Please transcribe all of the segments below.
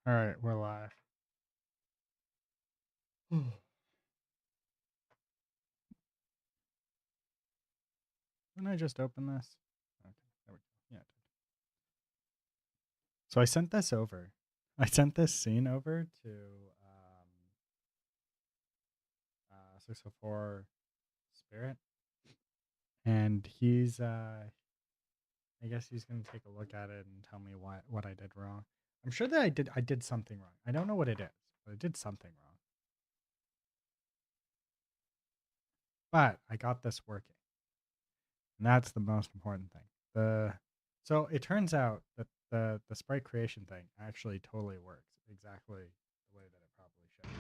All right, we're live. Didn't I just open this? Okay, there we go. Yeah. So I sent this over. I sent this scene over to 604 Spirit, and he's I guess he's gonna take a look at it and tell me what I did wrong. I'm sure that I did something wrong. I don't know what it is, but I did something wrong. But I got this working. And that's the most important thing. So it turns out that the sprite creation thing actually totally works exactly the way that it probably should.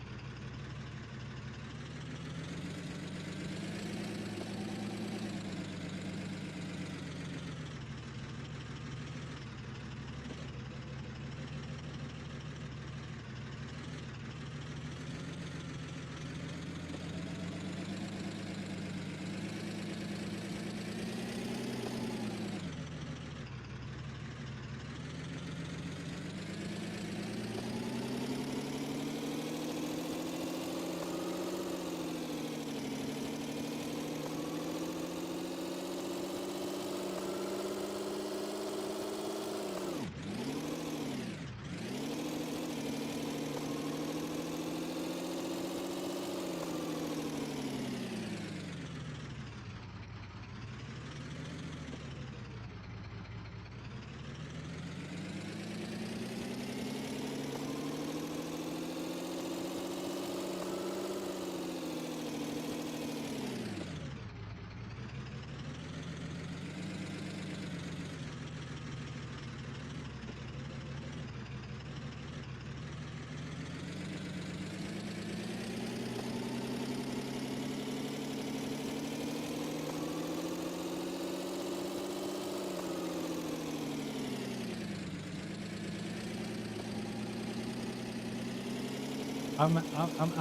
I'm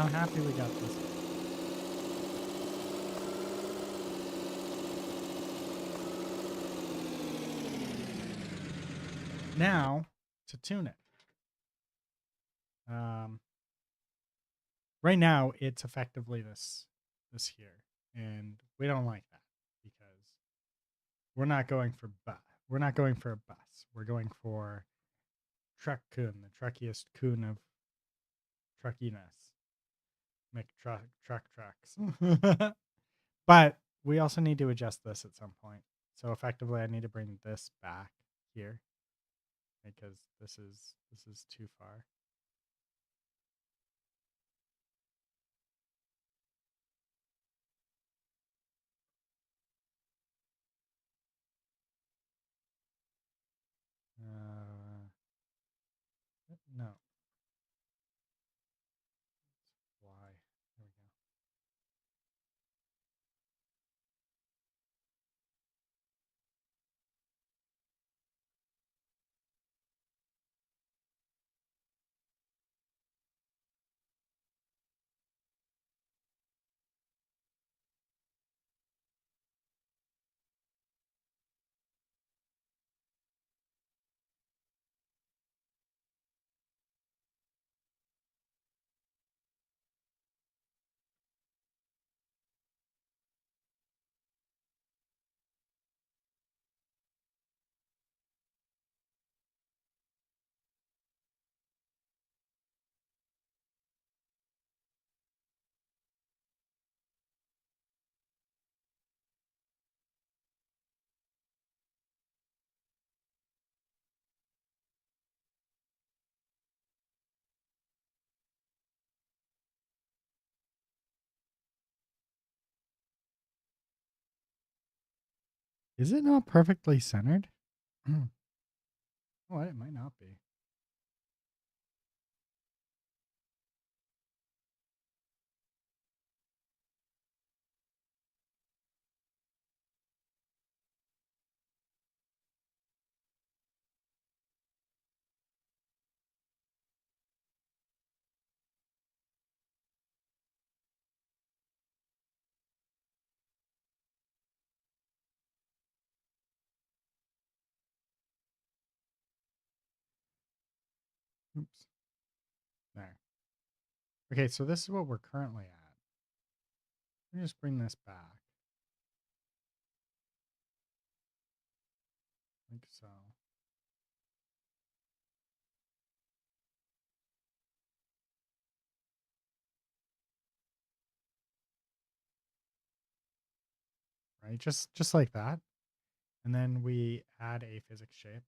happy we got this. Now to tune it. Um, right now it's effectively this here, and we don't like that because we're not going for bus. We're not going for a bus. We're going for Truck-kun, the truckiest coon of truckiness. Make truck tracks. But we also need to adjust this at some point. So effectively I need to bring this back here because this is too far. No. Why? There we go. Is it not perfectly centered? Oh, it might not be. Oops. Okay, so this is what we're currently at. Let me just bring this back. Like so. Right? Just like that. And then we add a physics shape.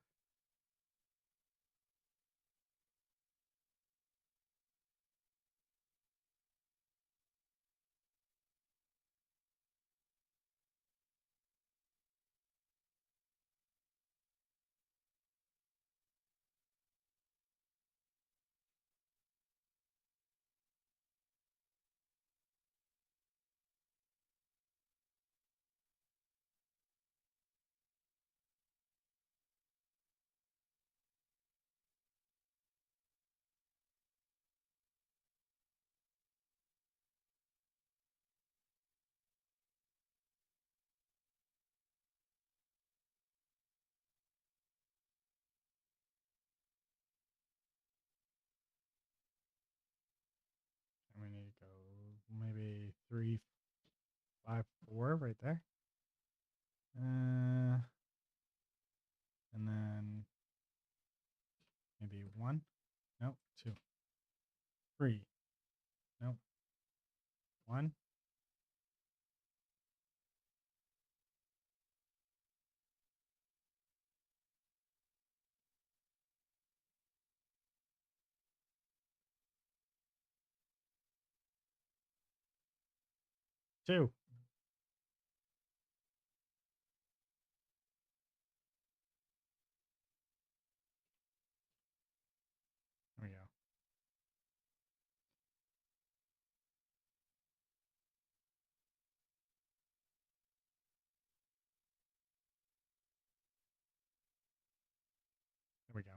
And we need to go maybe 3, 5, 4 right there. And then maybe 1. Nope. 2. 3. Nope. 1. 2. There we go. There we go.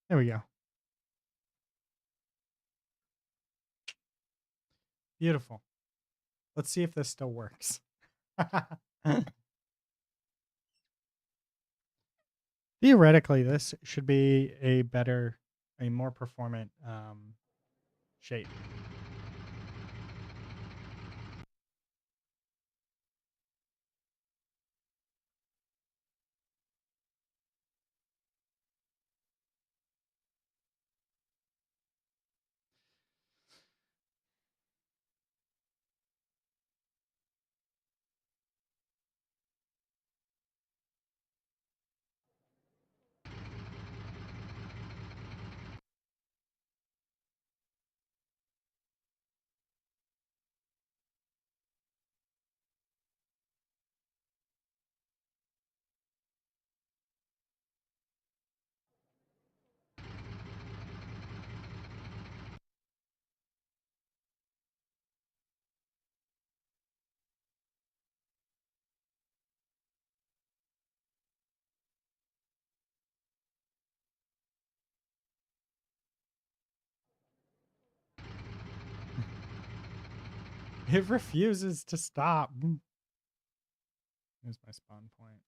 There we go. Beautiful. Let's see if this still works. Theoretically, this should be a more performant shape. It refuses to stop. Here's my spawn point.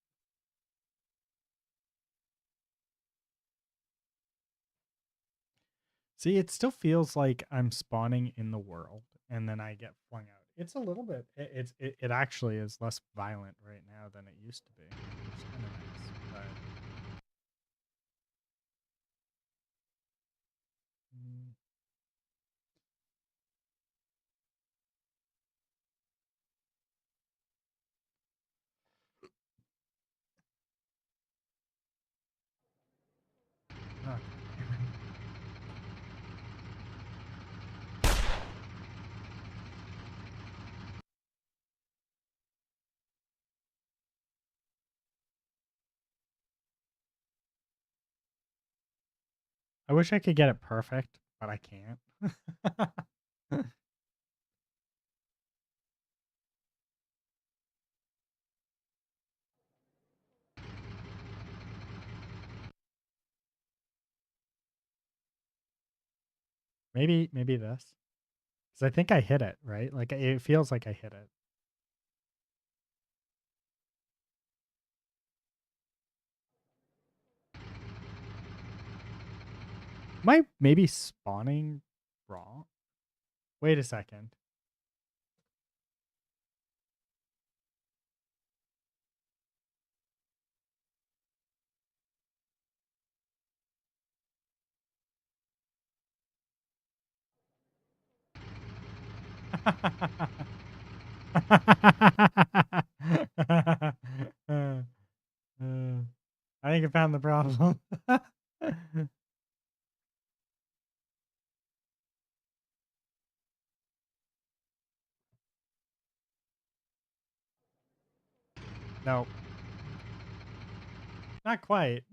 See, it still feels like I'm spawning in the world and then I get flung out. It's a little bit. It actually is less violent right now than it used to be, which is kind of nice. But mm, oh, God damn it. I wish I could get it perfect, but I can't. Maybe this. Because I think I hit it, right? Like it feels like I hit it. Am I maybe spawning wrong? Wait a second. I think I found the problem. No, not quite.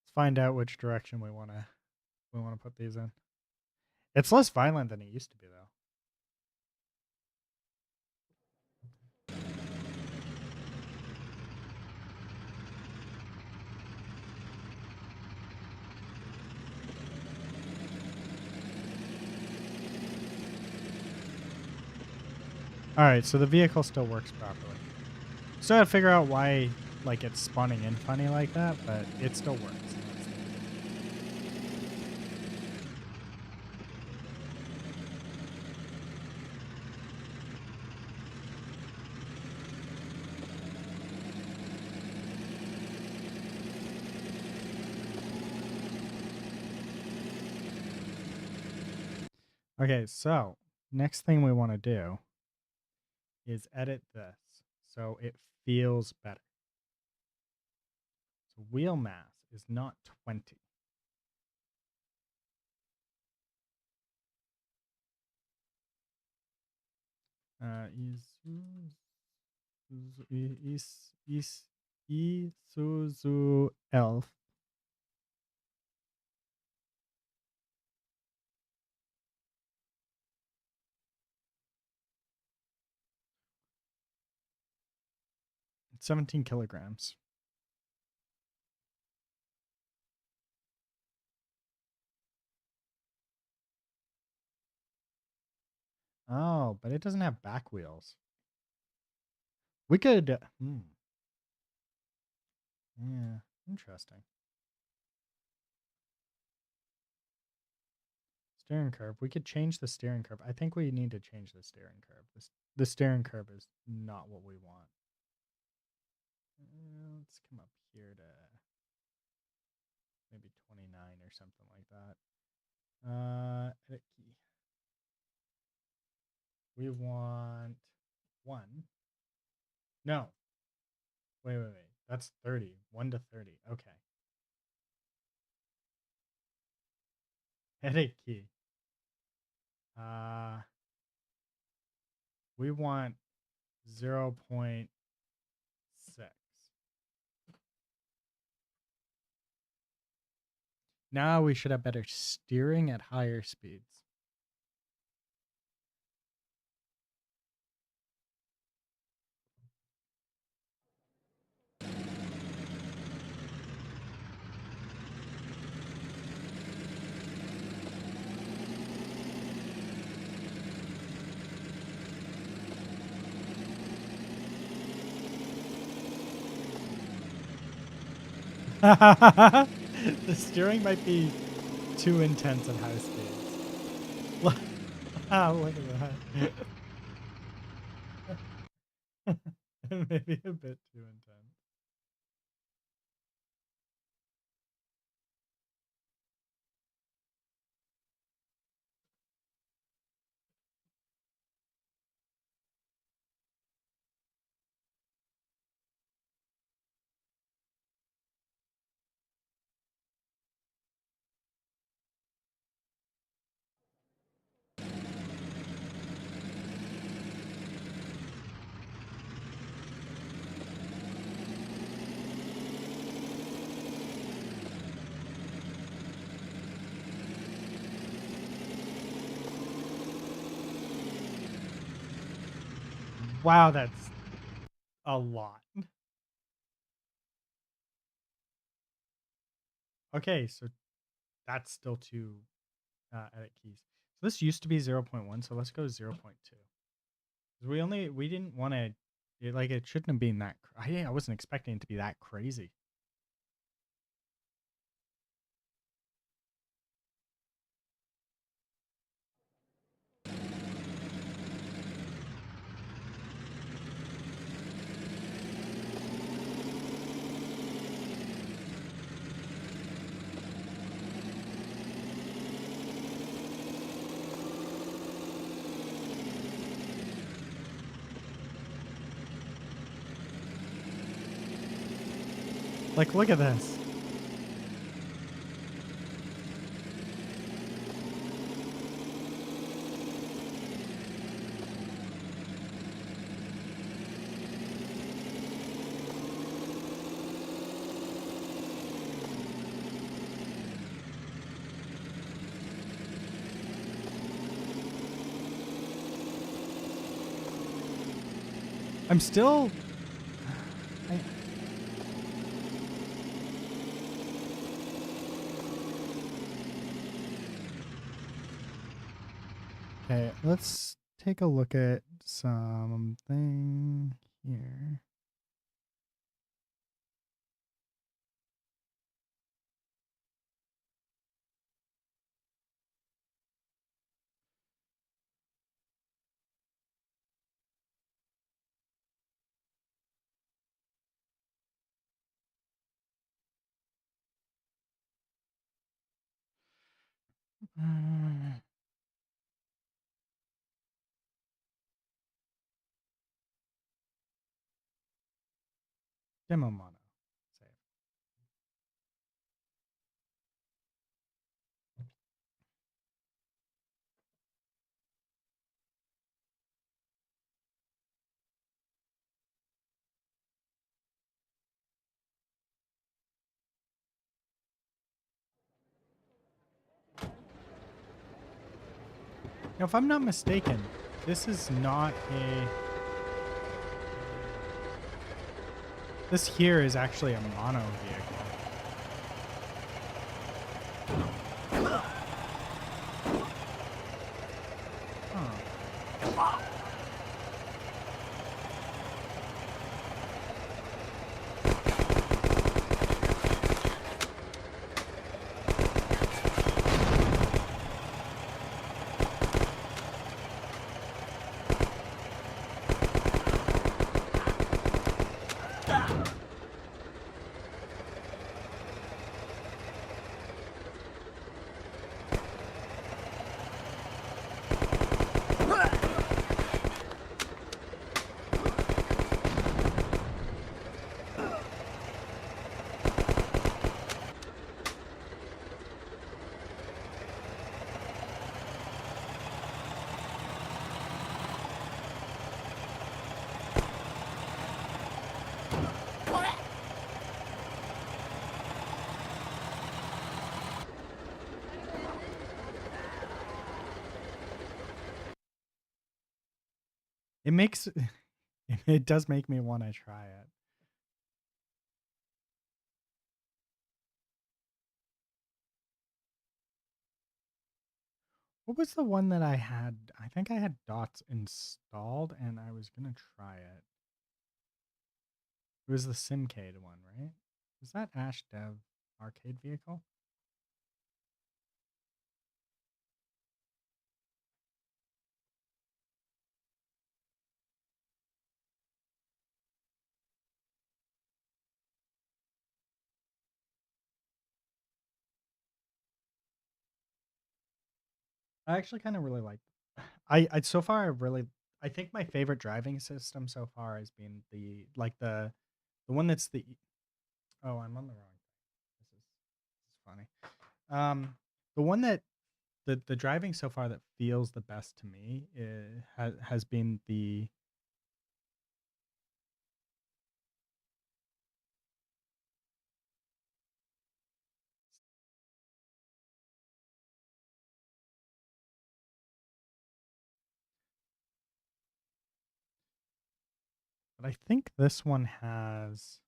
Let's find out which direction we wanna put these in. It's less violent than it used to be, though. All right, so the vehicle still works properly. Still gotta figure out why, like, it's spawning in funny like that, but it still works. Okay, so next thing we want to do is edit this so it feels better. So wheel mass is not 20. Isuzu Elf. It's 17 kilograms. Oh, but it doesn't have back wheels. We could. Yeah, interesting. Steering curve. We could change the steering curve. I think we need to change the steering curve. The steering curve is not what we want. Let's come up here to maybe 29 or something like that. Edit key. We want 1. No. Wait. That's 30. 1 to 30. Okay. Edit key. We want 0.6. Now we should have better steering at higher speeds. The steering might be too intense at high speeds. Look at that. Maybe a bit too intense. Wow, that's a lot. Okay, so that's still two edit keys. So this used to be 0.1, so let's go 0.2. We didn't want to like it shouldn't have been that I wasn't expecting it to be that crazy. Like look at this. I'm still I, Okay, let's take a look at something here. Uh, Demo mono. Save. Now, if I'm not mistaken, this is not a. This here is actually a mono vehicle. Huh. It makes it does make me want to try it. What was the one that I had? I think I had dots installed and I was gonna try it. It was the Simcade one, right? Was that Ash Dev arcade vehicle? I actually kind of really like. I so far I think my favorite driving system so far has been the one that's the. Oh, I'm on the wrong. This is funny. The one that the driving so far that feels the best to me has been the. But I think this one has.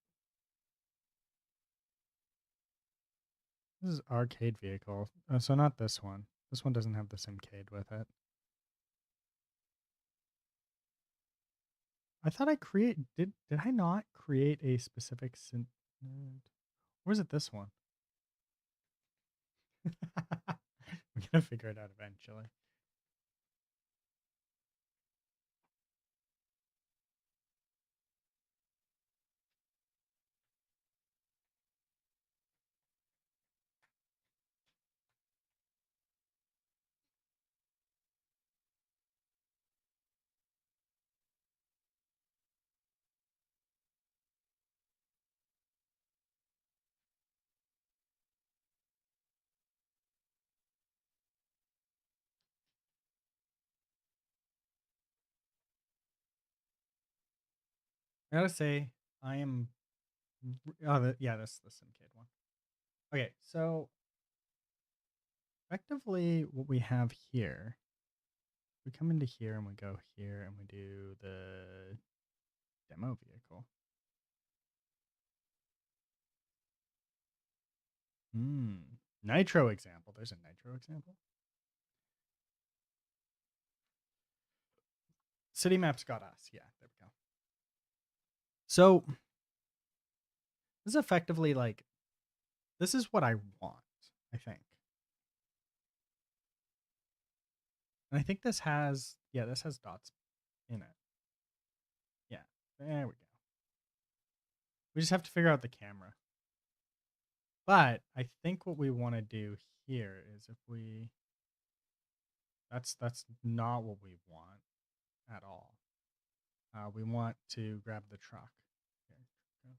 This is arcade vehicle. So not this one. This one doesn't have the Simcade with it. I thought I did I not create a specific or is it this one? We're gonna figure it out eventually. I gotta say, I am. Oh, yeah, this is the Simcade one. Okay, so effectively, what we have here, we come into here and we go here and we do the demo vehicle. Nitro example. There's a nitro example. City maps got us. Yeah, there we go. So this is effectively like, this is what I want, I think. And I think this has, this has dots in it. Yeah, there we go. We just have to figure out the camera. But I think what we want to do here is if we, that's not what we want at all. We want to grab the truck. Here.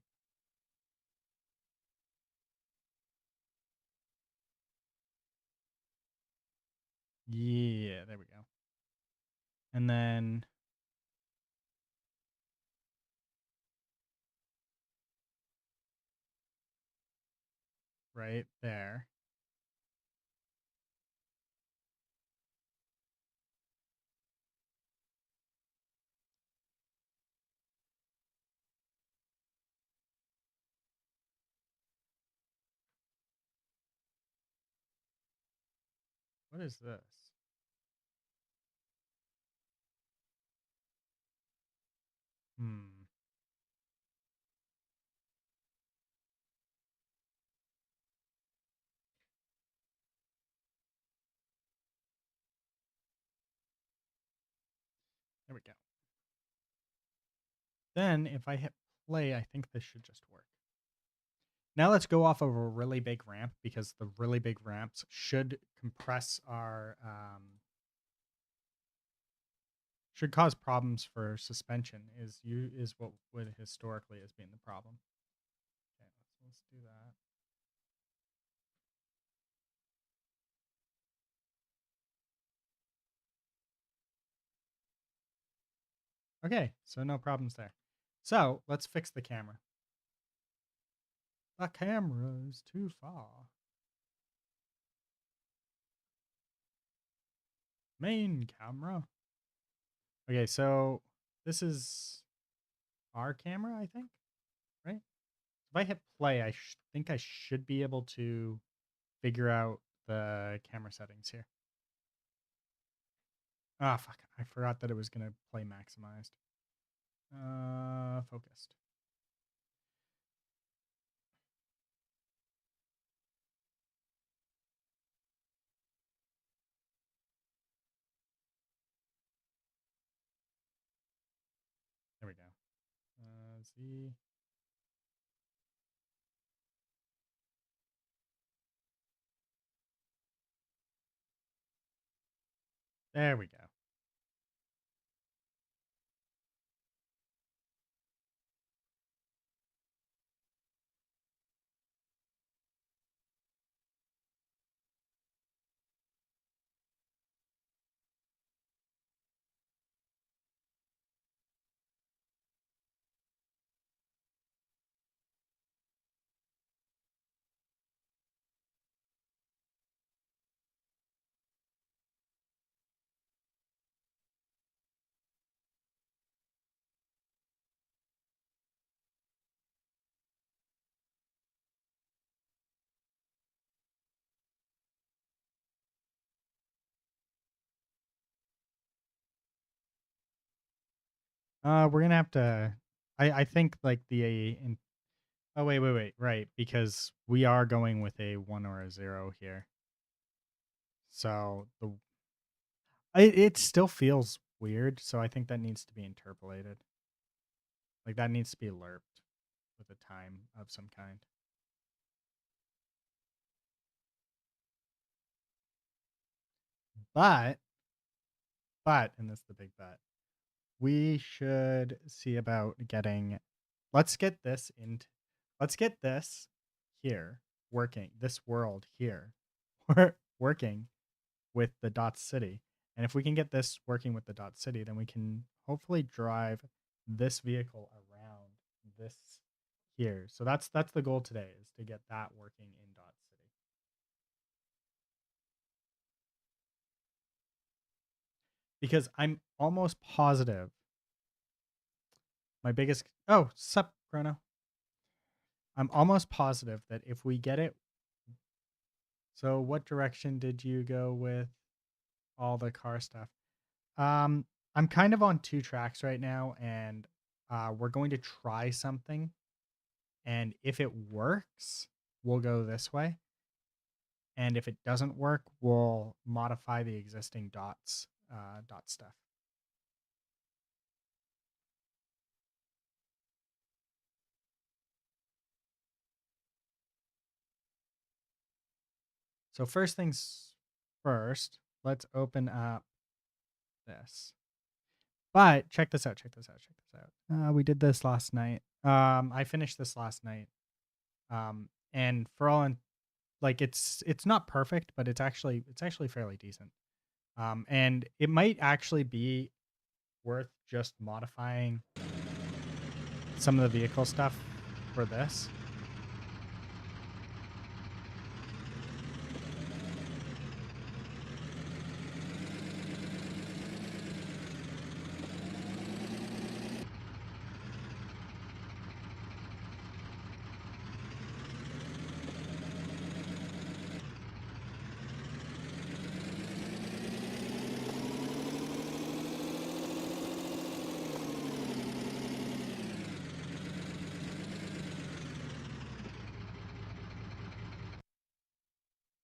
Yeah, there we go. And then right there. What is this? Hmm. There we go. Then if I hit play, I think this should just work. Now let's go off of a really big ramp because the really big ramps should compress our, should cause problems for suspension is what would historically has been the problem. Okay, let's do that. Okay, so no problems there. So let's fix the camera. The camera is too far. Main camera. Okay, so this is our camera, I think, right? If I hit play, I think I should be able to figure out the camera settings here. Ah, fuck. I forgot that it was going to play maximized. Focused. There we go. Z. There we go. We're gonna have to. I think like oh wait, right, because we are going with a 1 or a 0 here. So it still feels weird, so I think that needs to be interpolated. Like that needs to be lerped with a time of some kind. But and this is the big but. We should see about getting let's get this into let's get this here working, this world here working with the dot city. And if we can get this working with the dot city, then we can hopefully drive this vehicle around this here. So that's the goal today, is to get that working in dot city. Because I'm almost positive my biggest oh, sup Chrono. I'm almost positive that if we get it, so what direction did you go with all the car stuff? Um, I'm kind of on two tracks right now, and we're going to try something. And if it works, we'll go this way. And if it doesn't work, we'll modify the existing dot stuff. So first things first, let's open up this. But check this out. Check this out. Check this out. We did this last night. I finished this last night. And for all in, like it's not perfect, but it's actually fairly decent. And it might actually be worth just modifying some of the vehicle stuff for this.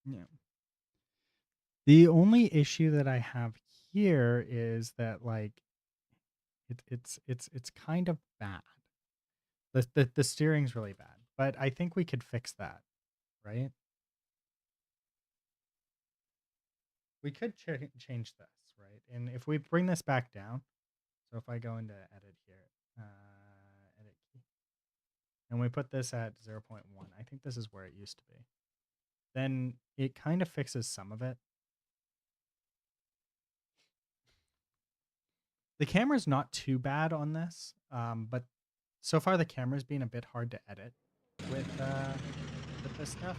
Yeah. The only issue that I have here is that like it's kind of bad. The steering's really bad, but I think we could fix that, right? We could change this, right? And if we bring this back down, so if I go into edit here, edit key, and we put this at 0.1, I think this is where it used to be. Then it kind of fixes some of it. The camera's not too bad on this, but so far the camera's been a bit hard to edit with this stuff.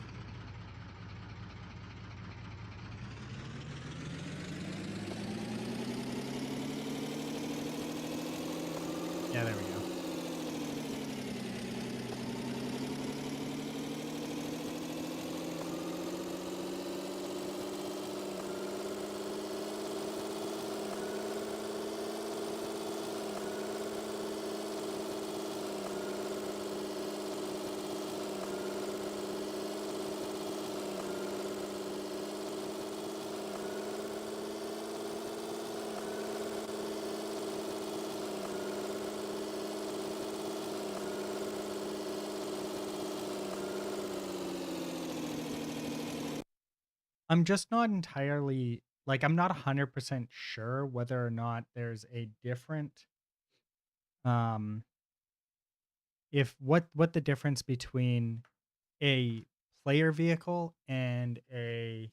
Yeah, there we go. I'm just not entirely like I'm not 100% sure whether or not there's a different um if what the difference between a player vehicle and a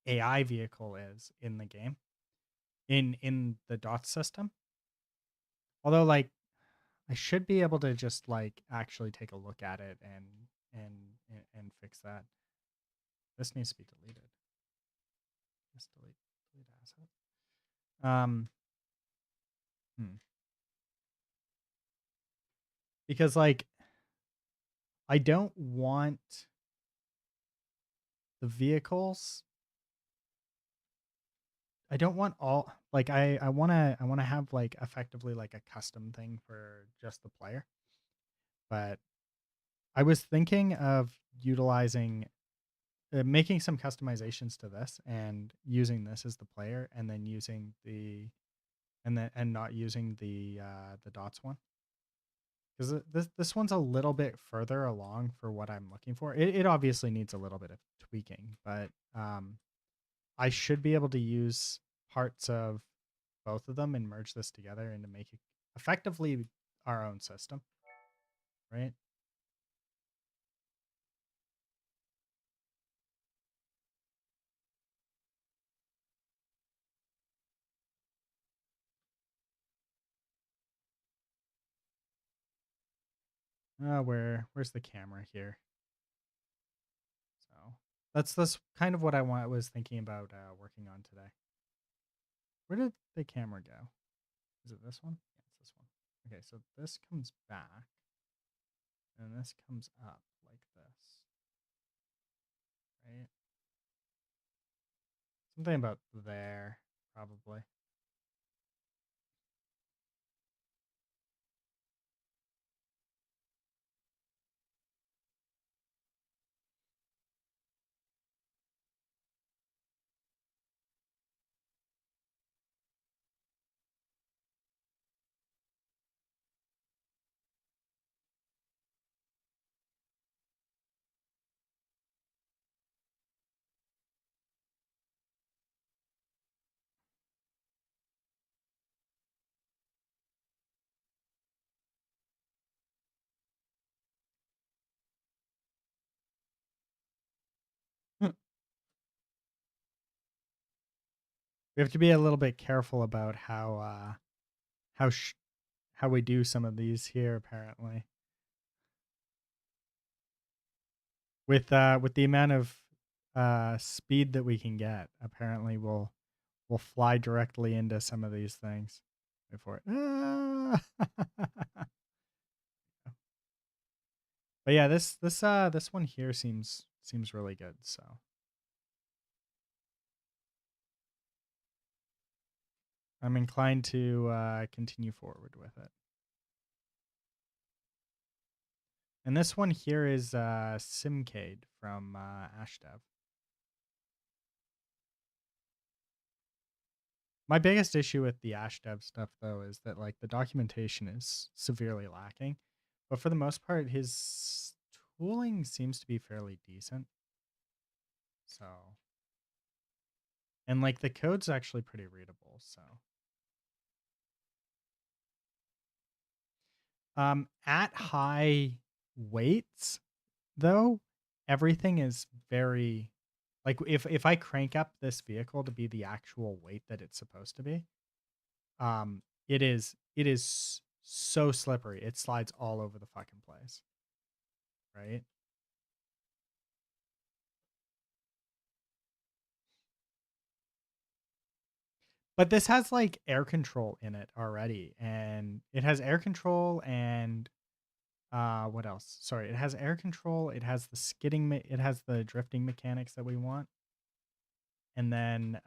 AI vehicle is in the game in the dot system. Although like I should be able to just like actually take a look at it and fix that. This needs to be deleted. Just delete asset. Um because like I don't want the vehicles. I don't want all like I want to have like effectively like a custom thing for just the player. But I was thinking of utilizing making some customizations to this and using this as the player and then using the and not using the dots one because this one's a little bit further along for what I'm looking for. It obviously needs a little bit of tweaking, but I should be able to use parts of both of them and merge this together and to make it effectively our own system, right? Where's the camera here? So that's kind of what I was thinking about working on today. Where did the camera go? Is it this one? Yeah, it's this one. Okay, so this comes back and this comes up like this, right? Something about there, probably. We have to be a little bit careful about how sh- how we do some of these here apparently. With the amount of speed that we can get, apparently we'll fly directly into some of these things. Wait for it. Ah! But yeah, this one here seems really good. So I'm inclined to continue forward with it. And this one here is Simcade from Ashdev. My biggest issue with the Ashdev stuff though is that like the documentation is severely lacking. But for the most part, his tooling seems to be fairly decent. So and like the code's actually pretty readable. So at high weights though, everything is very like if I crank up this vehicle to be the actual weight that it's supposed to be, it is so slippery. It slides all over the fucking place, right? But this has like air control in it already, and it has air control and what else? Sorry, it has air control. It has the it has the drifting mechanics that we want, and then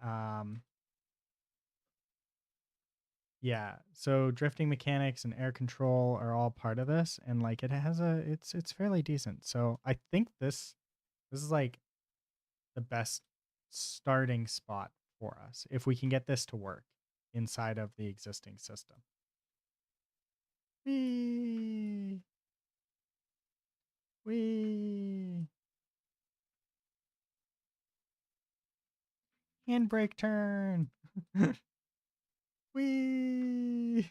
yeah, so drifting mechanics and air control are all part of this, and like it has it's fairly decent. So I think this is like the best starting spot for us if we can get this to work inside of the existing system. Wee wee handbrake turn. Wee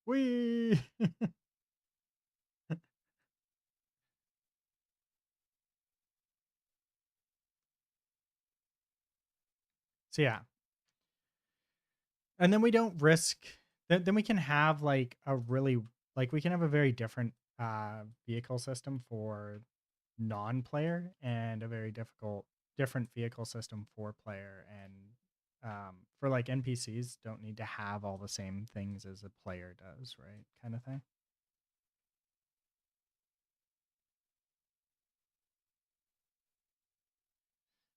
wee. So yeah, and then we don't risk. Then we can have like a really like we can have a very different vehicle system for non-player and a very difficult different vehicle system for player and For like NPCs don't need to have all the same things as a player does, right? Kind of thing.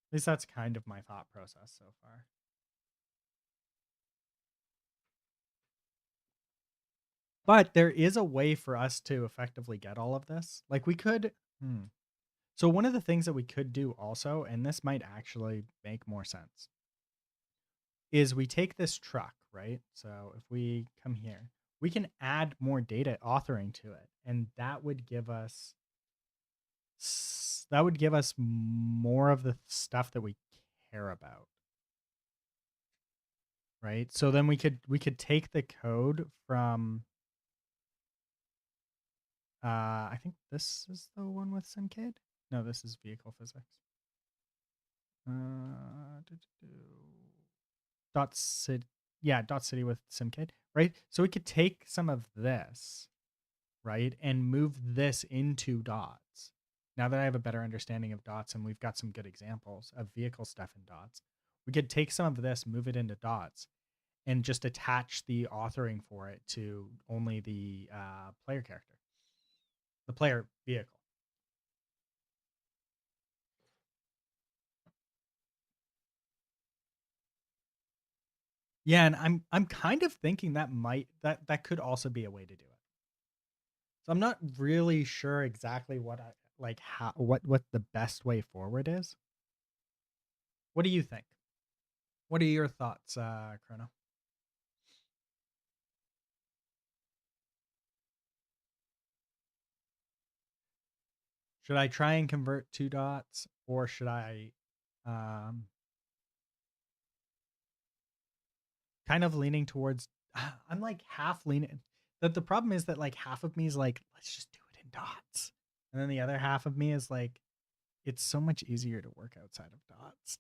At least that's kind of my thought process so far. But there is a way for us to effectively get all of this. Like we could. So one of the things that we could do also, and this might actually make more sense, is we take this truck, right? So if we come here, we can add more data authoring to it, and that would give us more of the stuff that we care about, right? So then we could take the code from I think this is the one with Syncade. No, this is vehicle physics. Dot city, yeah, dot city with Simcade, right? So we could take some of this, right, and move this into dots. Now that I have a better understanding of dots and we've got some good examples of vehicle stuff in dots, we could take some of this, move it into dots, and just attach the authoring for it to only the player character, the player vehicle. Yeah, and I'm kind of thinking that could also be a way to do it. So I'm not really sure exactly what I like how what the best way forward is. What do you think? What are your thoughts, Chrono? Should I try and convert two dots, or should I um kind of leaning towards I'm like half leaning that the problem is that like half of me is like, let's just do it in dots. And then the other half of me is like, it's so much easier to work outside of dots.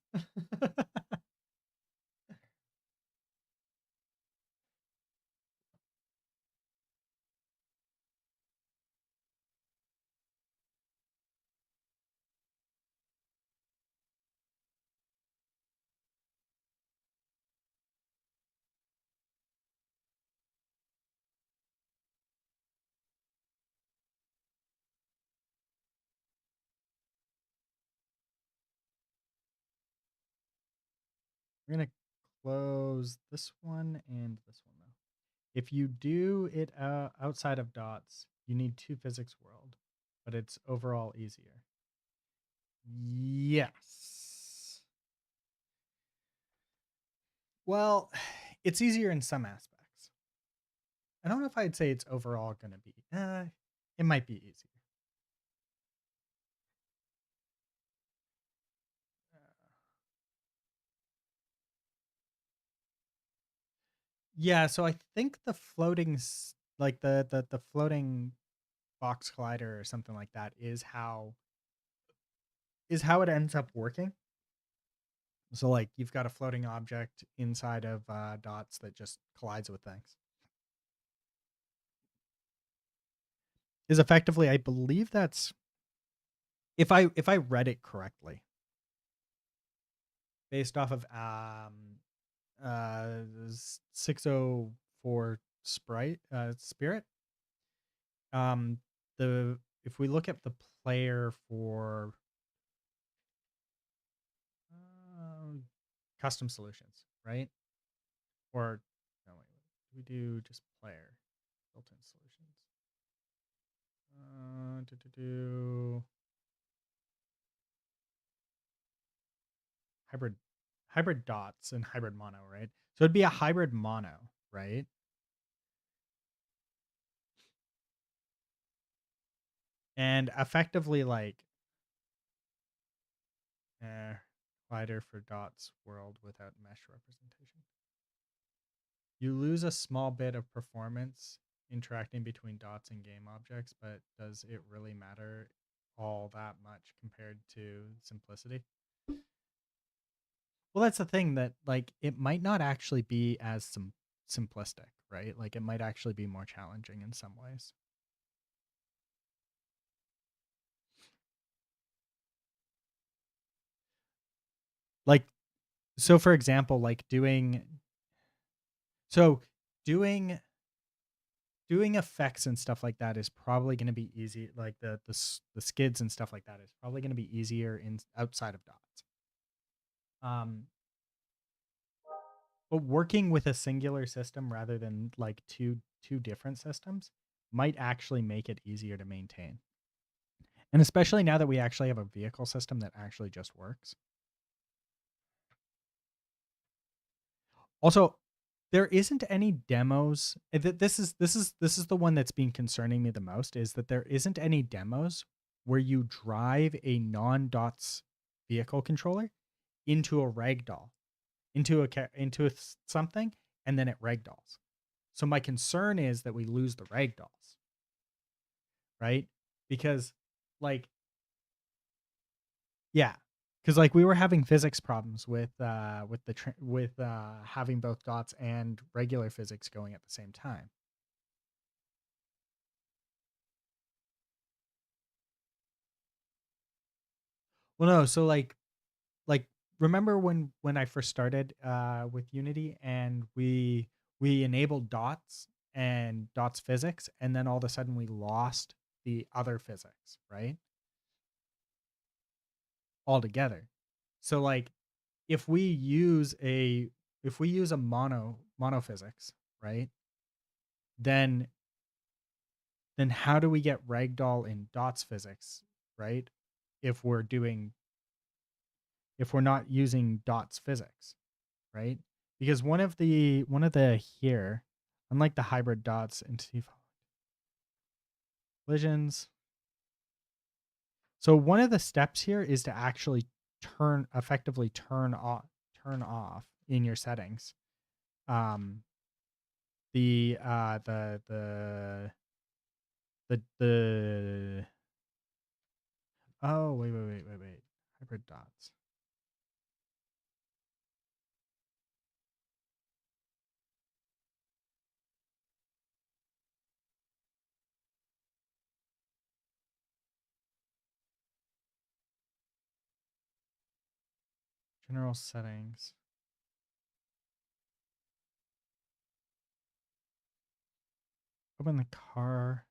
We're gonna close this one and this one though. If you do it outside of dots, you need two physics world, but it's overall easier. Yes. Well, it's easier in some aspects. I don't know if I'd say it's overall going to be. It might be easier. Yeah, so I think the floating, like the floating box collider or something like that, is how it ends up working. So like you've got a floating object inside of dots that just collides with things. Is effectively, I believe that's if I read it correctly, based off of uh 604 sprite spirit. Um the If we look at the player for um custom solutions, right? Or no wait, we do just player built-in solutions. Do hybrid hybrid dots and hybrid mono, right? So it'd be a hybrid mono, right? And effectively like collider for dots world without mesh representation. You lose a small bit of performance interacting between dots and game objects, but does it really matter all that much compared to simplicity? Well, that's the thing that like it might not actually be as simplistic, right? Like it might actually be more challenging in some ways. Like So for example, like so doing doing effects and stuff like that is probably going to be easy. Like the skids and stuff like that is probably going to be easier in outside of dots. Um, but working with a singular system rather than like two different systems might actually make it easier to maintain. And especially now that we actually have a vehicle system that actually just works. Also, there isn't any demos. This is the one that's been concerning me the most is that there isn't any demos where you drive a non-dots vehicle controller into a ragdoll, into something, and then it ragdolls. So my concern is that we lose the ragdolls, right? Because like yeah, because like we were having physics problems with having both dots and regular physics going at the same time. Well, no, so like remember when I first started with Unity and we enabled dots and dots physics, and then all of a sudden we lost the other physics, right? Altogether. So like if we use a if we use a monophysics, right? Then how do we get ragdoll in dots physics, right? If we're doing if we're not using dots physics, right? Because one of the here, unlike the hybrid dots entity collisions, so one of the steps here is to actually effectively turn off in your settings um the oh wait hybrid dots general settings. Open the car.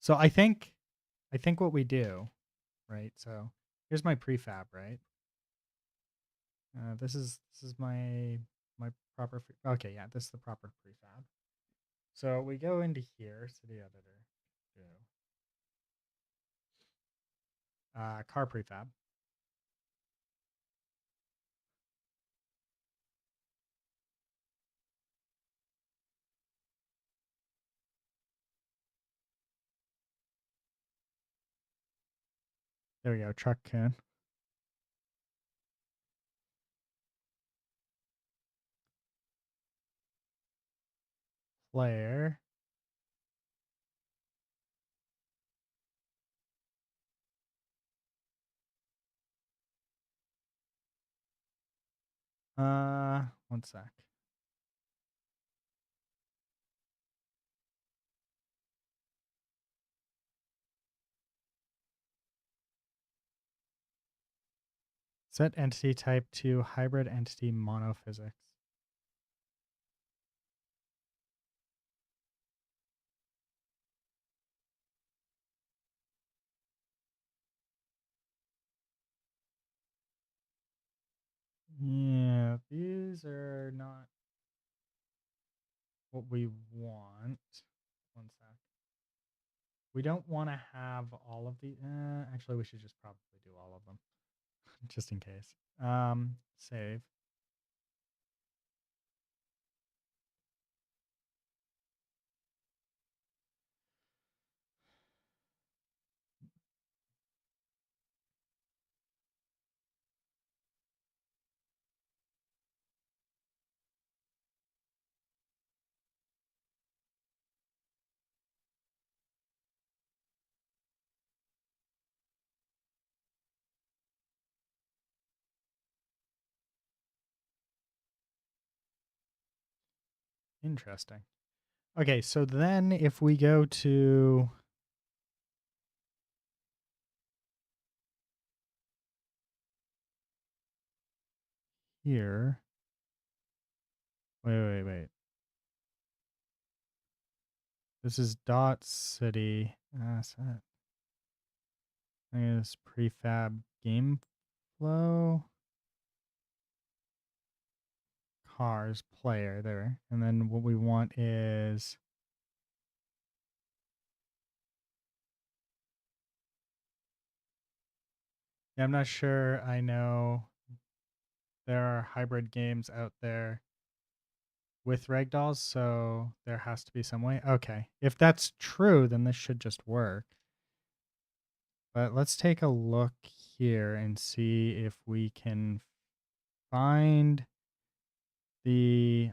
So I think what we do, right? So here's my prefab, right? This is my proper okay, yeah, this is the proper prefab. So we go into here, city editor, do car prefab. There we go, Truck-kun. Player. One sec. Set entity type to hybrid entity monophysics. Yeah, these are not what we want. One sec. We don't want to have all of the. Actually, we should just probably do all of them, just in case. Save. Interesting. Okay, so then if we go to here. Wait. This is dot city. Asset. I guess prefab game flow. Cars player there. And then what we want is I'm not sure. I know there are hybrid games out there with ragdolls, so there has to be some way. Okay. If that's true, then this should just work. But let's take a look here and see if we can find the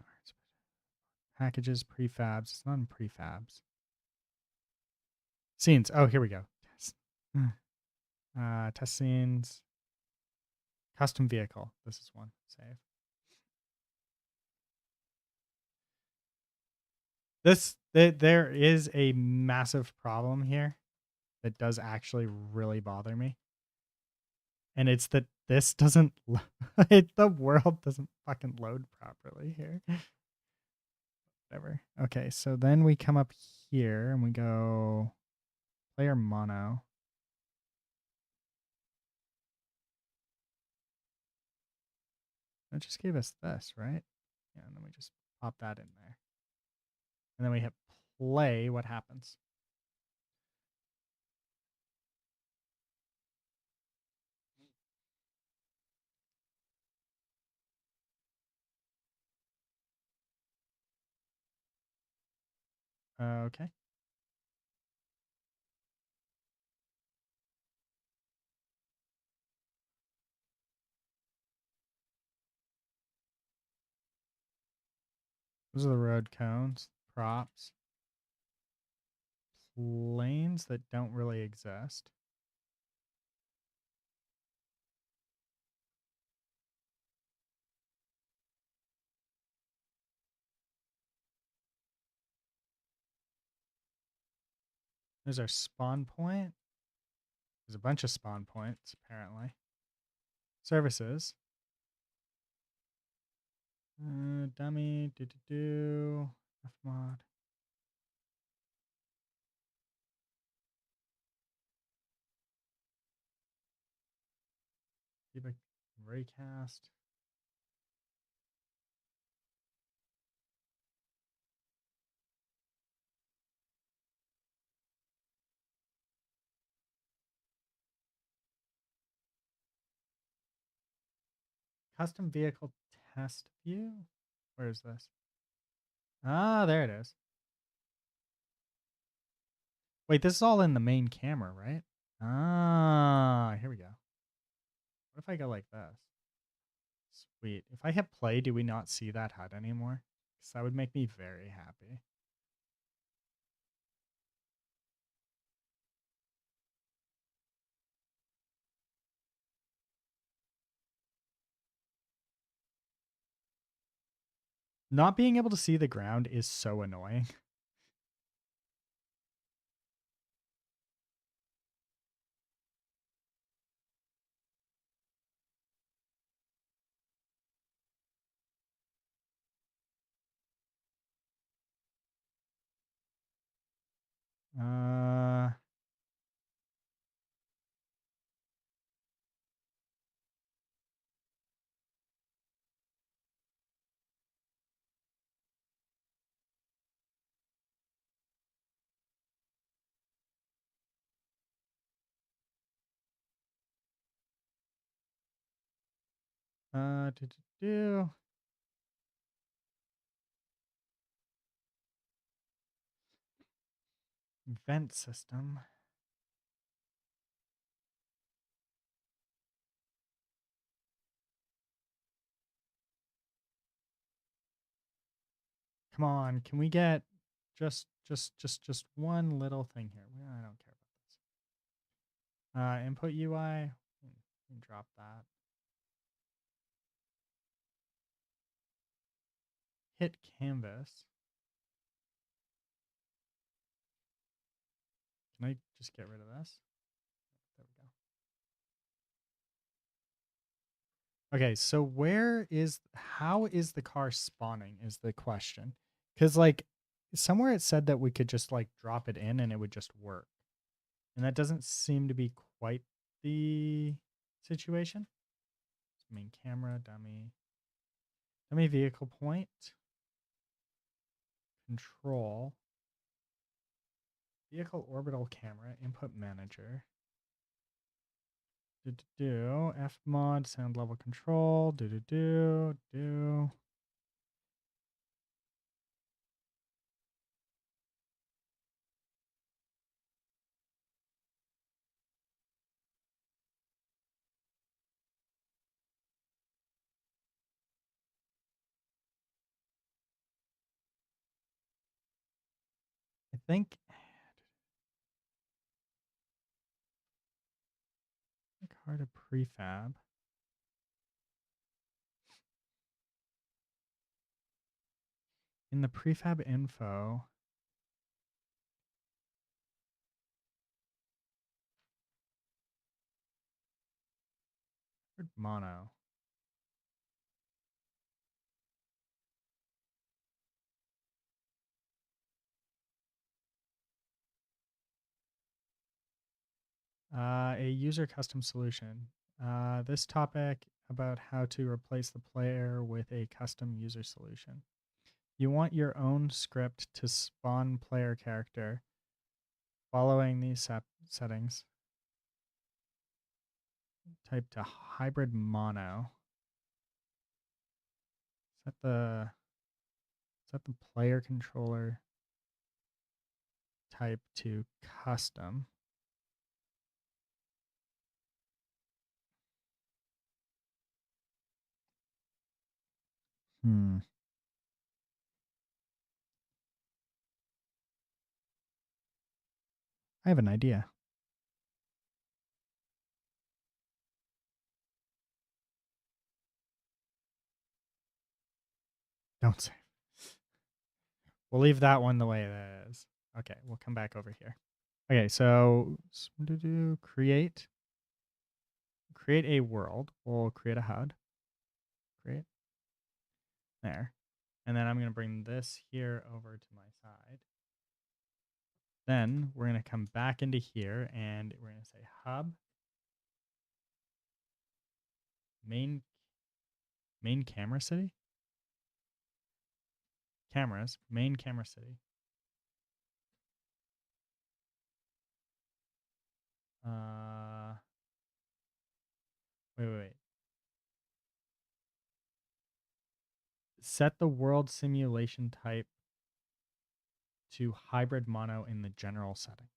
packages, prefabs. It's not in prefabs. Scenes. Oh, here we go. Test. Test scenes. Custom vehicle. This is one. Save. There is a massive problem here that does actually really bother me. And it's that this doesn't the world doesn't fucking load properly here. Whatever. Okay, so then we come up here and we go player mono. It just gave us this, right? Yeah, and then we just pop that in there. And then we hit play. What happens? Okay. Those are the road cones, props, lanes that don't really exist. There's our spawn point. There's a bunch of spawn points, apparently. Services. Dummy, Fmod. Feedback, raycast. Custom vehicle test view? Where is this? Ah, there it is. Wait, this is all in the main camera, right? Ah, here we go. What if I go like this? Sweet. If I hit play, do we not see that HUD anymore? Because that would make me very happy. Not being able to see the ground is so annoying. Uh, do, do, do. Vent system. Come on, can we get just one little thing here? I don't care about this. Input UI. Drop that. Hit canvas. just get rid of this. There we go. Okay, so how is the car spawning is the question. Because like somewhere it said that we could just like drop it in and it would just work. And that doesn't seem to be quite the situation. Main camera, dummy vehicle point, control, vehicle orbital camera, input manager. F mod, sound level control, do. I think hard to prefab. In the prefab info, mono. A user custom solution. This topic about how to replace the player with a custom user solution. You want your own script to spawn player character. Following these settings, type to hybrid mono. Set the player controller type to custom. I have an idea. Don't save. We'll leave that one the way it is. Okay, we'll come back over here. Okay, so create a world. We'll create a HUD. Create. There. And then I'm going to bring this here over to my side. Then we're going to come back into here and we're going to say hub main camera city. Cameras, main camera city. Wait. Set the world simulation type to hybrid mono in the general settings.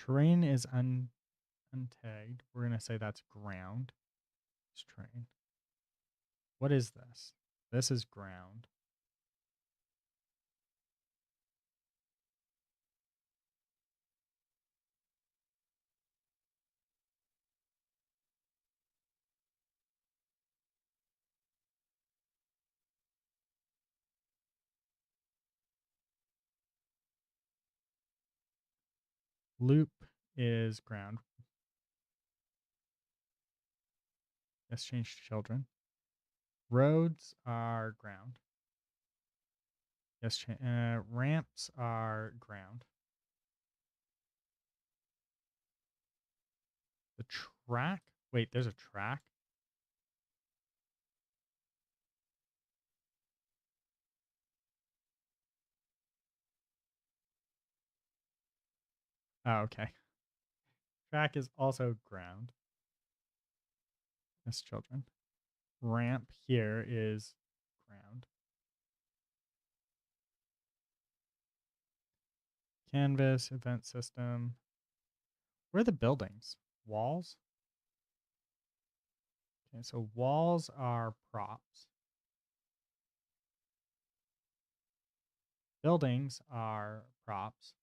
Terrain is untagged. We're going to say that's ground. It's terrain. What is this? This is ground. Loop is ground. Let's change to children. Roads are ground. Yes, ramps are ground. The track. Wait, there's a track. Oh, okay. Track is also ground. Yes, children. ramp here is ground. Canvas, event system. Where are the buildings? Walls? Okay, so walls are props. Buildings are props.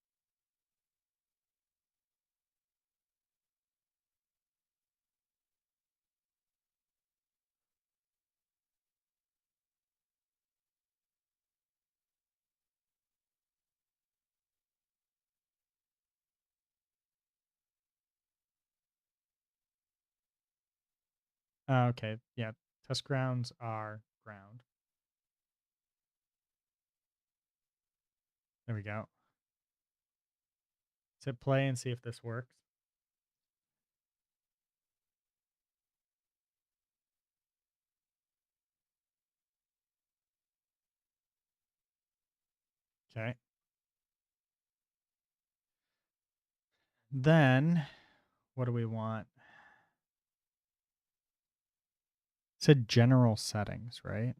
Okay, yeah. Test grounds are ground. There we go. Let's hit play and see if this works. Okay. Then what do we want? It said general settings, right?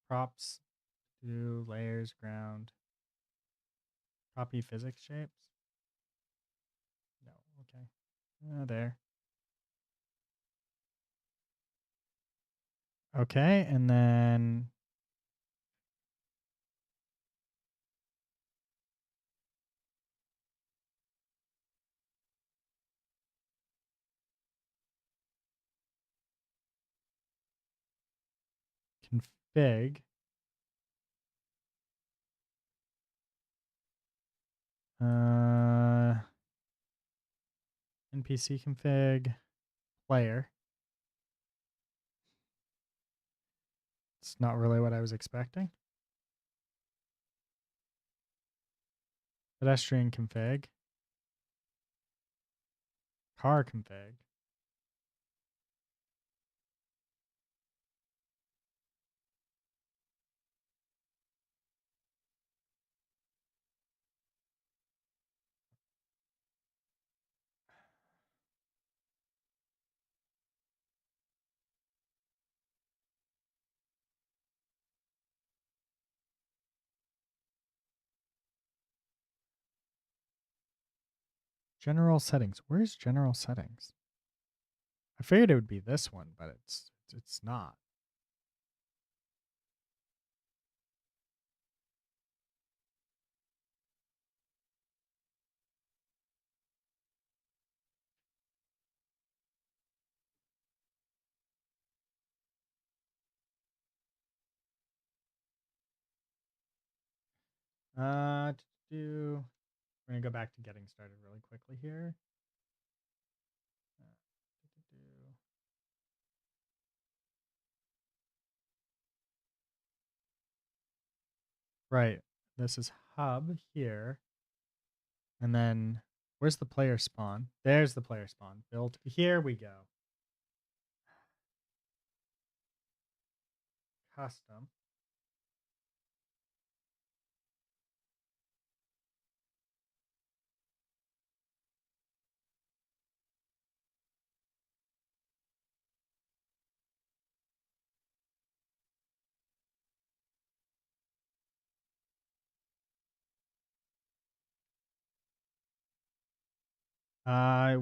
Props, do layers, ground. Copy physics shapes? No, okay. There. Okay, and then config. NPC config player. It's not really what I was expecting. Pedestrian config. Car config. General settings. Where's general settings? I figured it would be this one, but it's not. To do. We're gonna go back to getting started really quickly here. Do. Right. This is hub here. And then where's the player spawn? There's the player spawn. Built. Here we go. Custom. Uh,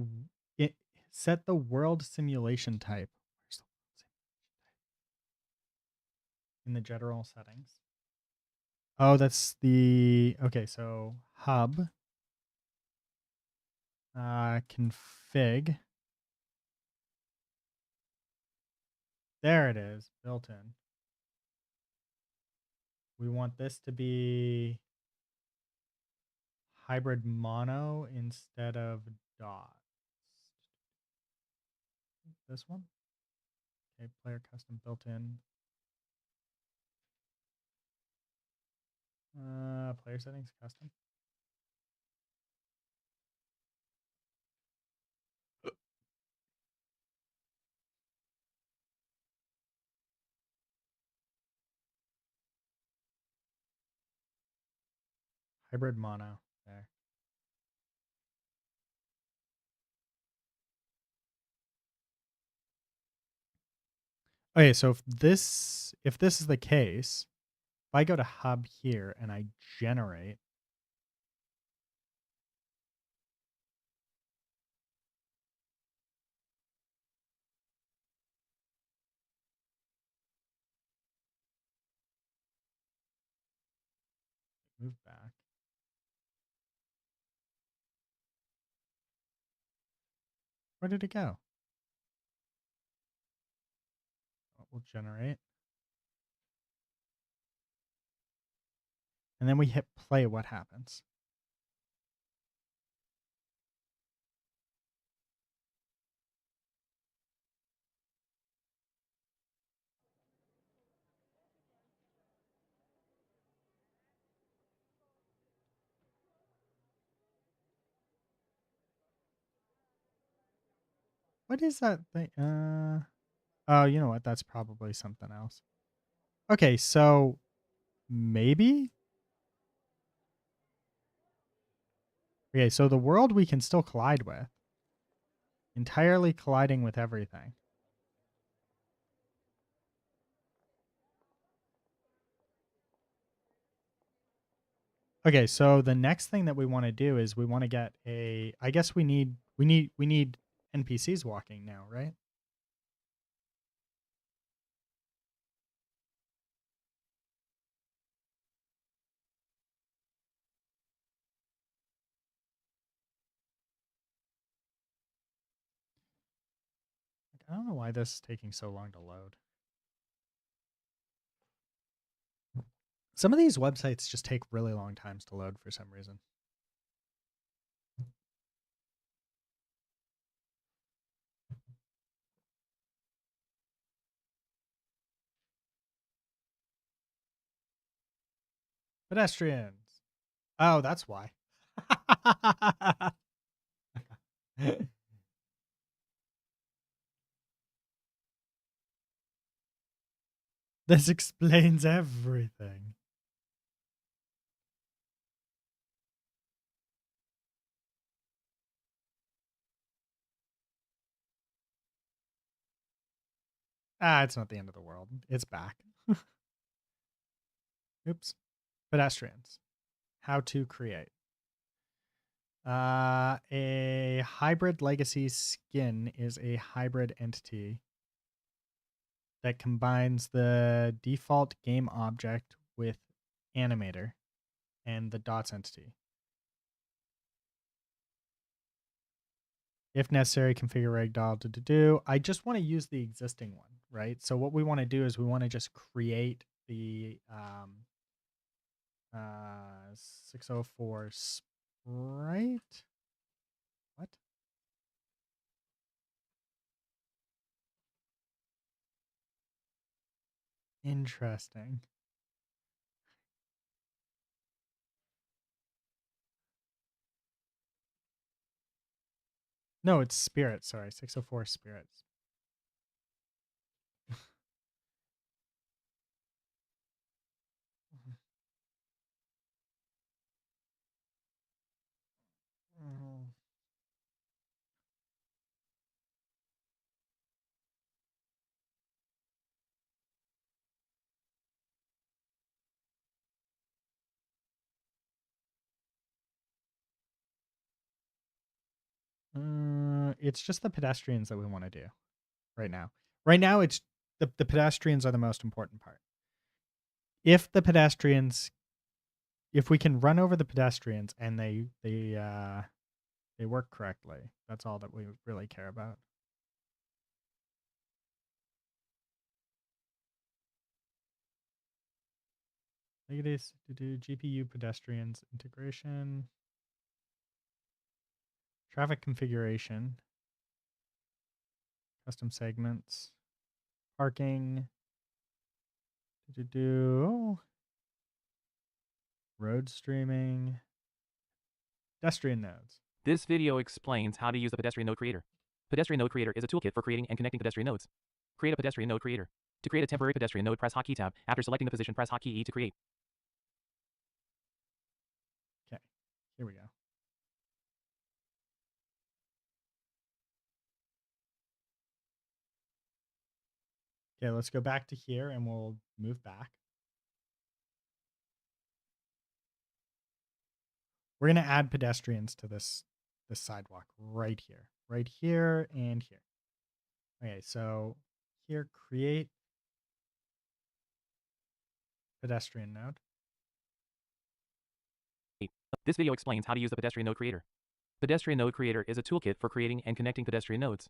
it, set the world simulation type. Where's the world simulation type? In the general settings. Oh, that's the okay. So hub, config. There it is, built in. We want this to be hybrid mono instead of dots. This one. Okay, player custom built in. Player settings custom. Hybrid mono. There. Okay, so if this is the case, if I go to hub here and I generate, move back. Where did it go? Oh, we'll generate. And then we hit play, what happens? What is that thing? Oh, you know what? That's probably something else. Okay, so maybe? Okay, so the world we can still collide with. Entirely colliding with everything. Okay, so the next thing that we want to do is we want to get a I guess we need NPCs walking now, right? I don't know why this is taking so long to load. Some of these websites just take really long times to load for some reason. Pedestrians. Oh, that's why. This explains everything. Ah, it's not the end of the world. It's back. Oops. Pedestrians. How to create. A hybrid legacy skin is a hybrid entity that combines the default game object with animator and the dots entity. If necessary, configure ragdoll do. I just want to use the existing one, right? So what we want to do is we want to just create the 604 sprite. What? Interesting. No, it's spirit. Sorry, 604 spirits. It's just the pedestrians that we want to do right now. Right now, it's the pedestrians are the most important part. If the pedestrians, if we can run over the pedestrians and they work correctly, that's all that we really care about. Look at this. Do GPU pedestrians integration, traffic configuration, custom segments, parking. Do road streaming, pedestrian nodes. This video explains how to use the Pedestrian Node Creator. Pedestrian Node Creator is a toolkit for creating and connecting pedestrian nodes. Create a Pedestrian Node Creator. To create a temporary pedestrian node, press Hotkey tab. After selecting the position, press Hotkey E to create. Okay, here we go. Okay, let's go back to here and we'll move back. We're going to add pedestrians to this sidewalk right here, and here. Okay, so here, create pedestrian node. This video explains how to use the pedestrian node creator. Pedestrian node creator is a toolkit for creating and connecting pedestrian nodes.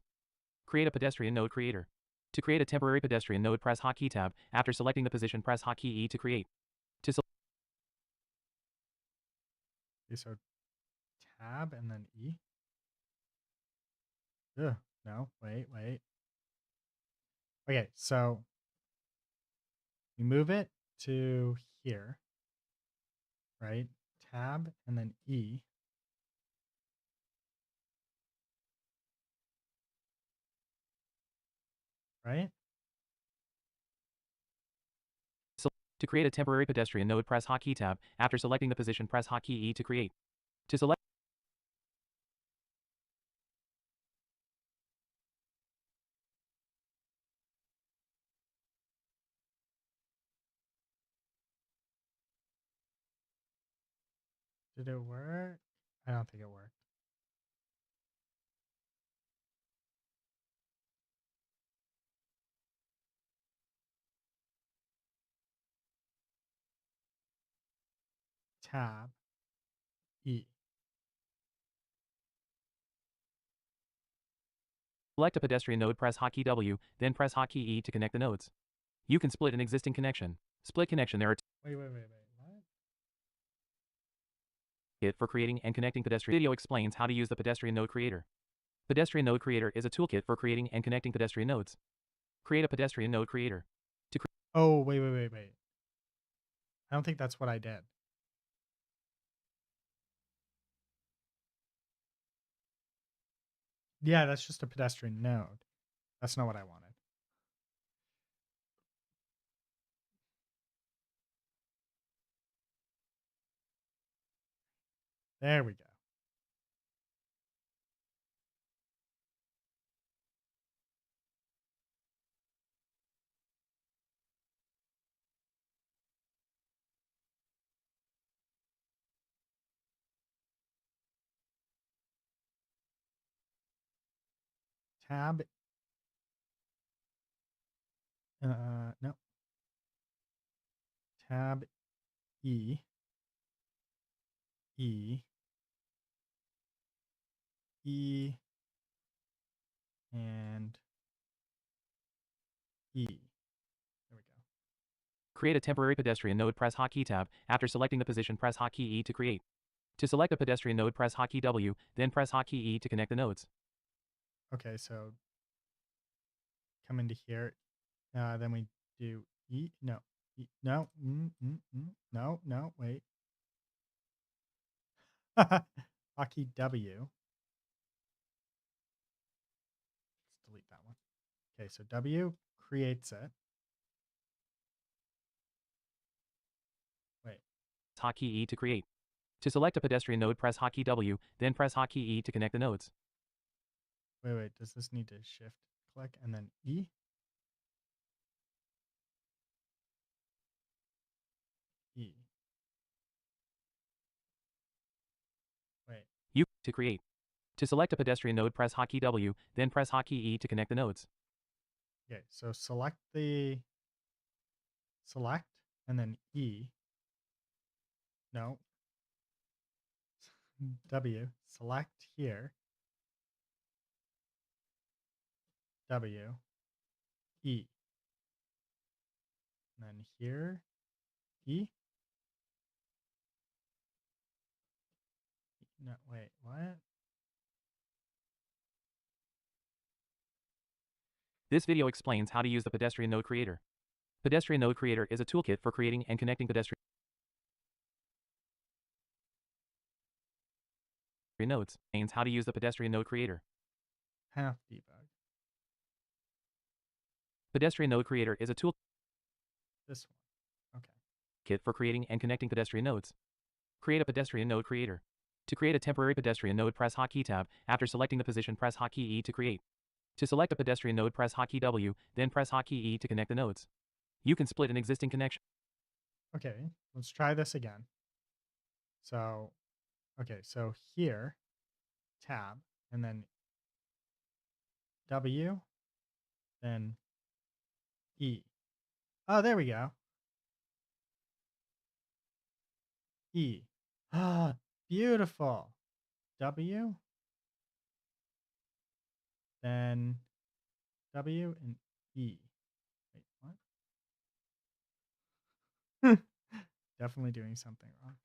Create a pedestrian node creator. To create a temporary pedestrian node, press Hotkey Tab. After selecting the position, press Hotkey E to create. To Okay, so tab and then E. Ugh, no, wait. Okay, so we move it to here, right? Tab and then E, right? To create a temporary pedestrian node, press Hotkey Tab. After selecting the position, press Hotkey E to create. To select Did it work? I don't think it worked. Tab E. Select a pedestrian node, press Hotkey W, then press Hotkey E to connect the nodes. You can split an existing connection. Split connection. There are Wait. What? it for creating and connecting pedestrian. Video explains how to use the pedestrian node creator. Pedestrian node creator is a toolkit for creating and connecting pedestrian nodes. Create a pedestrian node creator. Oh, wait. I don't think that's what I did. Yeah, that's just a pedestrian node. That's not what I wanted. There we go. Tab. No. Tab E. E. E. And E. There we go. Create a temporary pedestrian node, press Hotkey Tab. After selecting the position, press Hotkey E to create. To select a pedestrian node, press Hotkey W, then press Hotkey E to connect the nodes. Okay, so come into here. Then we do E. No. E, no. No. Wait. Hockey W. Let's delete that one. Okay, so W creates it. Wait. Hotkey E to create. To select a pedestrian node, press Hotkey W, then press Hotkey E to connect the nodes. Wait. Does this need to shift click and then E? E. Wait. U to create. To select a pedestrian node, press Hotkey W, then press Hotkey E to connect the nodes. Okay, so select and then E. No. W. Select here. W. E. And then here. E. No, wait, what? This video explains how to use the pedestrian node creator. Pedestrian node creator is a toolkit for creating and connecting pedestrian nodes. Explains how to use the pedestrian node creator. Half debug. Pedestrian node creator is a toolkit This one. Okay. for creating and connecting pedestrian nodes. Create a pedestrian node creator. To create a temporary pedestrian node, press Hotkey Tab. After selecting the position, press Hotkey E to create. To select a pedestrian node, press hotkey W, then press hotkey E to connect the nodes. You can split an existing connection. Okay, let's try this again. So, okay, so here, tab, and then W, then E. Oh, there we go. E. Ah, beautiful. W, then W and E. Wait, what? Definitely doing something wrong.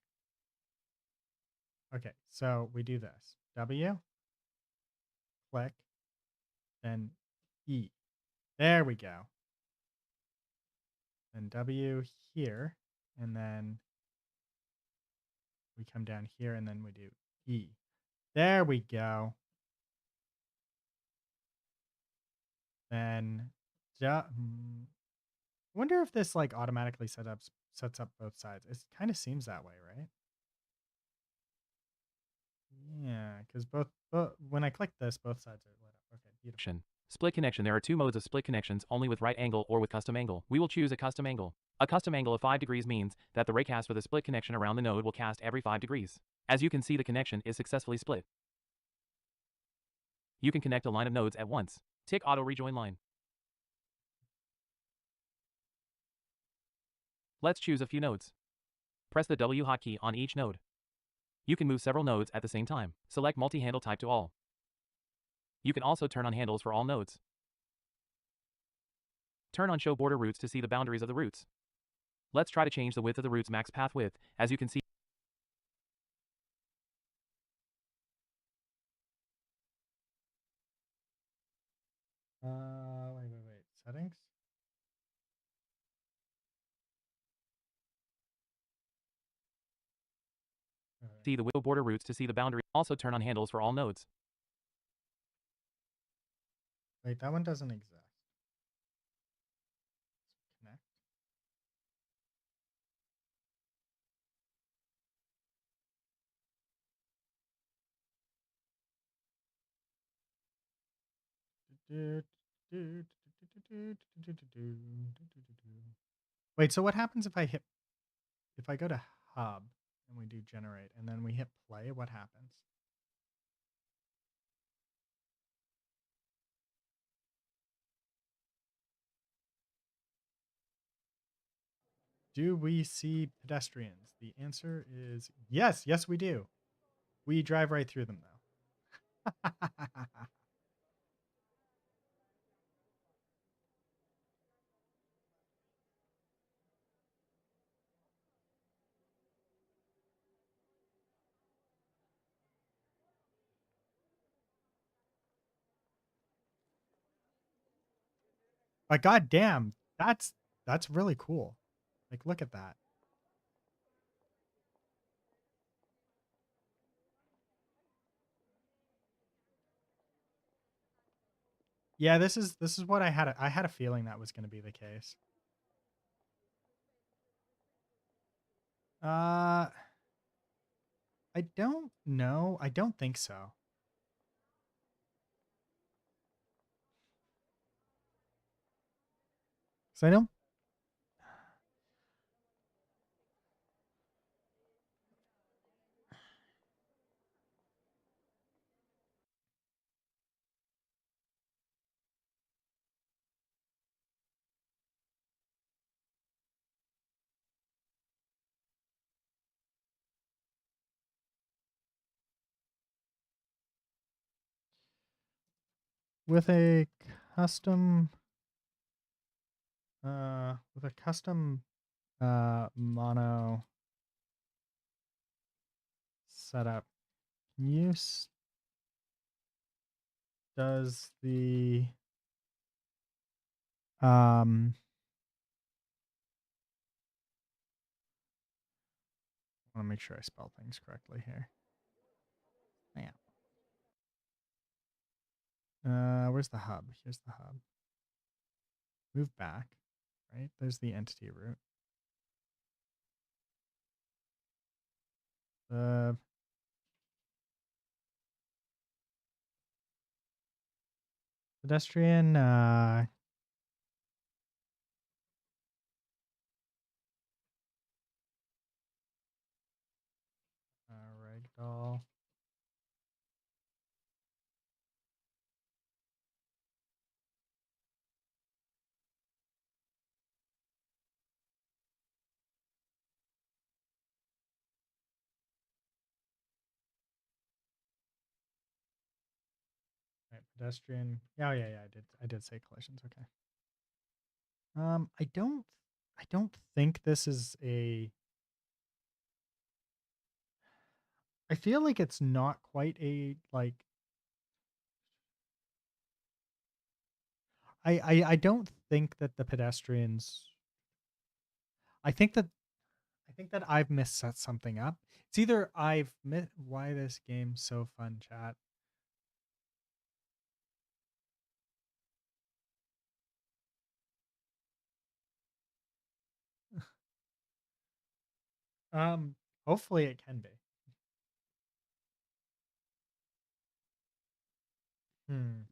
Okay, so we do this. W, click, then E. There we go. Then W here, and then we come down here, and then we do E. There we go. Then, I wonder if this like automatically sets up both sides. It kind of seems that way, right? Yeah, because both when I click this, both sides are lit up. Okay, beautiful. Split connection. There are two modes of split connections, only with right angle or with custom angle. We will choose a custom angle. A custom angle of 5 degrees means that the raycast for the split connection around the node will cast every 5 degrees. As you can see, the connection is successfully split. You can connect a line of nodes at once. Tick auto rejoin line. Let's choose a few nodes. Press the W hotkey on each node. You can move several nodes at the same time. Select multi-handle type to all. You can also turn on handles for all nodes. Turn on show border routes to see the boundaries of the routes. Let's try to change the width of the route's max path width. As you can see, Wait. Settings. see the width border routes to see the boundary. Also turn on handles for all nodes. Wait, that one doesn't exist. Connect. Wait, so what happens if I go to hub and we do generate and then we hit play, what happens? Do we see pedestrians? The answer is yes. Yes, we do. We drive right through them though. But goddamn, that's really cool. Like, look at that. Yeah, this is what I had. I had a feeling that was going to be the case. Uh, I don't know. I don't think so. So I don't. With a custom with a custom mono setup, use does the um I want to make sure I spell things correctly here. Yeah. Where's the hub? Here's the hub. Move back, right? There's the entity root. The the Pedestrian. Ragdoll. Right, pedestrian. Oh yeah. I did say collisions. Okay. I don't think this is a. I feel like it's not quite a like. I don't think that the pedestrians. I think that I think that I've misset something up. It's either I've missed why this game's so fun, chat. Um, Hopefully it can be. Hmm.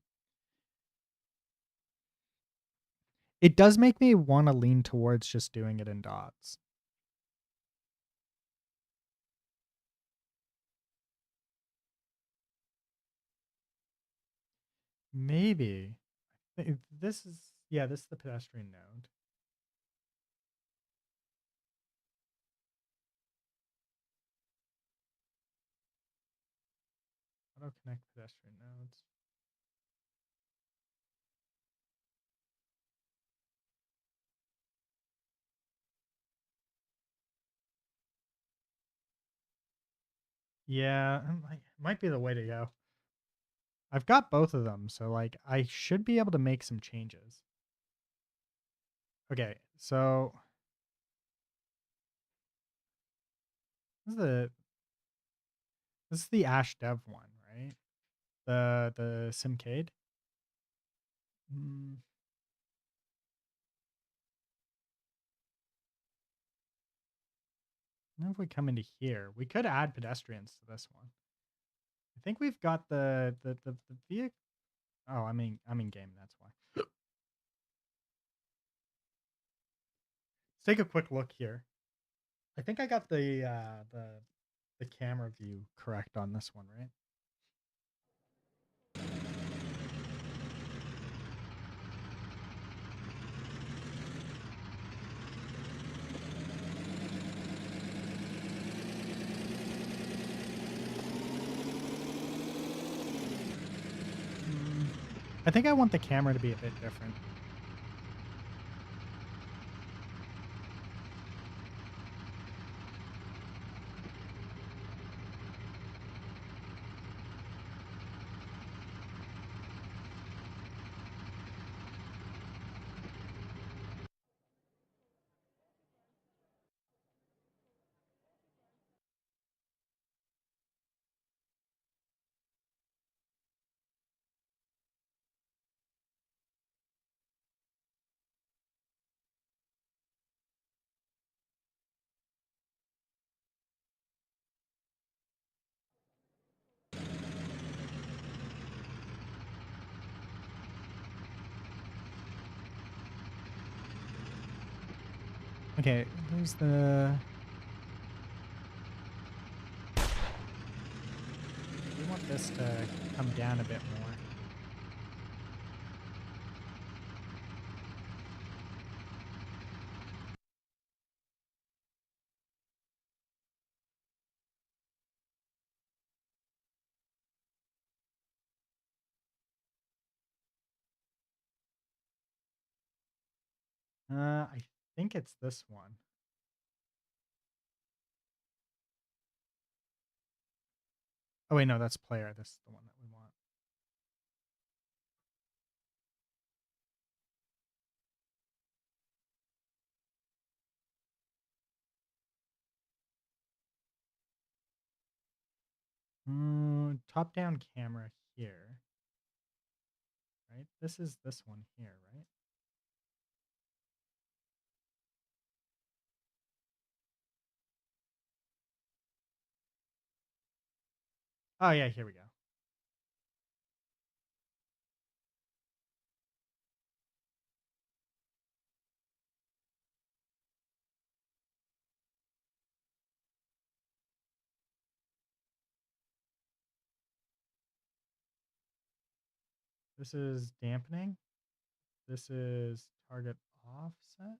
It does make me want to lean towards just doing it in dots. Maybe. This is yeah, this is the pedestrian node. Auto connect pedestrian nodes. Yeah, might be the way to go. I've got both of them, so like I should be able to make some changes. Okay, so this is the this is the Ash Dev one, right? The Simcade. Mm, now if we come into here, we could add pedestrians to this one. I think we've got the vehicle. Oh, I'm in game. That's why. Let's take a quick look here. I think I got the camera view correct on this one, right? Mm, I think I want the camera to be a bit different. Okay, there's the. We want this to come down a bit more. I think it's this one. Oh wait, no, that's player. This is the one that we want. Top down camera here, right? This is this one here, right? Oh yeah, here we go. This is dampening. This is target offset.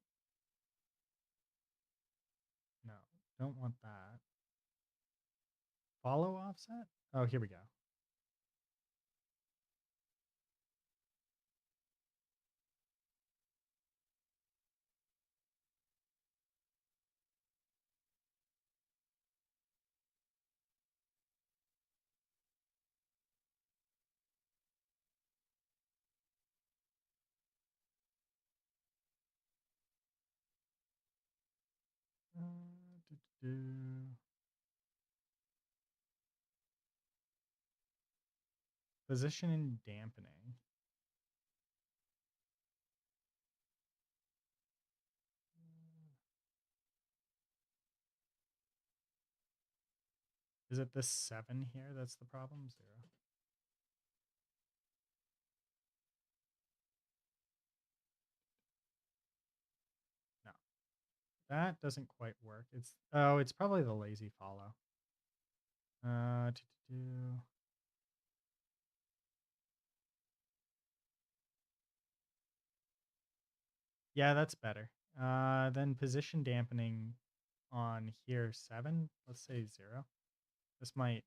No, don't want that. Follow offset? Oh, here we go. Do-do-do. Position and dampening. Is it this 7 here that's the problem? 0. No. That doesn't quite work. It's probably the lazy follow. Do-do-do. Yeah, that's better. Then position dampening on here 7. Let's say 0. This might.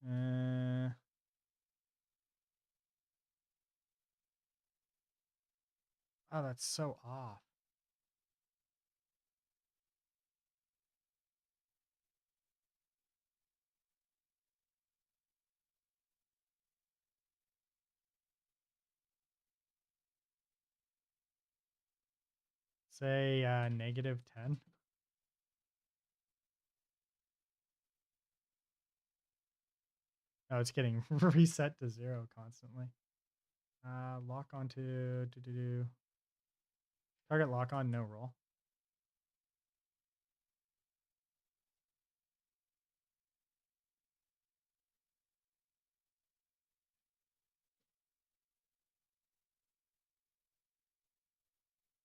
Uh, oh, that's so off. Say -10. Oh, it's getting reset to 0 constantly. Lock onto do target lock on, no roll.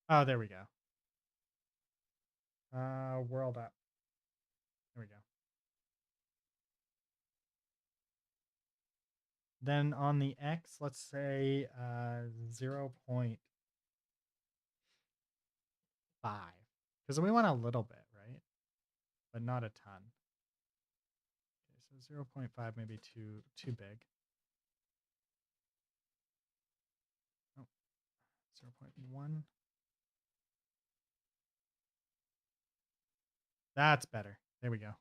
Oh, there we go. World up. There we go. Then on the X, let's say 0.5. Because we want a little bit, right? But not a ton. Okay, so 0.5 maybe too big. Oh, 0.1. That's better. There we go.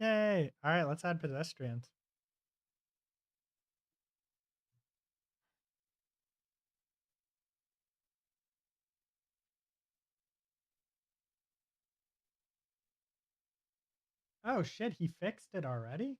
Yay. All right, let's add pedestrians. Oh shit, he fixed it already?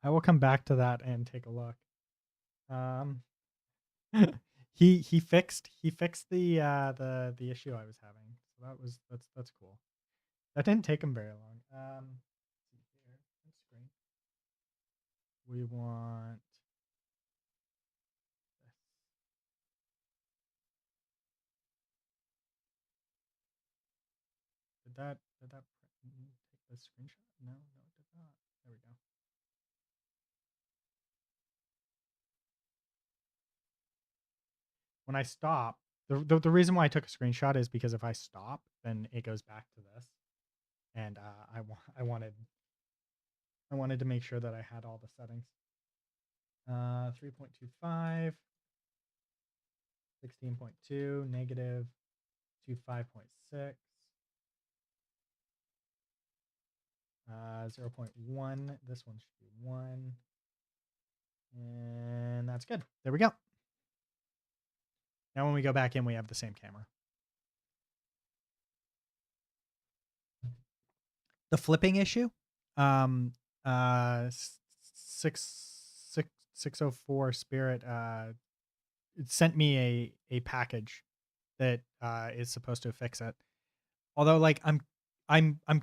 I will come back to that and take a look. Um he fixed the issue I was having. So that's cool. That didn't take him very long. Let's see here. Screen. We want this. Did that take the screenshot? No, it did not. There we go. when I stop, the reason why I took a screenshot is because if I stop, then it goes back to this, and I wanted to make sure that I had all the settings. 3.25, 16.2, negative 25.6, 0.1. This one should be 1. And that's good. There we go. Now when we go back in, we have the same camera. The flipping issue, um, 604 Spirit it sent me a package that is supposed to fix it. Although, like, I'm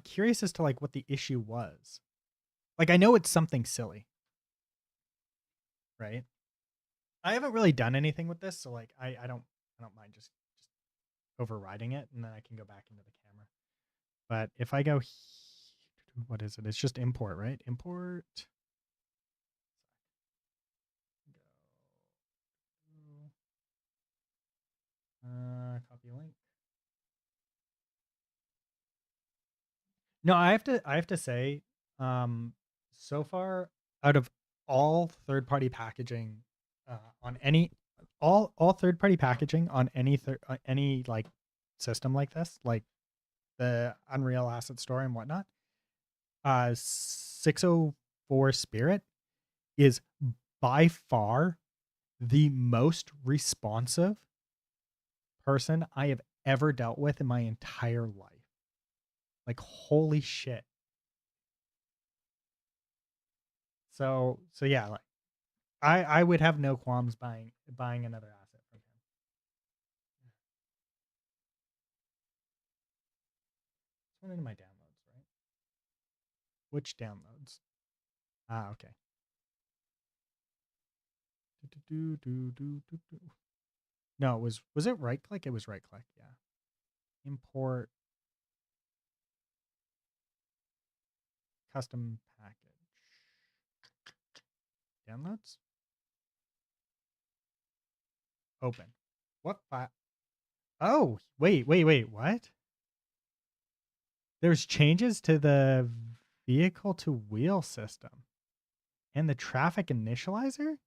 curious as to like what the issue was. Like, I know it's something silly, right? I haven't really done anything with this, so like, I don't mind just overriding it, and then I can go back into the camera. But if I go, what is it? It's just import, right? Import. Copy link. No, I have to say, so far out of all third party packaging, on any all third party packaging on any like system like this, like the Unreal Asset Store and whatnot, 604 Spirit is by far the most responsive person I have ever dealt with in my entire life. Like, holy shit. So yeah, like I would have no qualms buying another asset from him. It's one into my downloads, right? Which downloads? Ah, okay. No, was it right click? It was right click, yeah. Import custom package. Downloads? Open. What file? Oh, wait, what? There's changes to the vehicle to wheel system and the traffic initializer?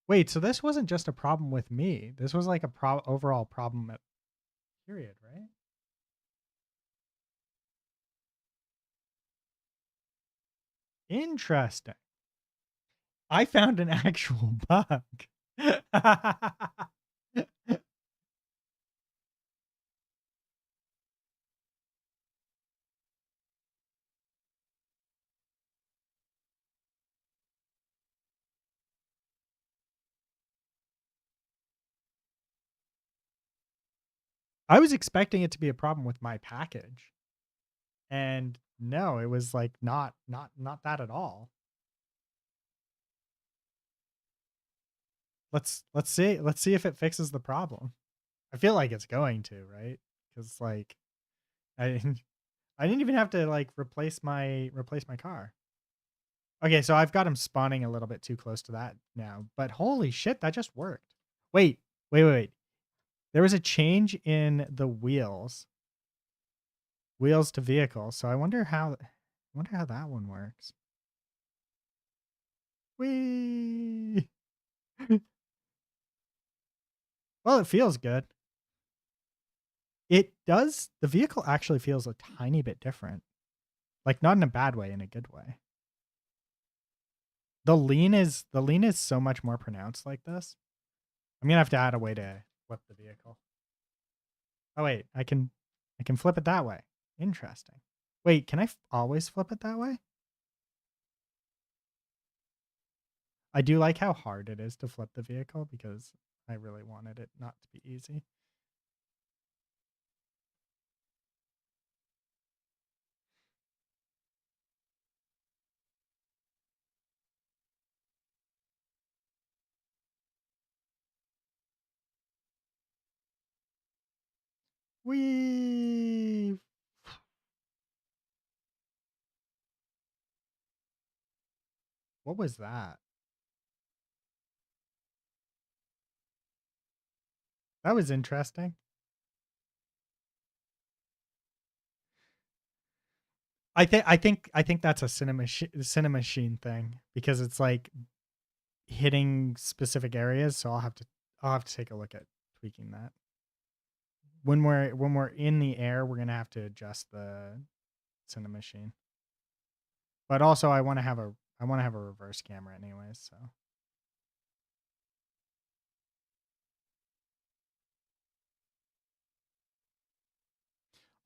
Wait, so this wasn't just a problem with me. This was like a overall problem at period, right? Interesting. I found an actual bug. I was expecting it to be a problem with my package. And no, it was like not that at all. Let's see if it fixes the problem. I feel like it's going to, right? Cuz like I didn't I didn't even have to like replace my car. Okay, so I've got him spawning a little bit too close to that now. But holy shit, that just worked. Wait, wait. There was a change in the wheels to vehicle. So I wonder how that one works. Whee! Well, it feels good. It does. The vehicle actually feels a tiny bit different. Like, not in a bad way, in a good way. The lean is so much more pronounced like this. I'm gonna have to add a way to flip the vehicle. Oh wait, I can flip it that way. Interesting. Wait, can I always flip it that way? I do like how hard it is to flip the vehicle because I really wanted it not to be easy. We What was that? That was interesting. I think that's a cinema machine thing because it's like hitting specific areas. So I'll have to take a look at tweaking that. When we're in the air, we're gonna have to adjust the cinema machine. But also, I want to have a reverse camera anyways. So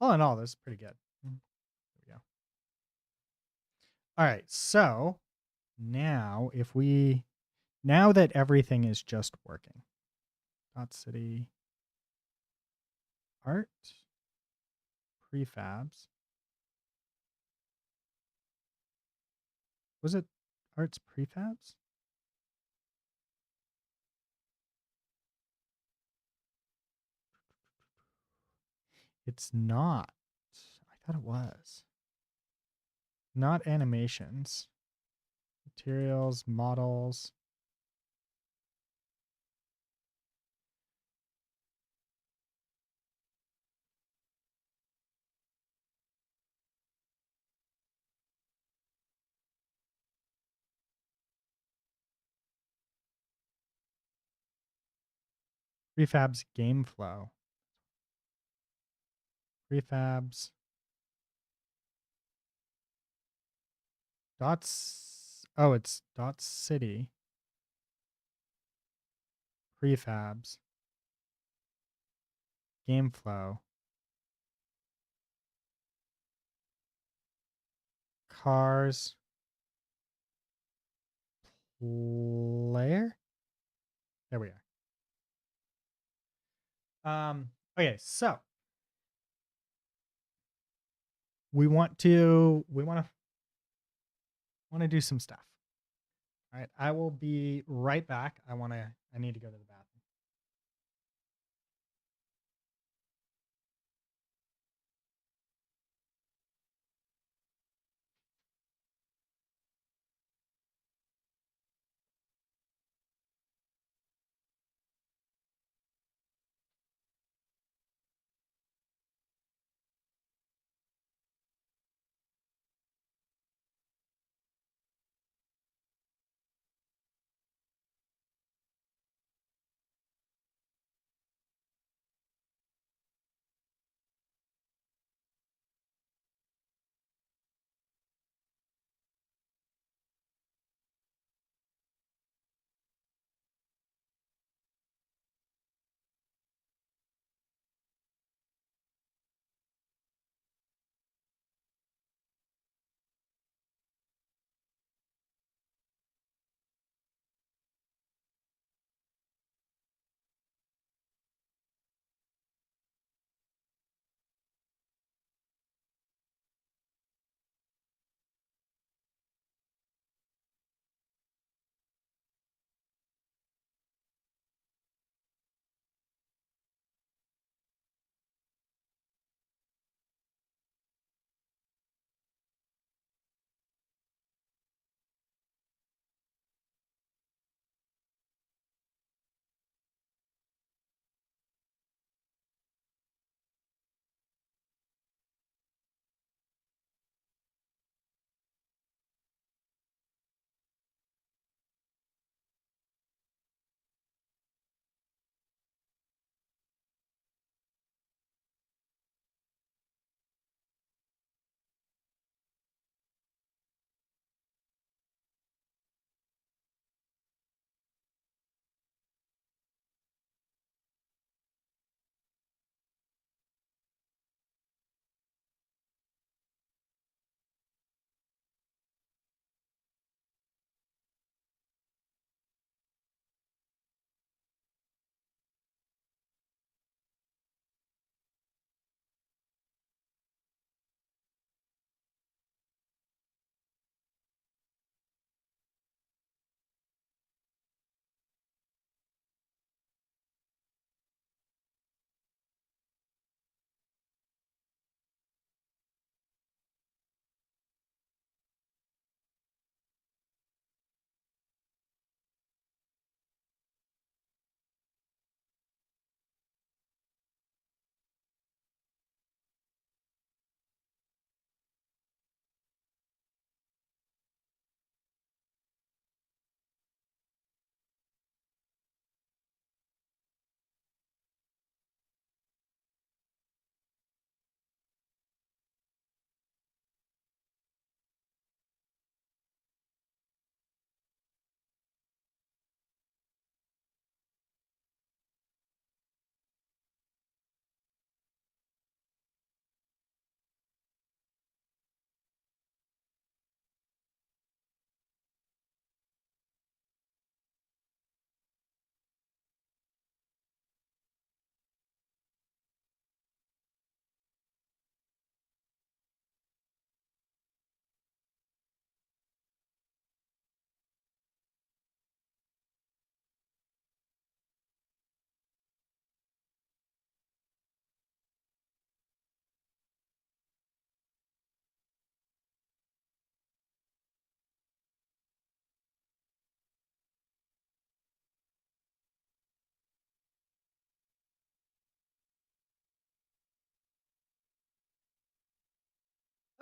all in all, this is pretty good. There we go. All right, so now that everything is just working, dot city art prefabs. Was it arts prefabs? It's not. I thought it was. Not animations. Materials, models. Prefabs game flow. Prefabs. Dots. Oh, it's dot city. Prefabs. Game flow. Cars. Player. There we are. Okay, so we want to do some stuff. All right, I will be right back. I need to go to the bathroom.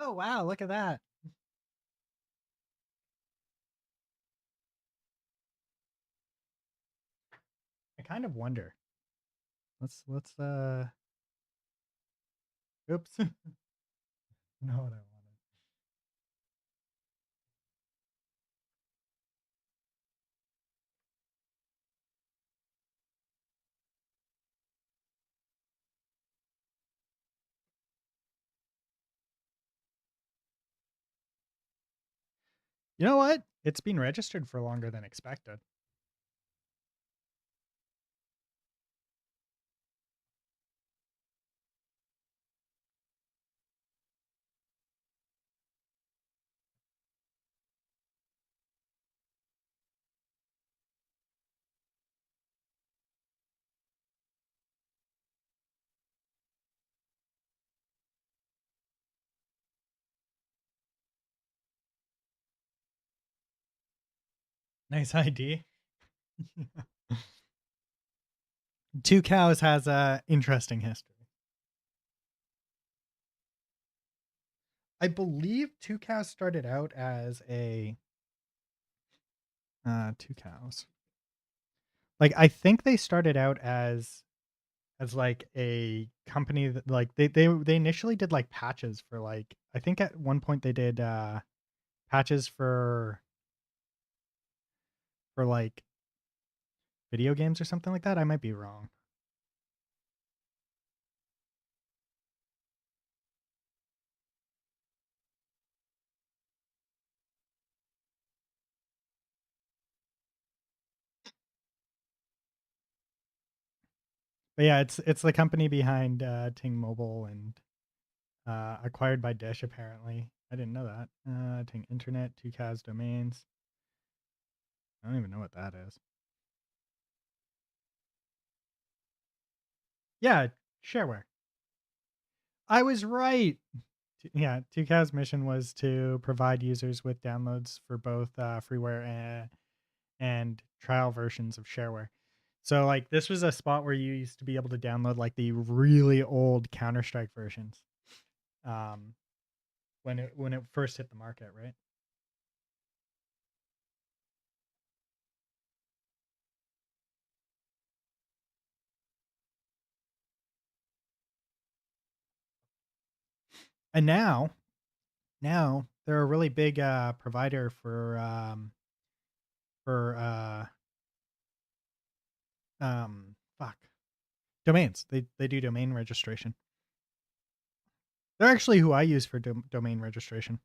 Oh wow, look at that. I kind of wonder. Let's oops. Know what I wanted. You know what? It's been registered for longer than expected. Nice ID. Two Cows has a interesting history. I believe Two Cows started out as a Two Cows. Like I think they started out as like a company that like they initially did like patches for like I think at one point they did patches for like video games or something like that. I might be wrong. But yeah, it's the company behind Ting Mobile and acquired by Dish apparently. I didn't know that. Ting Internet, Two Cows Domains. I don't even know what that is. Yeah, shareware. I was right. Yeah, Two Cows' mission was to provide users with downloads for both freeware and trial versions of shareware. So like this was a spot where you used to be able to download like the really old Counter-Strike versions. Um when it first hit the market, right? And now they're a really big provider for fuck domains. They do domain registration. They're actually who I use for domain registration.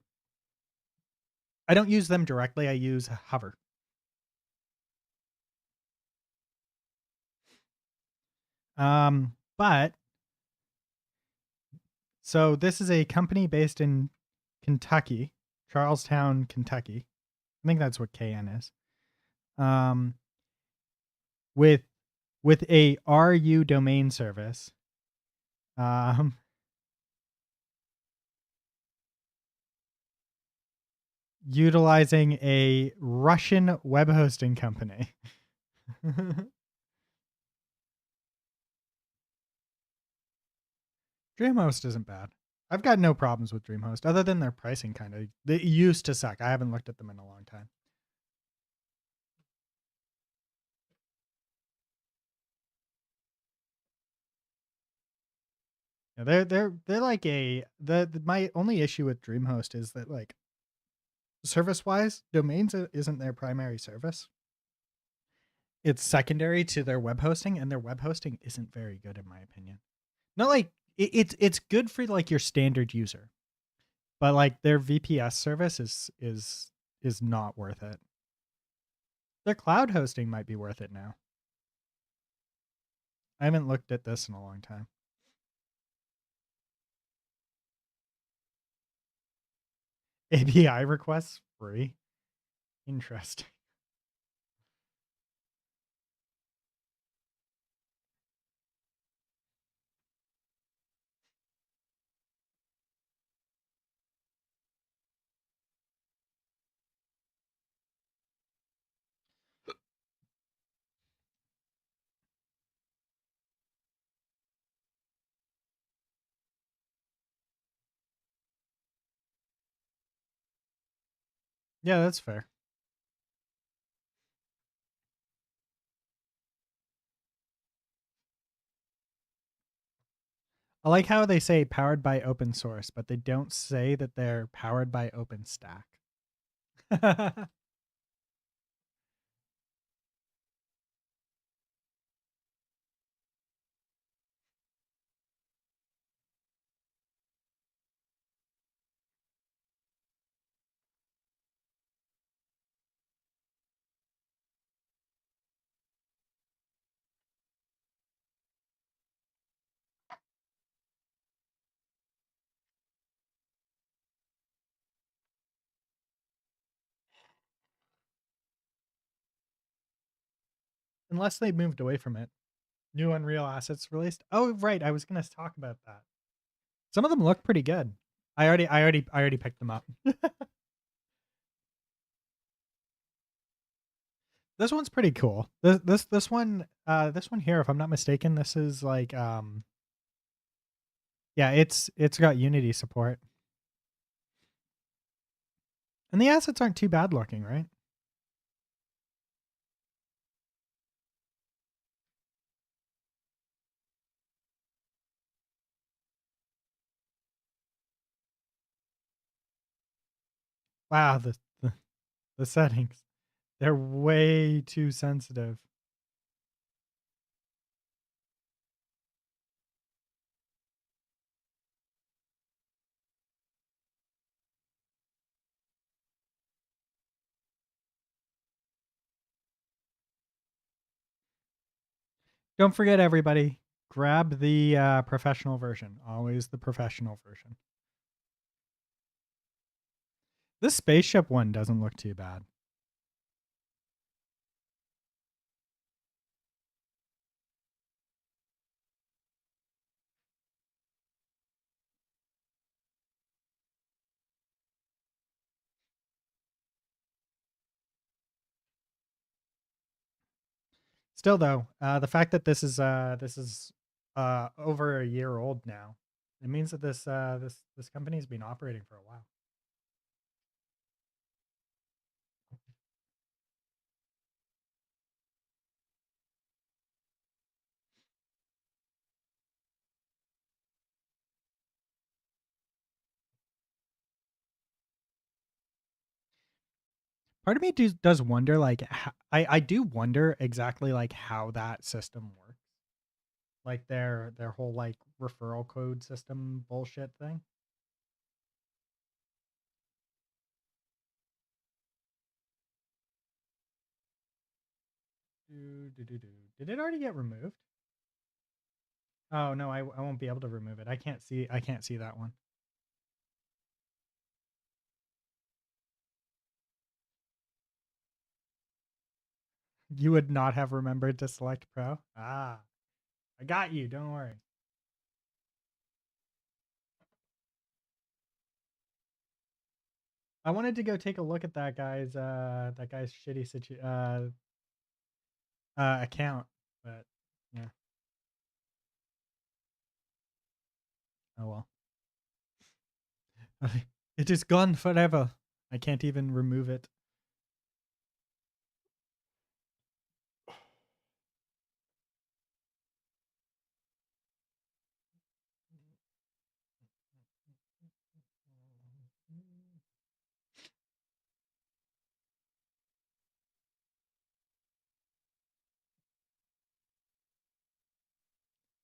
I don't use them directly. I use Hover. But so this is a company based in Kentucky, Charlestown, Kentucky. I think that's what KN is. Um, with with a RU domain service. Um, utilizing a Russian web hosting company. DreamHost isn't bad. I've got no problems with DreamHost other than their pricing kind of. They used to suck. I haven't looked at them in a long time. Yeah, they're like my only issue with DreamHost is that like service wise, domains isn't their primary service. It's secondary to their web hosting, and their web hosting isn't very good in my opinion. Not like it's good for like your standard user, but like their VPS service is not worth it. Their cloud hosting might be worth it now. I haven't looked at this in a long time. API requests free. Interesting. Yeah, that's fair. I like how they say powered by open source, but they don't say that they're powered by OpenStack. Unless they moved away from it. New Unreal assets released. Oh, right. I was going to talk about that. Some of them look pretty good. I already picked them up. This one's pretty cool. This one here, if I'm not mistaken, this is like yeah, it's got Unity support. And the assets aren't too bad looking, right? Wow, the settings. They're way too sensitive. Don't forget, everybody, grab the professional version. Always the professional version. This spaceship one doesn't look too bad. Still, though, the fact that this is over a year old now, it means that this company's been operating for a while. Part of me does wonder, like, I do wonder exactly like how that system works, like their whole like referral code system bullshit thing. Did it already get removed? Oh no, I won't be able to remove it. I can't see that one. You would not have remembered to select pro. Ah, I got you. Don't worry. I wanted to go take a look at that guy's shitty account, but yeah. Oh well. It is gone forever. I can't even remove it.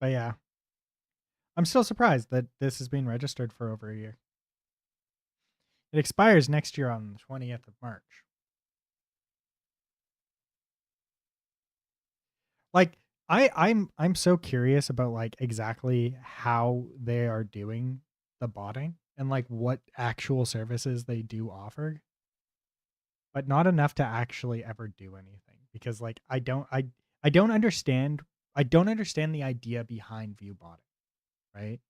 But yeah, I'm still surprised that this has been registered for over a year. It expires next year on the 20th of March. Like I'm so curious about like exactly how they are doing the botting and like what actual services they do offer, but not enough to actually ever do anything because like I don't understand the idea behind view botting, right?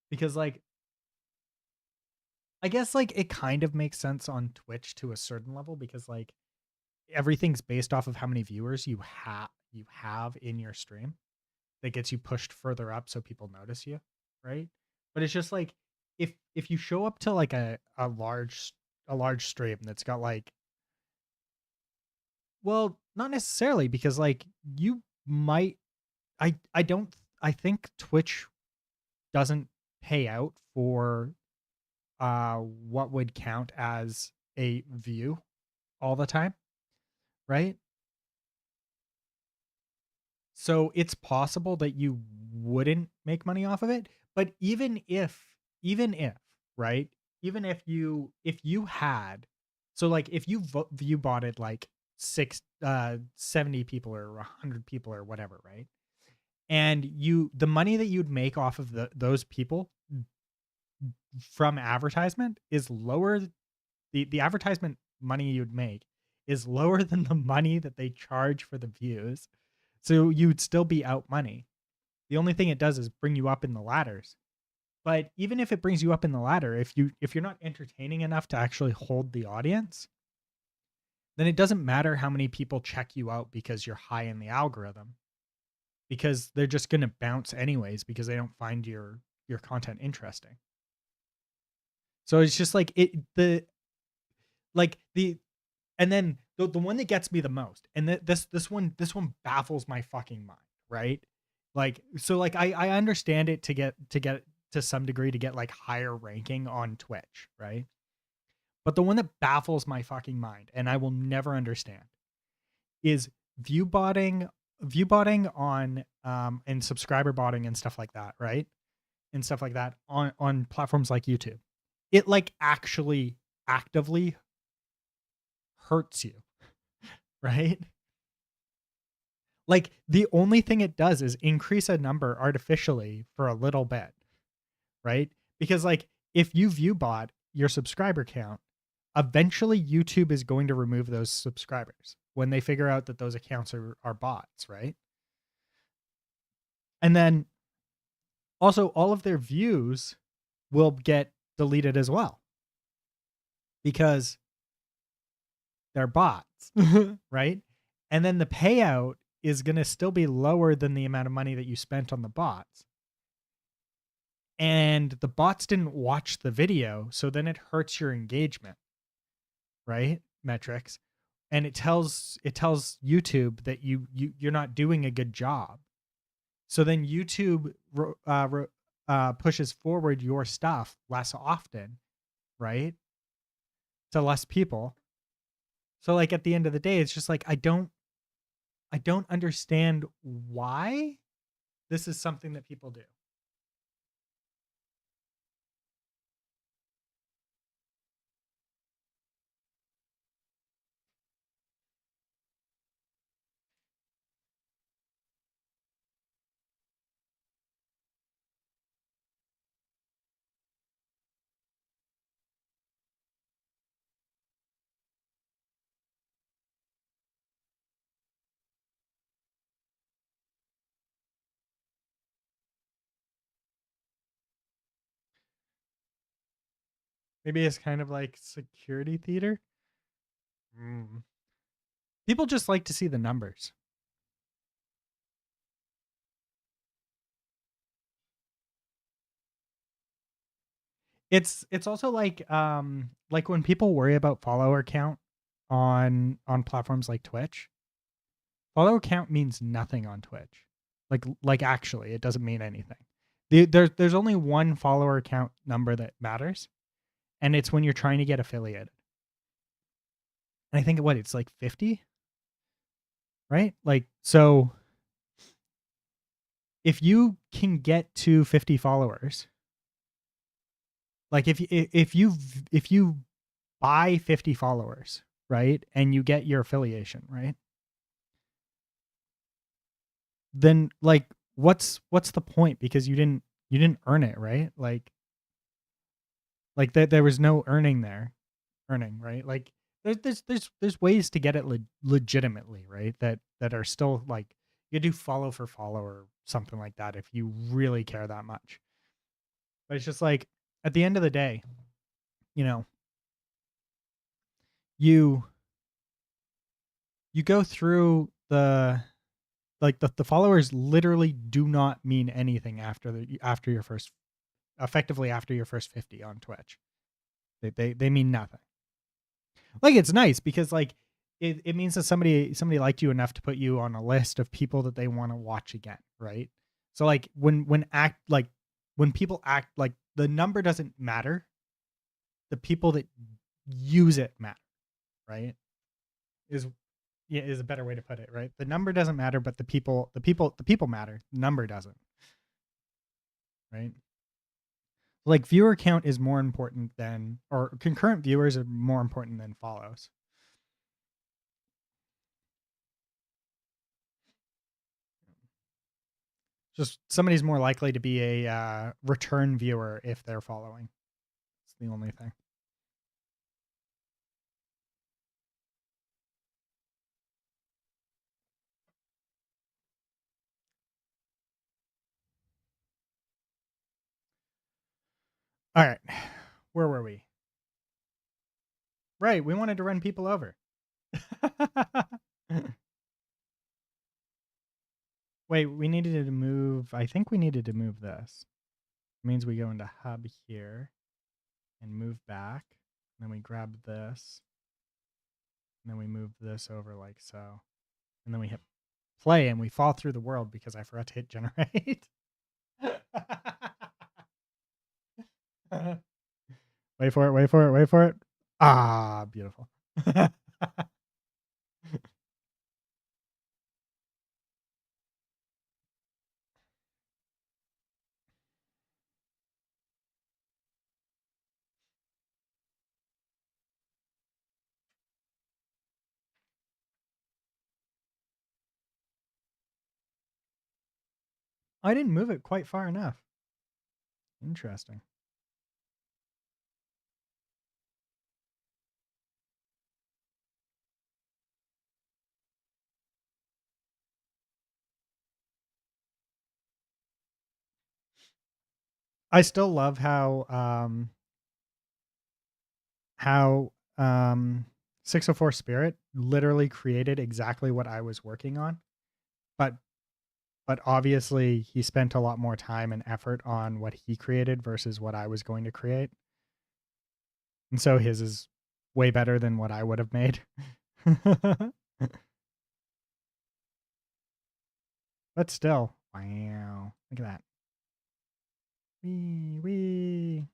Because like I guess like it kind of makes sense on Twitch to a certain level because like everything's based off of how many viewers you have in your stream that gets you pushed further up so people notice you, right? But it's just like if you show up to like a large a large stream that's got like, well, not necessarily, because like you might, I don't, I think Twitch doesn't pay out for what would count as a view all the time, right? So it's possible that you wouldn't make money off of it, but even if, right? Even if you had, so like if you bought it like 70 people or 100 people or whatever, right? And the money that you'd make off of those people from advertisement is lower. The advertisement money you'd make is lower than the money that they charge for the views. So you'd still be out money. The only thing it does is bring you up in the ladders. But even if it brings you up in the ladder, if you're not entertaining enough to actually hold the audience, then it doesn't matter how many people check you out because you're high in the algorithm, because they're just going to bounce anyways because they don't find your content interesting. So it's just like and then the one that gets me the most, and this one baffles my fucking mind, right? Like, so like I understand it to get to some degree to get like higher ranking on Twitch, right? But the one that baffles my fucking mind, and I will never understand, is view botting on and subscriber botting and stuff like that, right? And stuff like that on platforms like YouTube. It like actually actively hurts you, right? Like the only thing it does is increase a number artificially for a little bit, right? Because like if you view bot your subscriber count, eventually YouTube is going to remove those subscribers when they figure out that those accounts are bots, right? And then also all of their views will get deleted as well because they're bots, right? And then the payout is going to still be lower than the amount of money that you spent on the bots. And the bots didn't watch the video, so then it hurts your engagement, right? Metrics. And it tells YouTube that you're not doing a good job. So then YouTube pushes forward your stuff less often, right? To less people. So like at the end of the day, it's just like I don't understand why this is something that people do. Maybe it's kind of like security theater. Mm. People just like to see the numbers. It's also like when people worry about follower count on platforms like Twitch. Follower count means nothing on Twitch. Like actually, it doesn't mean anything. There's only one follower count number that matters, and it's when you're trying to get affiliated. And I think it's like 50, right? Like so if you can get to 50 followers, like if you buy 50 followers, right? And you get your affiliation, right? Then like what's the point, because you didn't earn it, right? Like that there was no earning, right? Like there's ways to get it legitimately, right? That are still like you do follow for follow or something like that if you really care that much. But it's just like at the end of the day, you know, you you go through the followers literally do not mean anything after your first effectively after your first 50 on Twitch. They mean nothing. Like it's nice because like it means that somebody liked you enough to put you on a list of people that they want to watch again, right? So like when people act like the number doesn't matter, the people that use it matter, right? Is Yeah, is a better way to put it, right? The number doesn't matter, but the people matter. The number doesn't, right? Like viewer count is more important than, or concurrent viewers are more important than follows. Just somebody's more likely to be a return viewer if they're following. It's the only thing. All right. Where were we? Right. We wanted to run people over. Wait, we needed to move. I think we needed to move this. It means we go into hub here and move back. And then we grab this. And then we move this over like so. And then we hit play and we fall through the world because I forgot to hit generate. Wait for it, wait for it, wait for it. Ah, beautiful. I didn't move it quite far enough. Interesting. I still love how 604 Spirit literally created exactly what I was working on. But but obviously he spent a lot more time and effort on what he created versus what I was going to create. And so his is way better than what I would have made. But still, wow. Look at that. Wee wee.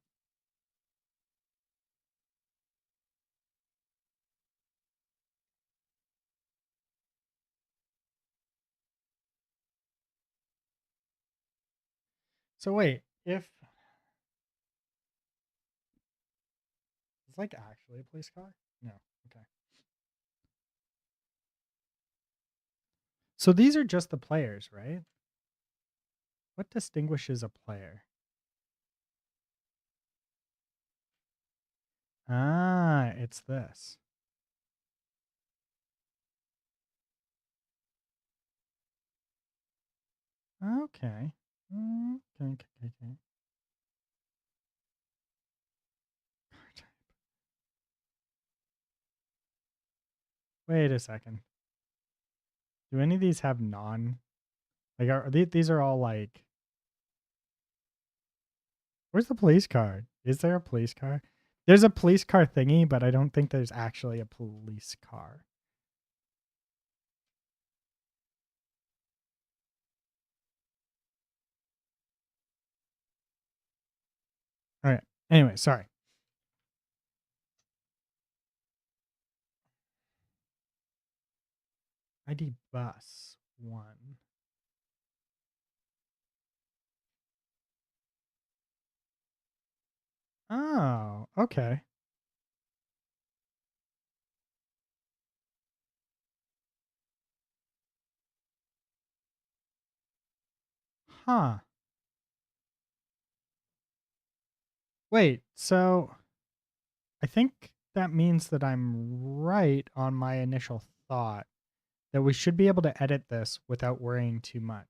So wait, if it's like actually a police car? No. Okay. So these are just the players, right? What distinguishes a player? Ah, it's this. Okay. Okay, okay, okay. Wait a second. Do any of these have non? Like, these are all like? Where's the police car? Is there a police car? There's a police car thingy, but I don't think there's actually a police car. All right. Anyway, sorry. ID bus 1. Oh, okay. Huh. Wait, so I think that means that I'm right on my initial thought that we should be able to edit this without worrying too much.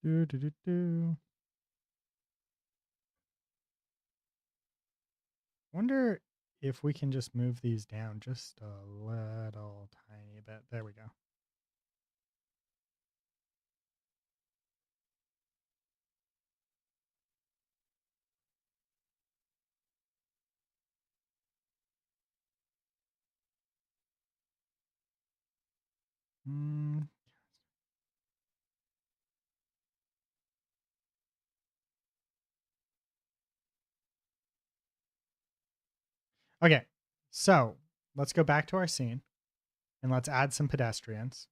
Do do do do. Wonder if we can just move these down just a little tiny bit. There we go. Mm. Okay, so let's go back to our scene and let's add some pedestrians.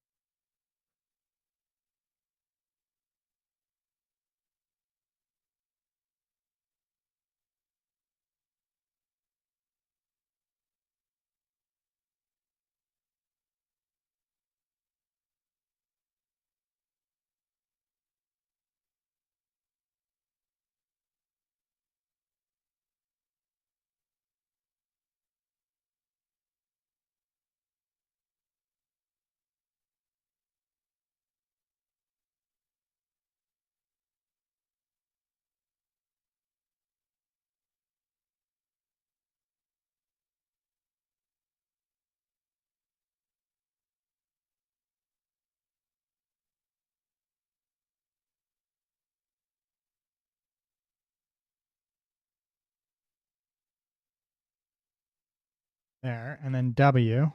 There, and then W.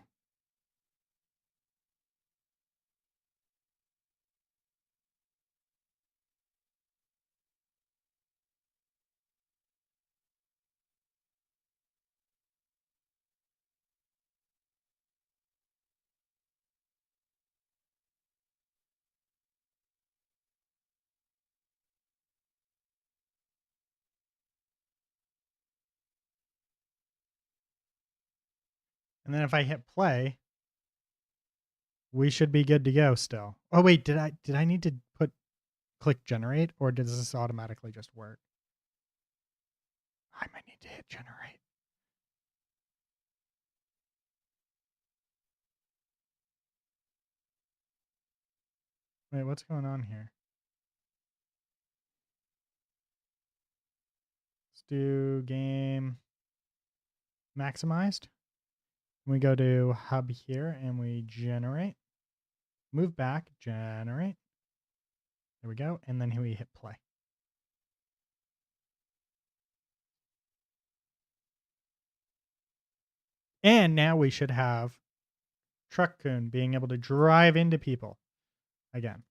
And then if I hit play, we should be good to go still. Oh wait, did I need to put click generate, or does this automatically just work? I might need to hit generate. Wait, what's going on here? Let's do game maximized. We go to hub here and we generate. Move back, generate. There we go. And then we hit play. And now we should have Truck-kun being able to drive into people again.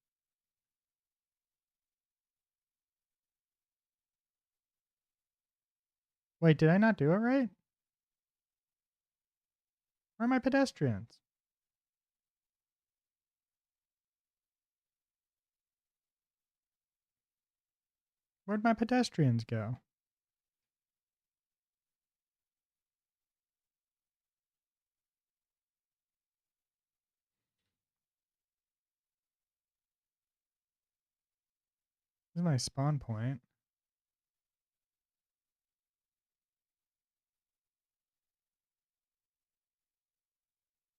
Wait, did I not do it right? Where are my pedestrians? Where'd my pedestrians go? This is my spawn point.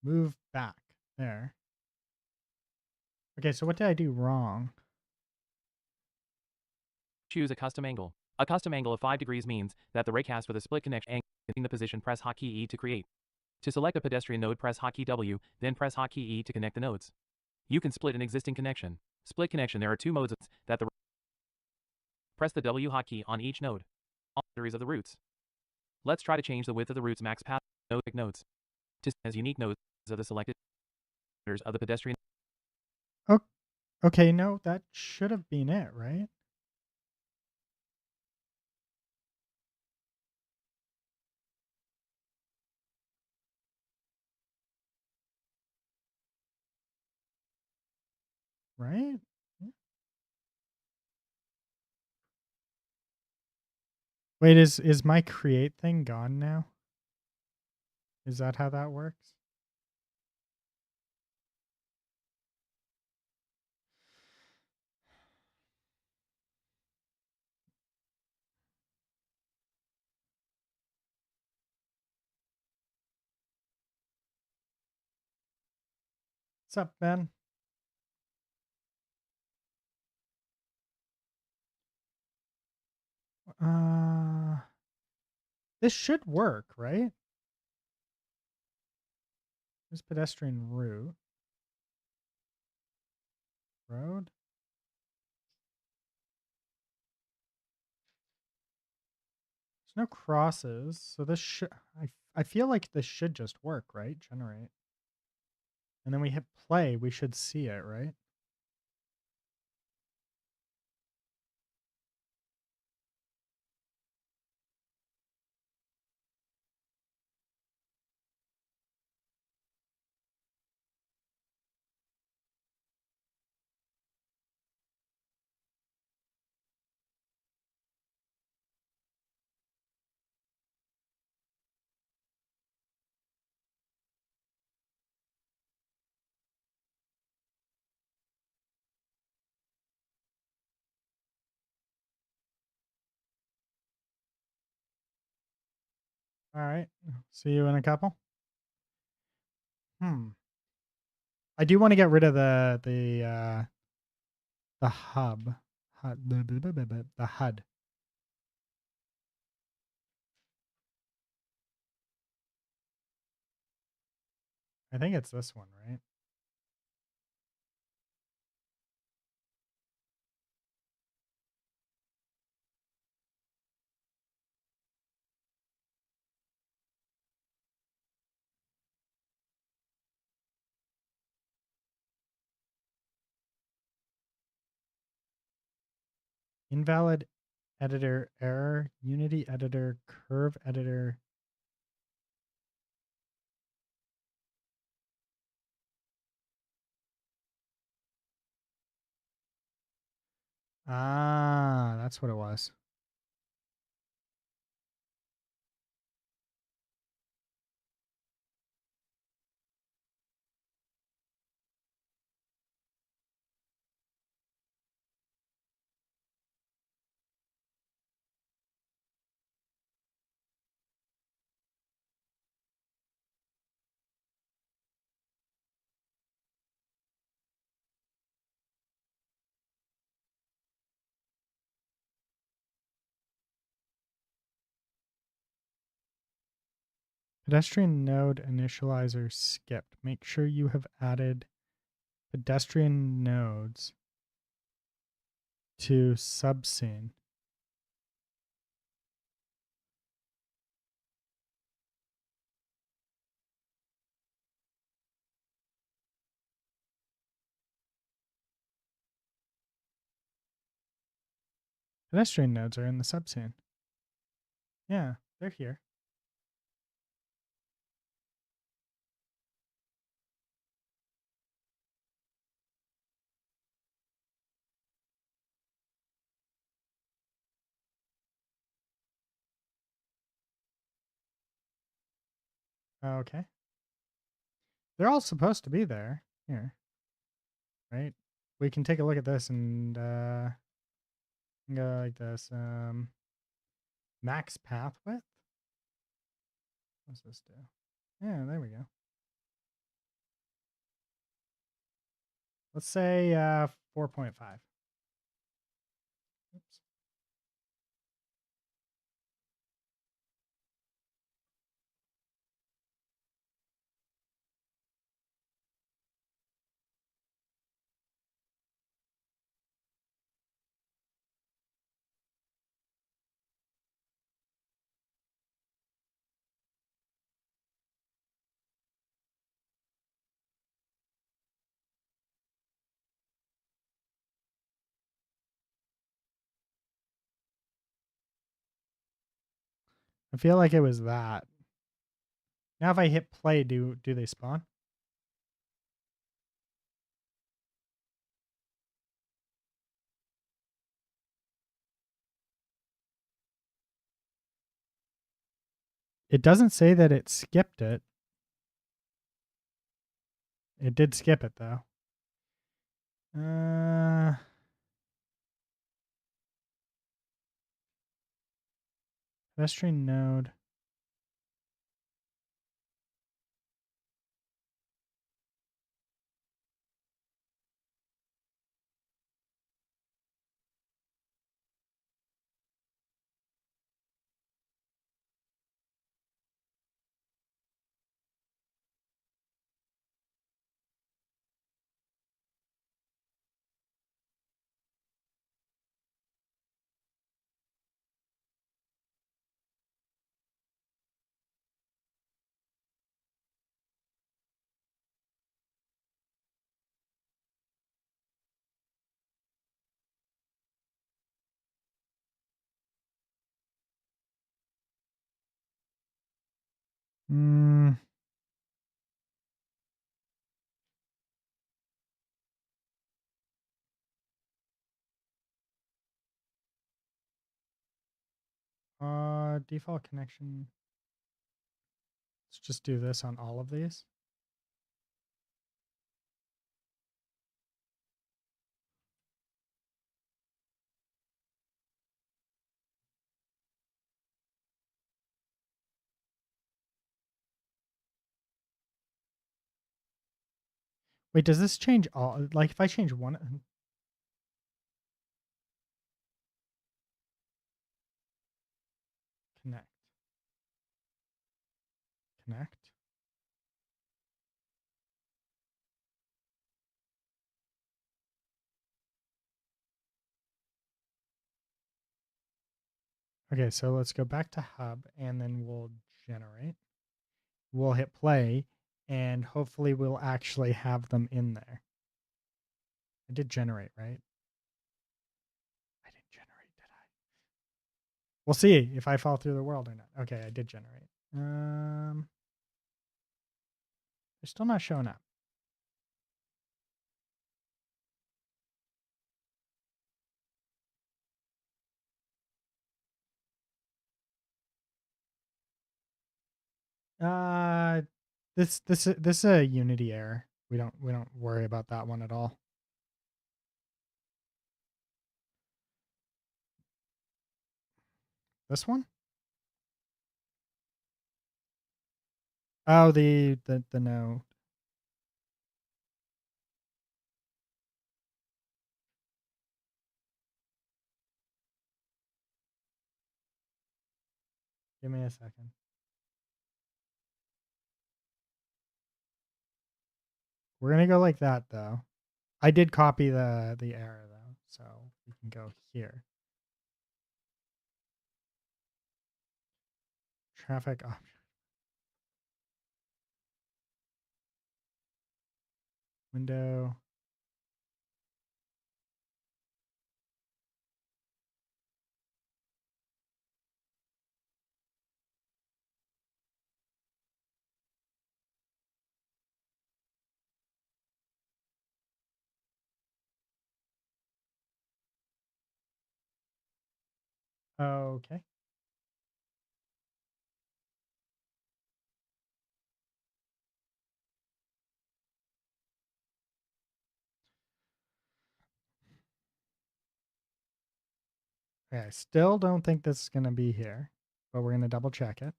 Move back. There. Okay, so what did I do wrong? Choose a custom angle. A custom angle of 5 degrees means that the raycast with a split connection angle in the position, press hotkey E to create. To select a pedestrian node, press hotkey W, then press hotkey E to connect the nodes. You can split an existing connection. Split connection, there are two modes that the press the W hotkey on each node. On boundaries of the routes. Let's try to change the width of the routes max path nodes to as unique nodes of the selected of the pedestrian. Oh, okay, no, that should have been it, right? Right? Wait, is my create thing gone now? Is that how that works? What's up, Ben? This should work, right? This pedestrian route. Road. There's no crosses, so this should. I feel like this should just work, right? Generate. And then we hit play. We should see it, right? All right. See you in a couple. I do want to get rid of the hub. The HUD. I think it's this one, right? Invalid editor error, Unity editor, curve editor. Ah, that's what it was. Pedestrian node initializer skipped. Make sure you have added pedestrian nodes to subscene. Pedestrian nodes are in the subscene. Yeah, they're here. Okay. They're all supposed to be there. Here. Right? We can take a look at this and go like this. Max path width? What's this do? Yeah, there we go. Let's say 4.5. Oops. I feel like it was that. Now if I hit play, do they spawn? It doesn't say that it skipped it. It did skip it though. Pedestrian node. Mm, default connection. Let's just do this on all of these. Wait, does this change all? Like if I change one, connect, connect. Okay, so let's go back to hub and then we'll generate. We'll hit play and hopefully we'll actually have them in there. I did generate, right? I didn't generate, did I? We'll see if I fall through the world or not. Okay, I did generate. They're still not showing up. Uh, this is a Unity error. We don't worry about that one at all. This one? Oh, the no. Give me a second. We're gonna go like that though. I did copy the error though, so we can go here. Traffic option. Window. Okay. Okay, I still don't think this is gonna be here, but we're gonna double check it.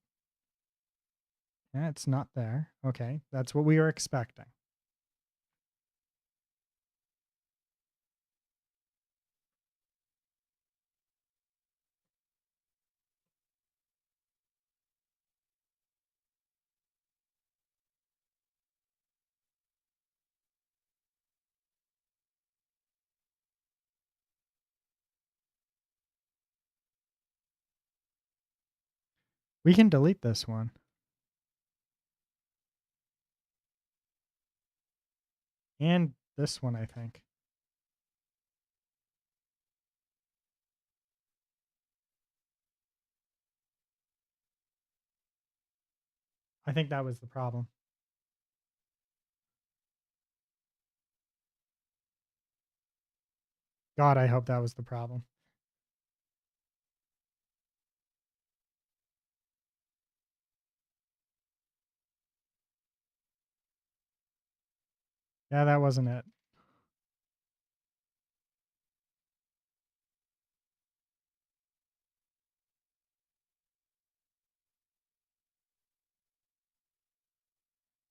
Yeah, it's not there. Okay, that's what we were expecting. We can delete this one. And this one, I think. I think that was the problem. God, I hope that was the problem. Yeah, that wasn't it.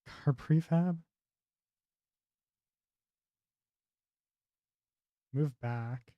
Car prefab? Move back.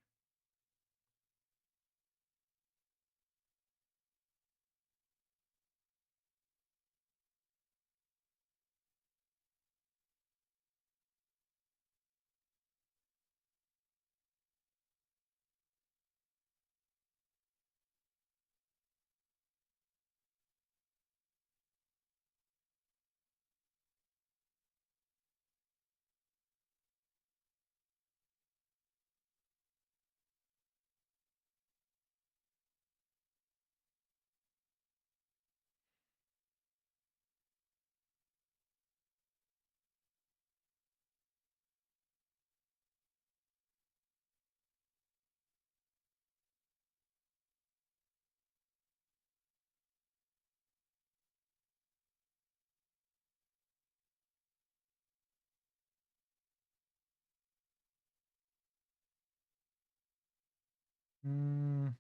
Mm,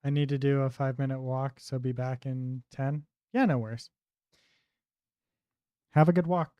I need to do a 5-minute walk, so be back in 10. Yeah, no worries. Have a good walk.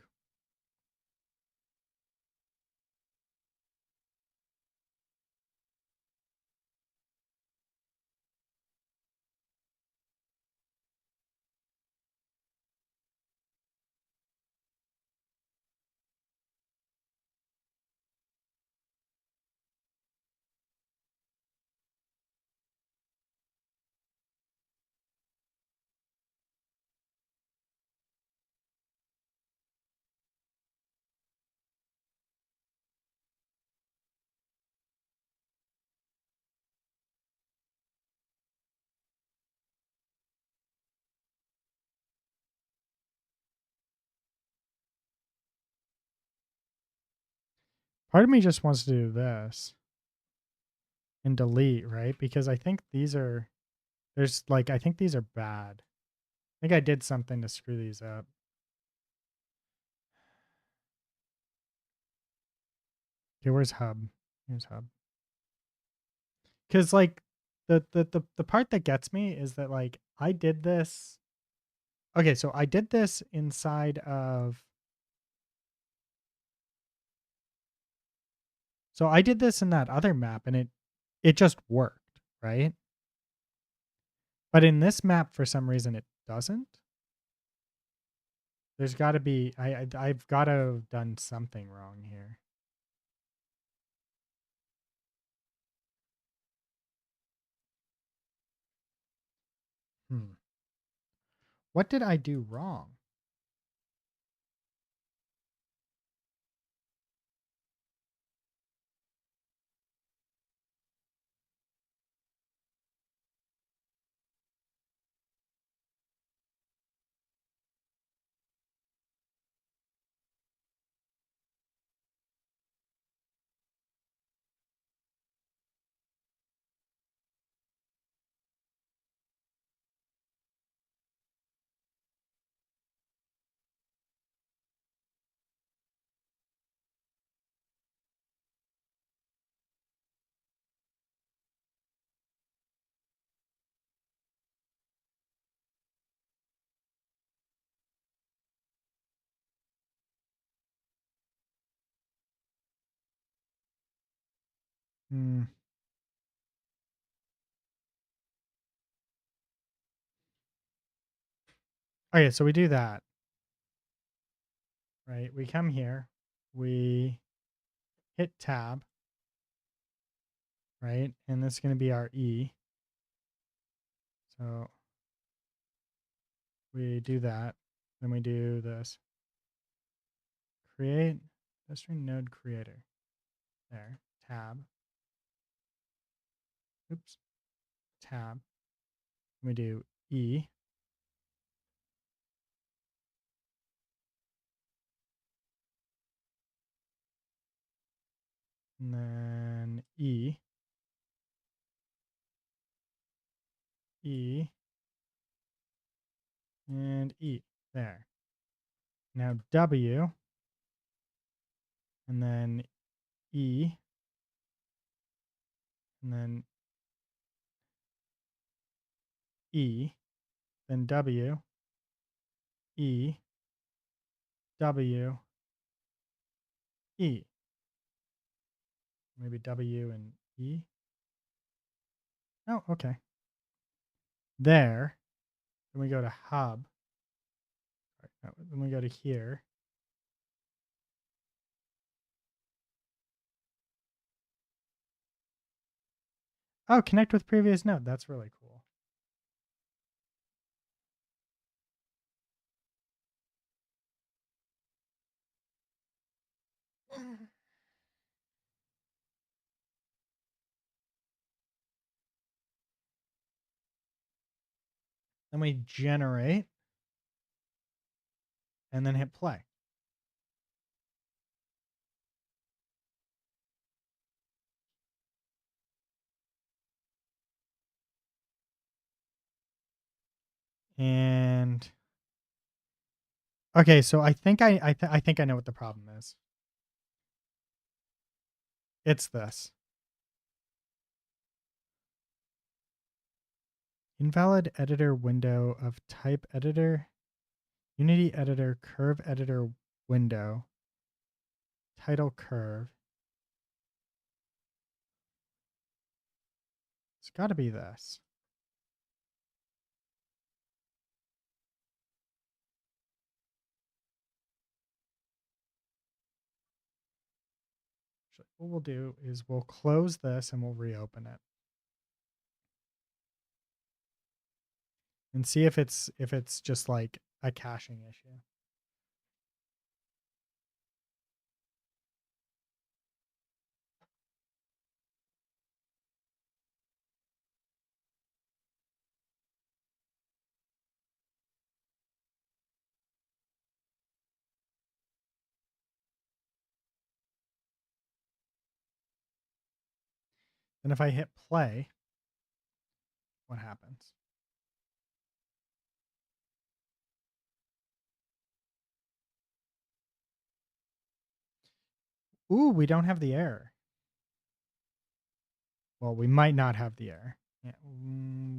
Part of me just wants to do this and delete, right? Because I think these are there's like I think these are bad. I think I did something to screw these up. Okay, where's hub? Here's hub. Cuz like the part that gets me is that like I did this. Okay, so I did this inside of so I did this in that other map and it just worked, right? But in this map for some reason it doesn't. There's got to be I've got to have done something wrong here. Hmm. What did I do wrong? Hmm. Okay, so we do that, right? We come here, we hit tab, right? And this is going to be our E. So we do that. Then we do this. Create pedestrian node creator. There. Tab. Oops. Tab. We do E. And then E. E. And E. There. Now W. And then E. And then E. Then W. E. W. E. Maybe W and E. Oh, okay. There. Then we go to hub. Right, no, then we go to here. Oh, connect with previous node. That's really cool. Then we generate and then hit play. And okay, so I think I think I know what the problem is. It's this. Invalid editor window of type editor, Unity editor, curve editor window, title curve. It's got to be this. What we'll do is we'll close this and we'll reopen it. And see if it's just like a caching issue. And if I hit play, what happens? Ooh, we don't have the error. Well, we might not have the error. Yeah,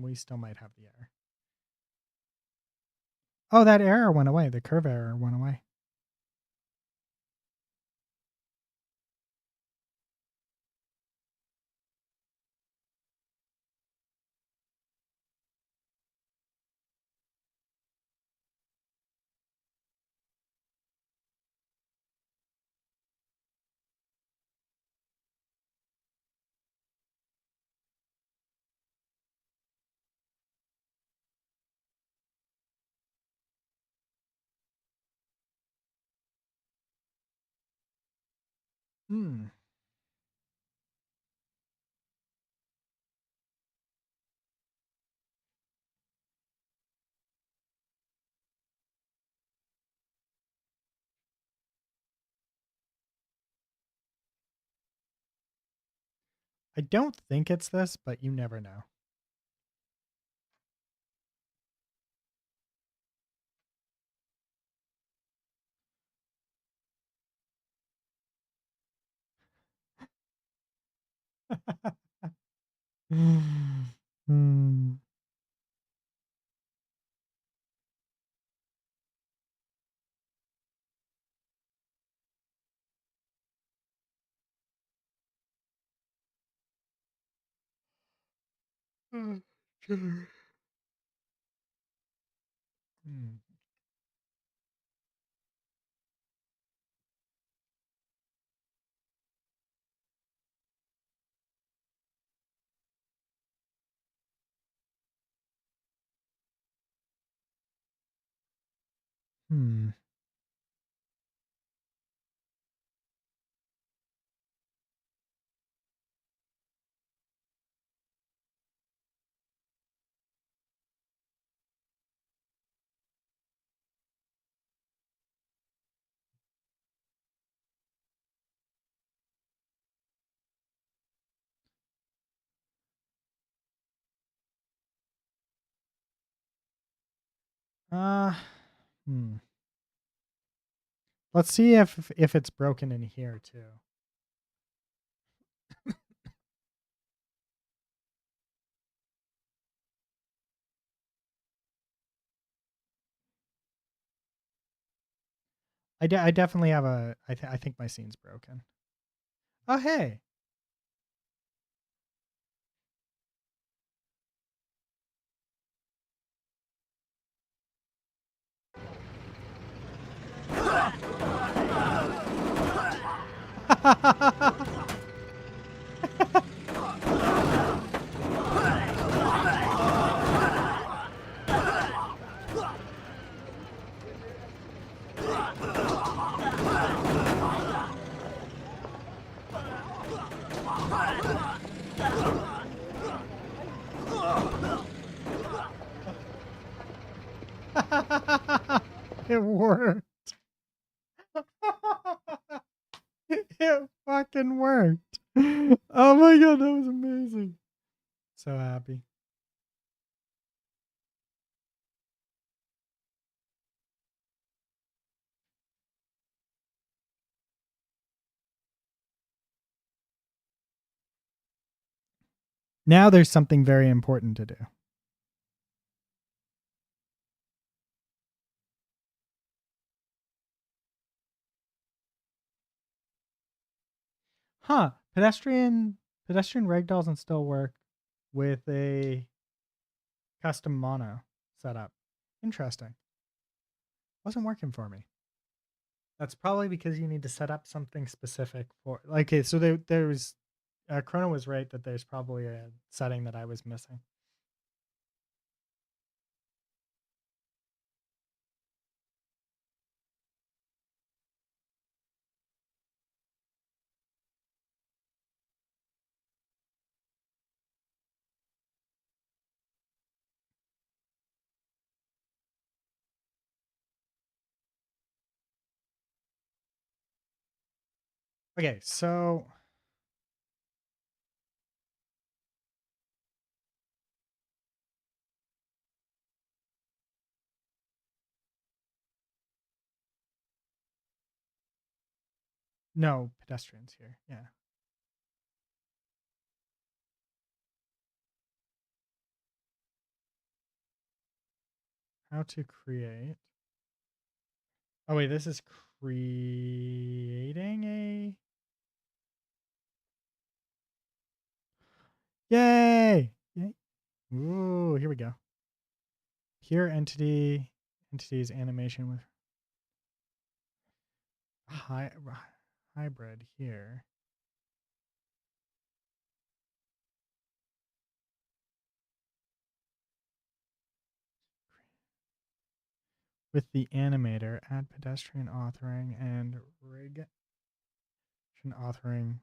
we still might have the error. Oh, that error went away. The curve error went away. Hmm. I don't think it's this, but you never know. Hmm. Hmm. Hmm. Uh, hmm. Let's see if it's broken in here too. I definitely have a. I think my scene's broken. Oh hey. It worked. It fucking worked. Oh my god, that was amazing. So happy. Now there's something very important to do. Huh. Pedestrian ragdolls and still work with a custom mono setup. Interesting. Wasn't working for me. That's probably because you need to set up something specific for like okay, so there was Chrono was right that there's probably a setting that I was missing. Okay, so no pedestrians here. Yeah. How to create. Oh wait, this is creating a Yay! Yay. Ooh, here we go. Here entities animation with high, hybrid here. With the animator, add pedestrian authoring and rig authoring.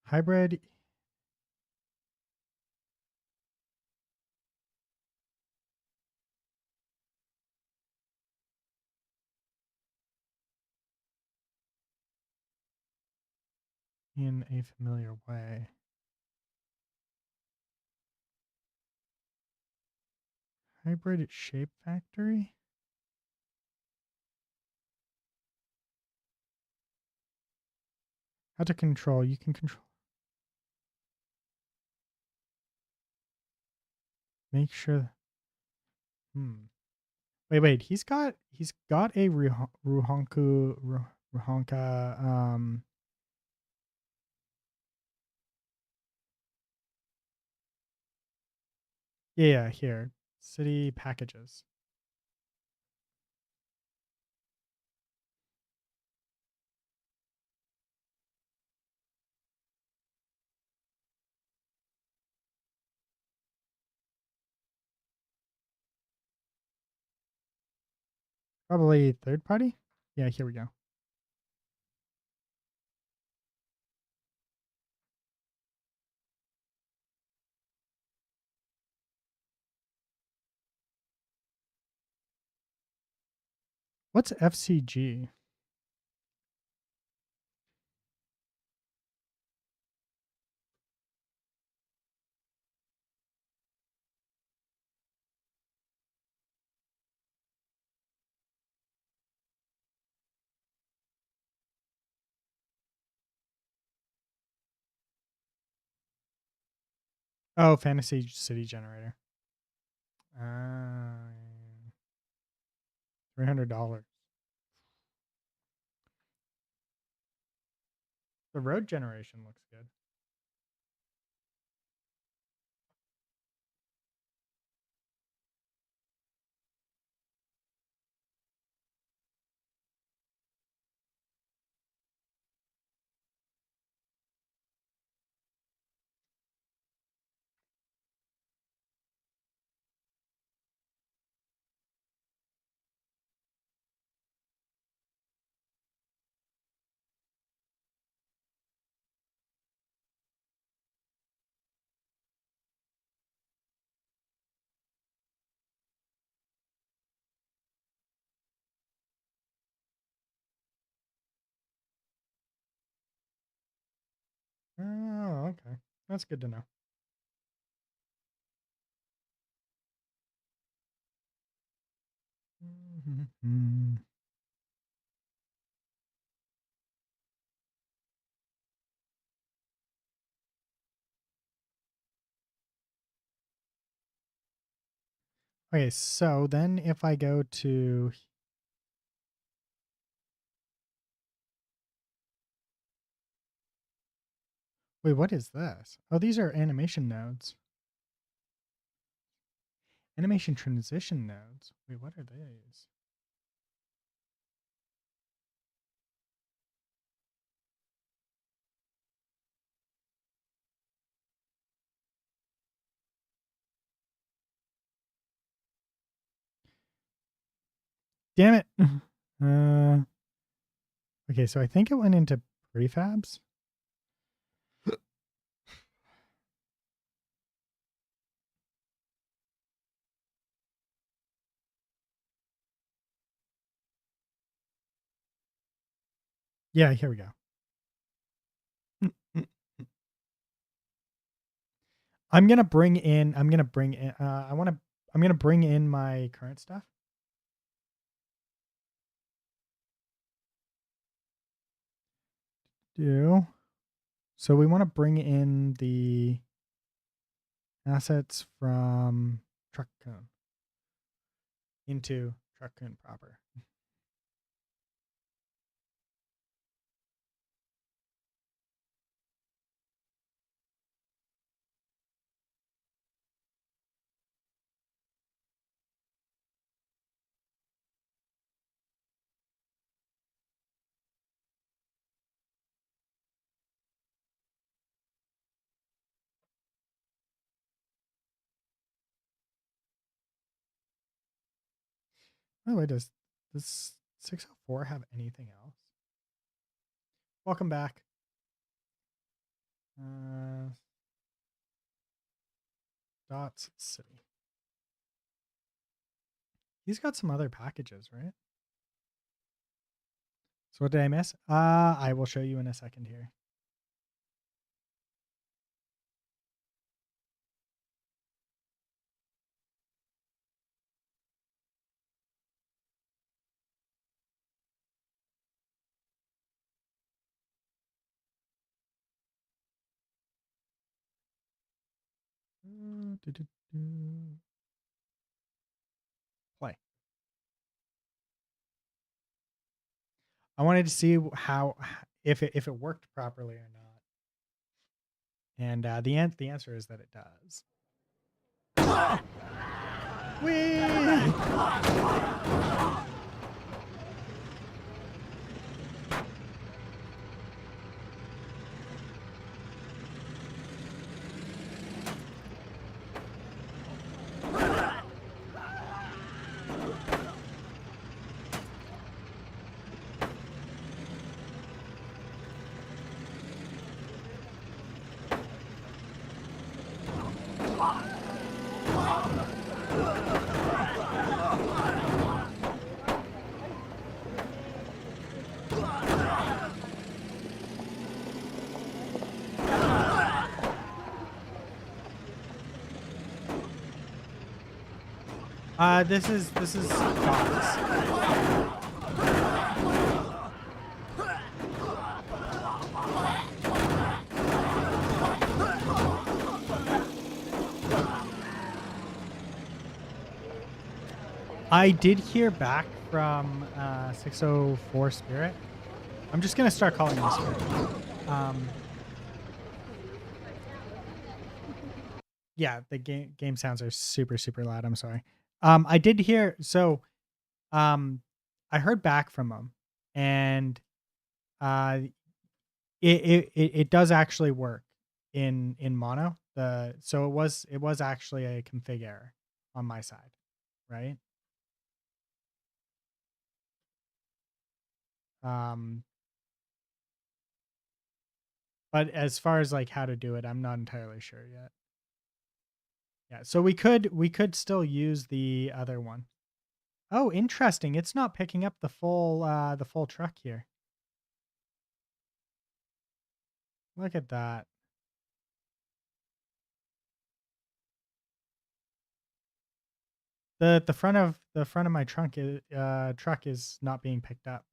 Hybrid in a familiar way. Hybrid shape factory? How to control? You can control. Make sure. Wait. He's got a Ruhonka. Yeah. Here, city packages. Probably third party. Yeah. Here we go. What's FCG? Oh, fantasy city generator. Uh, $300. The road generation looks good. Oh, okay. That's good to know. Okay, so then if I go to wait, what is this? Oh, these are animation nodes. Animation transition nodes. Wait, what are these? Damn it. Okay, so I think it went into prefabs. Yeah, here we go. I'm gonna bring in. I'm gonna bring in my current stuff. Do so. We want to bring in the assets from Truck-kun into Truck-kun proper. By the way, does this 604 have anything else? Welcome back. Dots City. He's got some other packages, right? So what did I miss? I will show you in a second here. Play. I wanted to see how if it worked properly or not, and the answer is that it does. Whee! This is dogs. I did hear back from 604 Spirit. I'm just gonna start calling him Spirit. Yeah, the game sounds are super loud. I'm sorry. I did hear um I heard back from him, and uh it does actually work in mono. It was actually a config error on my side, right? Um but as far as like how to do it, I'm not entirely sure yet. Yeah, so we could still use the other one. Oh, interesting. It's not picking up the full truck here. Look at that. The front of my truck is not being picked up.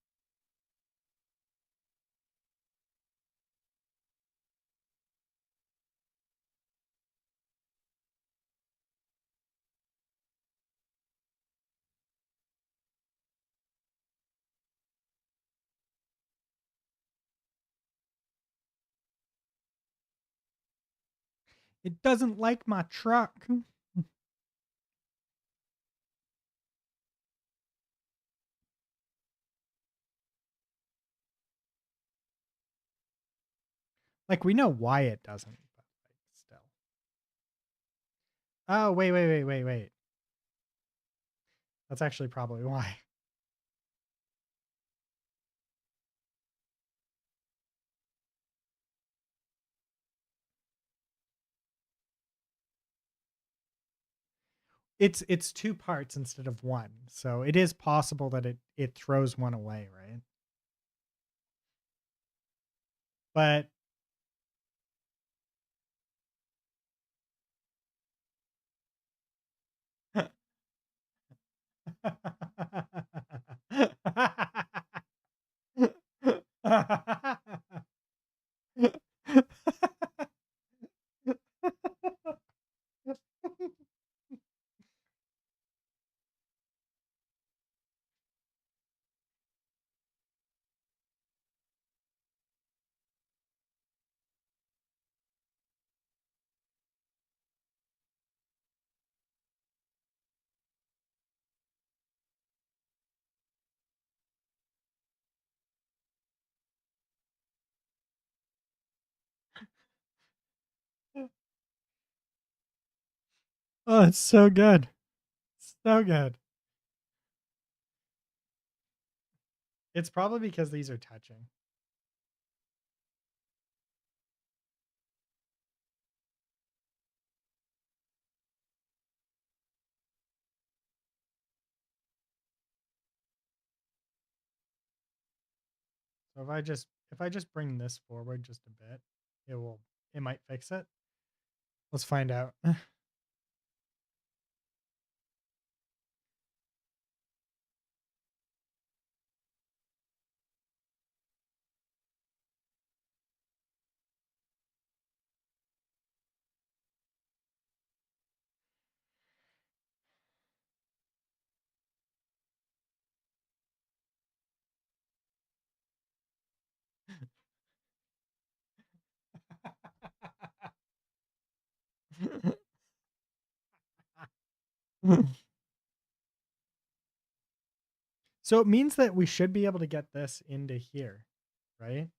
It doesn't like my truck. Like we know why it doesn't, but like still. Oh, wait. That's actually probably why. It's two parts instead of one. So it is possible that it throws one away, right? But Oh, it's so good. So good. It's probably because these are touching. So if I just bring this forward just a bit, it might fix it. Let's find out. So it means that we should be able to get this into here, right?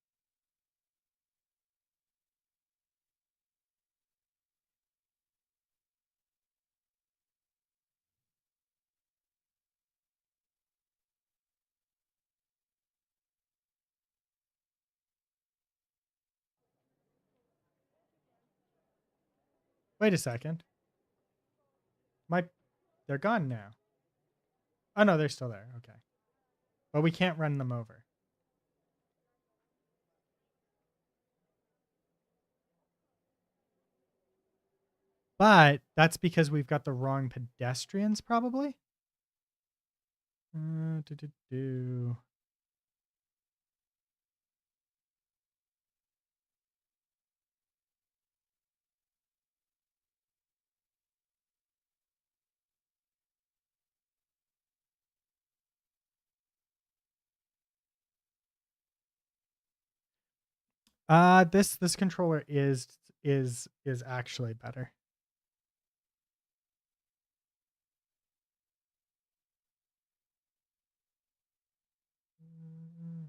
Wait a second. My they're gone now. Oh no, they're still there. Okay. But we can't run them over. But that's because we've got the wrong pedestrians probably. Do, do, do. This controller is actually better. Mm,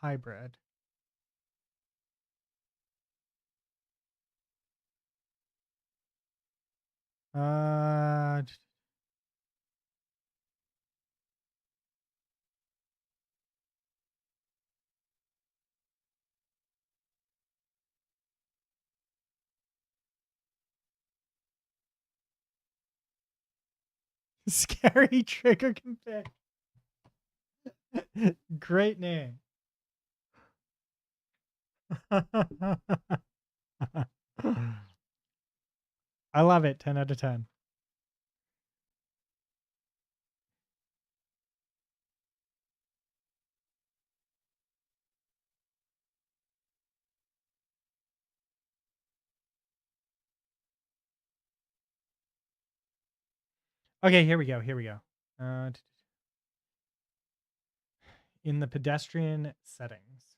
Hybrid. Uh, Scary trigger config. Great name. I love it. 10 out of 10. Okay, here we go. Here we go. In the pedestrian settings.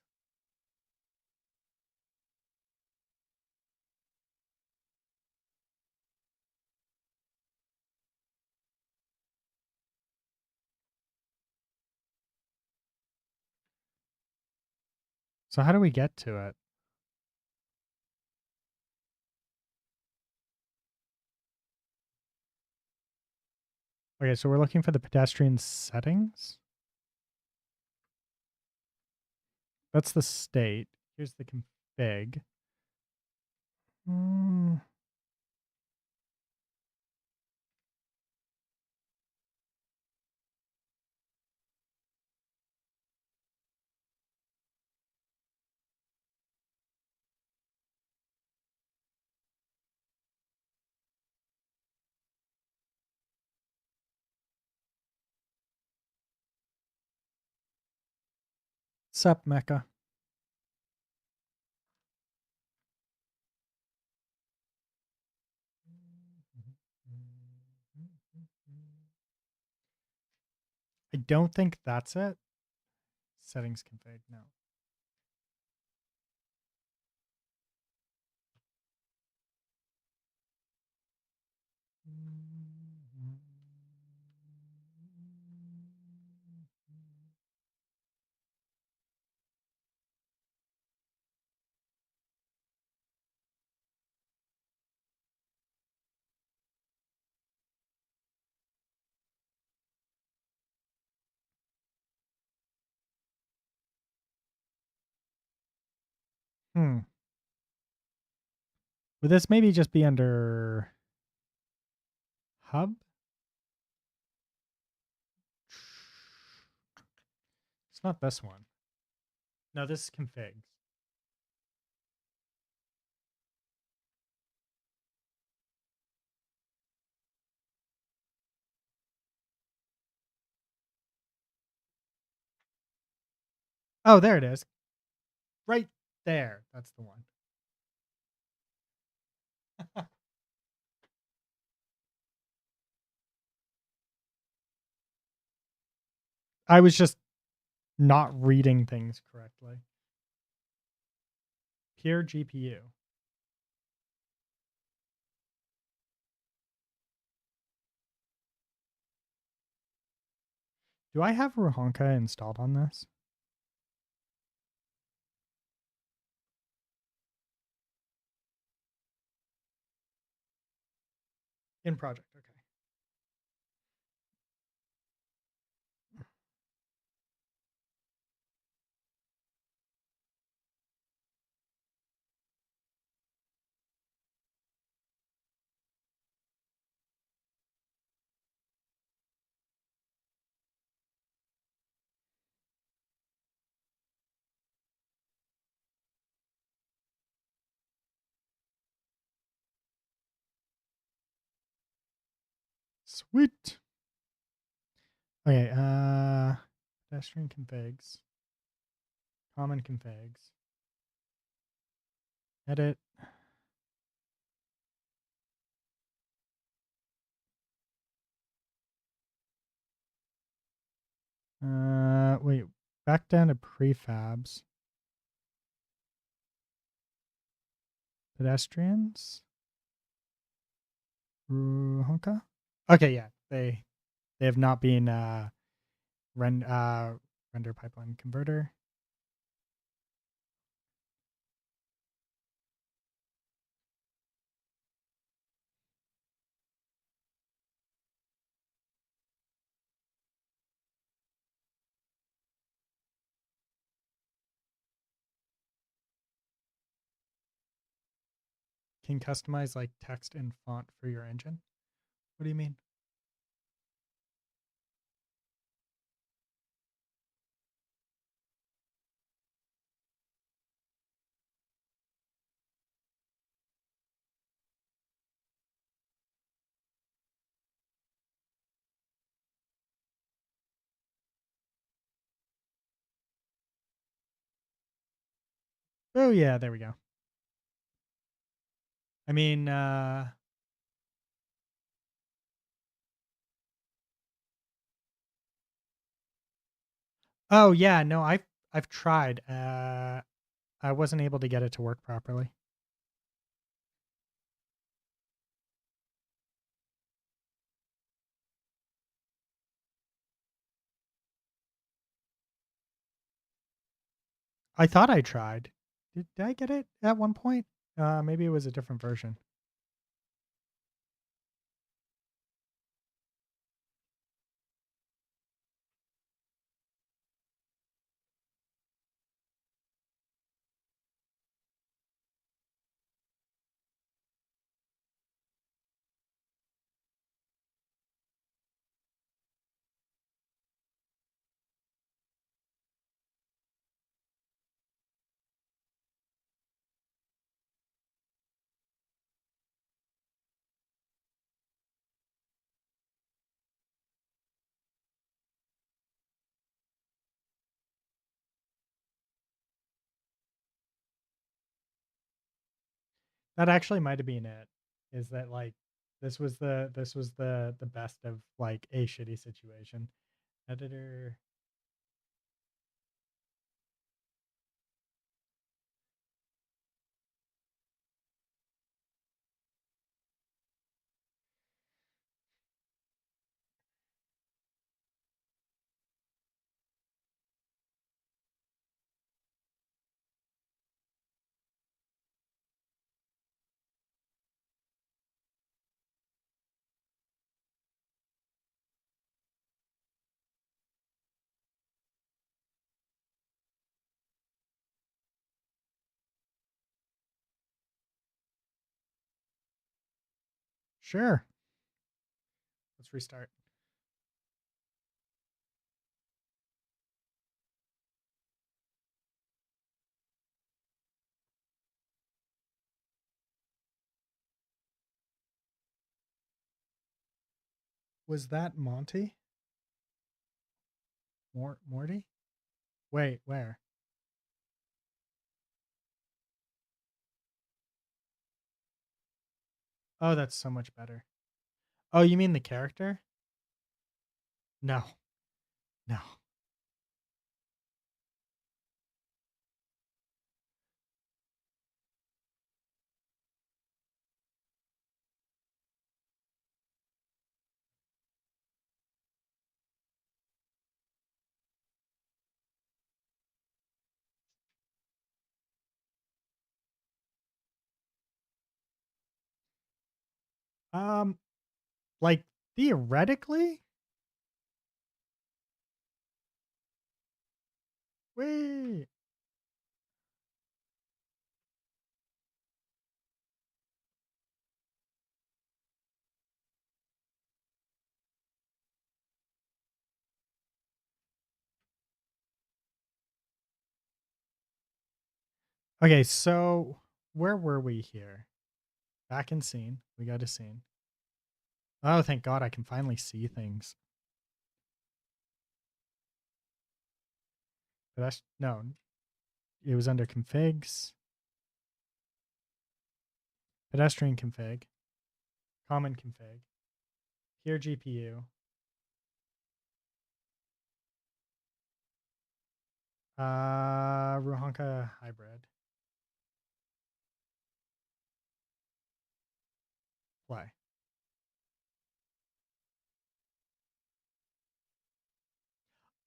So how do we get to it? Okay, so we're looking for the pedestrian settings. That's the state. Here's the config. Sup, Mecca? I don't think that's it. Settings config, no. Would this maybe just be under hub? It's not this one. No, this is configs. Oh, there it is. Right there. That's the one. I was just not reading things correctly. Pure GPU. Do I have Ruhanka installed on this? In project, okay. Sweet. Okay, pedestrian configs. Common configs. Edit. Wait, back down to prefabs. Pedestrians. Ruhanka. Okay, yeah, they have not been render pipeline converter. Can customize like text and font for your engine. What do you mean? Oh yeah, there we go. I mean, oh yeah, no, I've tried. I wasn't able to get it to work properly. I thought I tried. Did I get it at one point? Maybe it was a different version. That actually might have been it. Is that like this was the best of like a shitty situation. Editor. Sure. Let's restart. Was that Monty? Morty? Wait, where? Oh, that's so much better. Oh, you mean the character? No. No. Um like theoretically? Wait. Okay, so where were we here? Back in scene. We got a scene. Oh, thank God I can finally see things. But that's no, it was under configs, pedestrian config, common config, here GPU, Ruhanka hybrid, play.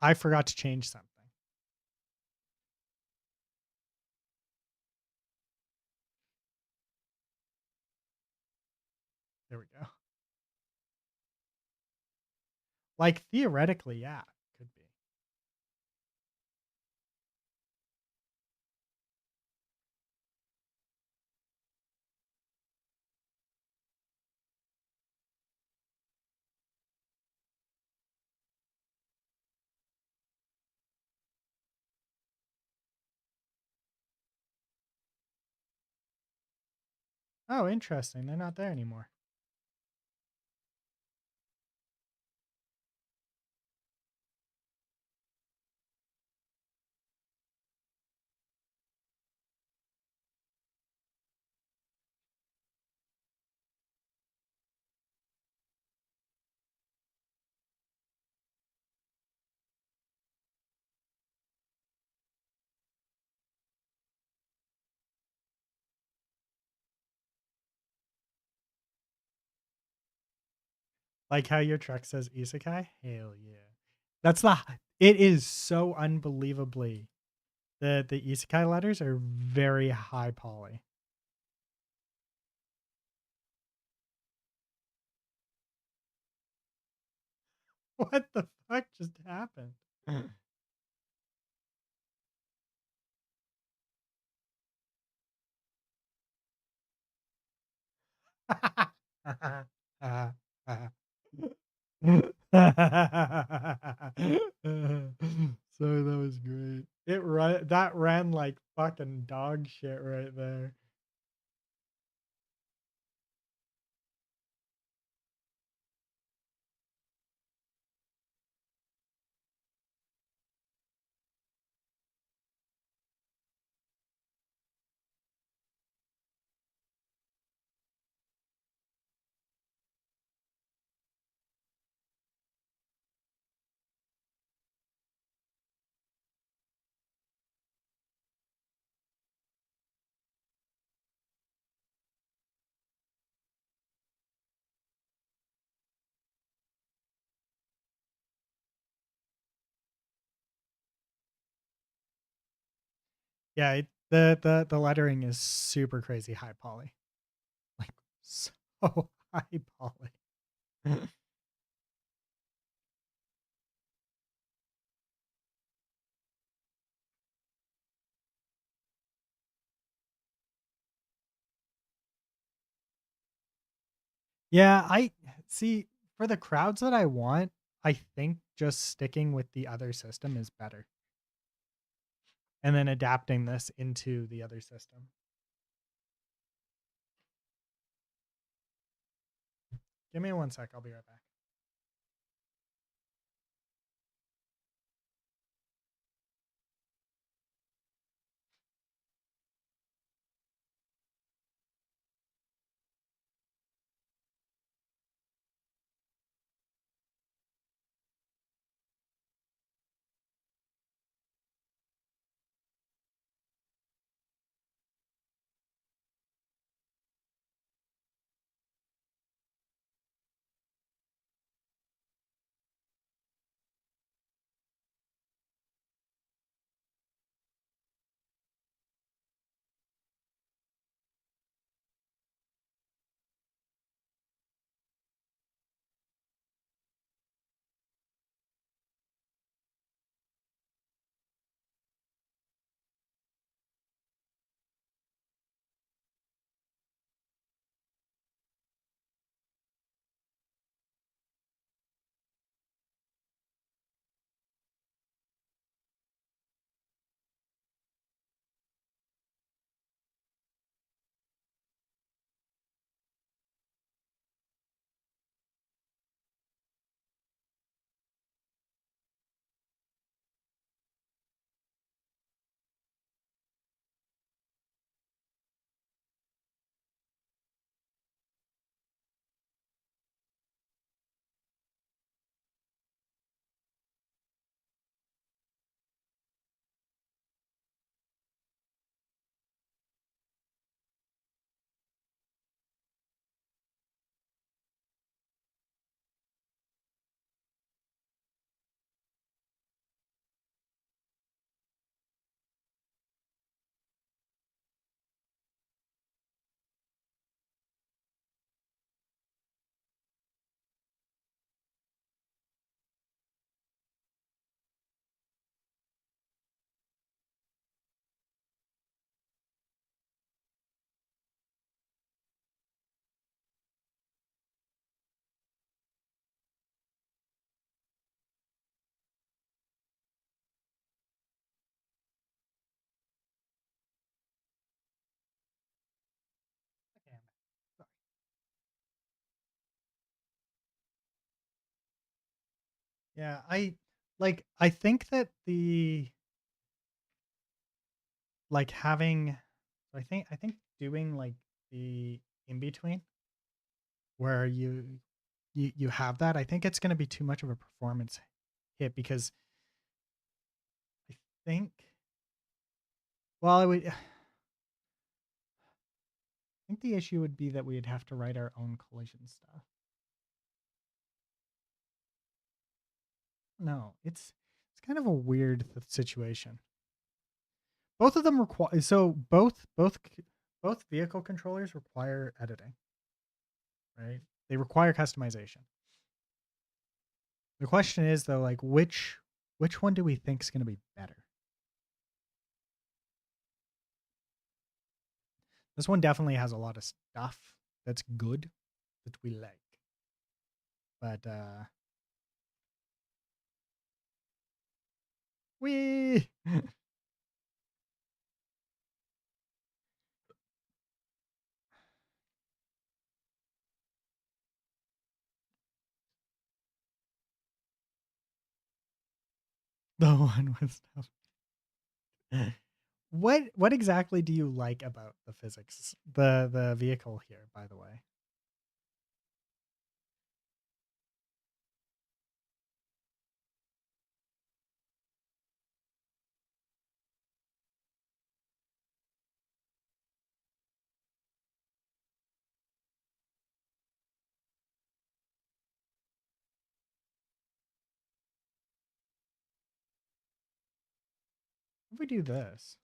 I forgot to change something. There we go. Like theoretically, yeah, could be. Oh, interesting. They're not there anymore. Like how your truck says Isekai? Hell yeah. That's the it is so unbelievably the Isekai letters are very high poly. What the fuck just happened? So that was great. That ran like fucking dog shit right there. Yeah, the lettering is super crazy high poly. Like so high poly. Yeah, I see for the crowds that I want, I think just sticking with the other system is better. And then adapting this into the other system. Give me 1 sec, I'll be right back. Okay, I'm back. Sorry. Yeah, I think that the like having I think doing like the in between where you have that, I think it's going to be too much of a performance hit because I think well, I think the issue would be that we'd have to write our own collision stuff. No, it's kind of a weird situation. Both of them require both vehicle controllers require editing, right? They require customization. The question is though, like which one do we think is going to be better? This one definitely has a lot of stuff that's good that we like. But we the one with stuff. What exactly do you like about the physics? The vehicle here, by the way. If we do this.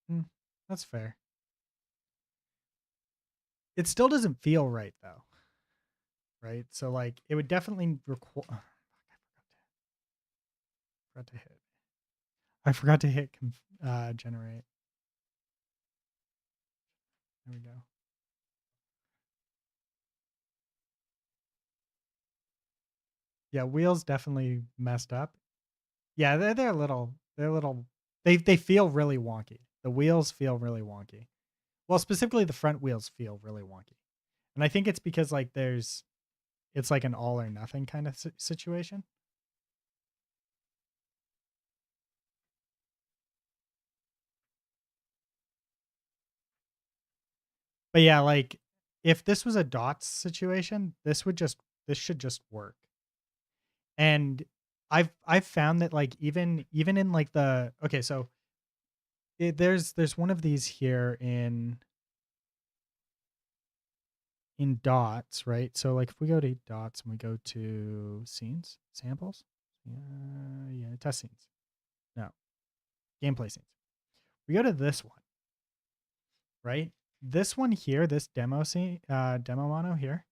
Hmm, that's fair. It still doesn't feel right though. Right? So like it would definitely require forgot to hit. I forgot to hit generate. There we go. Yeah, wheels definitely messed up. Yeah, they're little they feel really wonky. The wheels feel really wonky. Well, specifically the front wheels feel really wonky. And I think it's because like it's like an all or nothing kind of situation. But yeah, like if this was a dots situation, this should just work. And I've found that like even in like the okay, so there's one of these here in dots, right? So like if we go to dots and we go to scenes, samples, yeah, test scenes. No, gameplay scenes. We go to this one, right? This one here, this demo scene, demo mono here,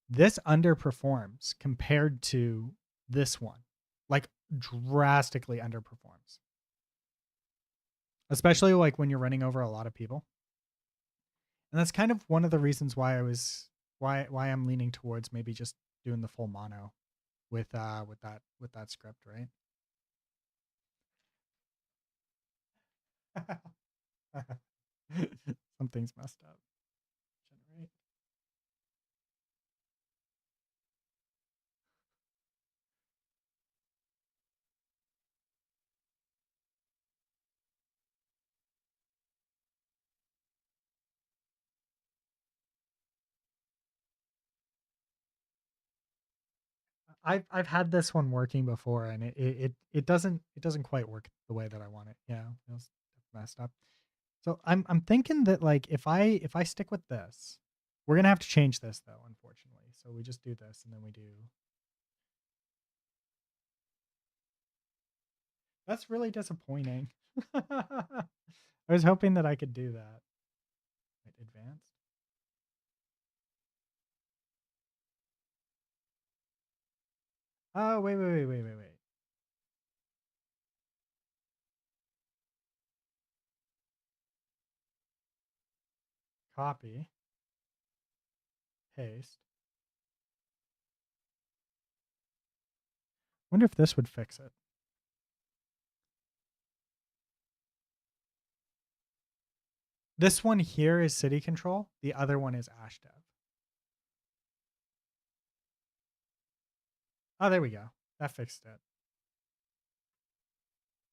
this underperforms compared to this one, like drastically underperforms, especially like when you're running over a lot of people. And that's kind of one of the reasons why why I'm leaning towards maybe just doing the full mono with that script, right? Something's messed up. Generate. I've had this one working before and it doesn't quite work the way that I want it. Yeah, it was messed up. So I'm thinking that like if I stick with this, we're gonna have to change this though, unfortunately. So we just do this and then we do. That's really disappointing. I was hoping that I could do that. Wait, advanced. Oh wait. Copy, paste. Wonder if this would fix it. This one here is city control. The other one is ashdev. Oh, there we go. That fixed it.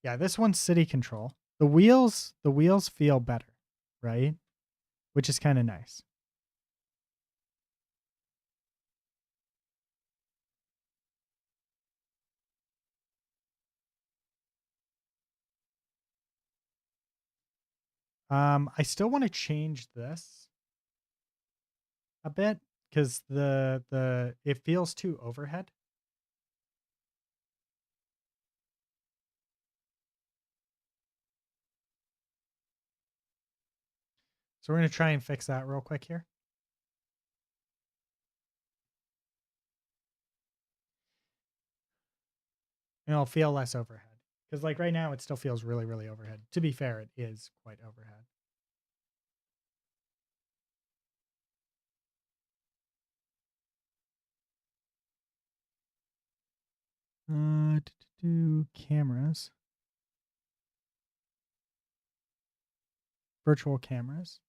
Yeah, this one's city control. The wheels feel better, right? Which is kind of nice. I still want to change this a bit because the it feels too overhead. So we're gonna try and fix that real quick here. And it'll feel less overhead. Because like right now it still feels really, really overhead. To be fair, it is quite overhead. Cameras. Virtual cameras.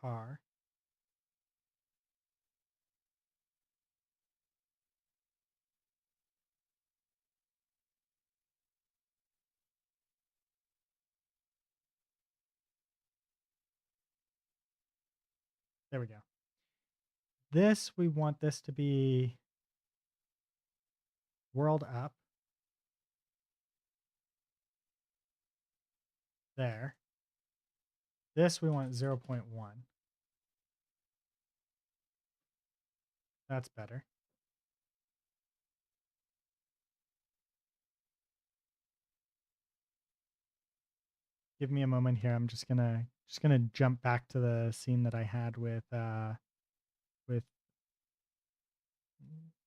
Car. There we go. This, we want this to be world up. There. This we want 0.1. That's better. Give me a moment here. I'm just gonna jump back to the scene that I had with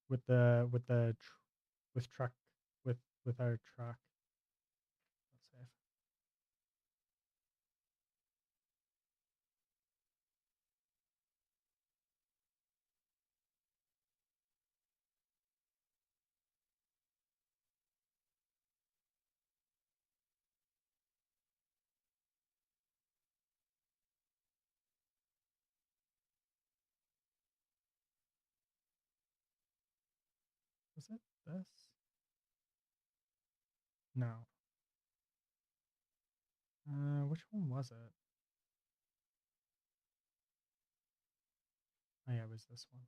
with the with the tr- with truck with with our truck. Let's save. Was it this? No. Which one was it? Oh yeah, it was this one.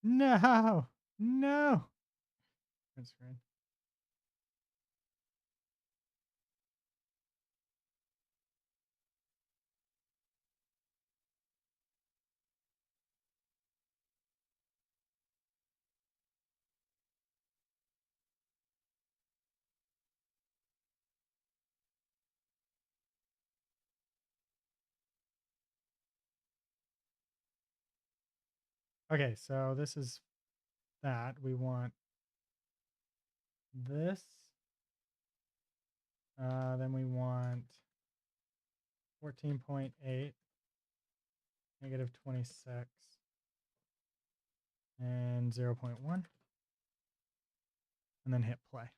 No, no. That's right. Okay, so this is that. We want this. Then we want 14.8, -26, and 0.1, and then hit play.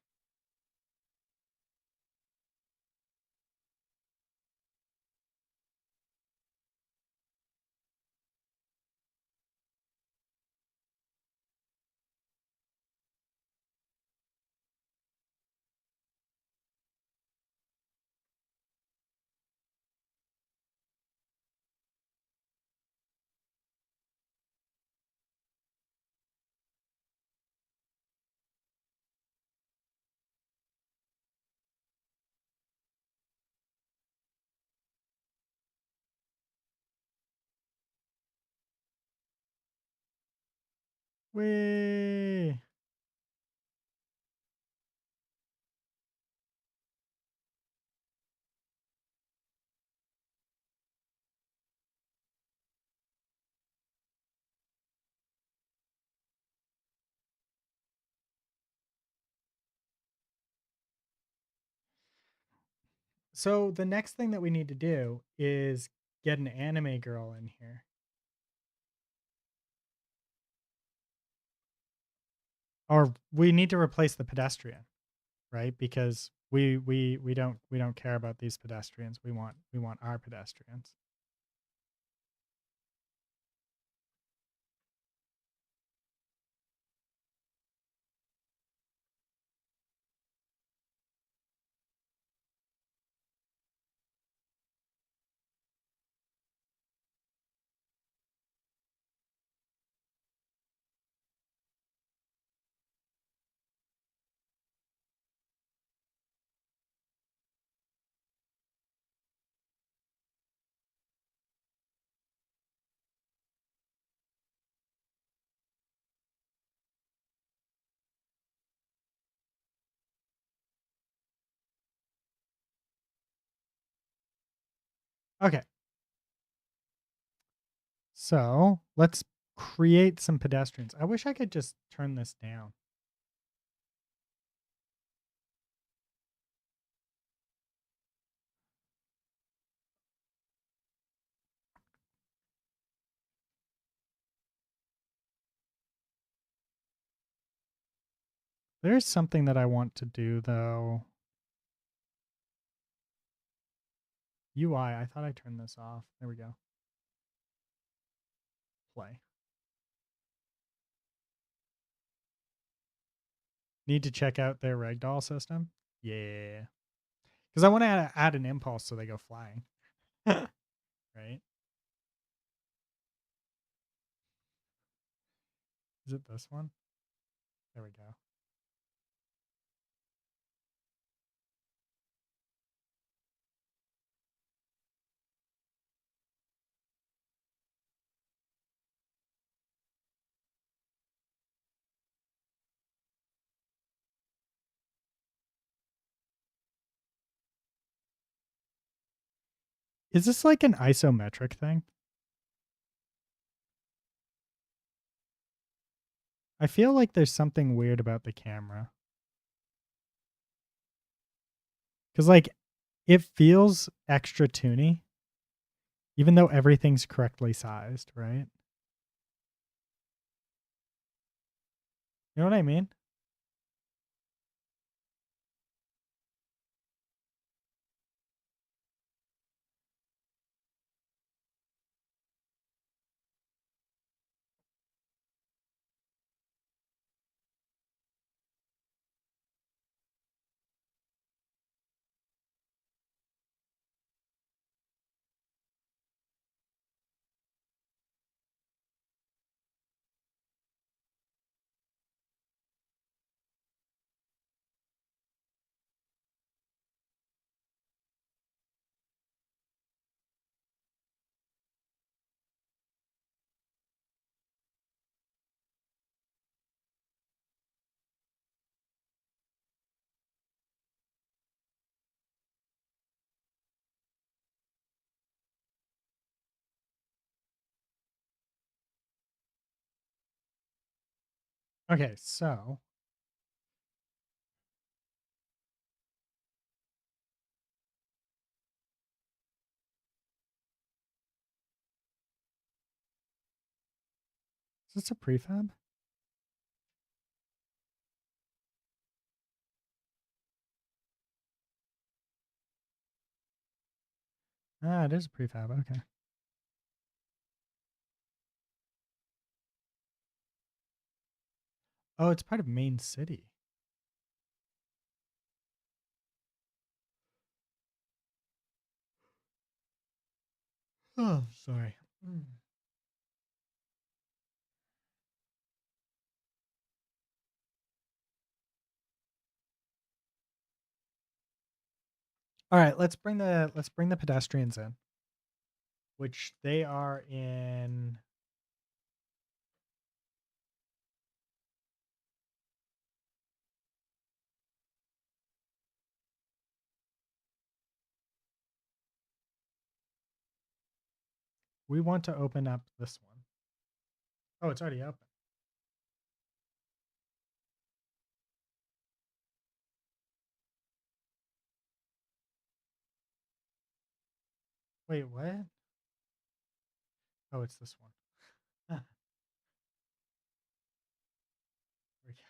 Whee! So the next thing that we need to do is get an anime girl in here. Or we need to replace the pedestrian, right? Because we don't care about these pedestrians. We want our pedestrians. Okay. So let's create some pedestrians. I wish I could just turn this down. There's something that I want to do though. UI, I thought I turned this off. There we go. Play. Need to check out their ragdoll system. Yeah. Because I want to add an impulse so they go flying. Right? Is it this one? There we go. Is this like an isometric thing? I feel like there's something weird about the camera. Because, like, it feels extra toony, even though everything's correctly sized, right? You know what I mean? Okay, so is this a prefab? Ah, it is a prefab. Okay. Oh, it's part of Main City. Oh, sorry. All right, let's bring the pedestrians in, which they are in. We want to open up this one. Oh, it's already open. Wait, what? Oh, it's this one. There we go.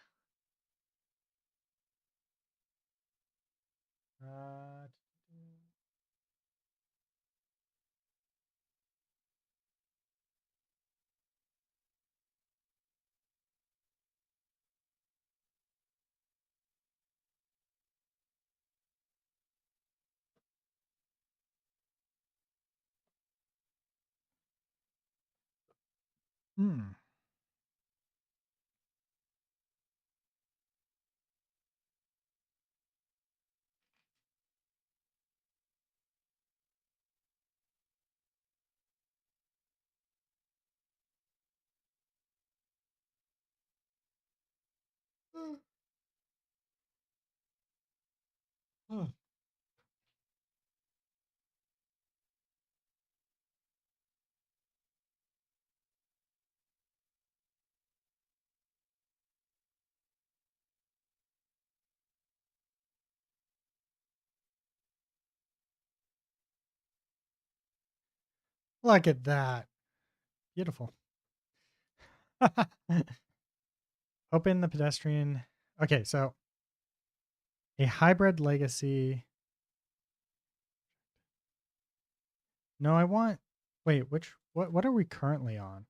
Hmm. Look at that. Beautiful. Open the pedestrian. Okay, so a hybrid legacy. No, I want. Wait, what are we currently on?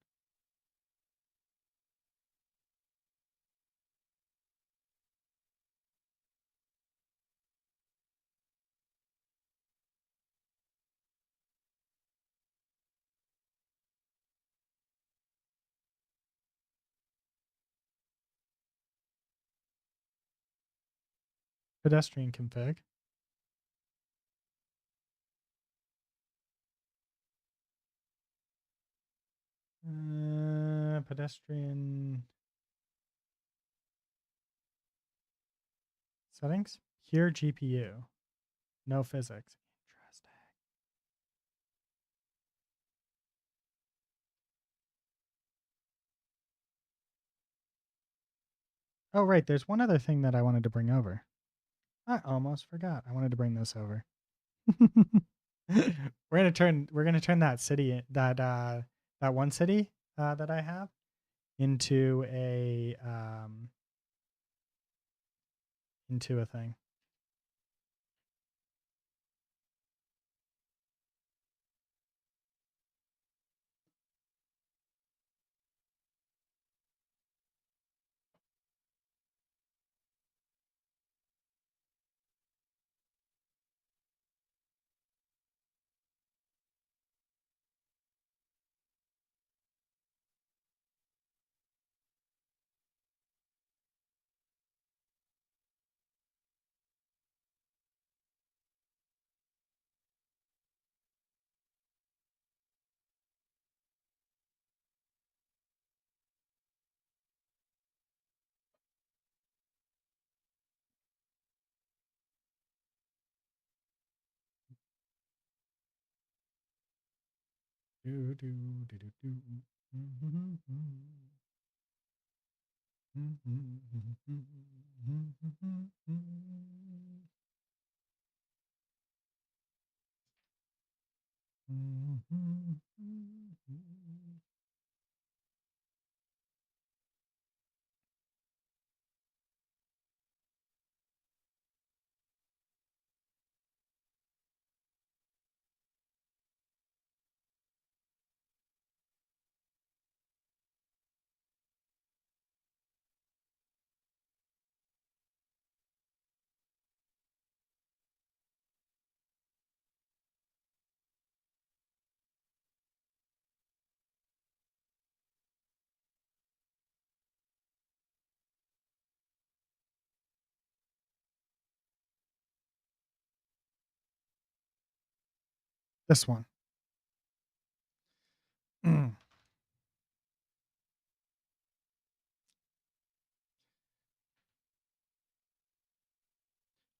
Pedestrian config. Pedestrian settings. Here GPU. No physics. Interesting. Oh, right. There's one other thing that I wanted to bring over. I almost forgot. I wanted to bring this over. We're gonna turn that city that one city that I have into a thing. Do, do, do, do, do. Mhm, mhm. Mhm, mhm, mhm, mhm, mhm. Mhm, mhm. This one. Mm.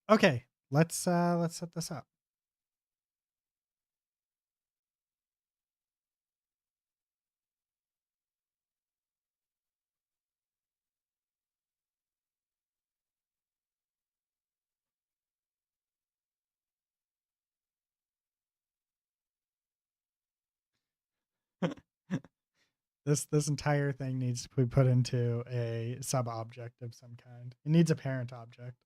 Okay, let's set this up. This entire thing needs to be put into a sub object of some kind. It needs a parent object.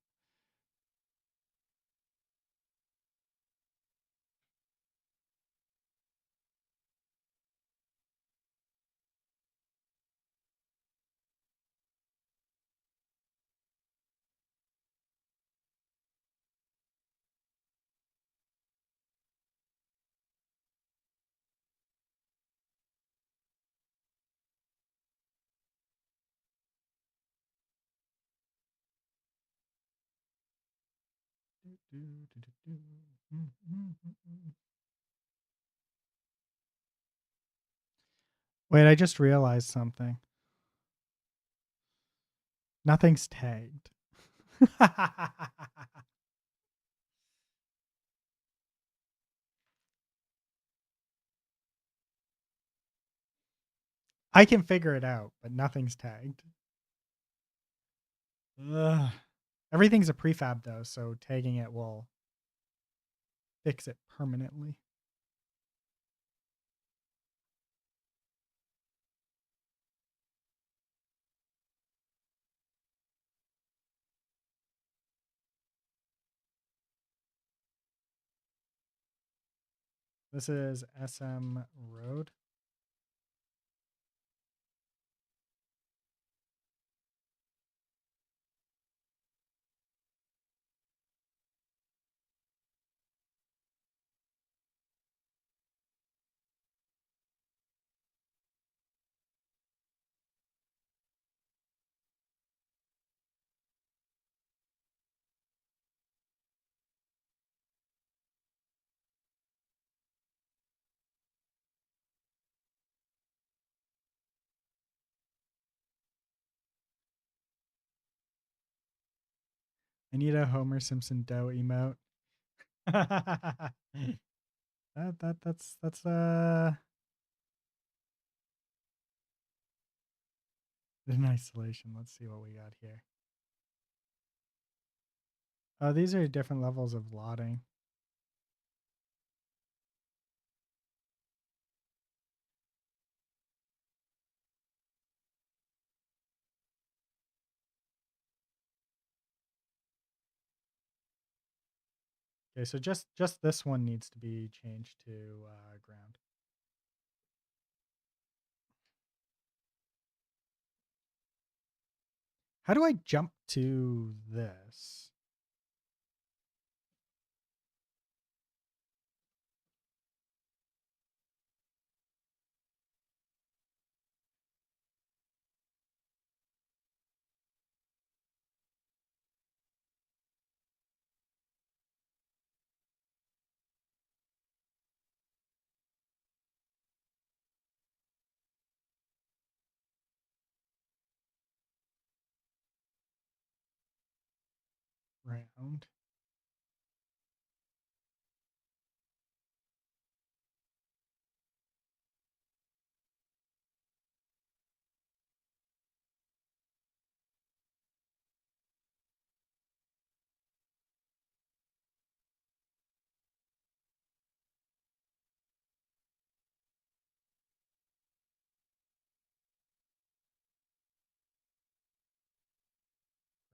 Wait, I just realized something. Nothing's tagged. I can figure it out, but nothing's tagged. Ugh. Everything's a prefab though, so tagging it will fix it permanently. This is SM Road. I need a Homer Simpson dough emote. That's in isolation. Let's see what we got here. Oh, these are different levels of lotting. Okay, so just this one needs to be changed to ground. How do I jump to this? Round.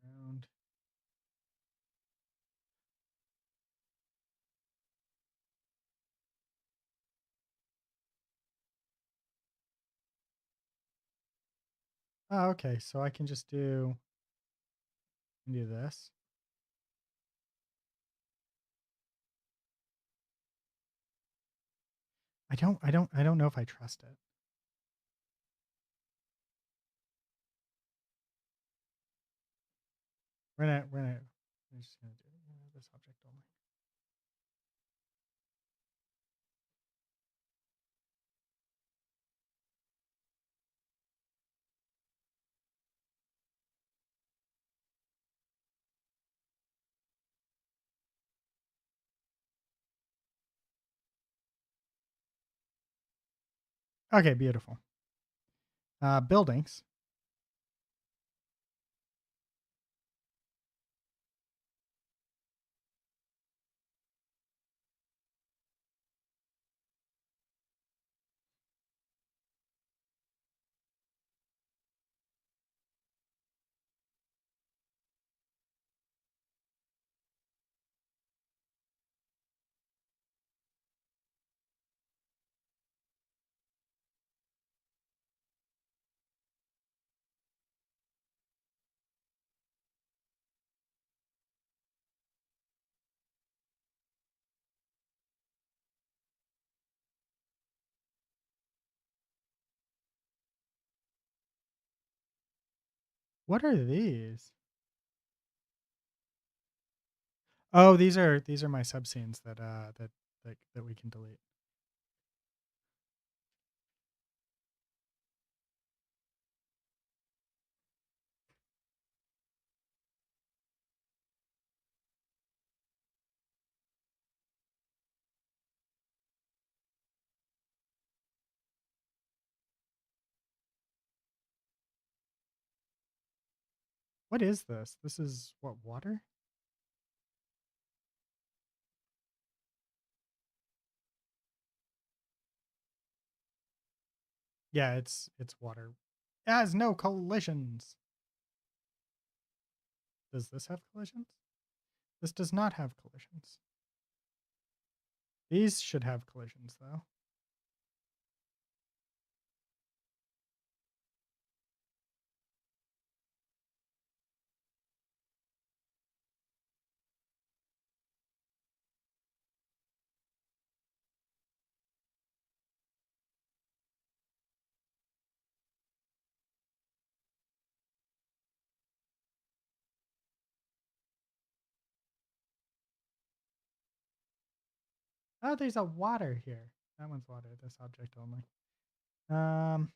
Round. Oh, okay. So I can just do this. I don't know if I trust it. We're just gonna do this object only. Okay, beautiful. Buildings. What are these? Oh, these are my subscenes that we can delete. What is this? This is what, water? Yeah, it's water. It has no collisions. Does this have collisions? This does not have collisions. These should have collisions though. Oh, there's a water here. That one's water. This object only. Um,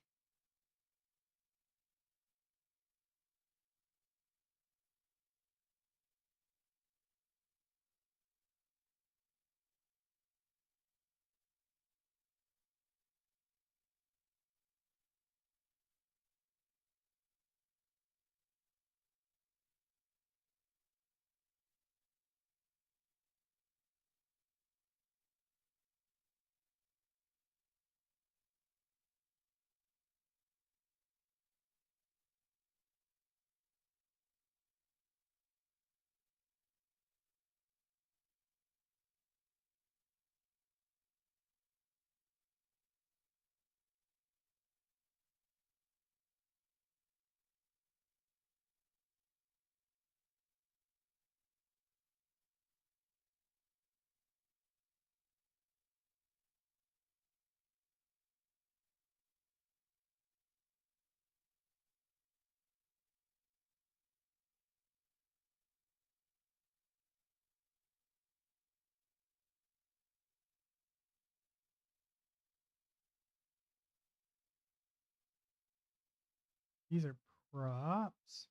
these are props.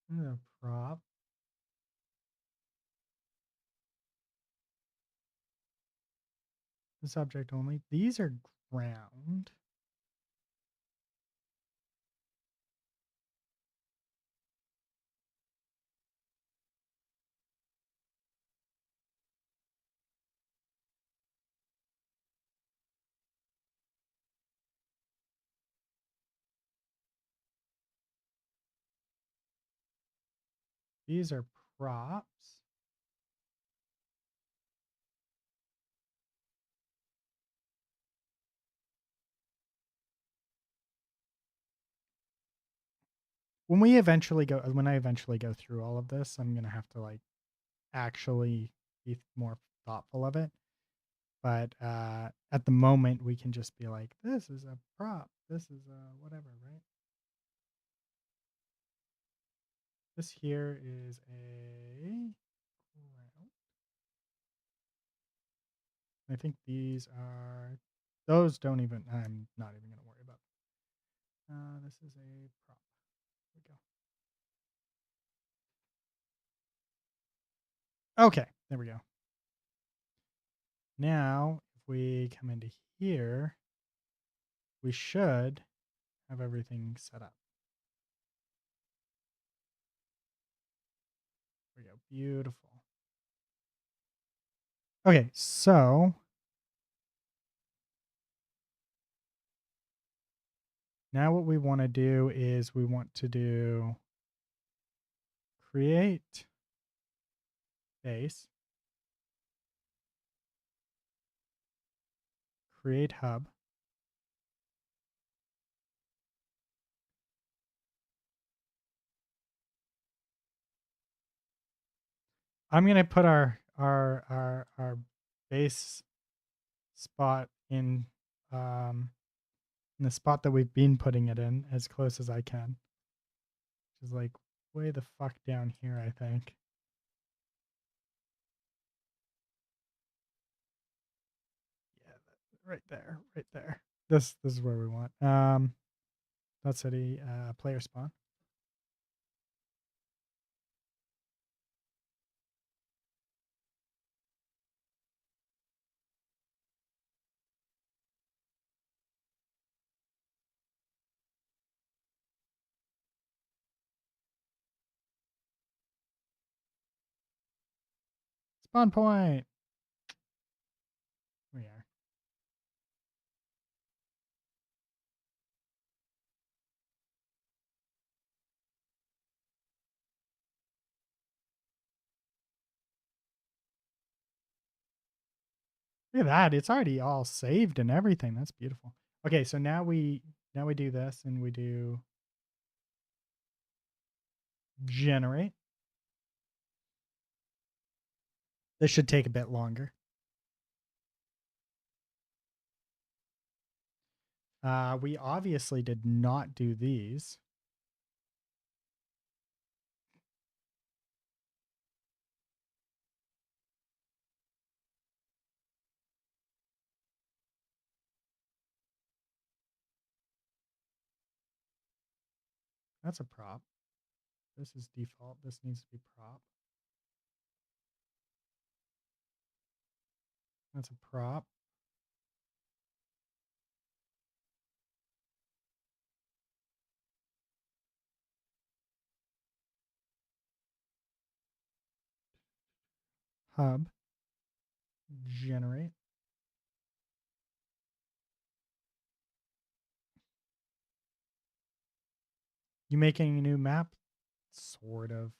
This is a prop. This object only. These are ground. These are props. When I eventually go through all of this, I'm gonna have to like actually be more thoughtful of it. But at the moment, we can just be like, this is a prop. This is a whatever, right? This here is a ground. I think these are, those don't even, I'm not even going to worry about. This is a prop. Here we go. Okay, there we go. Now, if we come into here, we should have everything set up. There we go. Beautiful. Okay, so now what we want to do is we want to do create base, create hub. I'm gonna put our base spot in in the spot that we've been putting it in as close as I can. Which is like way the fuck down here, I think. Yeah, right there, right there. This is where we want. That's city player spawn. Spawn point. We are. Look at that. It's already all saved and everything. That's beautiful. Okay, so now we do this and we do generate. This should take a bit longer. We obviously did not do these. That's a prop. This is default. This needs to be prop. That's a prop. Hub. Generate. You making a new map? Sort of.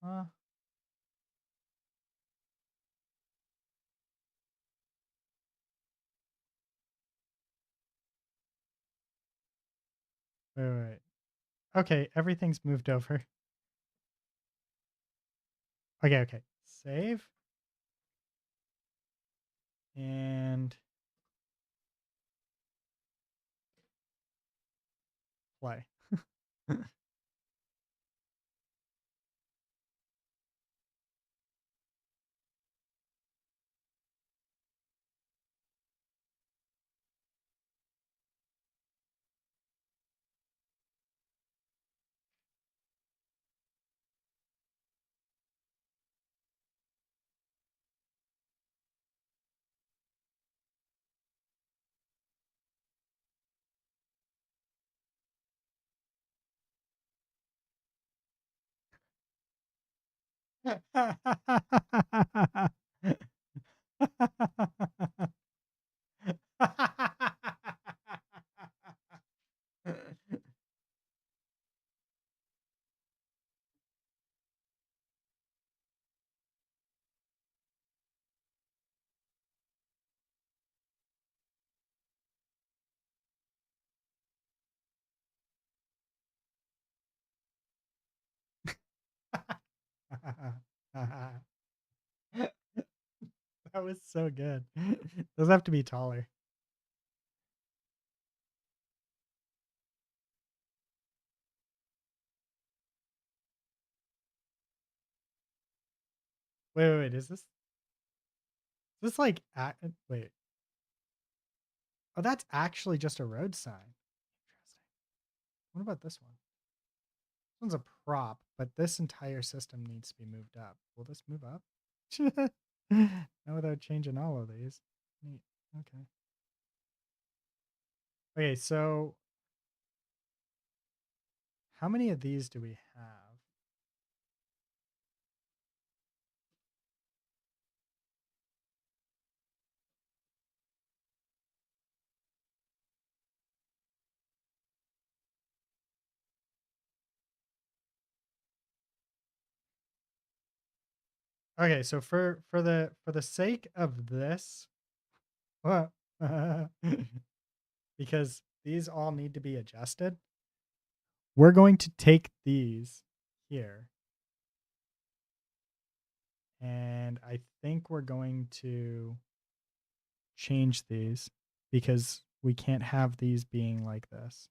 Uh, wait. Okay, everything's moved over. Okay. Save. And play. That was so good. Those have to be taller. Wait. Is this like wait. Oh, that's actually just a road sign. Interesting. What about this one? This one's a prop, but this entire system needs to be moved up. Will this move up? Not without changing all of these. Neat. Okay. Okay, so how many of these do we have? Okay, so for the sake of this, because these all need to be adjusted, we're going to take these here, and I think we're going to change these because we can't have these being like this.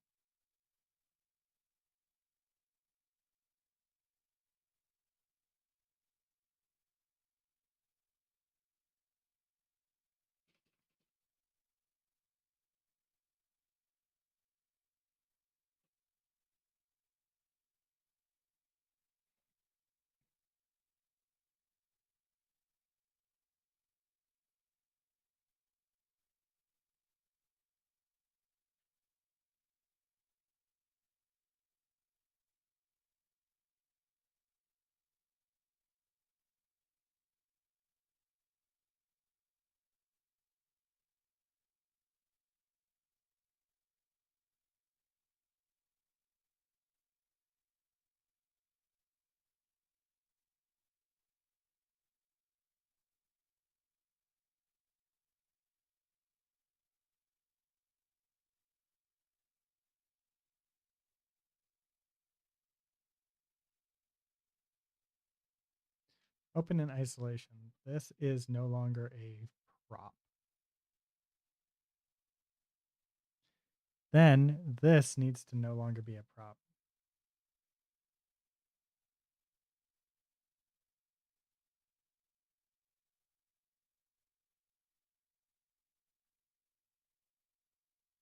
Open in isolation. This is no longer a prop. Then this needs to no longer be a prop.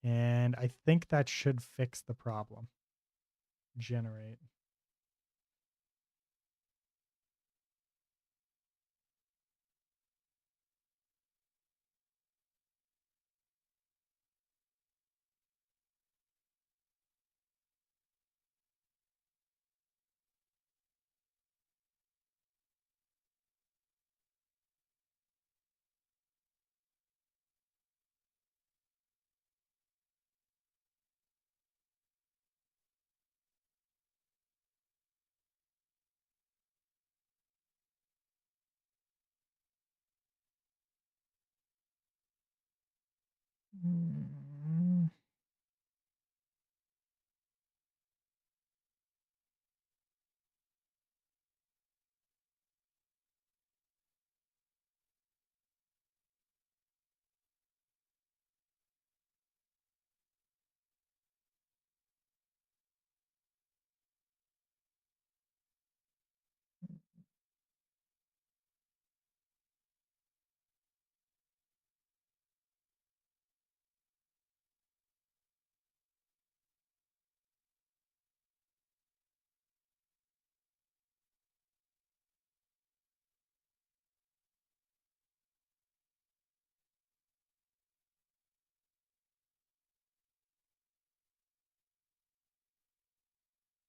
And I think that should fix the problem. Generate. Mm.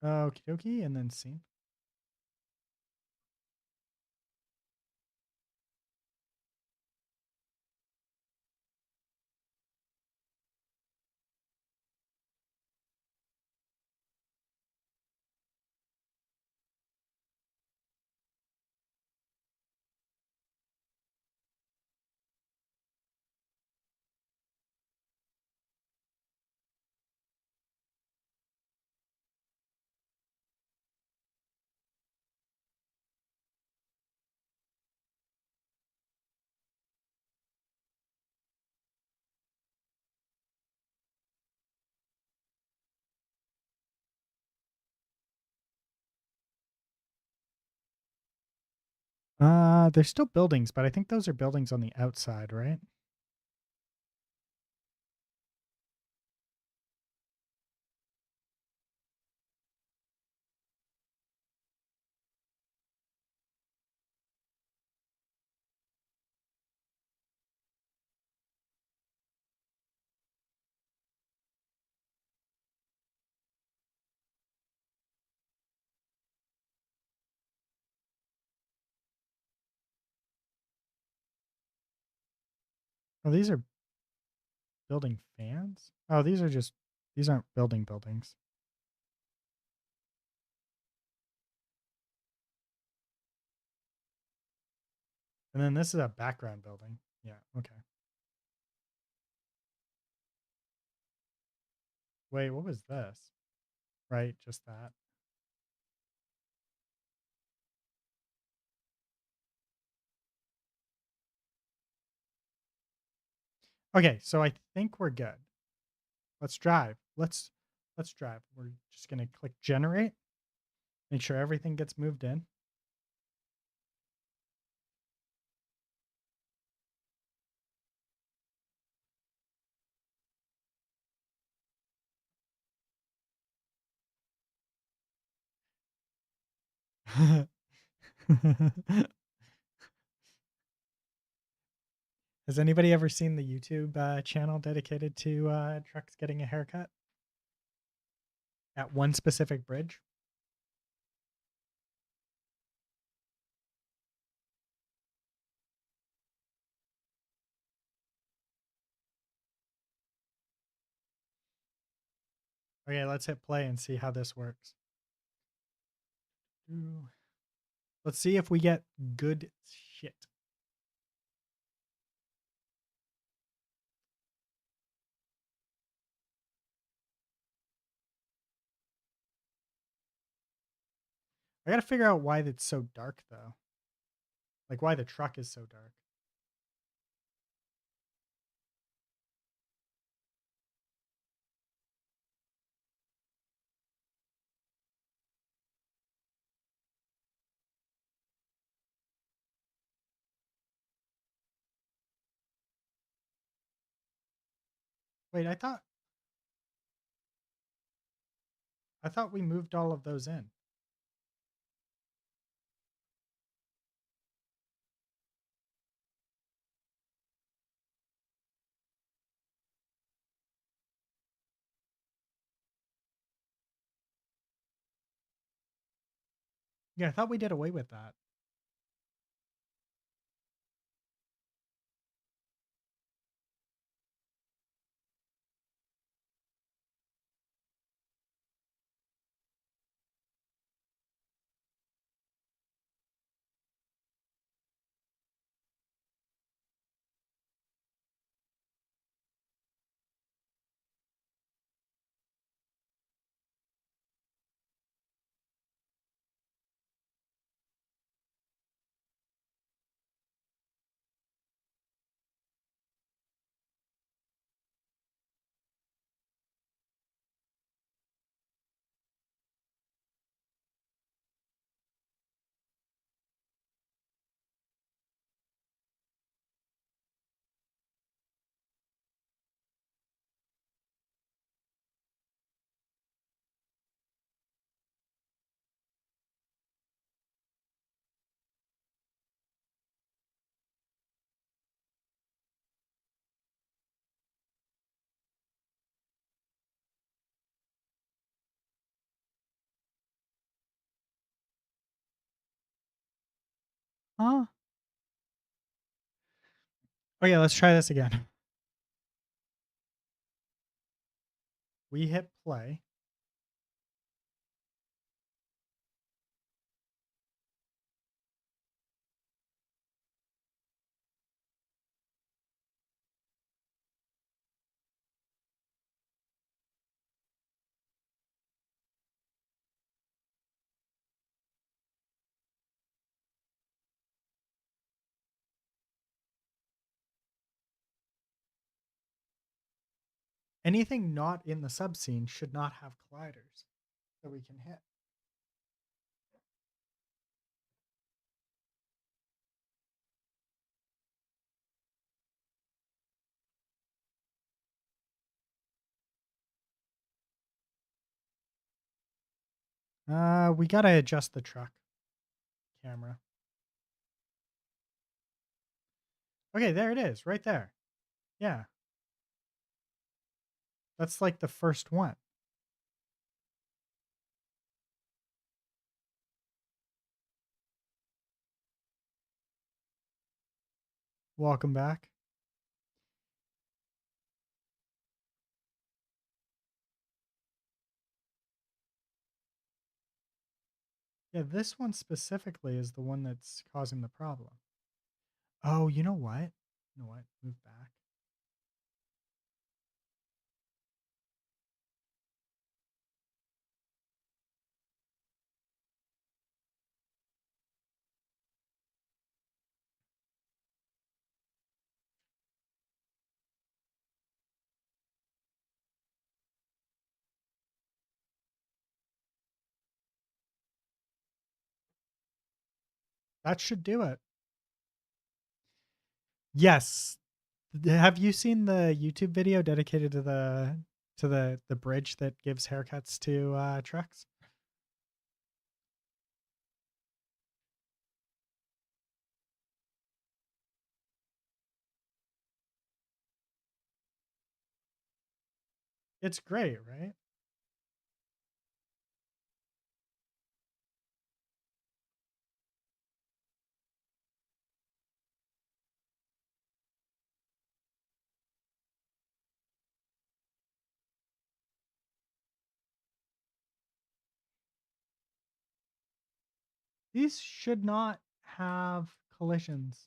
Okie dokie, and then scene. They're still buildings, but I think those are buildings on the outside, right? Oh, these are building fans? Oh, these aren't building buildings. And then this is a background building. Yeah, okay. Wait, what was this? Right, just that. Okay, so I think we're good. Let's drive. Let's drive. We're just gonna click generate. Make sure everything gets moved in. Has anybody ever seen the YouTube channel dedicated to trucks getting a haircut at one specific bridge? Okay, let's hit play and see how this works. Let's see if we get good shit. I gotta figure out why it's so dark though. Like why the truck is so dark. Wait, I thought we moved all of those in. Yeah, I thought we did away with that. Huh? Okay, let's try this again. We hit play. Anything not in the subscene should not have colliders that we can hit. We gotta adjust the truck camera. Okay, there it is, right there. Yeah, that's like the first one. Welcome back. Yeah, this one specifically is the one that's causing the problem. Oh, you know what? You know what? Move back. That should do it. Yes. Have you seen the YouTube video dedicated to the bridge that gives haircuts to trucks? It's great, right? These should not have collisions.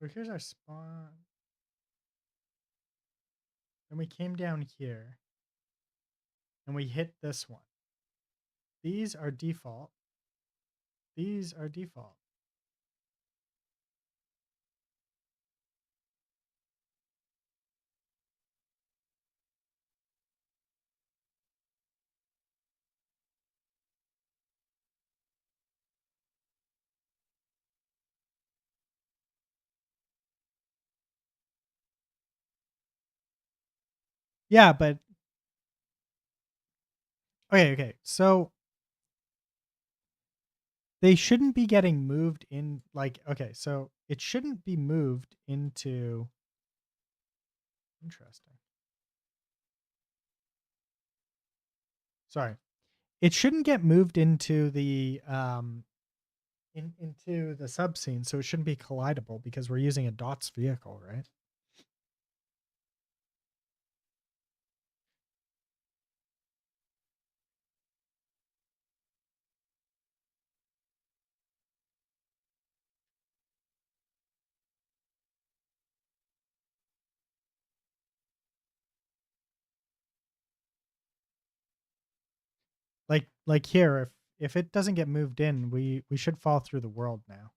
So here's our spawn. Then we came down here and we hit this one. These are default. These are default. Yeah, but okay. So they shouldn't be getting moved in okay, so it shouldn't be moved into interesting. Sorry. It shouldn't get moved into the into the subscene, so it shouldn't be collidable because we're using a dots vehicle, right? Like here, if it doesn't get moved in, we should fall through the world now.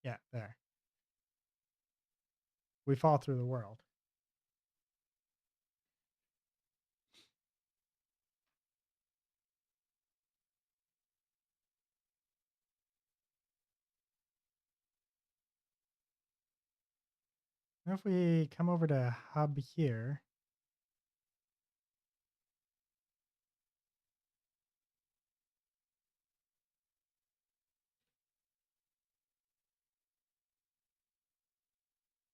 Yeah, there. We fall through the world. Now if we come over to hub here,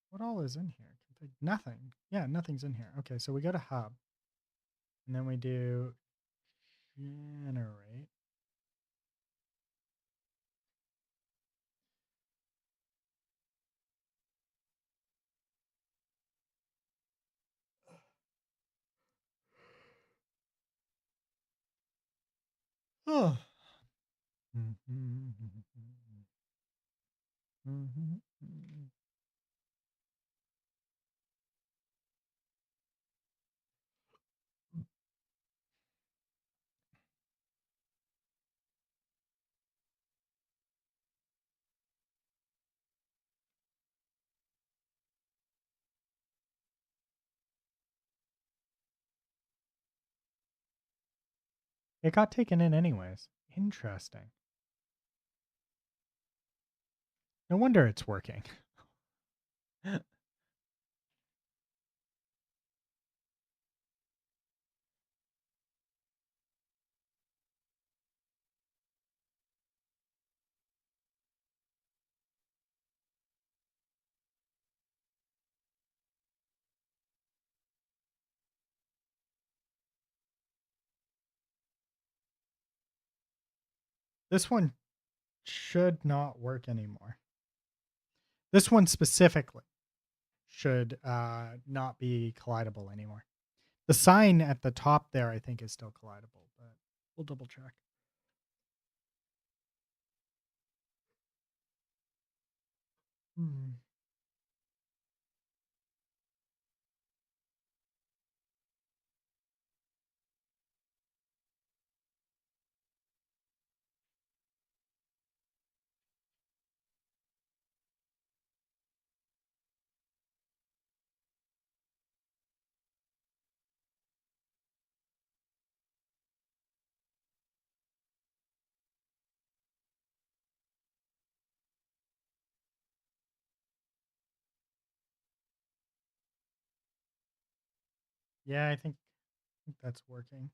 what all is in here? Nothing. Yeah, nothing's in here. Okay, so we go to hub, and then we do generate. Oh. It got taken in anyways. Interesting. No wonder it's working. This one should not work anymore. This one specifically should not be collidable anymore. The sign at the top there, I think, is still collidable, but we'll double check. Hmm. Yeah, I think that's working.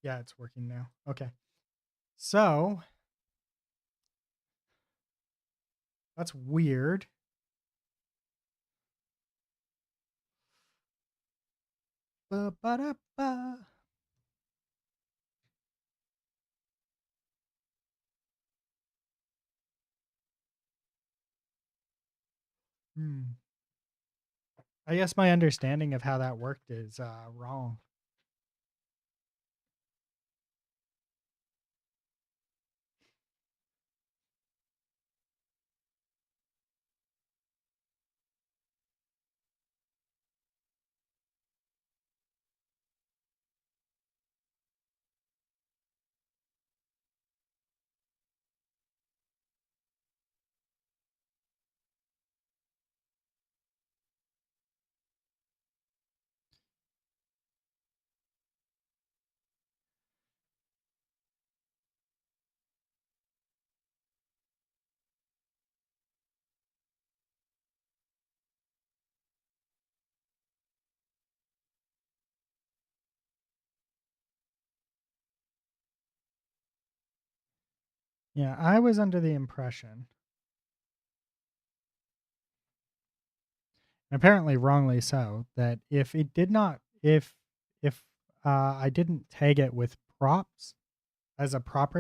Yeah, it's working now. Okay. So that's weird. Ba-ba-da-ba. Hmm. I guess my understanding of how that worked is wrong. Yeah, I was under the impression, and apparently wrongly so, that if it did not, if I didn't tag it with props as a prop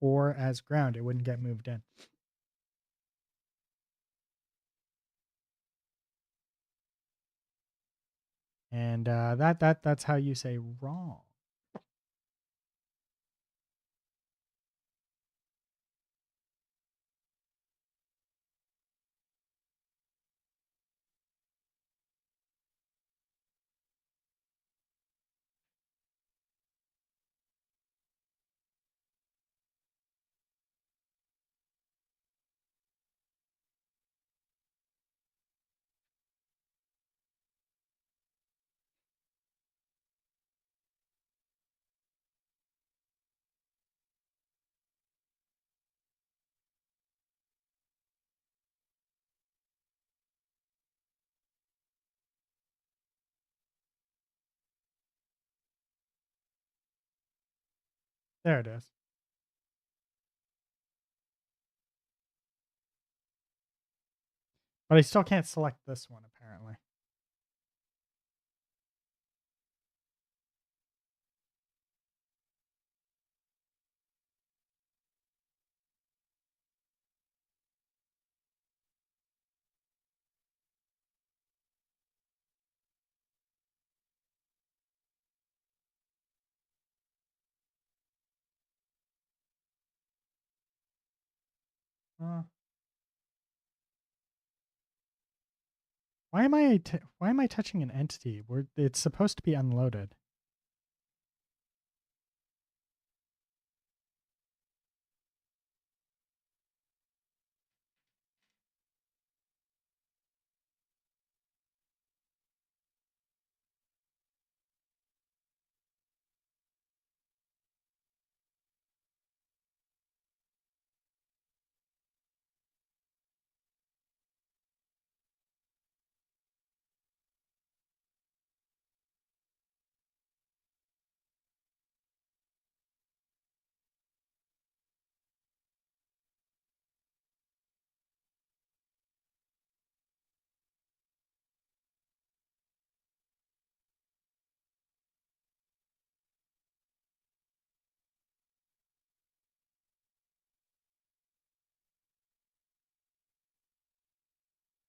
or as ground, it wouldn't get moved in. And that's how you say wrong. There it is. But I still can't select this one apparently. Uh, why am I touching an entity? It's supposed to be unloaded.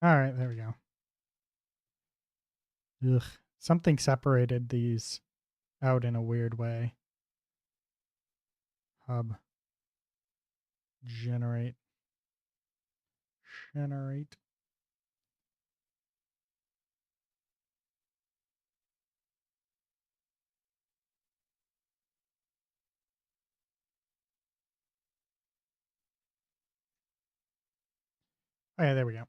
All right, there we go. Ugh. Something separated these out in a weird way. Hub. Generate. Generate. Oh, yeah, there we go.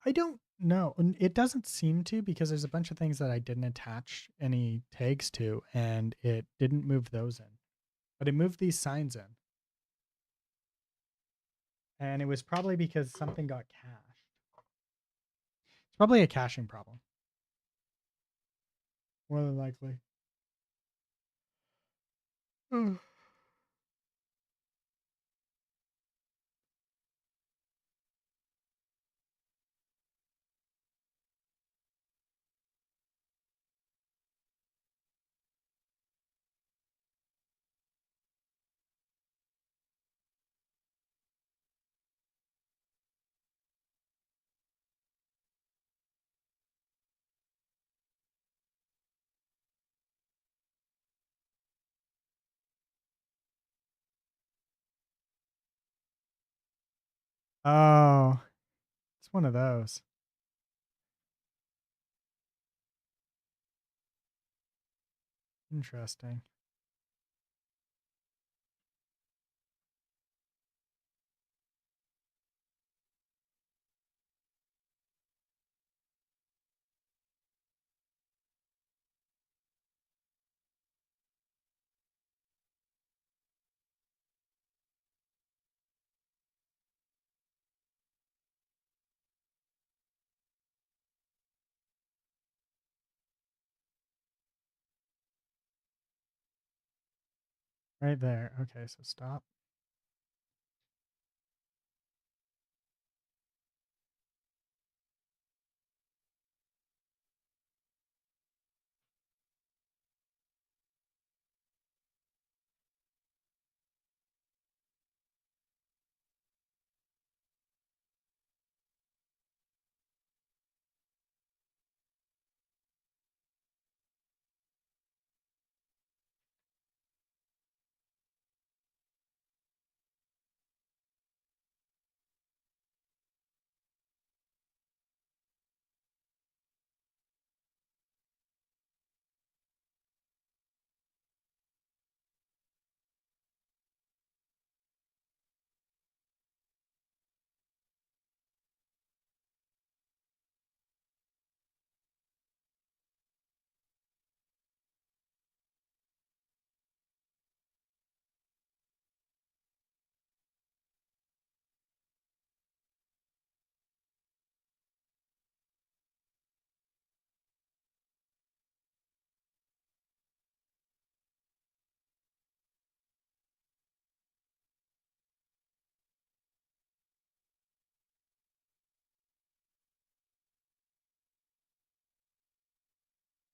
I don't know. It doesn't seem to because there's a bunch of things that I didn't attach any tags to, and it didn't move those in. But it moved these signs in. And it was probably because something got cached. It's probably a caching problem. More than likely. Oh, it's one of those. Interesting. Right there. Okay, so stop.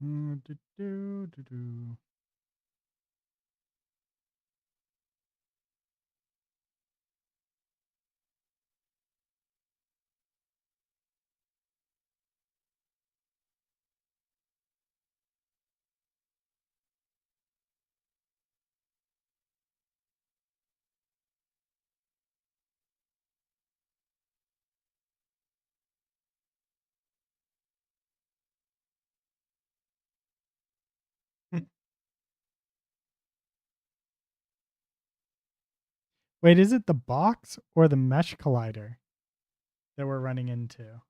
Do, do, do, do. Wait, is it the box or the mesh collider that we're running into?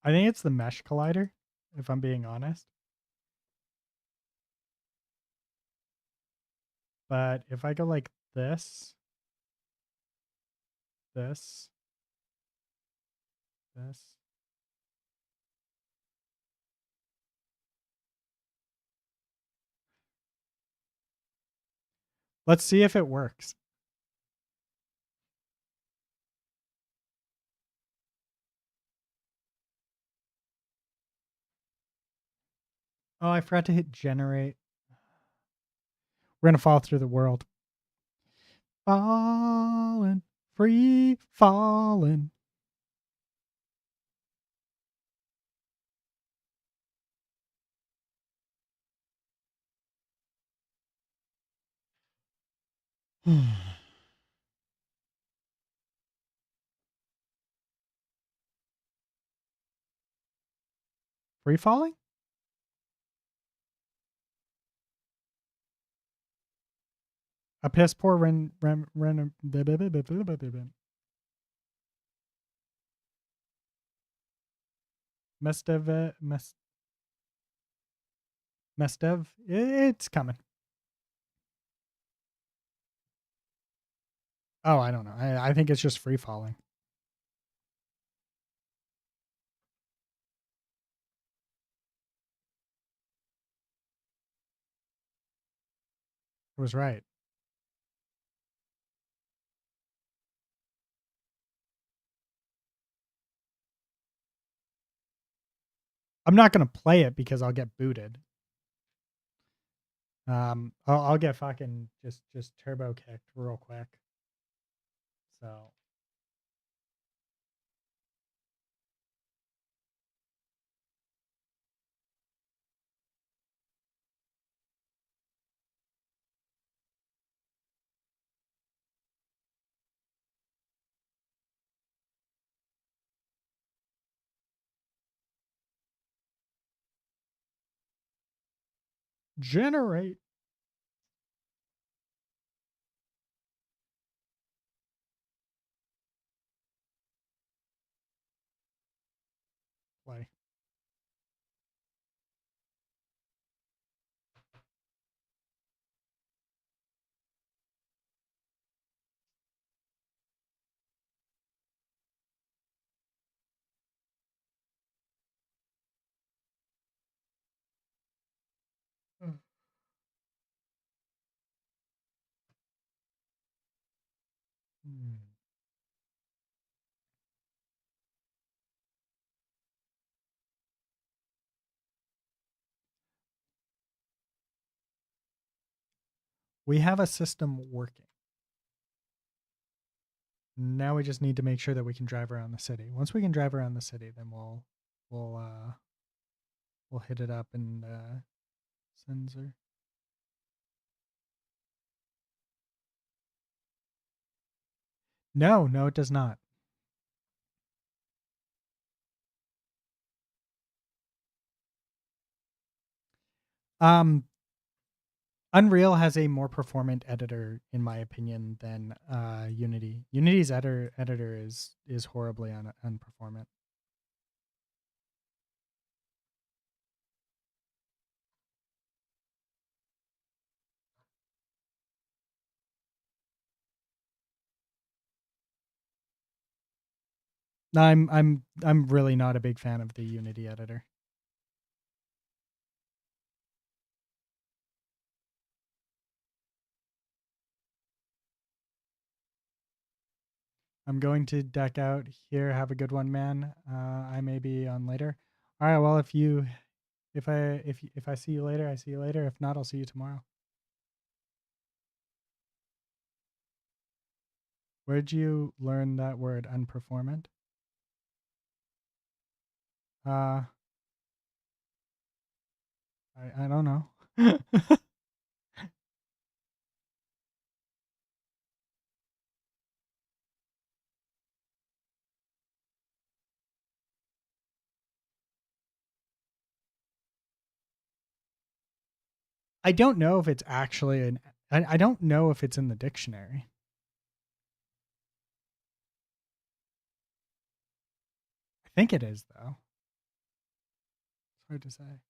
I think it's the mesh collider, if I'm being honest. But if I go like this, this, this. Let's see if it works. Oh, I forgot to hit generate. We're gonna fall through the world. Falling, free falling. Free falling? A piss poor Mestev. It's coming. Oh, I don't know. I think it's just free falling. It was right. I'm not gonna play it because I'll get booted. I'll get fucking just turbo kicked real quick. So generate. Play. Hmm. We have a system working. Now we just need to make sure that we can drive around the city. Once we can drive around the city, then we'll we'll hit it up and sensor. No, no, it does not. Um, Unreal has a more performant editor, in my opinion, than Unity. Unity's editor is horribly unperformant. I'm really not a big fan of the Unity editor. I'm going to deck out here. Have a good one, man. I may be on later. All right. Well, if I see you later, I see you later. If not, I'll see you tomorrow. Where'd you learn that word unperformant? Uh, I don't know. I don't know if it's actually I don't know if it's in the dictionary. I think it is though. It's hard to say.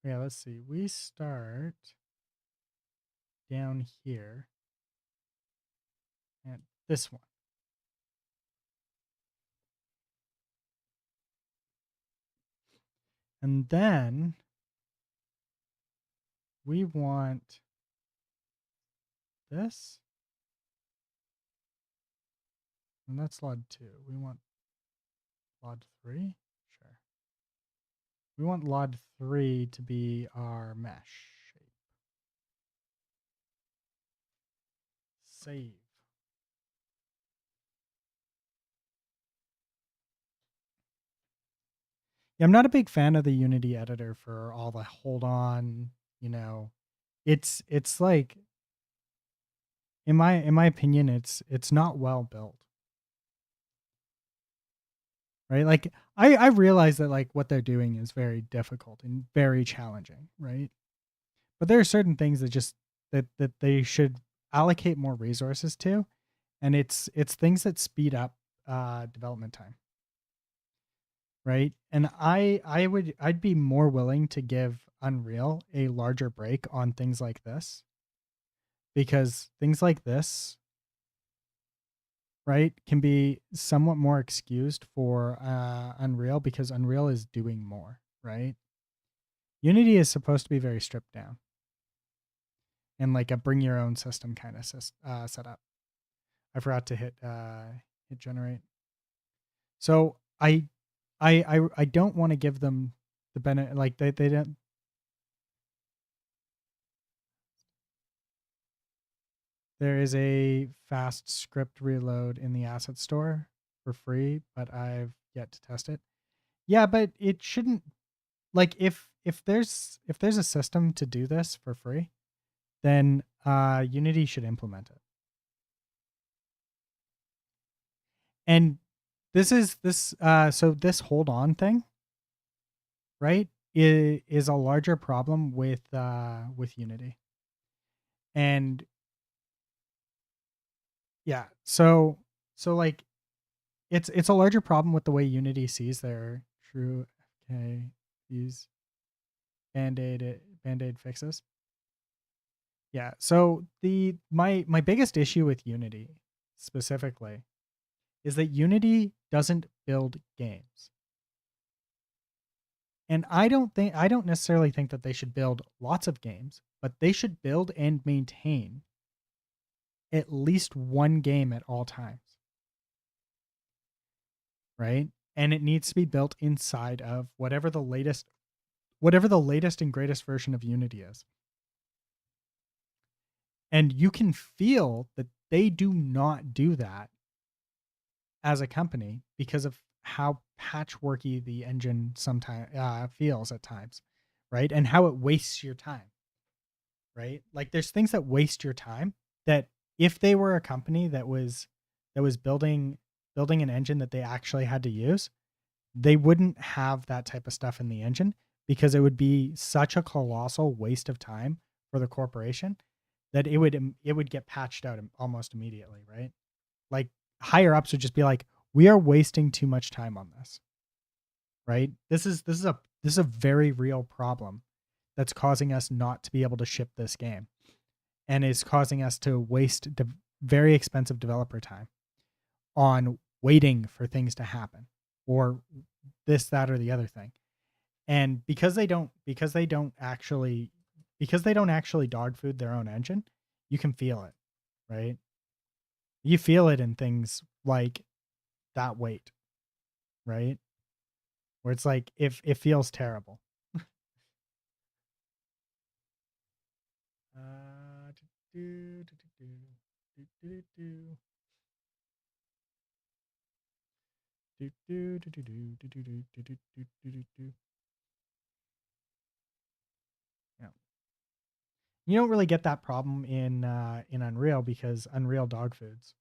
Yeah, let's see. We start down here at this one. And then we want this. And that's LOD 2. We want LOD 3? Sure. We want LOD 3 to be our mesh shape. Save. Yeah, I'm not a big fan of the Unity editor for all the hold on, you know. It's like in my opinion, it's not well built. Right? Like I realize that like what they're doing is very difficult and very challenging, right? But there are certain things that just that they should allocate more resources to, and it's things that speed up development time, right? And I'd be more willing to give Unreal a larger break on things like this, because things like this, right, can be somewhat more excused for Unreal because Unreal is doing more, right? Unity is supposed to be very stripped down and like a bring your own system kind of setup. I forgot to hit generate. So I don't want to give them the benefit, like they don't. There is a fast script reload in the asset store for free, but I've yet to test it. Yeah, but it shouldn't, like if there's a system to do this for free, then Unity should implement it. And so this hold on thing, right, is a larger problem with Unity. And yeah, so like it's a larger problem with the way Unity sees their true FK these band-aid fixes. Yeah. So my biggest issue with Unity specifically is that Unity doesn't build games. And I don't necessarily think that they should build lots of games, but they should build and maintain at least one game at all times. Right? And it needs to be built inside of whatever the latest and greatest version of Unity is. And you can feel that they do not do that as a company because of how patchworky the engine sometimes feels at times, right? And how it wastes your time, right? Like there's things that waste your time that if they were a company that was building an engine that they actually had to use, they wouldn't have that type of stuff in the engine because it would be such a colossal waste of time for the corporation that it would get patched out almost immediately, right? Like higher ups would just be like, "We are wasting too much time on this." Right? This is a very real problem that's causing us not to be able to ship this game and is causing us to waste very expensive developer time on waiting for things to happen or this, that, or the other thing. And because they don't actually dog food their own engine, you can feel it, right? You feel it in things like that wait, right? Where it's like if it feels terrible. Do, do, do, do, do, do, do, do, do, do, do, do, do, do, do, do, do, do, do, do. Yeah. You don't really get that problem in Unreal because Unreal dog foods.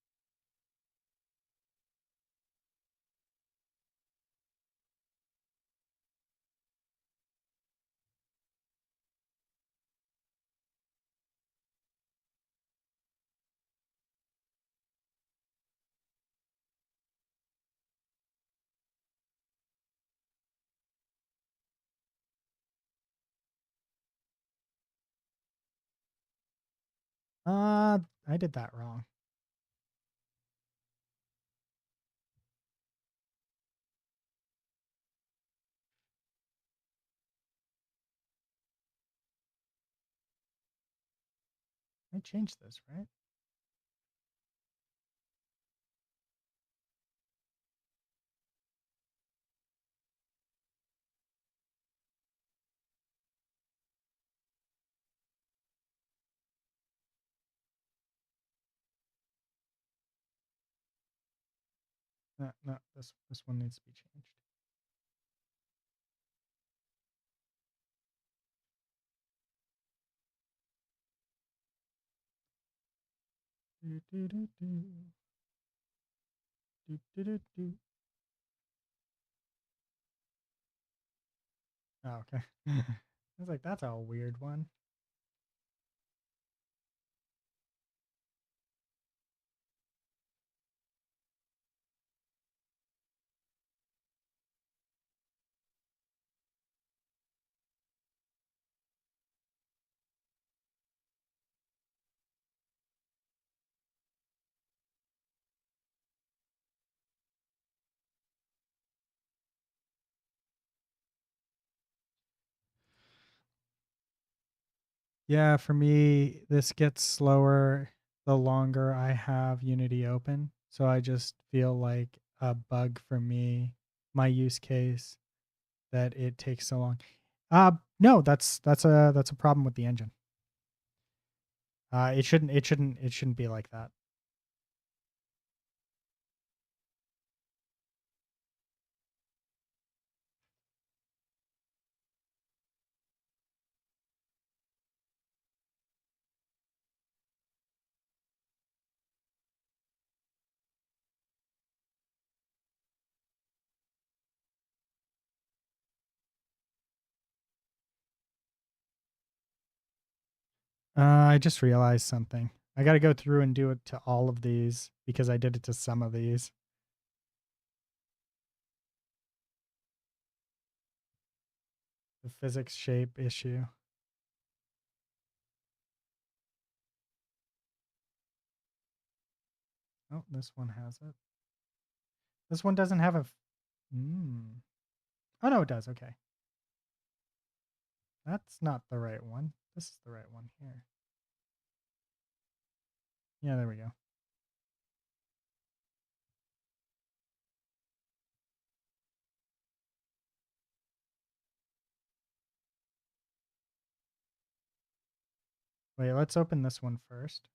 I did that wrong. I changed this, right? No, this one needs to be changed. Do, do, do, do. Do, do, do, do. Oh, okay. I was like, that's a weird one. Yeah, for me, this gets slower the longer I have Unity open. So I just feel like a bug for me, my use case, that it takes so long. No, that's a problem with the engine. It shouldn't be like that. I just realized something. I got to go through and do it to all of these because I did it to some of these. The physics shape issue. Oh, this one has it. This one doesn't have a. Oh no, it does. Okay, that's not the right one. This is the right one here. Yeah, there we go. Wait, let's open this one first.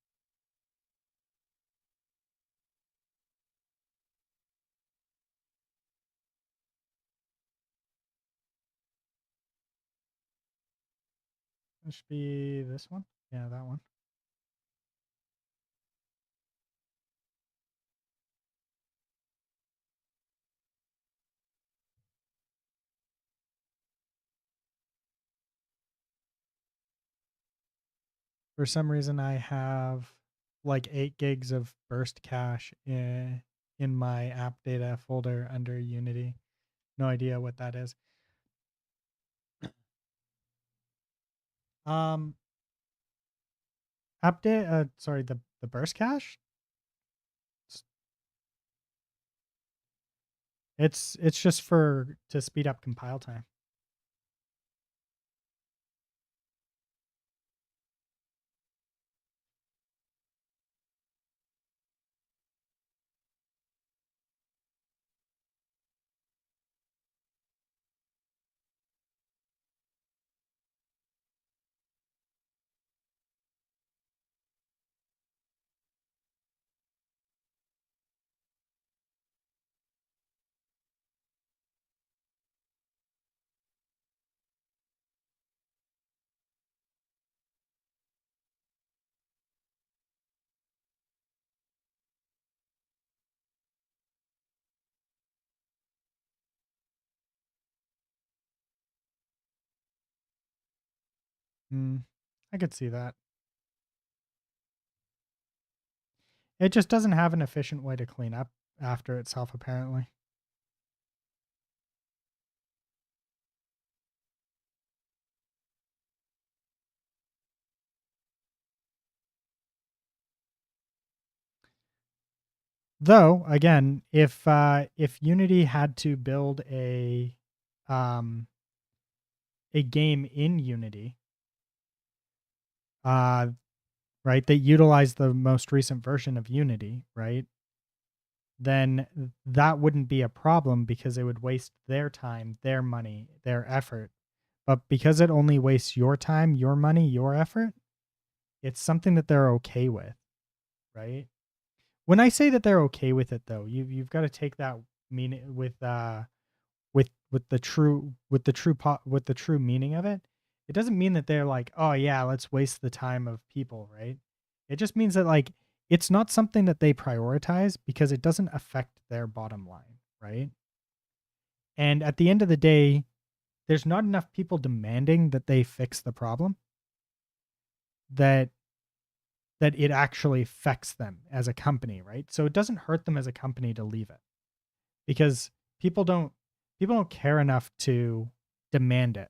It should be this one. Yeah, that one. For some reason, I have like 8 gigs of burst cache in my app data folder under Unity. No idea what that is. Um, update. Sorry, the burst cache. It's just for to speed up compile time. I could see that. It just doesn't have an efficient way to clean up after itself, apparently. Though, again, if Unity had to build um, a game in Unity, uh, right, that utilized the most recent version of Unity, right, then that wouldn't be a problem because it would waste their time, their money, their effort. But because it only wastes your time, your money, your effort, it's something that they're okay with, right? When I say that they're okay with it, though, you've got to take that meaning with the true meaning of it. It doesn't mean that they're like, oh yeah, let's waste the time of people, right? It just means that like it's not something that they prioritize because it doesn't affect their bottom line, right? And at the end of the day, there's not enough people demanding that they fix the problem that it actually affects them as a company, right? So it doesn't hurt them as a company to leave it because people don't people don't care enough to demand it,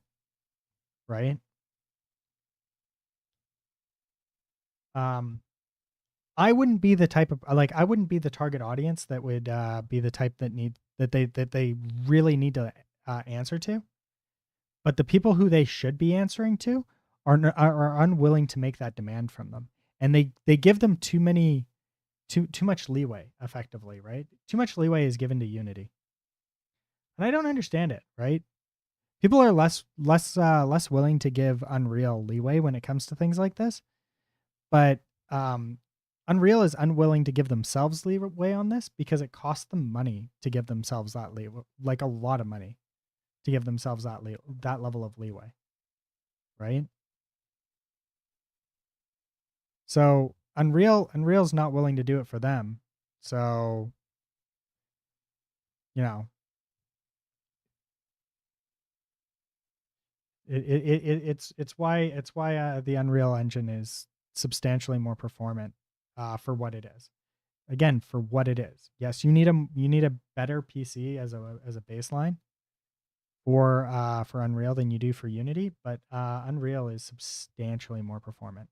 right? Um I wouldn't be the type of like I wouldn't be the target audience that would be the type that they really need to answer to. But the people who they should be answering to are unwilling to make that demand from them, and they give them too much leeway. Effectively, right? Too much leeway is given to Unity, and I don't understand it. Right? People are less willing to give Unreal leeway when it comes to things like this, but um, Unreal is unwilling to give themselves leeway on this because it costs them money to give themselves that leeway, like a lot of money to give themselves that level of leeway, right? So Unreal's not willing to do it for them. So, you know, it's why the Unreal Engine is substantially more performant for what it is. Again, for what it is. Yes, you need a better PC as a baseline for Unreal than you do for Unity, but Unreal is substantially more performant.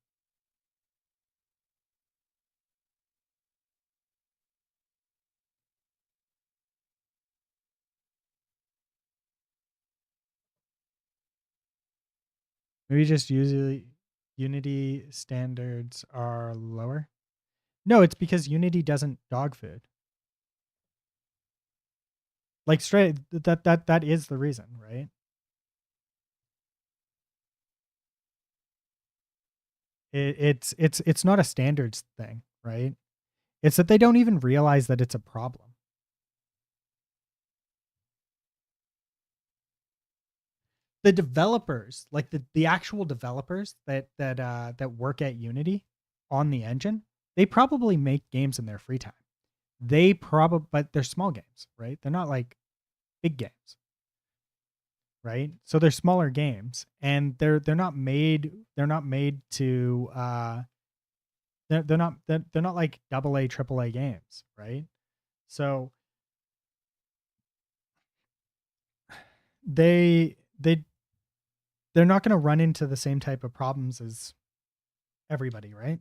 Maybe just usually Unity standards are lower. No, it's because Unity doesn't dog food. Like straight that is the reason, right? It's not a standards thing, right? It's that they don't even realize that it's a problem. The developers, like the actual developers that work at Unity on the engine, they probably make games in their free time. They probably, but they're small games, right? They're not like big games, right? So they're smaller games, and they're not made to they're not like double A triple A games, right? So they they they're not going to run into the same type of problems as everybody, right?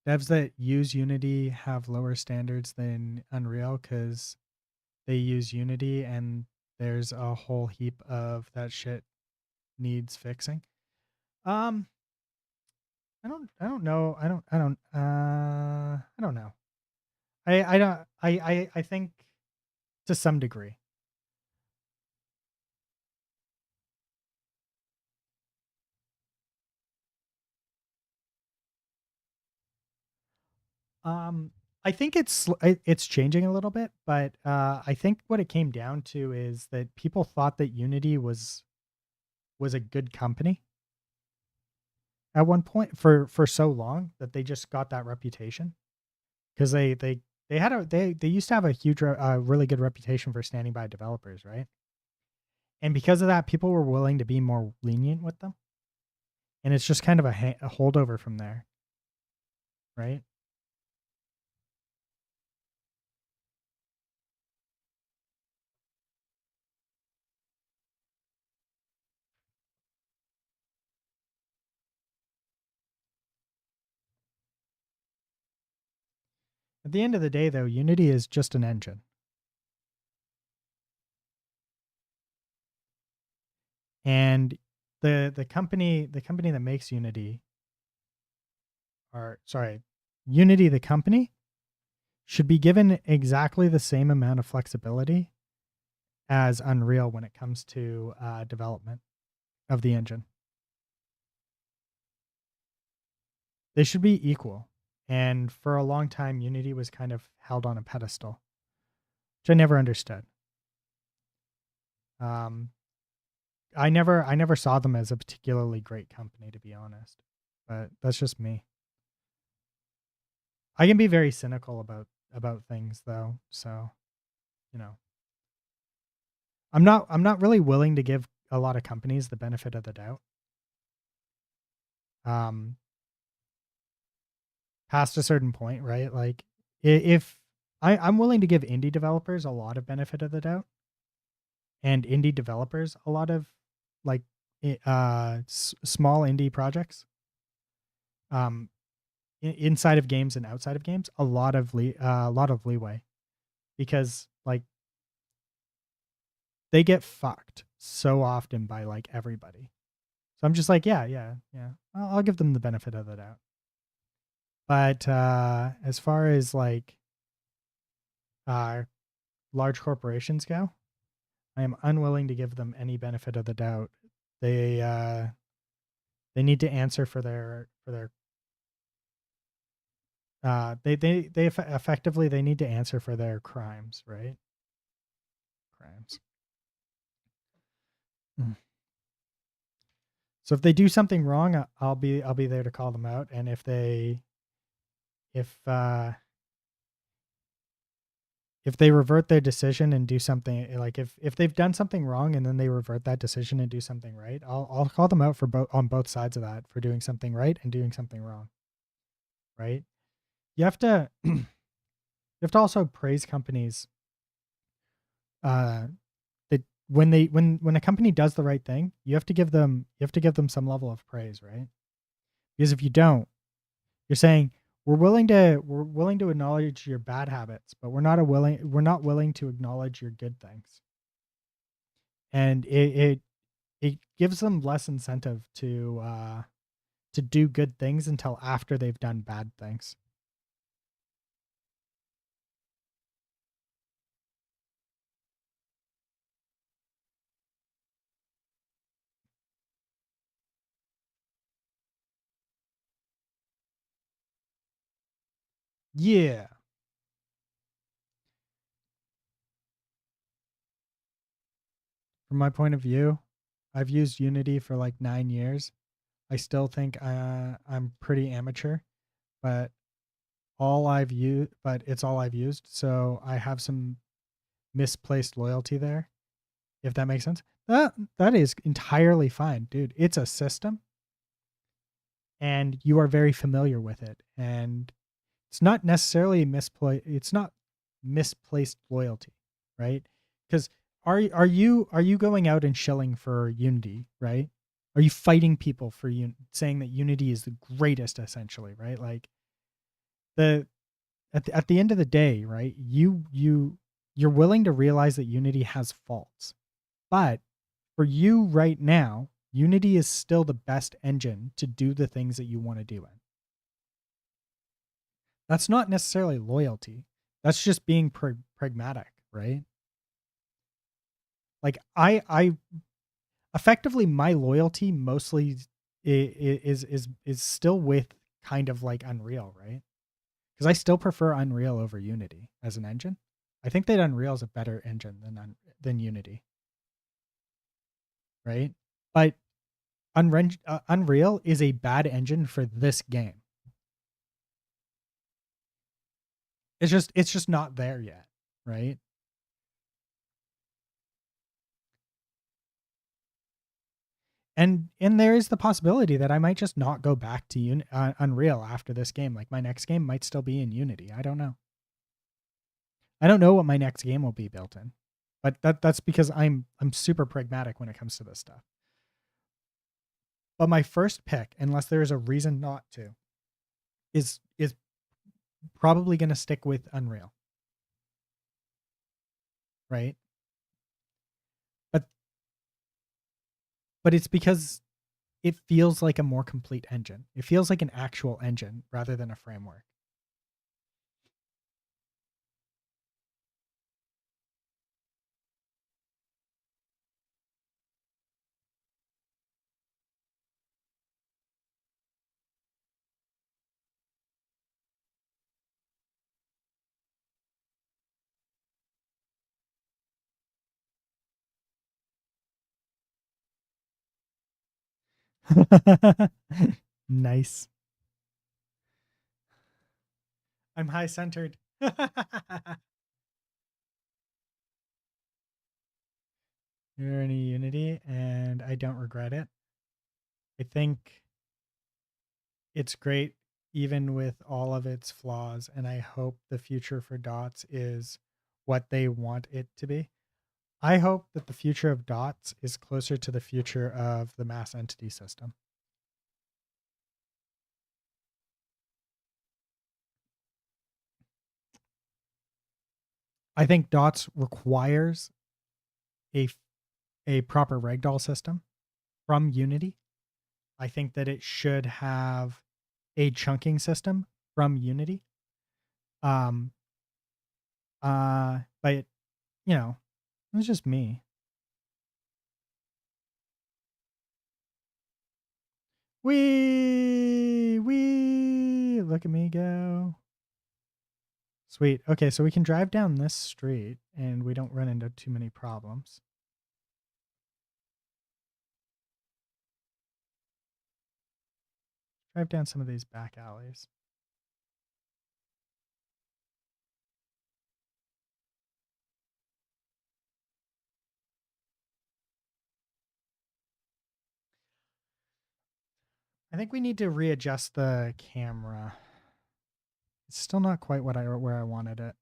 Devs that use Unity have lower standards than Unreal because they use Unity and there's a whole heap of that shit needs fixing. Um, I don't know. I don't know. I don't I think to some degree. Um, I think it's changing a little bit, but I think what it came down to is that people thought that Unity was a good company at one point for so long that they just got that reputation because they had they used to have a really good reputation for standing by developers, right? And because of that, people were willing to be more lenient with them, and it's just kind of a holdover from there, right? At the end of the day, though, Unity is just an engine, and the company that makes Unity, or sorry, Unity the company should be given exactly the same amount of flexibility as Unreal when it comes to development of the engine. They should be equal. And for a long time, Unity was kind of held on a pedestal, which I never understood. Um, I never saw them as a particularly great company, to be honest. But that's just me. I can be very cynical about things though, so you know. I'm not really willing to give a lot of companies the benefit of the doubt. Um Past a certain point, right? Like if I'm willing to give indie developers a lot of benefit of the doubt and indie developers a lot of like small indie projects um inside of games and outside of games a lot of leeway because like they get fucked so often by like everybody. So I'm just like, yeah. I'll give them the benefit of the doubt. But as far as like uh, large corporations go, I am unwilling to give them any benefit of the doubt. They uh, they need to answer for their effectively they need to answer for their crimes, right? Crimes. Mm. So if they do something wrong, I'll be there to call them out. And if uh, if they revert their decision and do something like if they've done something wrong and then they revert that decision and do something right, I'll call them out for both on both sides of that for doing something right and doing something wrong, right? You have to you have to also praise companies uh that when a company does the right thing, you have to give them some level of praise, right? Because if you don't, you're saying we're willing to acknowledge your bad habits, but we're not willing to acknowledge your good things. And it gives them less incentive to do good things until after they've done bad things. Yeah. From my point of view, I've used Unity for like 9 years. I still think I'm pretty amateur, but it's all I've used. So I have some misplaced loyalty there, if that makes sense. That is entirely fine, dude. It's a system and you are very familiar with it. And it's not necessarily it's not misplaced loyalty, right? Because are you going out and shilling for Unity, right? Are you fighting people for saying that Unity is the greatest, essentially, right? Like the at the end of the day, right? You're willing to realize that Unity has faults, but for you right now, Unity is still the best engine to do the things that you want to do in. That's not necessarily loyalty. That's just being pragmatic, right? Like I effectively my loyalty mostly is still with kind of like Unreal, right? Because I still prefer Unreal over Unity as an engine. I think that Unreal is a better engine than Unity, right? But Unreal is a bad engine for this game. It's just not there yet, right? And there is the possibility that I might just not go back to Unreal after this game. Like my next game might still be in Unity. I don't know. I don't know what my next game will be built in, but that's because I'm super pragmatic when it comes to this stuff. But my first pick, unless there is a reason not to, is probably going to stick with Unreal, right? But but it's because it feels like a more complete engine. It feels like an actual engine rather than a framework. Nice. I'm high centered. You're in a Unity, and I don't regret it. I think it's great even with all of its flaws, and I hope the future for dots is what they want it to be. I hope that the future of dots is closer to the future of the mass entity system. I think dots requires a a proper ragdoll system from Unity. I think that it should have a chunking system from Unity. Um but you know, it's just me. Wee, look at me go. Sweet. Okay, so we can drive down this street and we don't run into too many problems. Drive down some of these back alleys. I think we need to readjust the camera. It's still not quite where I wanted it.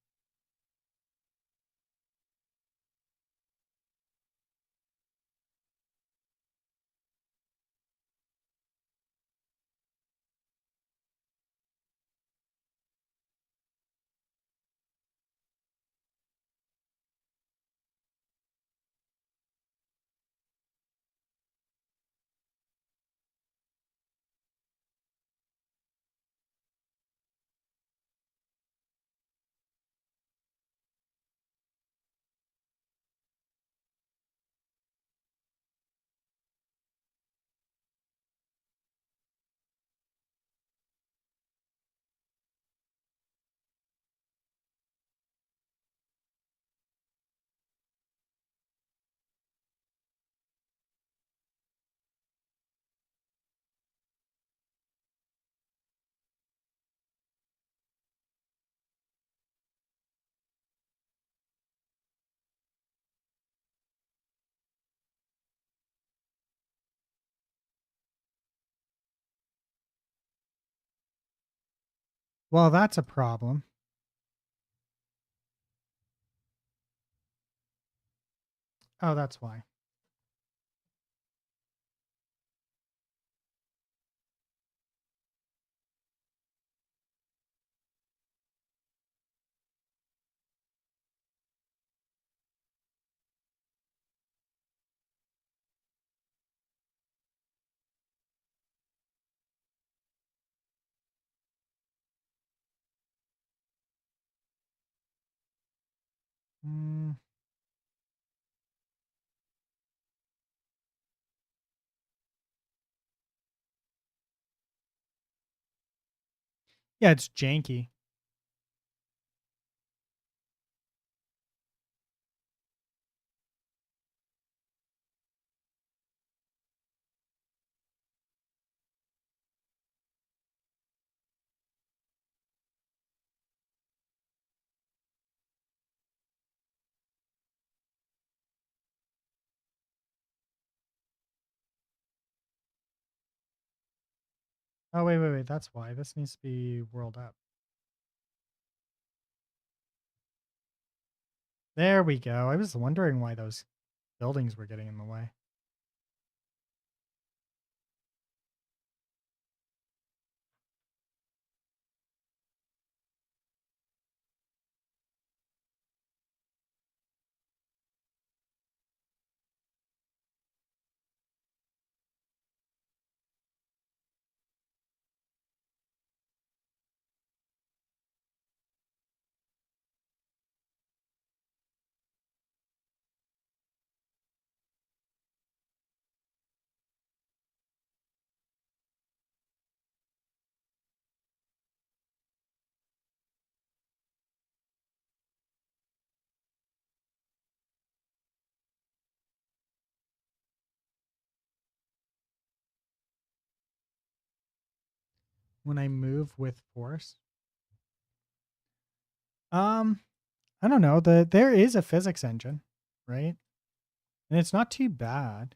Well, that's a problem. Oh, that's why. Mm, yeah, it's janky. Oh, wait. That's why. This needs to be whirled up. There we go. I was wondering why those buildings were getting in the way. when I move with force? Um, I don't know. There is a physics engine, right? And it's not too bad.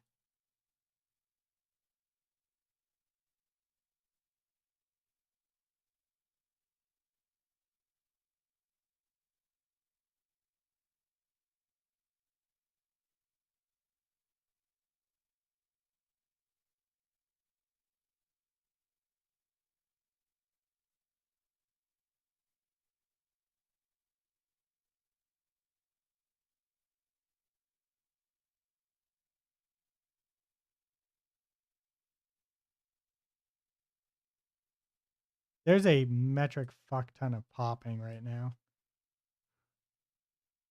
There's a metric fuck ton of popping right now.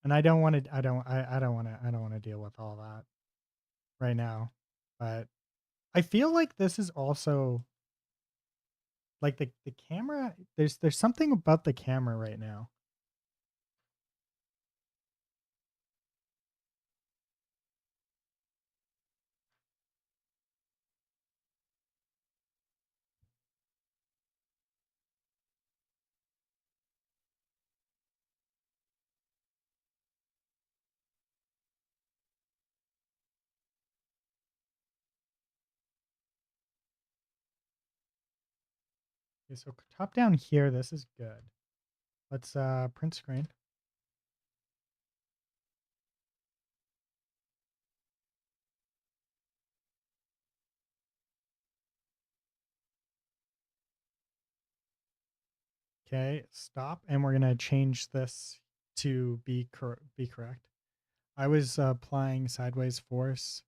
And I don't want to I don't want to deal with all that right now. But I feel like this is also like the camera, there's something about the camera right now. Okay, so top down here, this is good. Let's print screen. Okay, stop, and we're gonna change this to be correct. I was applying sideways force.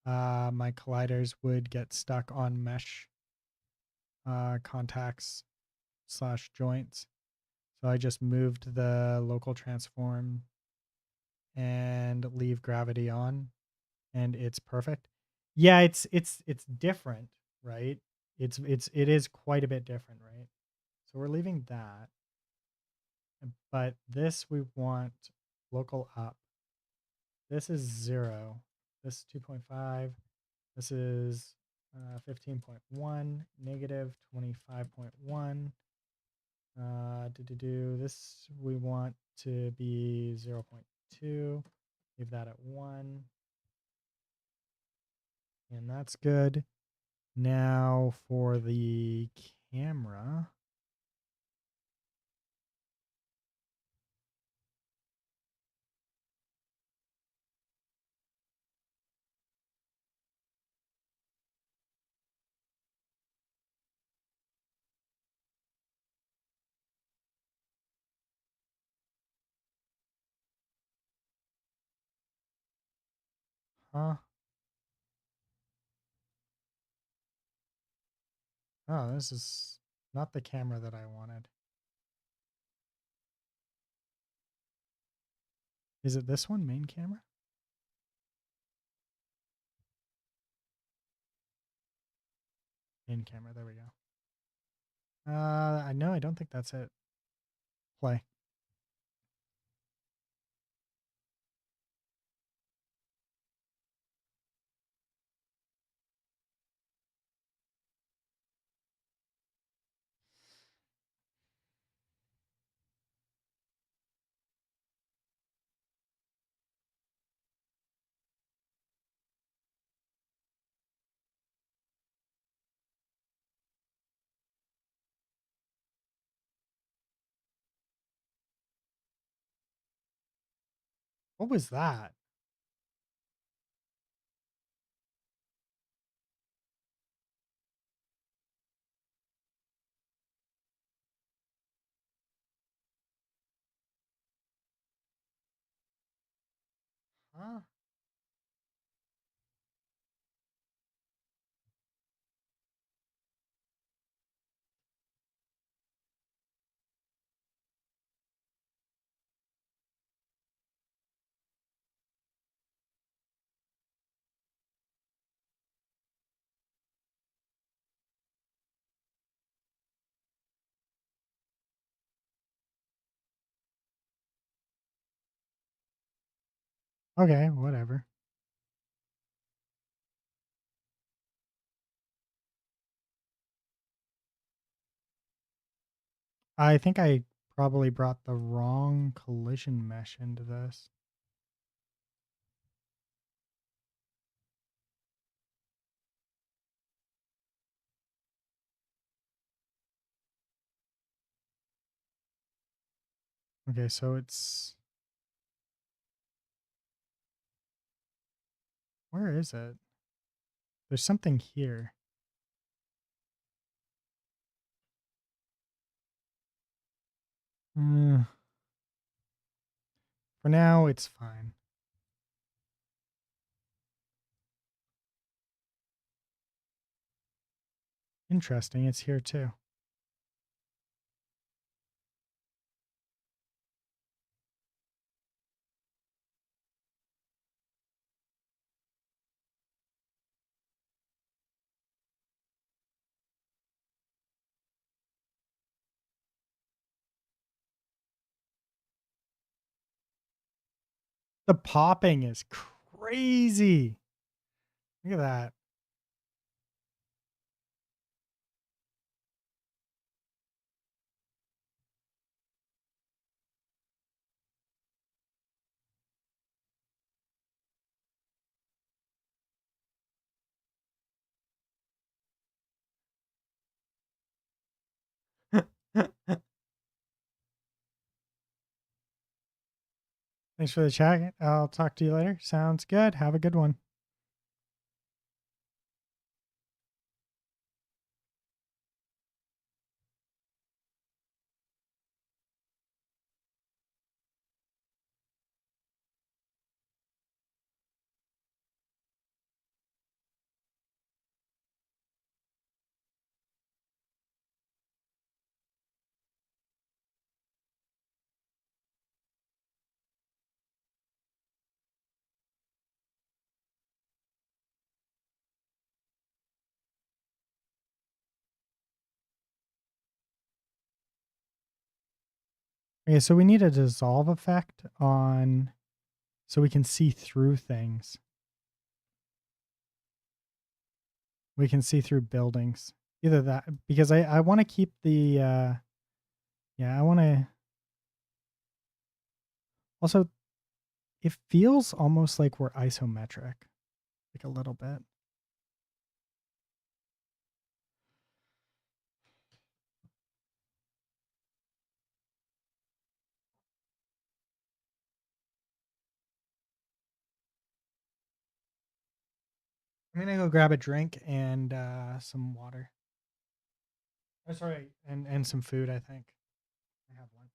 My colliders would get stuck on mesh contacts slash joints. So I just moved the local transform and leave gravity on, and it's perfect. Yeah, it's different, right? It is quite a bit different, right? So we're leaving that, but this we want local up. This is 0. This is 2.5. This is 15.1, negative 25.1. This we want to be 0.2. Leave that at 1. And that's good. Now for the camera. Huh? Oh, this is not the camera that I wanted. Is it this one, main camera? Main camera, there we go. I know, I don't think that's it. Play. What was that? Huh? Okay, whatever. I think I probably brought the wrong collision mesh into this. Okay, so it's... Where is it? There's something here. For now, it's fine. Interesting, it's here too. The popping is crazy. Look at that. Thanks for the chat. I'll talk to you later. Sounds good. Have a good one. Okay, so we need a dissolve effect on so we can see through things. We can see through buildings. Either that, because I want to keep the yeah, I want to also, it feels almost like we're isometric, like a little bit. I'm gonna go grab a drink and some water. Oh, sorry, and some food. I think I have lunch.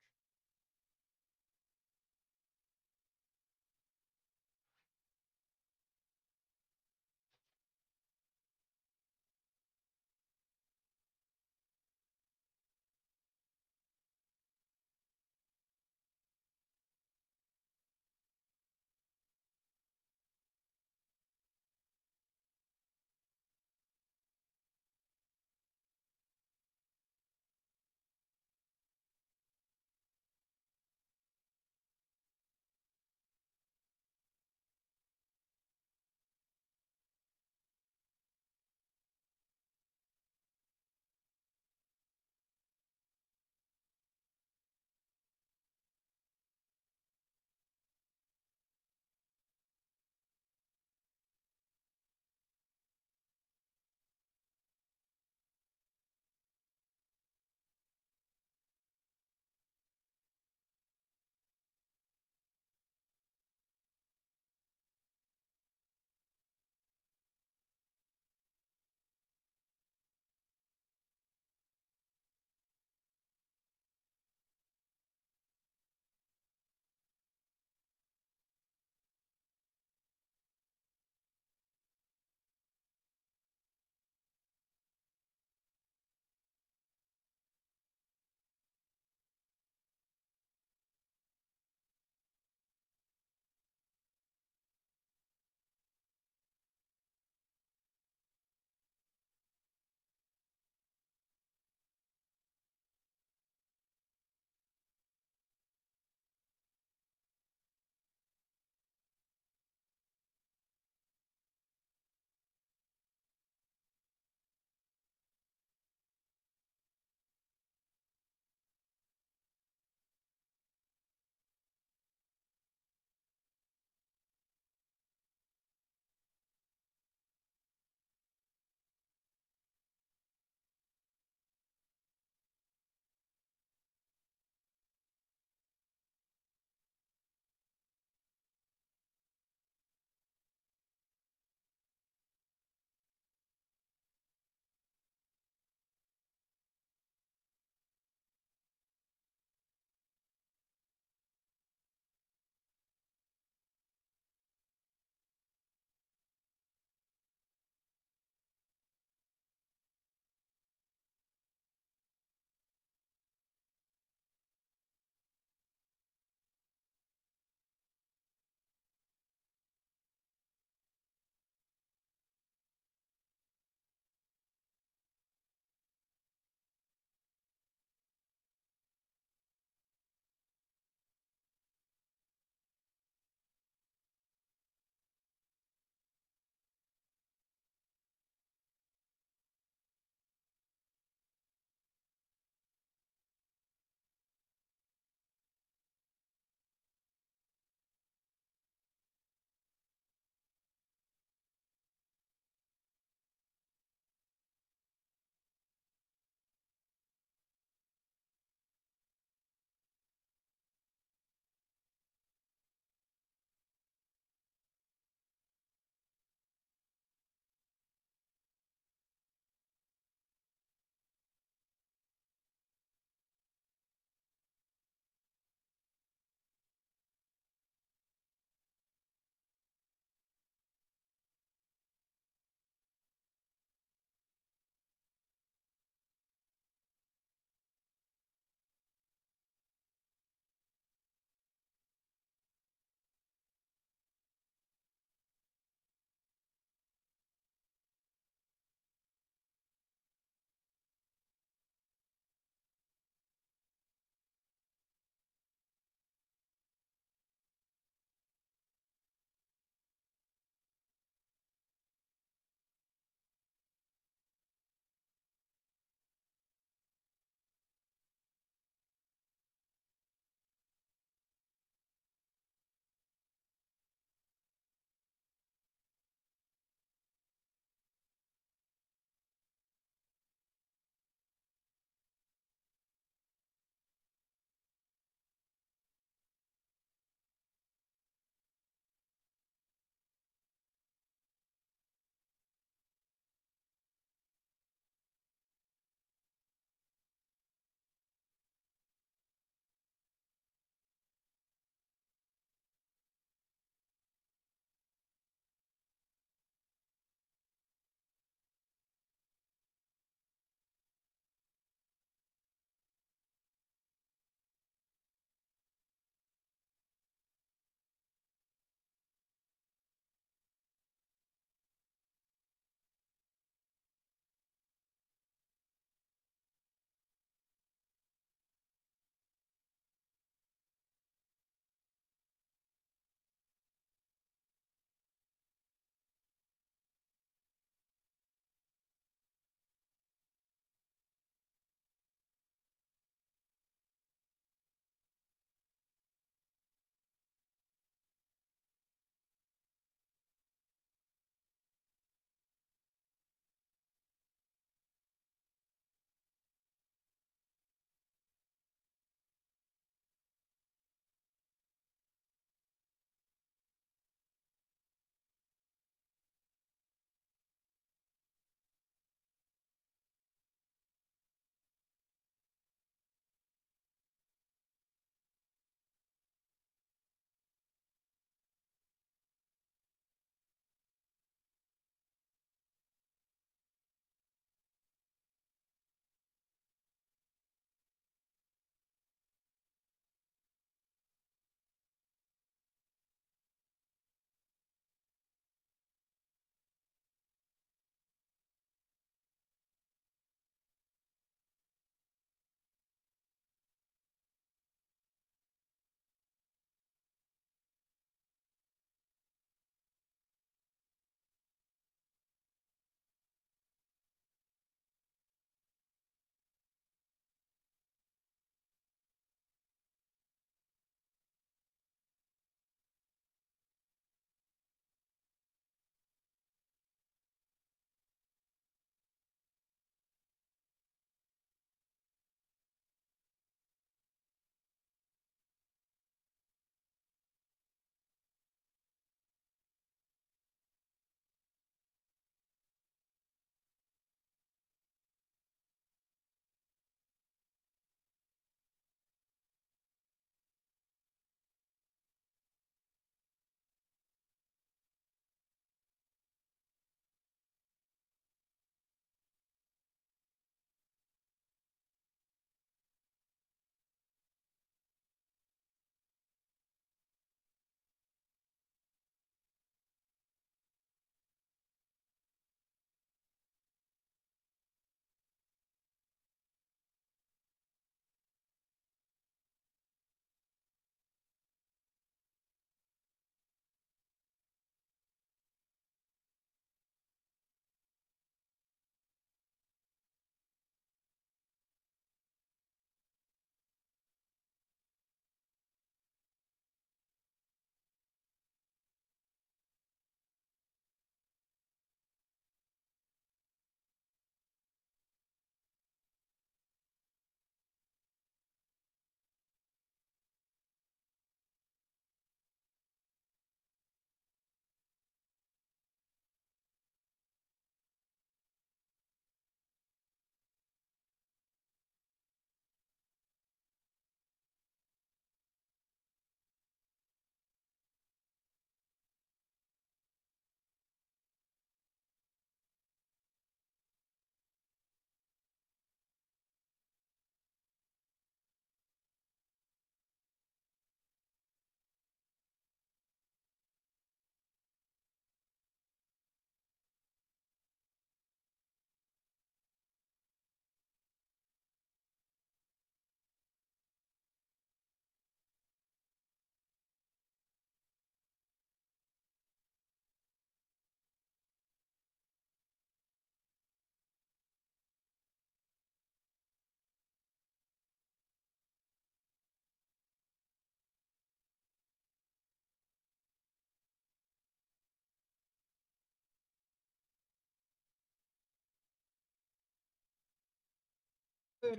All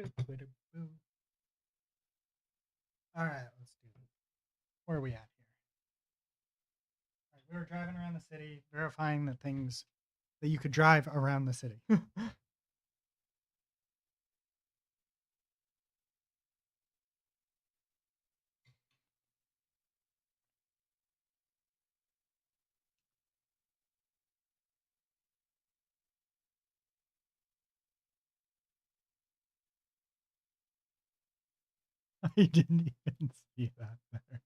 right, let's do it. Where are we at here? All right, we were driving around the city, verifying that things that you could drive around the city. I didn't even see that there.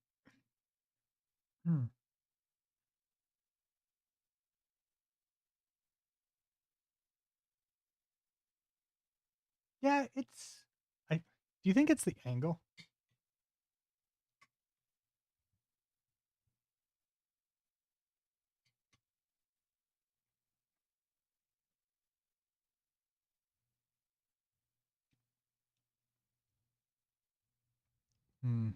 Hmm. Yeah, it's. I. Do you think it's the angle? Hmm.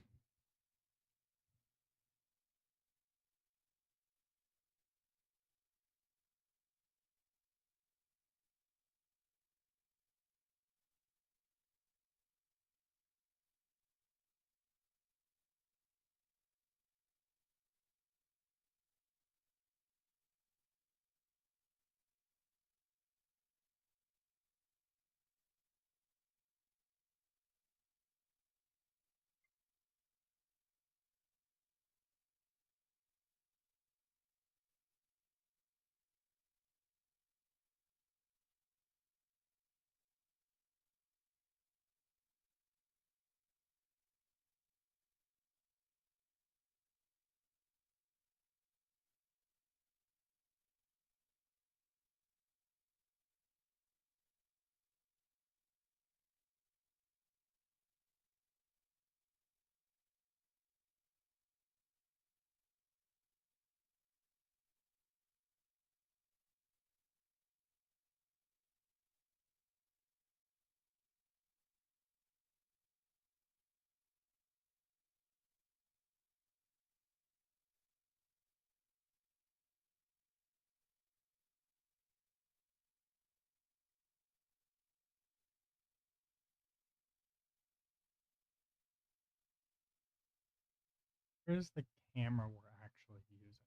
Where's the camera we're actually using?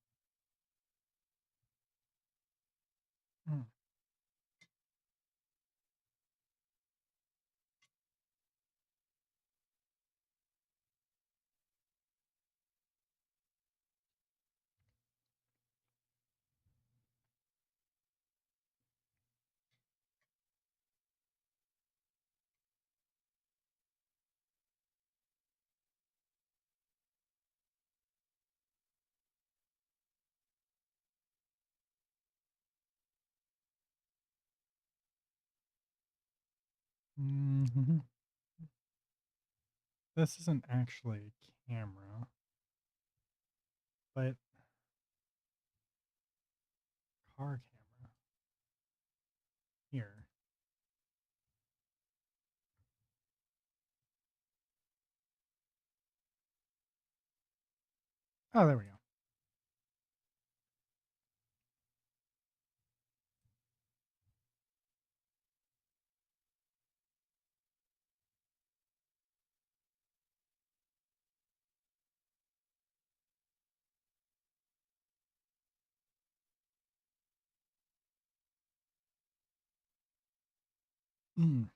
Hmm. Mhm. This isn't actually a camera, but car camera here. Oh, there we go. Mm.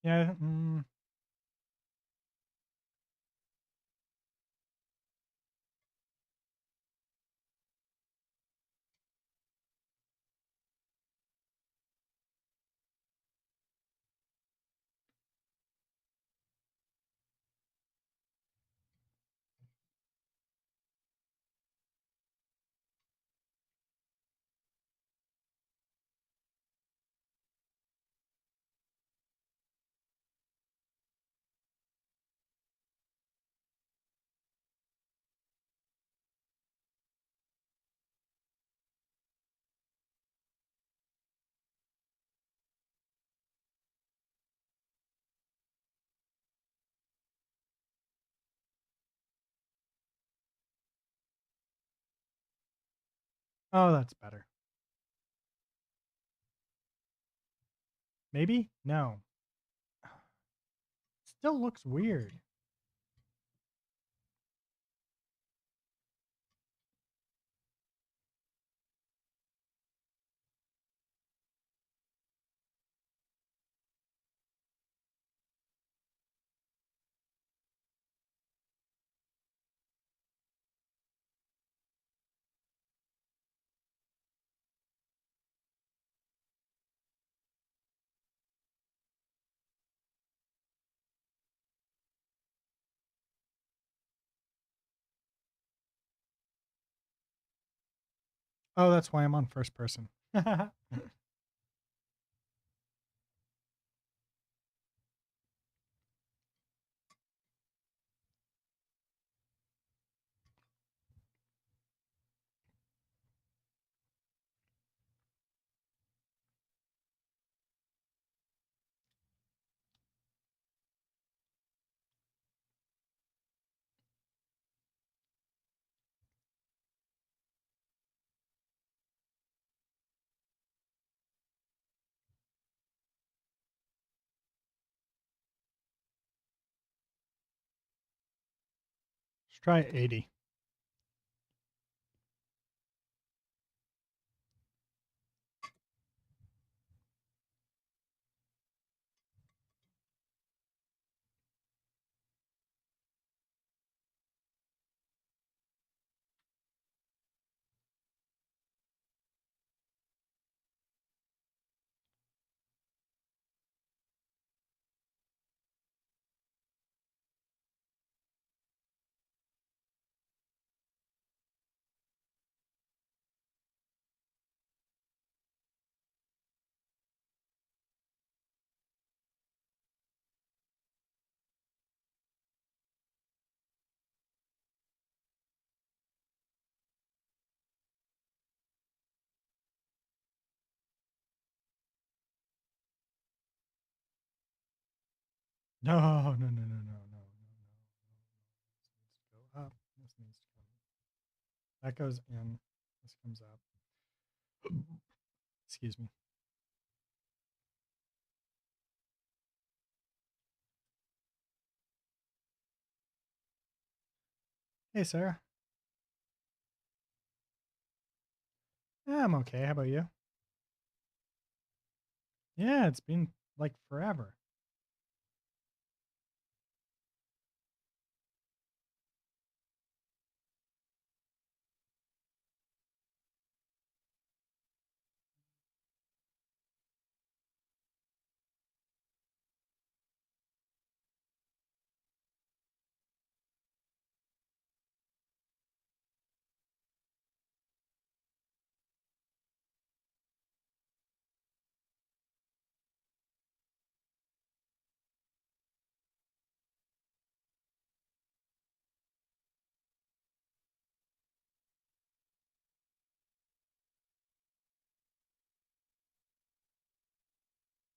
Yeah. Oh, that's better. Maybe? No. Still looks weird. Oh, that's why I'm on first person. Let's try 80. No, no, no, no, no, no, no, no, no. This needs to go up. This needs to come. That goes in. This comes up. Excuse me. Hey, Sarah. Yeah, I'm okay. How about you? Yeah, it's been like forever.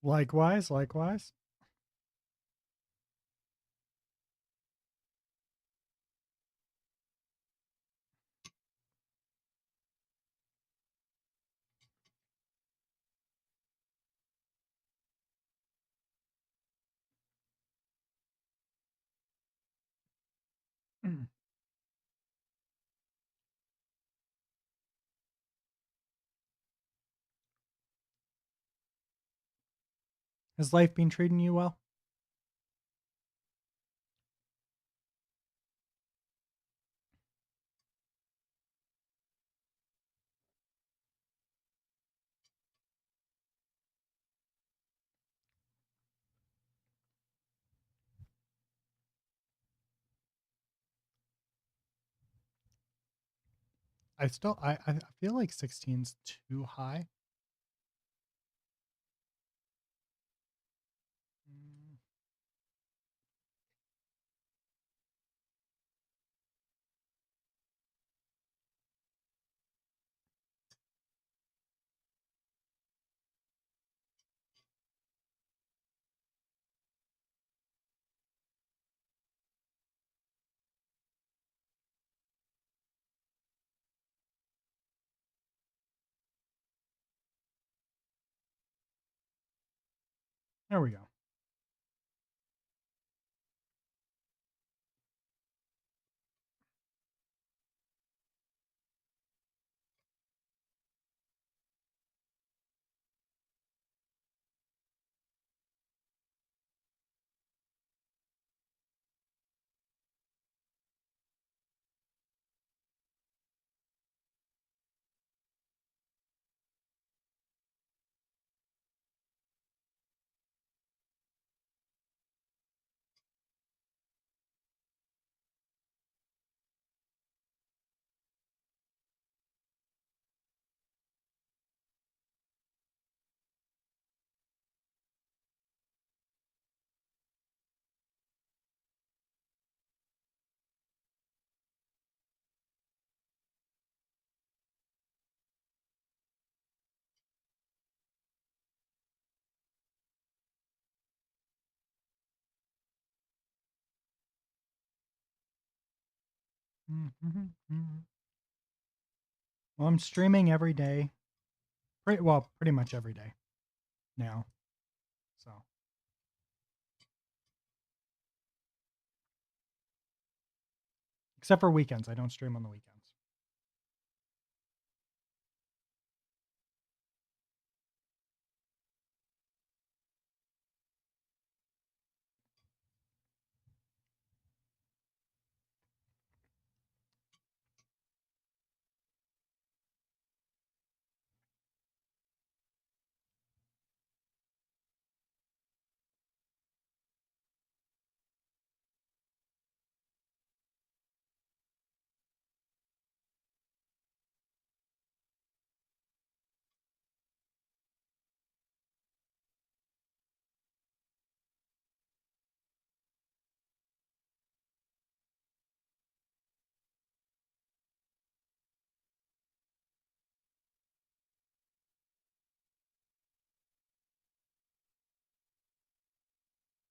Likewise, likewise. Has life been treating you well? I feel like 16's too high. Mm, There we go. Well, I'm streaming every day. Pretty much every day now. So except for weekends, I don't stream on the weekends.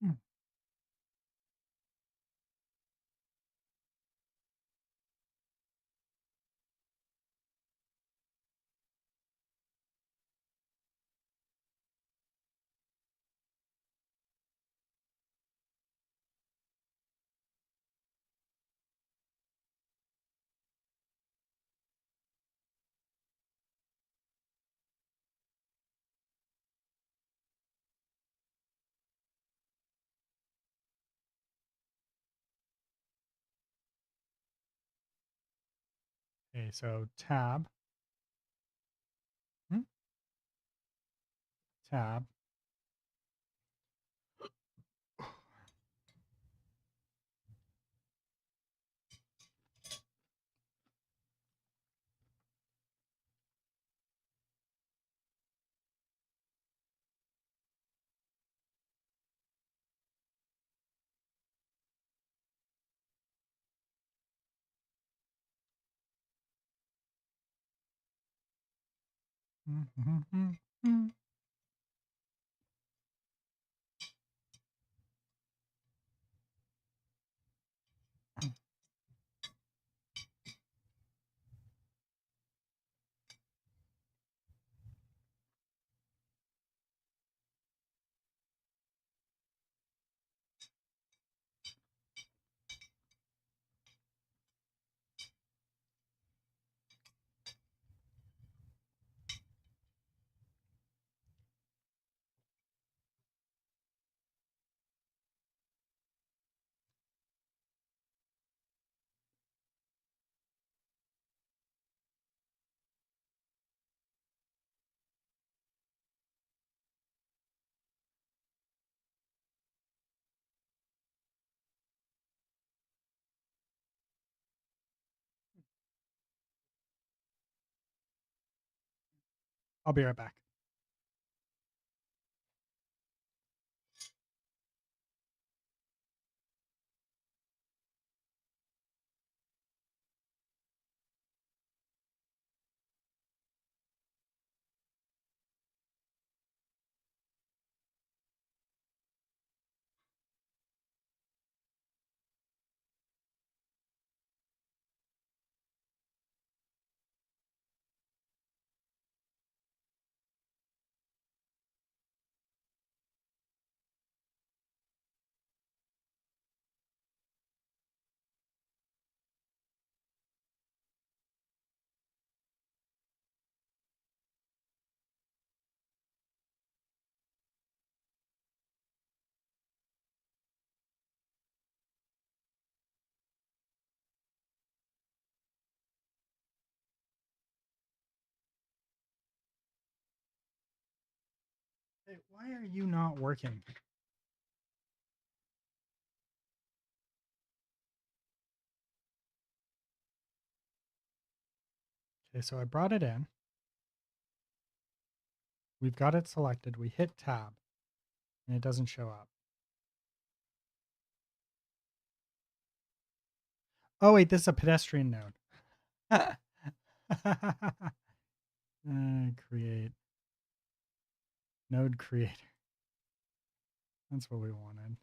Hmm. Okay, so hmm, tab. I'll be right back. Hey, why are you not working? Okay, so I brought it in. We've got it selected. We hit tab and it doesn't show up. Oh, wait, this is a pedestrian node. Create node creator. That's what we wanted.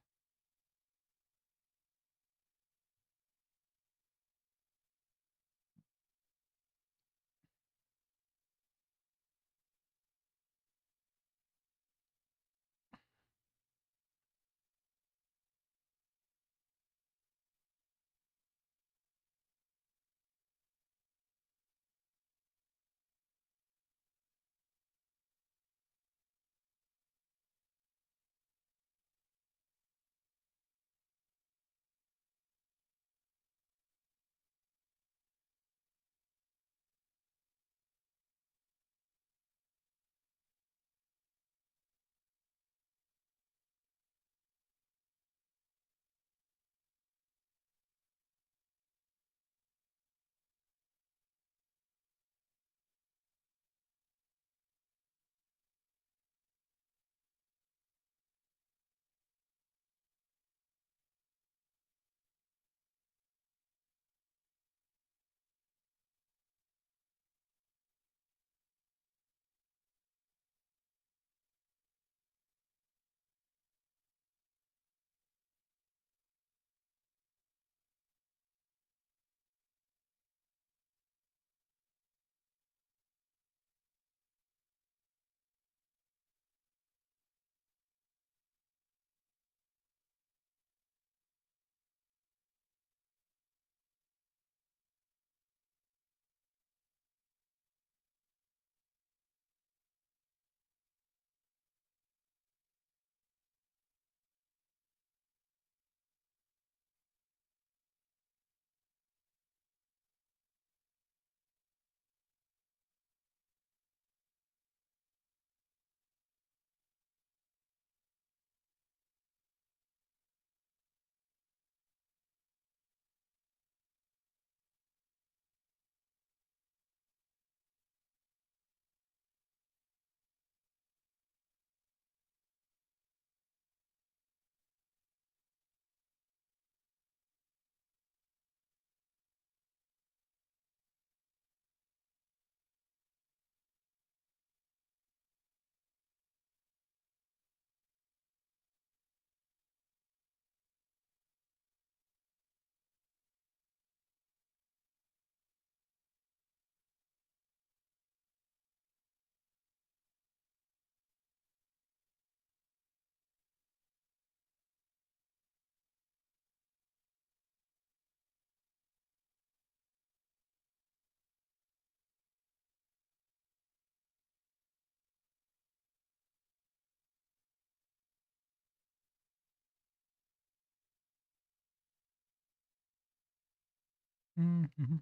Mm-hmm.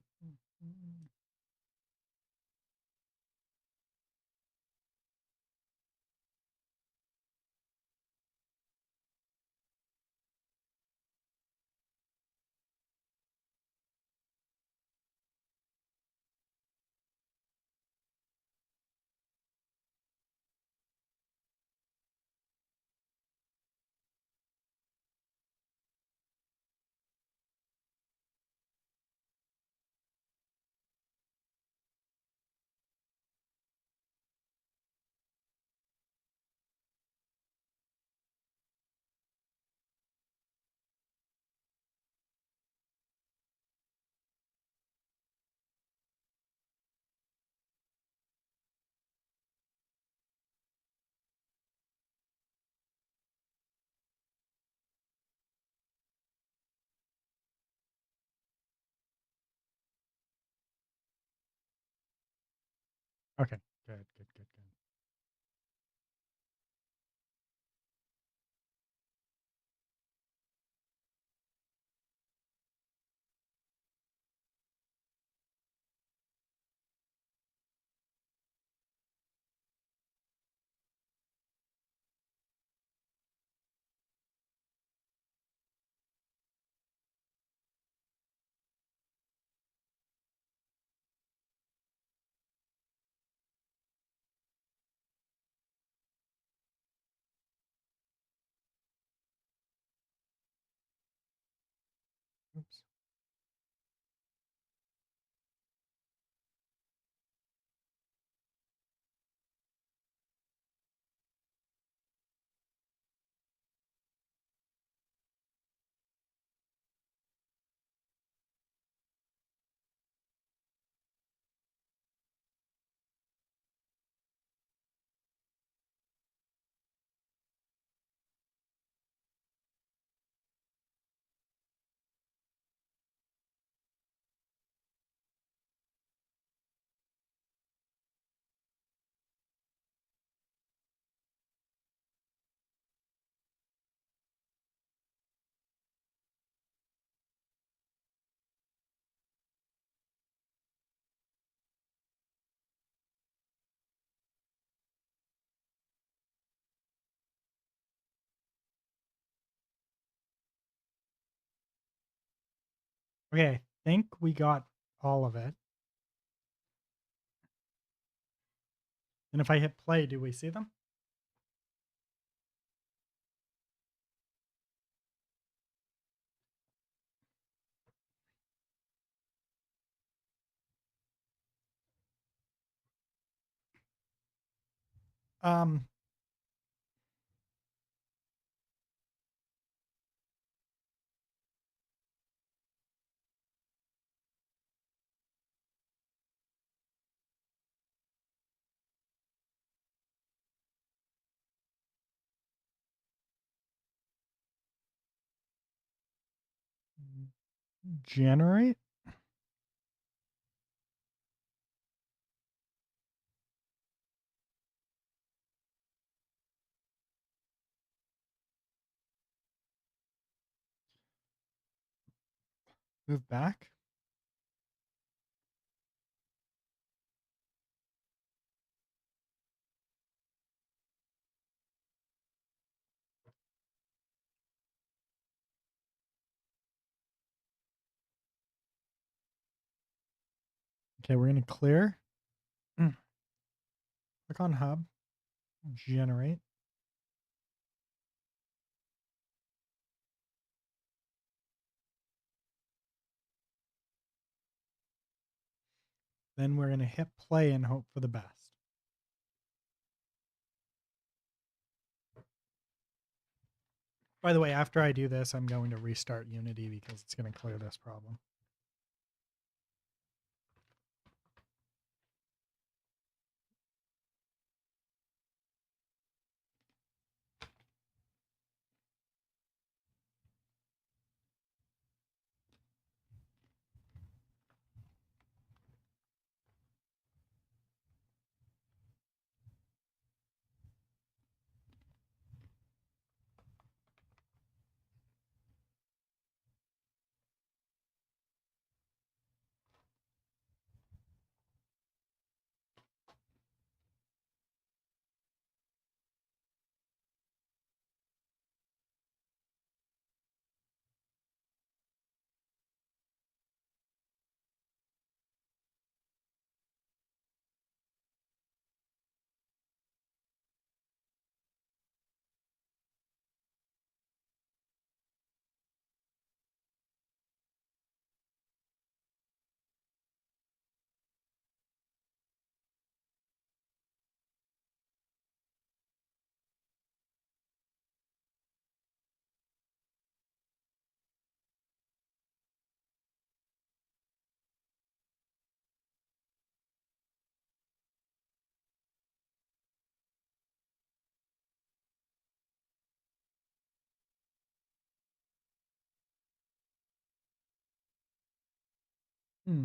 Okay, good, good, good, good. Oops. Okay, I think we got all of it. And if I hit play, do we see them? Um, generate. Move back. Okay, we're gonna clear. Click on hub. Generate. Then we're gonna hit play and hope for the best. By the way, after I do this, I'm going to restart Unity because it's going to clear this problem. Hmm.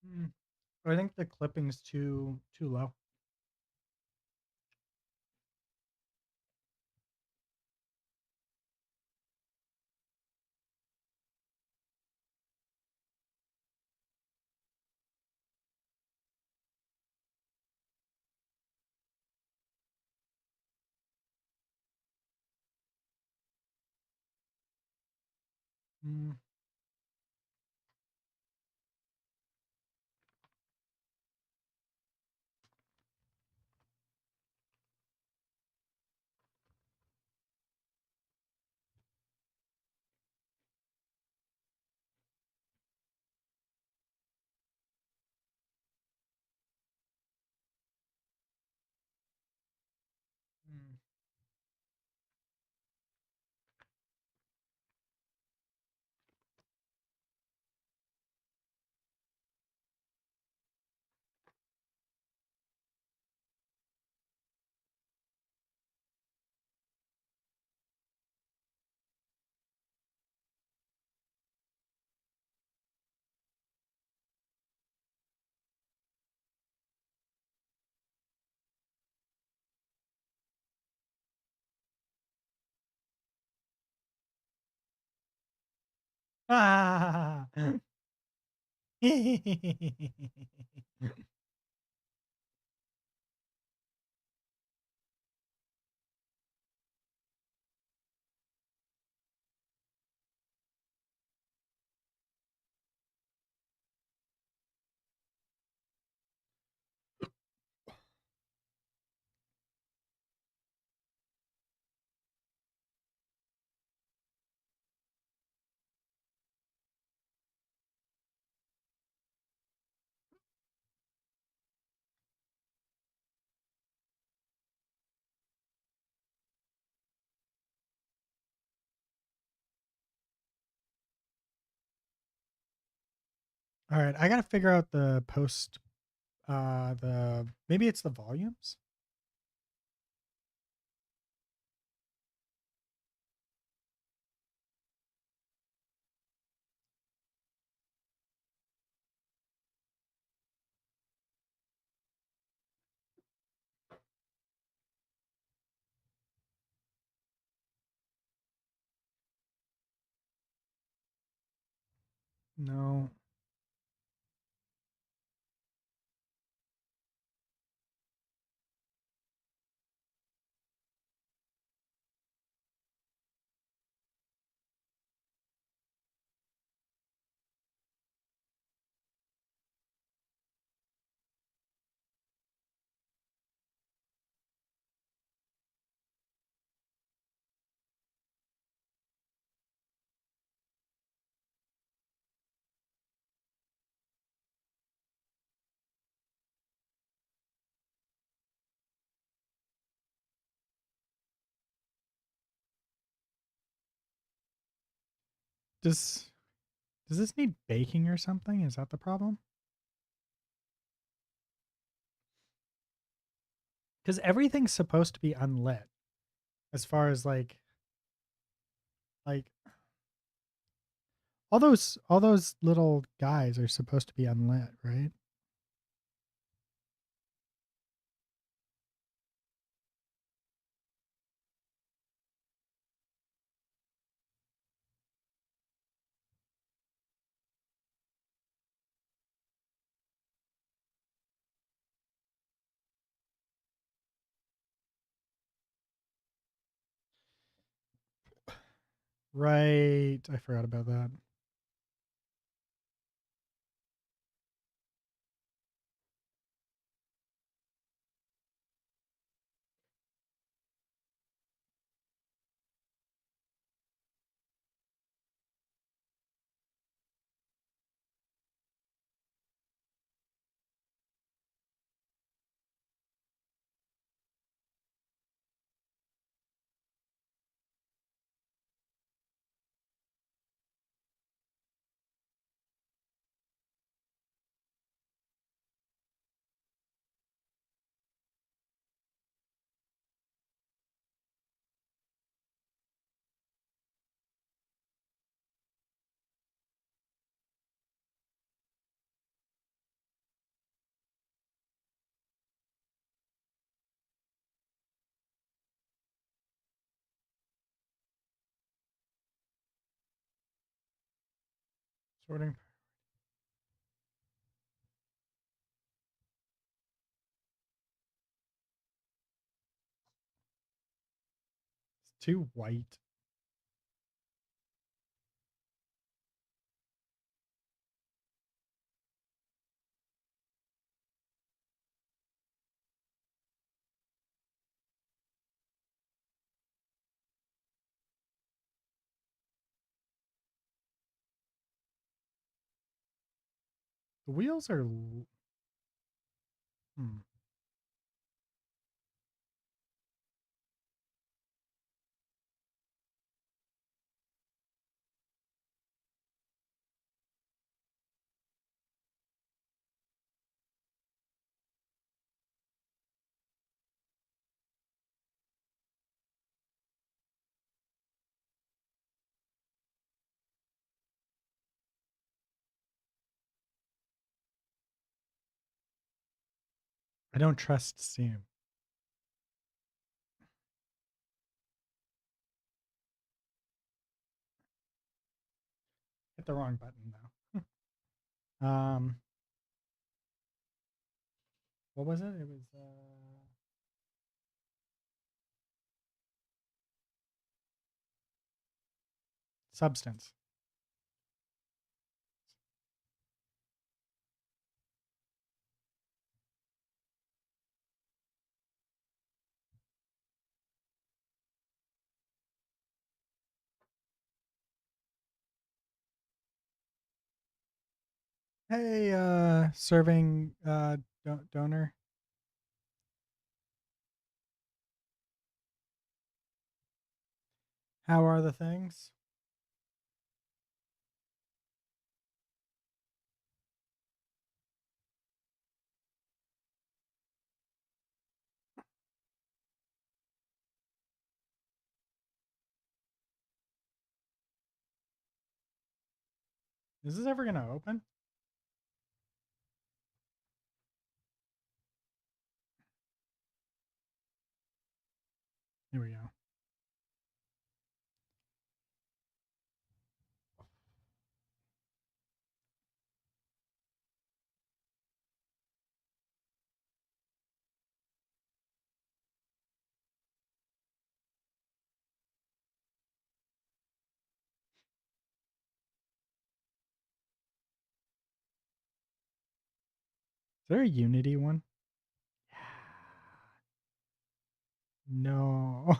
Hmm. I think the clipping's too low. Hmm. Ah. All right, I gotta figure out the post. The maybe it's the volumes. No. Does does this need baking or something? Is that the problem? Because everything's supposed to be unlit as far as like all those little guys are supposed to be unlit, right? Right. I forgot about that. Sorting. It's too white. The wheels are. Hmm. I don't trust Steam. Hit the wrong button though. What was it? It was substance. Hey, serving donor. How are the things? Is this ever gonna open? Here we go. Is there a Unity one? No.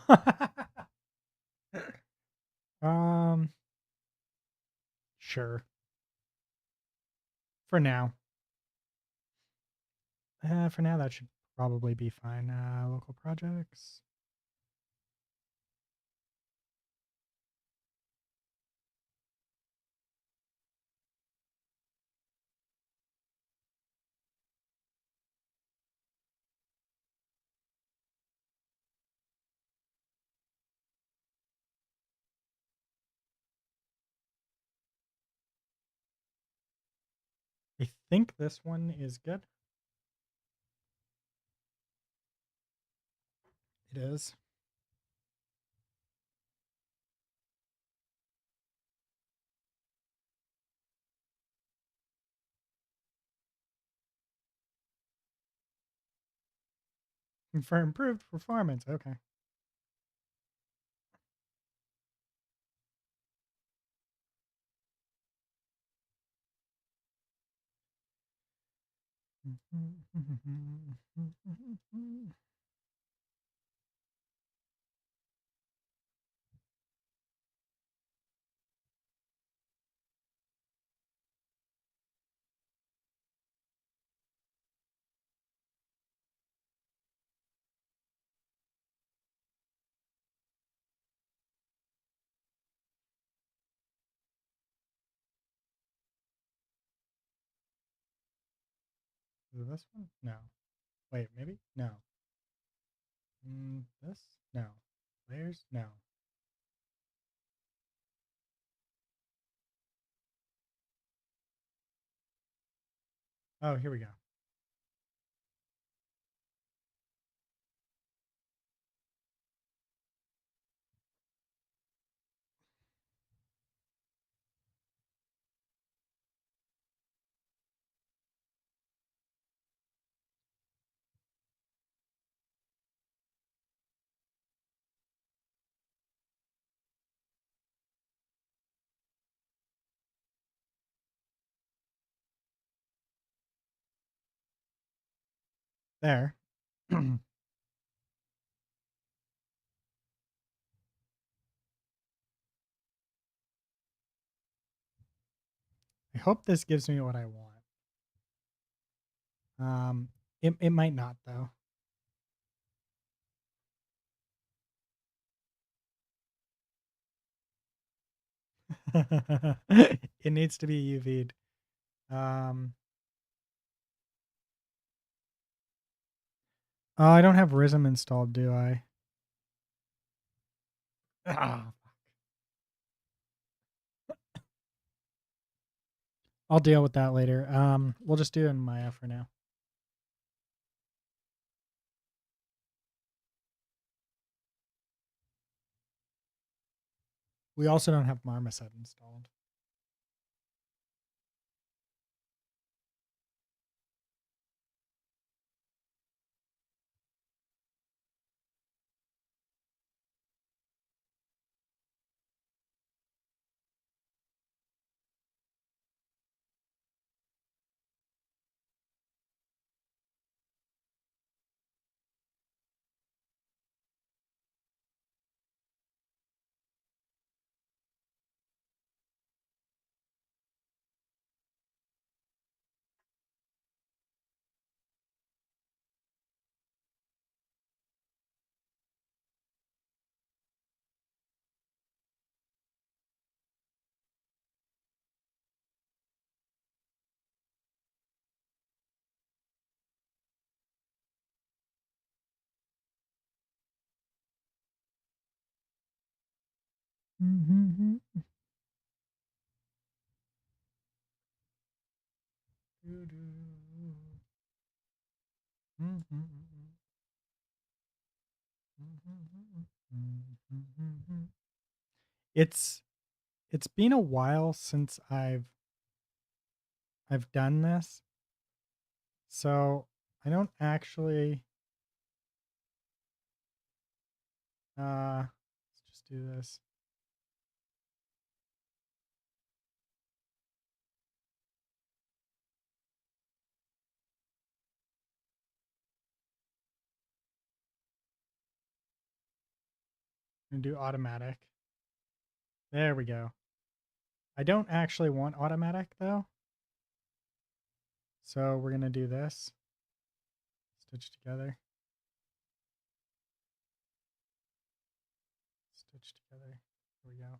um, sure. For now. For now, that should probably be fine. Local projects. I think this one is good. It is. For improved performance. Okay. Is it this one? No. Wait, maybe? No. This? No. Layers? No. Oh, here we go. There. I hope this gives me what I want. It might not though. It needs to be UV'd. Oh, I don't have Rhythm installed, do I? Ah, I'll deal with that later. We'll just do it in Maya for now. We also don't have Marmoset installed. It's it's been a while since I've done this, so I don't actually let's just do this. I'm gonna do automatic. There we go. I don't actually want automatic though. So we're gonna do this. Stitch together. Stitch together. Here we go.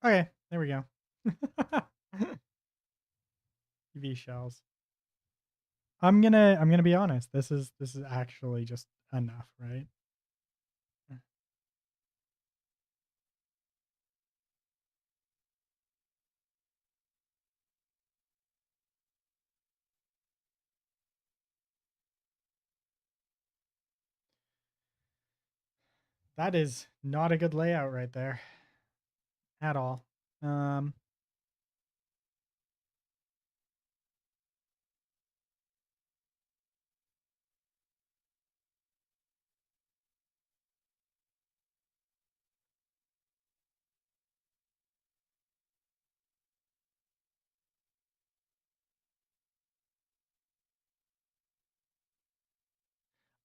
Okay, there we go. TV shells. I'm gonna be honest. This is actually just enough, right? That is not a good layout right there at all. I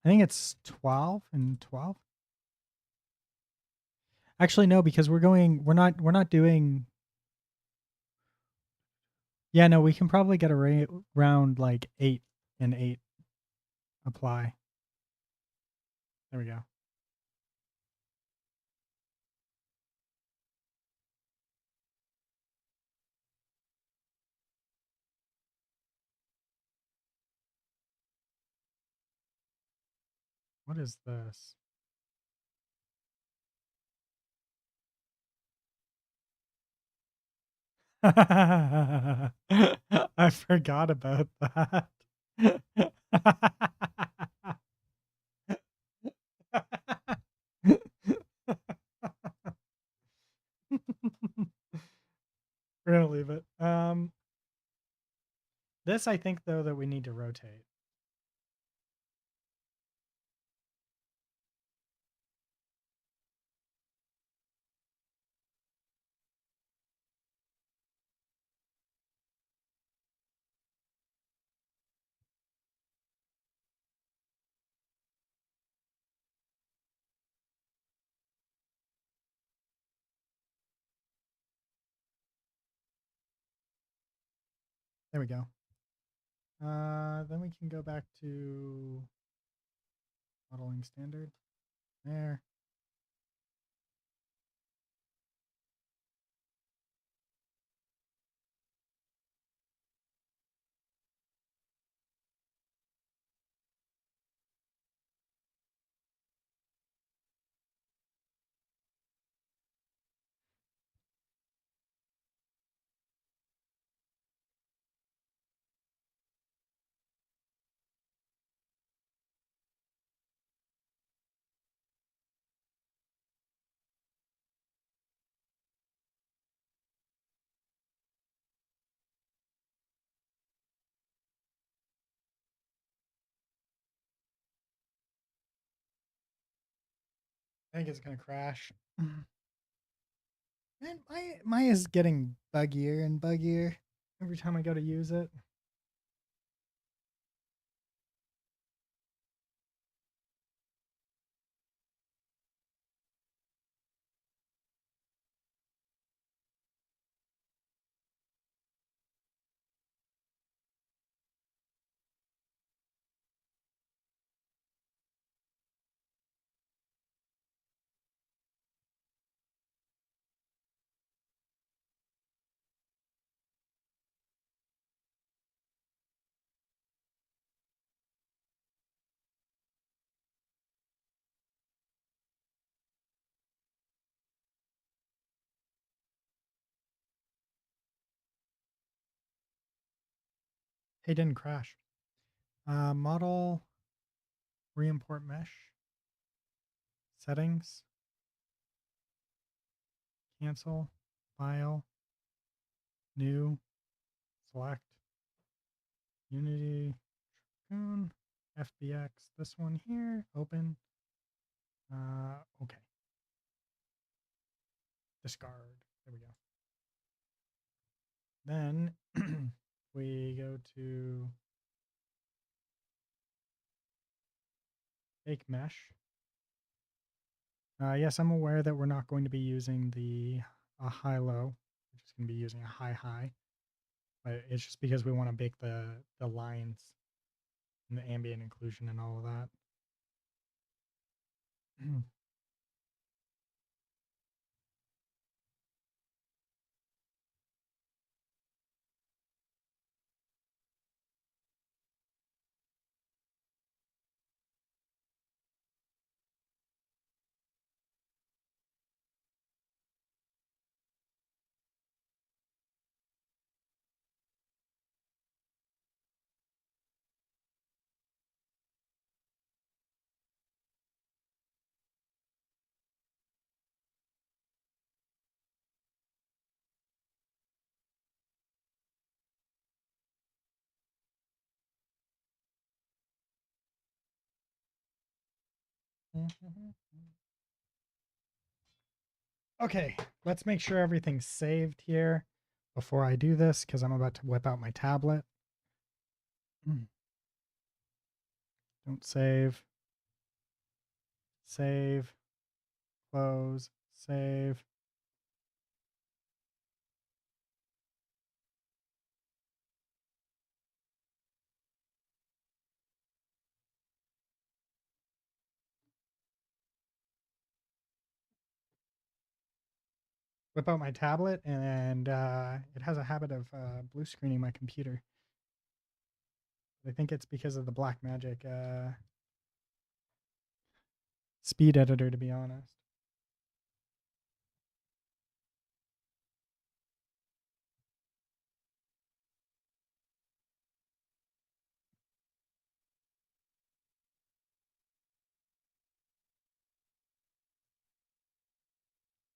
think it's 12 and 12. Actually, no, because we're not doing. Yeah, no, we can probably get around like 8 and 8 apply. There we go. What is this? I forgot about that. We're gonna leave it. This I think though that we need to rotate. There we go. Then we can go back to modeling standard. There. think it's gonna crash. Man, my is getting buggier and buggier every time I go to use it. Hey, didn't crash. Model, re-import mesh, settings, cancel, file, new, select, Unity, Truck-kun, FBX, this one here, open. Okay. Discard. There we go. Then we go to fake mesh. Yes, I'm aware that we're not going to be using the high-low. We're just going to be using a high-high. But it's just because we want to bake the lines and the ambient inclusion and all of that. Okay, let's make sure everything's saved here before I do this because I'm about to whip out my tablet. Don't save. Save. Close. Save. Whip out my tablet, and it has a habit of blue screening my computer. I think it's because of the Blackmagic speed editor, to be honest.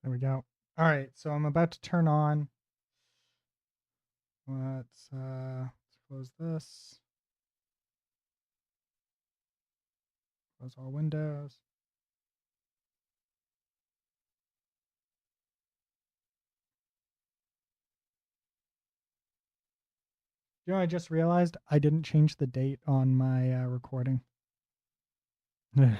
There we go. All right, so I'm about to turn on. Let's close this. Close all windows. You know, I just realized I didn't change the date on my recording. Damn it.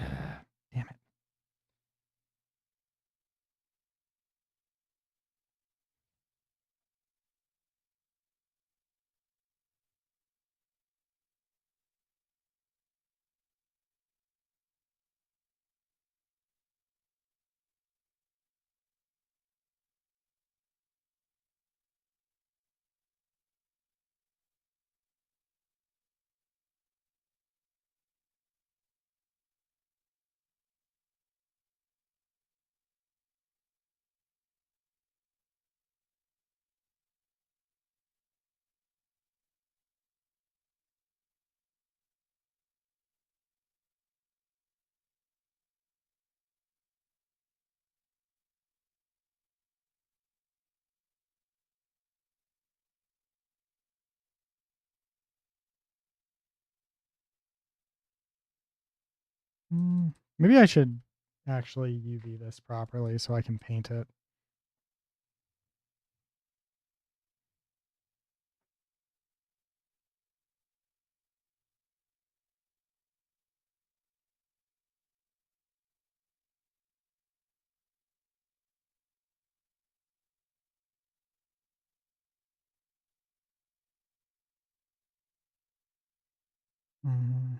Maybe I should actually UV this properly so I can paint it. Mm.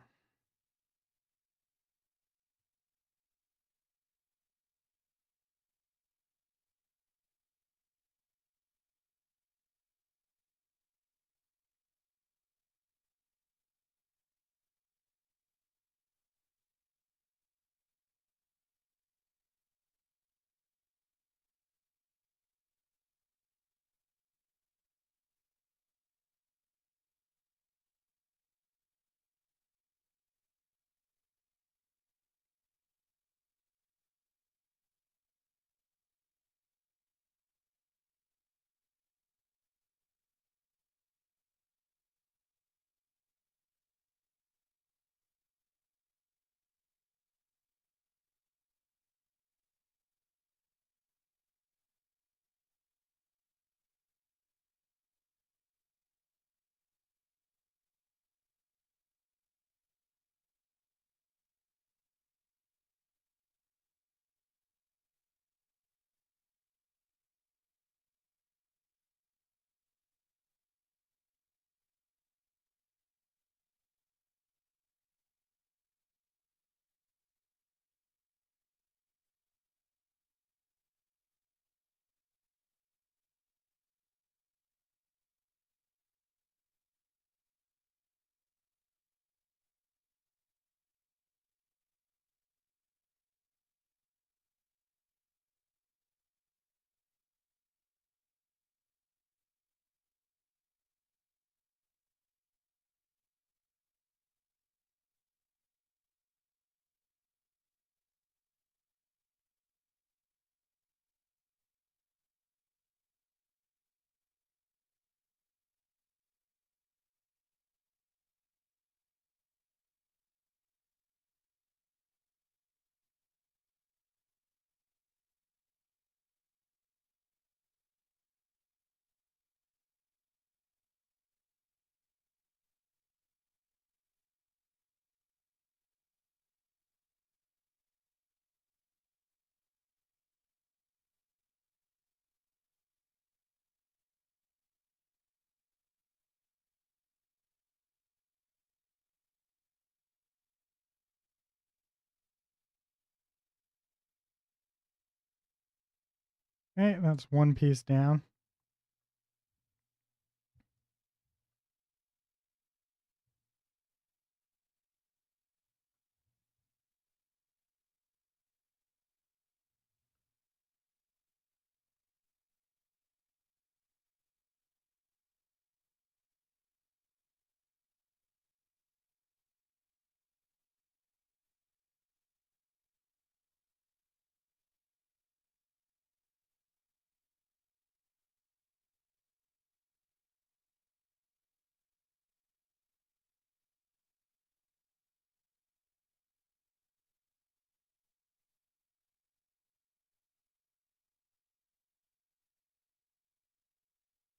Okay, that's one piece down.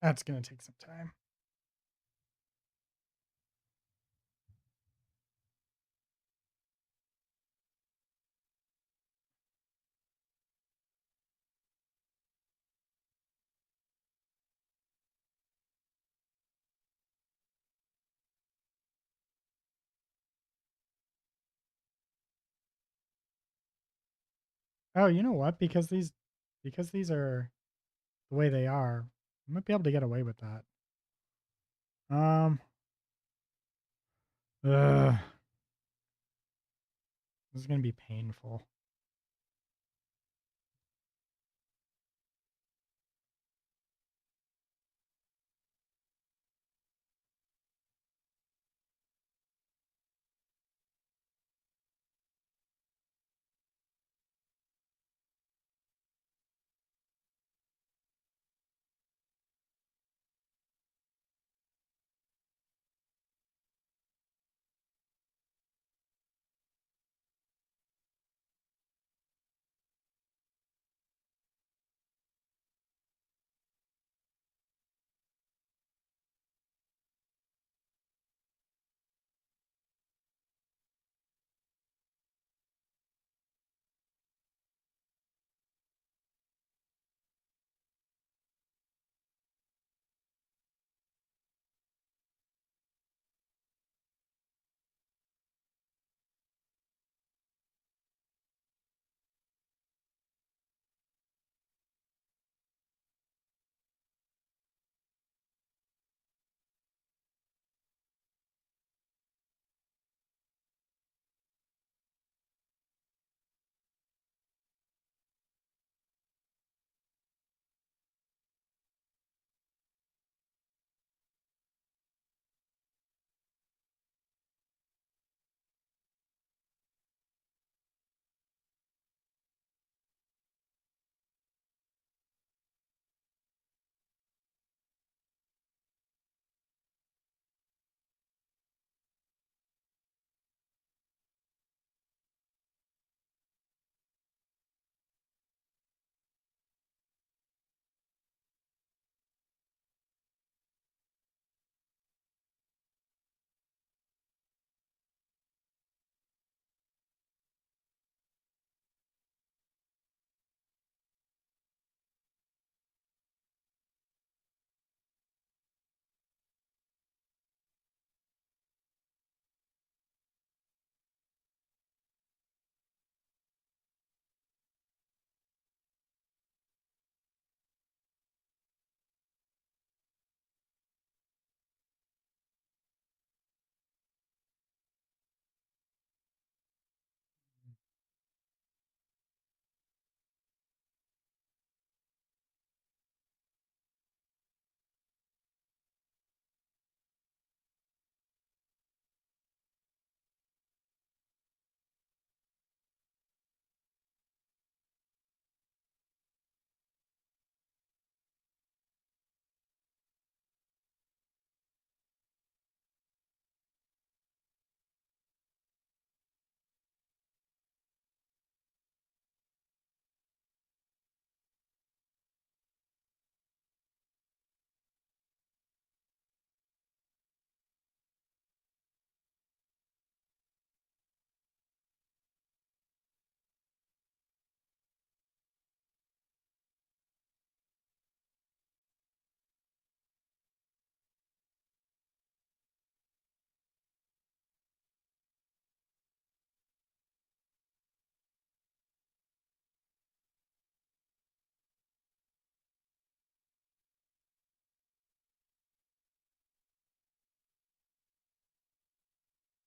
That's going to take some time. Oh, you know what? Because these are the way they are, I might be able to get away with that. Um, ugh, this is gonna be painful.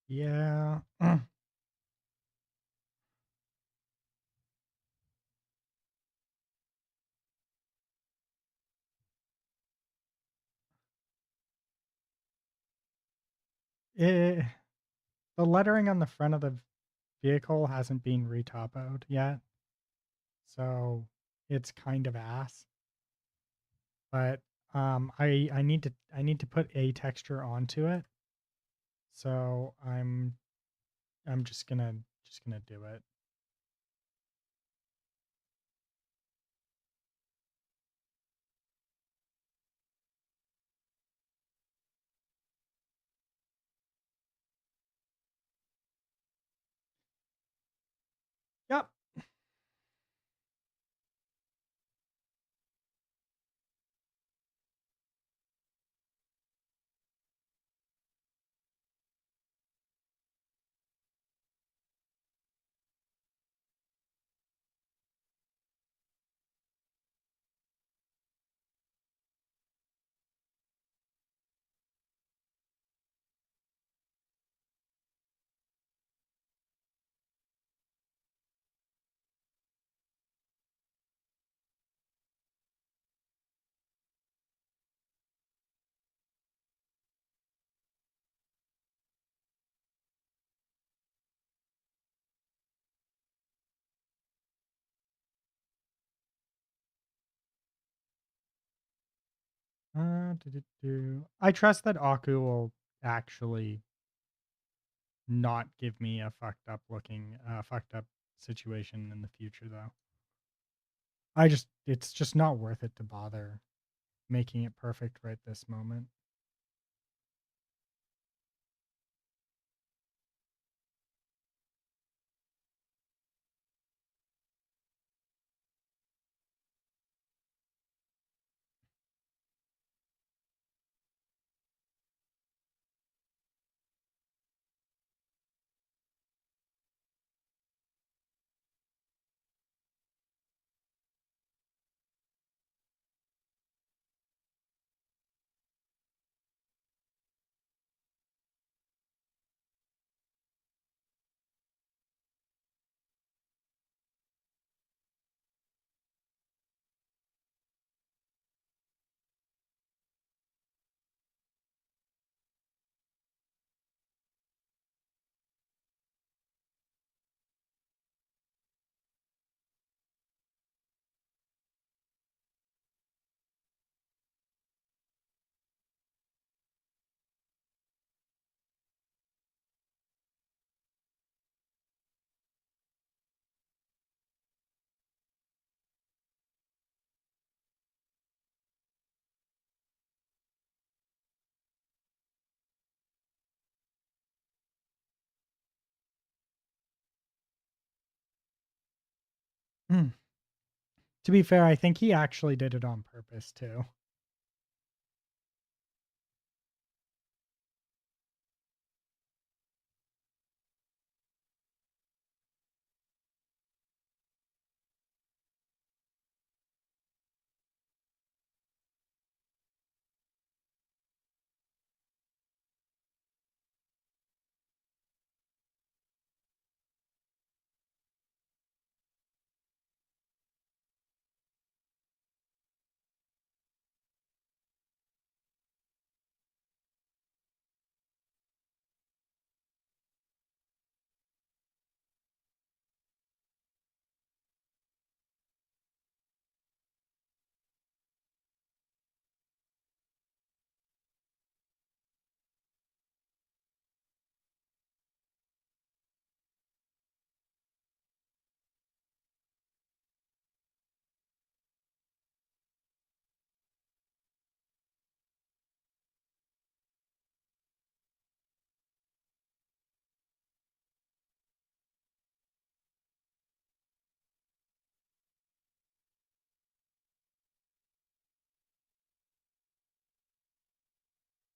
Yeah. Eh, the lettering on the front of the vehicle hasn't been retopoed yet, so it's kind of ass. But I need to put a texture onto it, so I'm just gonna do it. Yep. I trust that Aku will actually not give me a fucked up situation in the future, though. It's just not worth it to bother making it perfect right this moment. Hmm. To be fair, I think he actually did it on purpose too.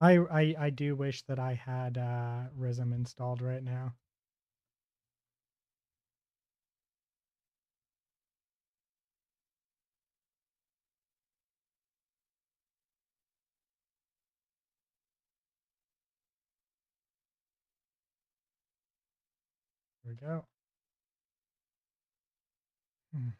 I do wish that I had Rhythm installed right now. we go. Hmm.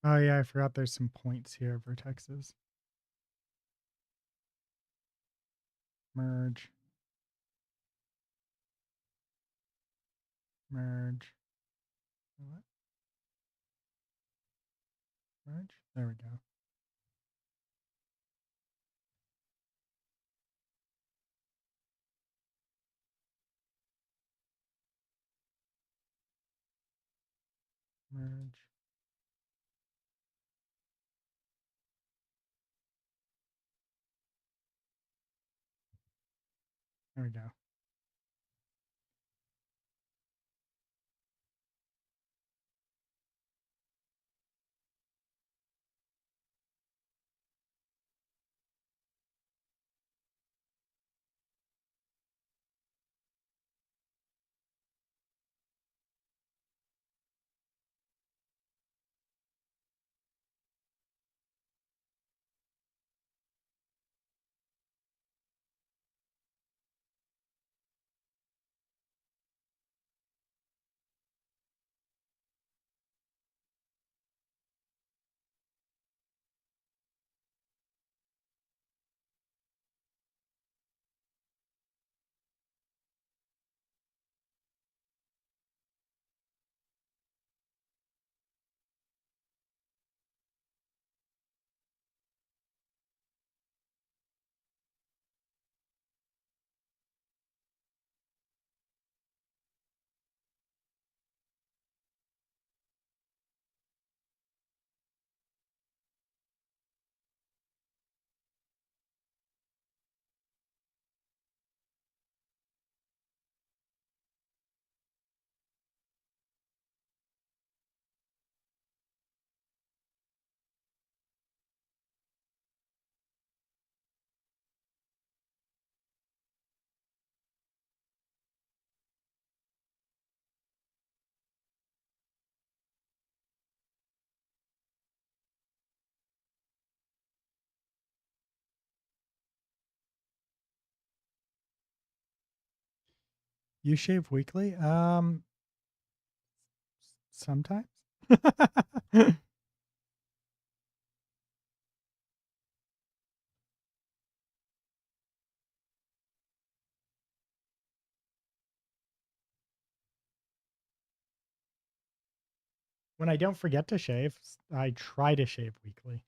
Oh yeah, I forgot there's some points here, vertexes. Merge. Merge. What? Merge? There we go. Merge. There we go. You shave weekly? Sometimes. When I don't forget to shave, I try to shave weekly.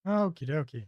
Okie dokie.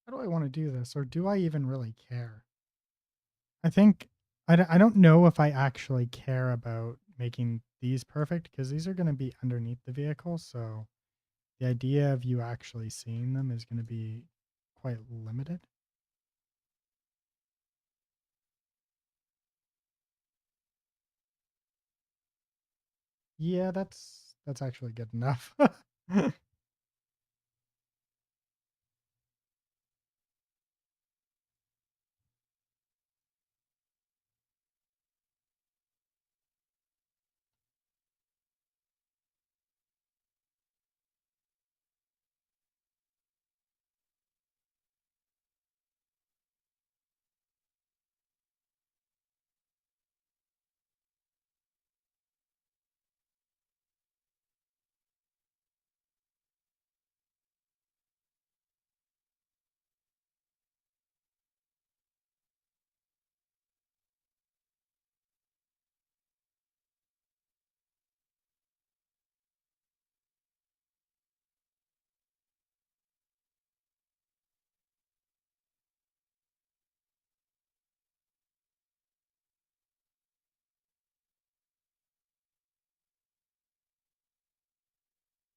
How do I want to do this? Or do I even really care? I think I don't know if I actually care about making these perfect because these are going to be underneath the vehicle. So the idea of you actually seeing them is going to be quite limited. Yeah, that's actually good enough.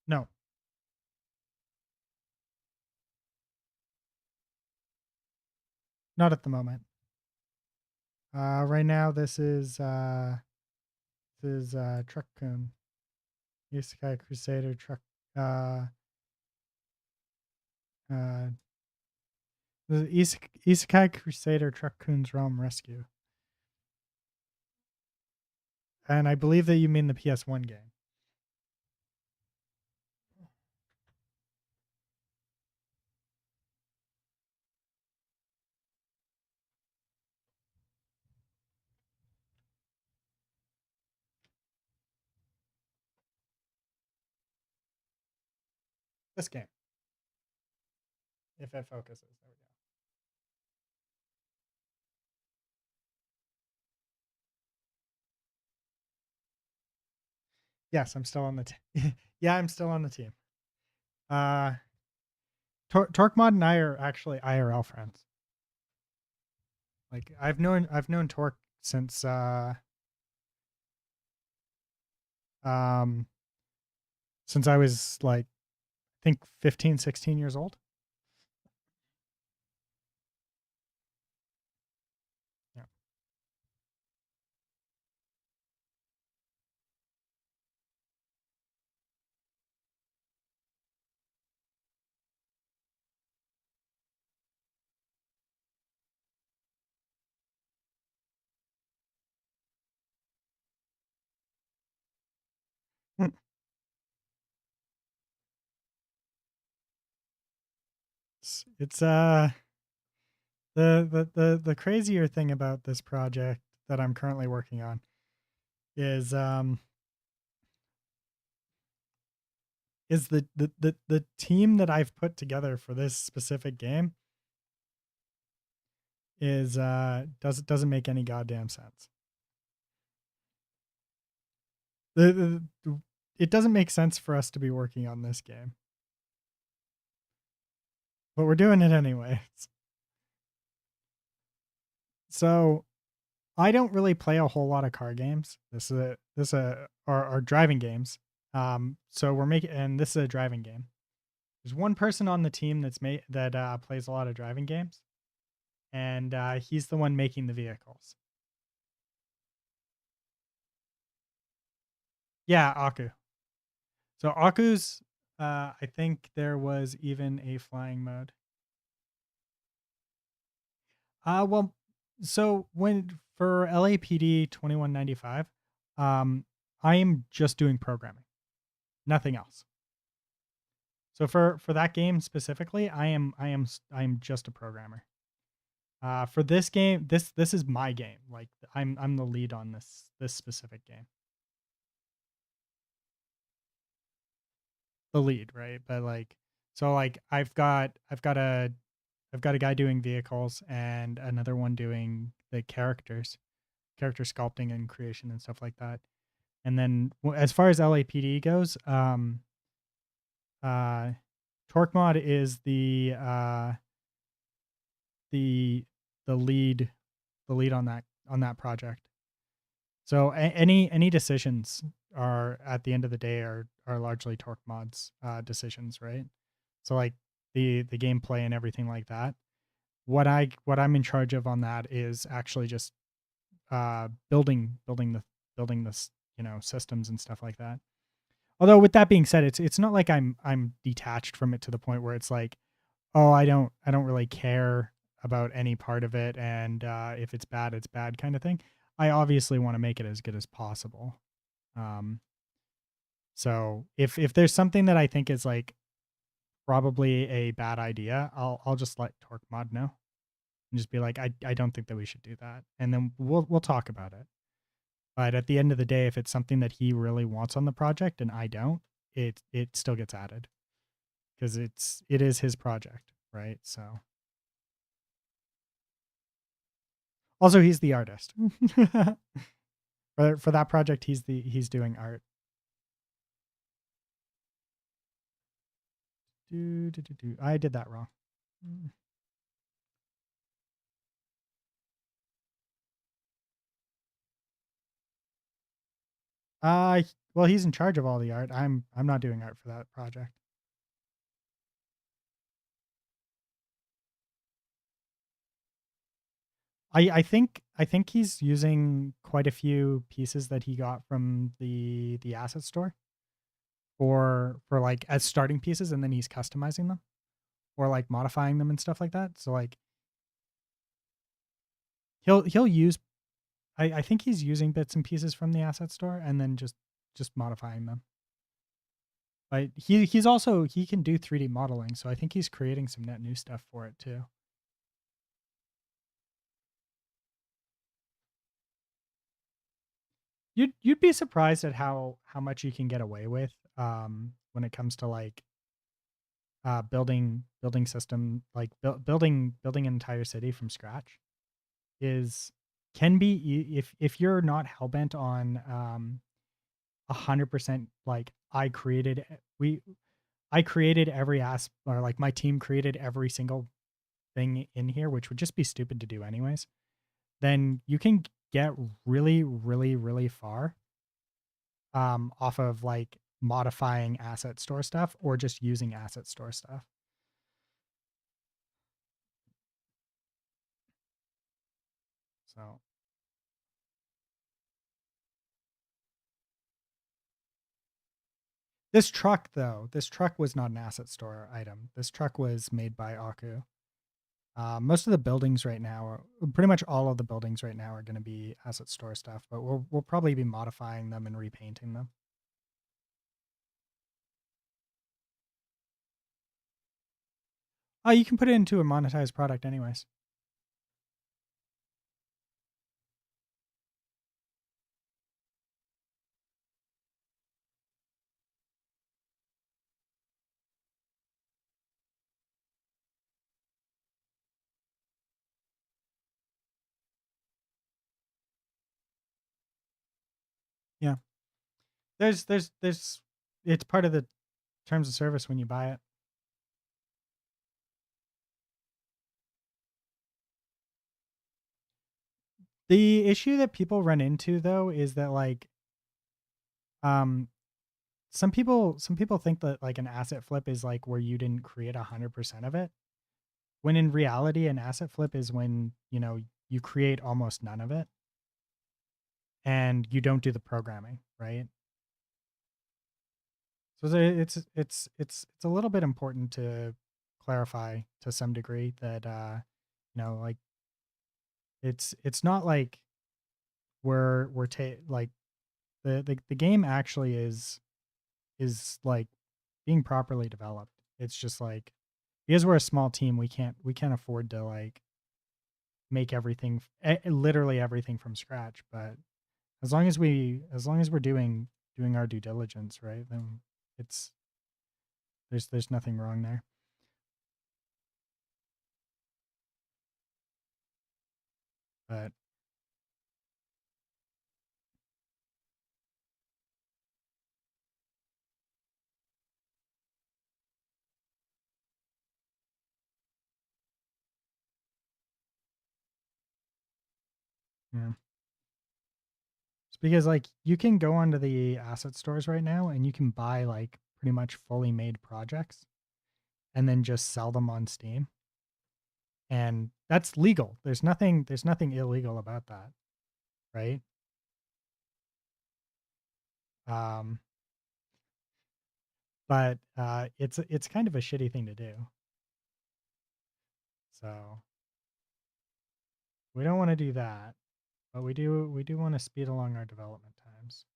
No, not at the moment. Right now, this is Truck-kun, Isekai Crusader Truck. Uh, uh, the Isekai Crusader Truck-kun's Realm Rescue, and I believe that you mean the PS1 game. This game, if it focuses. There we go. Yes, I'm still on the team. Yeah, I'm still on the team. Uh, Torquemod and I are actually IRL friends. Like I've known Torque since um since I was like I think 15, 16 years old. Yeah. It's the crazier thing about this project that I'm currently working on is the team that I've put together for this specific game is doesn't make any goddamn sense. It doesn't make sense for us to be working on this game, but we're doing it anyways. So I don't really play a whole lot of car games. Are driving games. So we're making, and this is a driving game. There's one person on the team that plays a lot of driving games, and he's the one making the vehicles. Yeah, Aku. So Aku's, I think there was even a flying mode. Well, so when for LAPD 2195, I am just doing programming, nothing else. So for that game specifically, I am just a programmer. For this game, this is my game. Like I'm the lead on this specific game. The lead, right? But like, so like I've got a guy doing vehicles and another one doing the character sculpting and creation and stuff like that. And then as far as LAPD goes, uh, Torque Mod is the lead on that project. So any decisions are at the end of the day are largely Torque Mod's decisions, right? So like the gameplay and everything like that. What I'm in charge of on that is actually just building this systems and stuff like that. Although with that being said, it's not like I'm detached from it to the point where it's like, oh, I don't really care about any part of it, and if it's bad kind of thing. I obviously want to make it as good as possible. Um, so if there's something that I think is like probably a bad idea, I'll just let Torque Mod know and just be like, I don't think that we should do that, and then we'll talk about it. But at the end of the day, if it's something that he really wants on the project and I don't, it still gets added because it is his project, right? So also he's the artist. For that project, he's doing art. I did that wrong. Uh well, he's in charge of all the art. I'm not doing art for that project. I think he's using quite a few pieces that he got from the asset store for like as starting pieces, and then he's customizing them or like modifying them and stuff like that. So like he'll use I think he's using bits and pieces from the asset store and then just modifying them. But he's also he can do 3D modeling, so I think he's creating some net new stuff for it too. You'd be surprised at how much you can get away with when it comes to like building system like building an entire city from scratch is can be if you're not hellbent on 100% like I created every or like my team created every single thing in here, which would just be stupid to do anyways, then you can get really, really, really far off of like modifying asset store stuff or just using asset store stuff. So this truck was not an asset store item. This truck was made by Aku. Most of the buildings right now, pretty much all of the buildings right now, are going to be asset store stuff, but we'll probably be modifying them and repainting them. Oh, you can put it into a monetized product, anyways. Yeah. There's it's part of the terms of service when you buy it. The issue that people run into though is that like um some people think that like an asset flip is like where you didn't create 100% of it. When in reality an asset flip is when, you know, you create almost none of it and you don't do the programming, right? So it's a little bit important to clarify to some degree that you know, like it's not like like the game actually is like being properly developed. It's just like because we're a small team, we can't afford to like make everything literally everything from scratch. But as long as we're doing our due diligence, right? Then it's there's nothing wrong there. But yeah, it's because like you can go onto the asset stores right now and you can buy like pretty much fully made projects and then just sell them on Steam. And that's legal. There's nothing illegal about that, right? Um, but it's kind of a shitty thing to do. So we don't want to do that, but we do want to speed along our development times.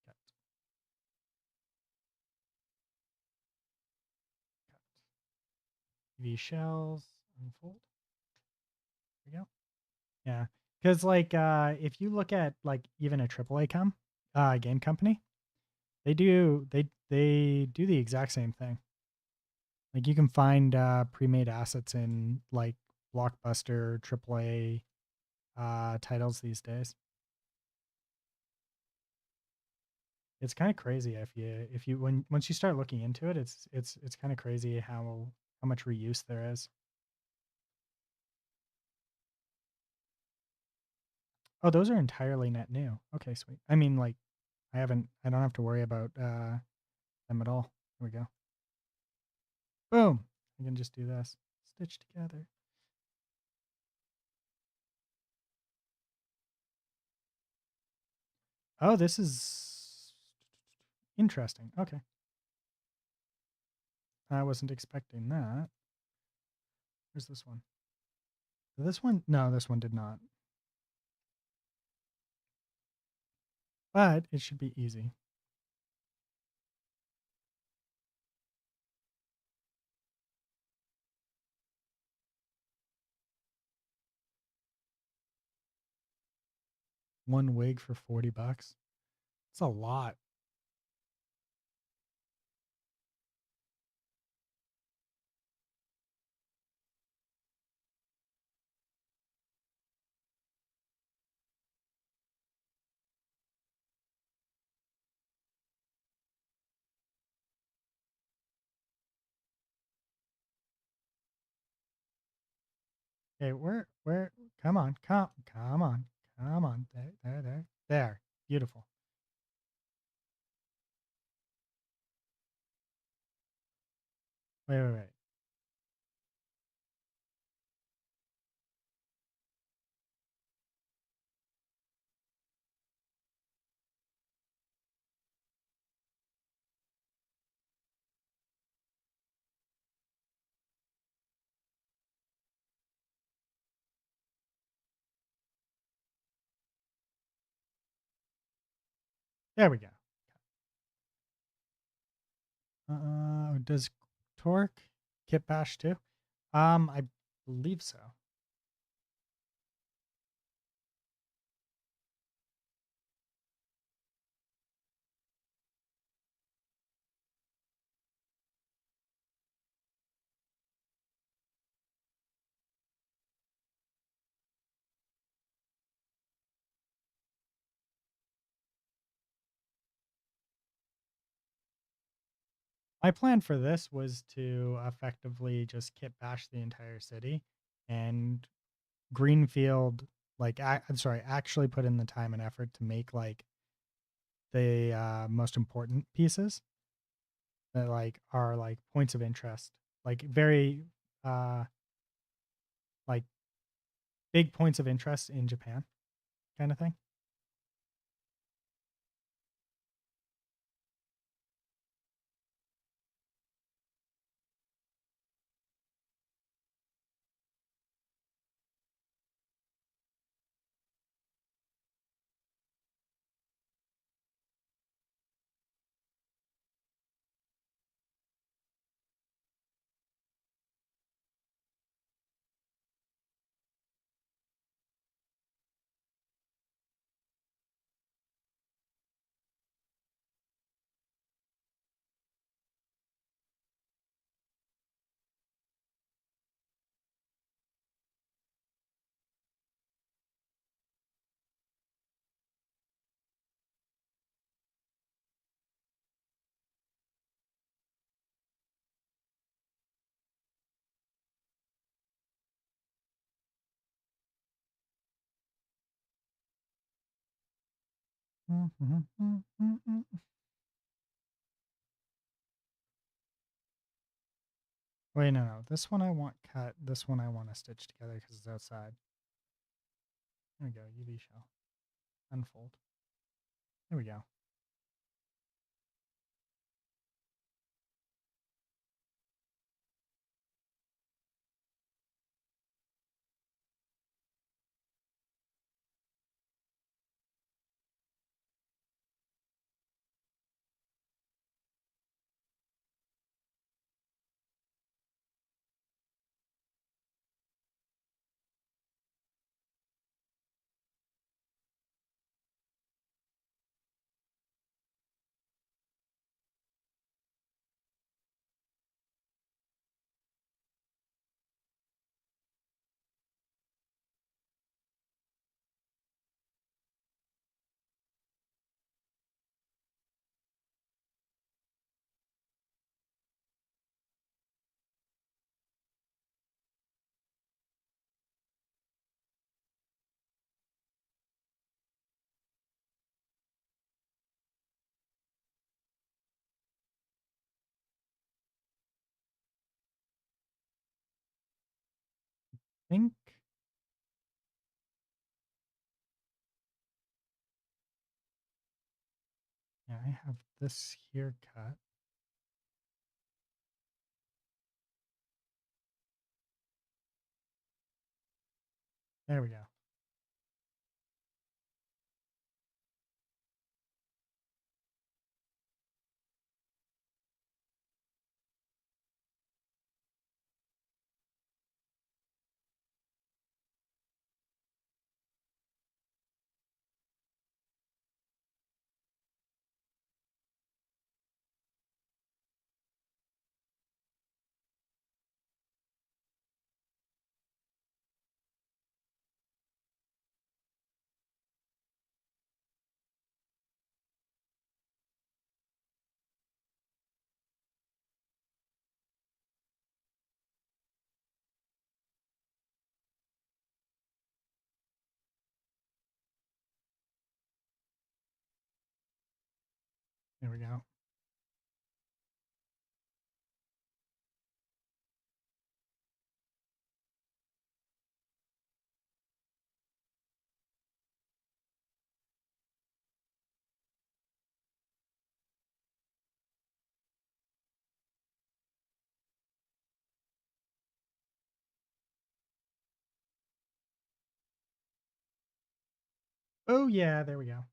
Cut, cut. TV shells unfold. There we go. Yeah, because like if you look at like even a AAA game company, they do the exact same thing. Like you can find pre-made assets in like blockbuster AAA titles these days. It's kind of crazy if you when once you start looking into it, it's kind of crazy how much reuse there is. Oh, those are entirely net new. Okay, sweet. I mean, like I don't have to worry about them at all. Here we go. Boom. I can just do this. Stitch together. Oh, this is interesting. Okay. I wasn't expecting that. Where's this one? This one? No, this one did not. But it should be easy. One wig for $40. It's a lot. Okay, where come on. There. Beautiful. Wait. There we go. Does Torque kit bash too? I believe so. My plan for this was to effectively just kit bash the entire city and greenfield, like, I'm sorry, actually put in the time and effort to make like the most important pieces that like are like points of interest, like very uh like big points of interest in Japan kind of thing. Wait, no. This one I want cut. This one I want to stitch together because it's outside. There we go. UV shell. Unfold. There we go. Think. Yeah, I have this here cut. There we go. There we go. Oh yeah, there we go.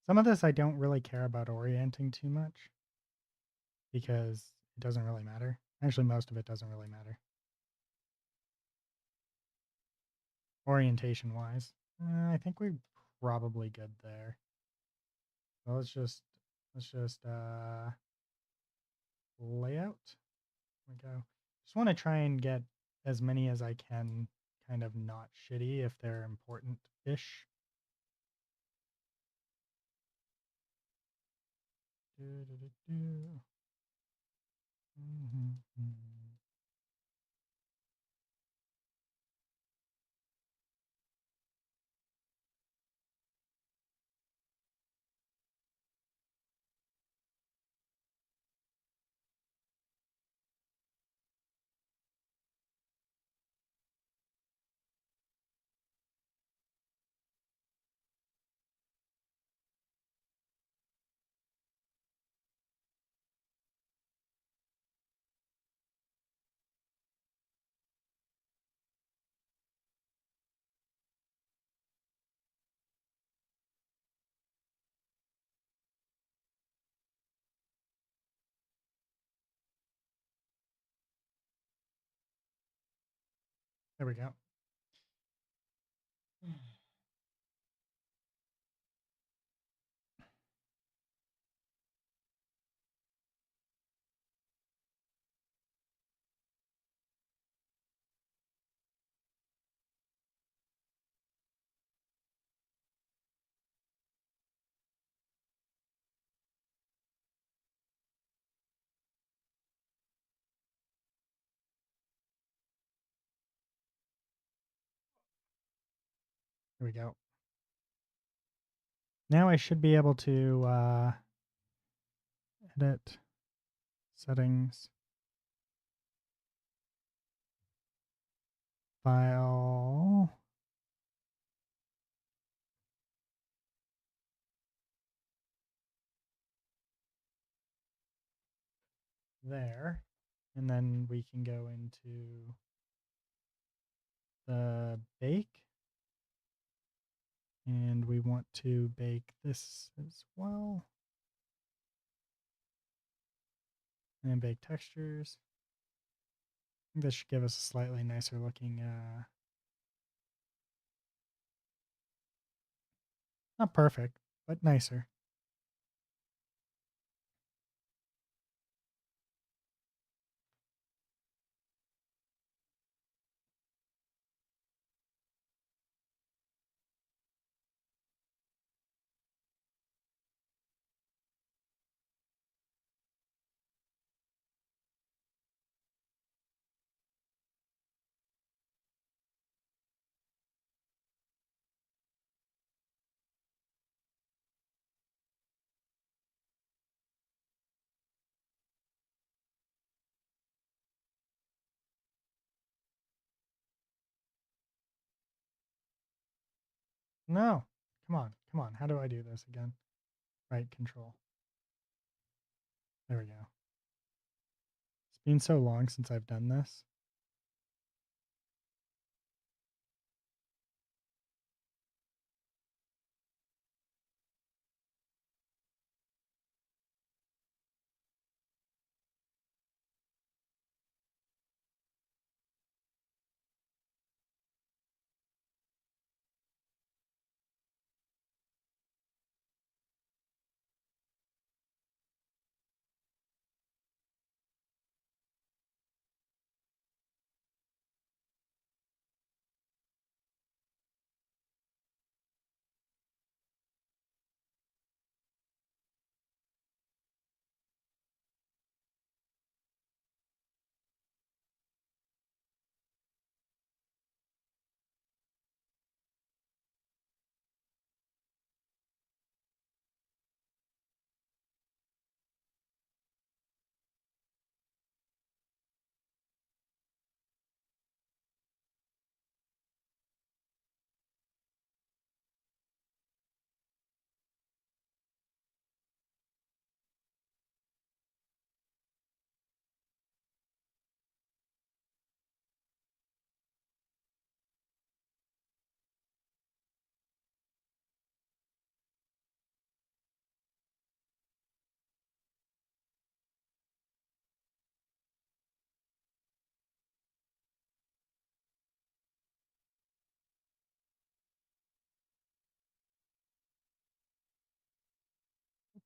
Some of this I don't really care about orienting too much because it doesn't really matter. Actually, most of it doesn't really matter. Orientation wise, I think we're probably good there. So let's just layout. There we go. Just want to try and get as many as I can kind of not shitty if they're important-ish. There we go. There we go. Now I should be able to edit settings, file, there, and then we can go into the bake, and we want to bake this as well, and bake textures. I think this should give us a slightly nicer looking, not perfect, but nicer. No, come on, come on. How do I do this again? Right, control. There we go. It's been so long since I've done this.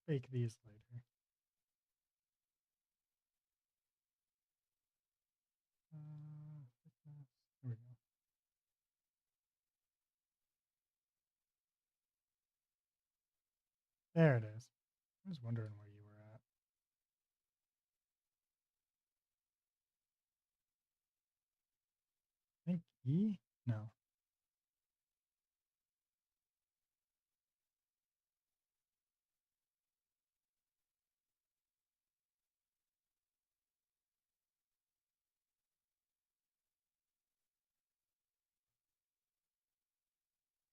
fake these later. Thickness. There we go. There it is. I was wondering where you were at. I think E? No.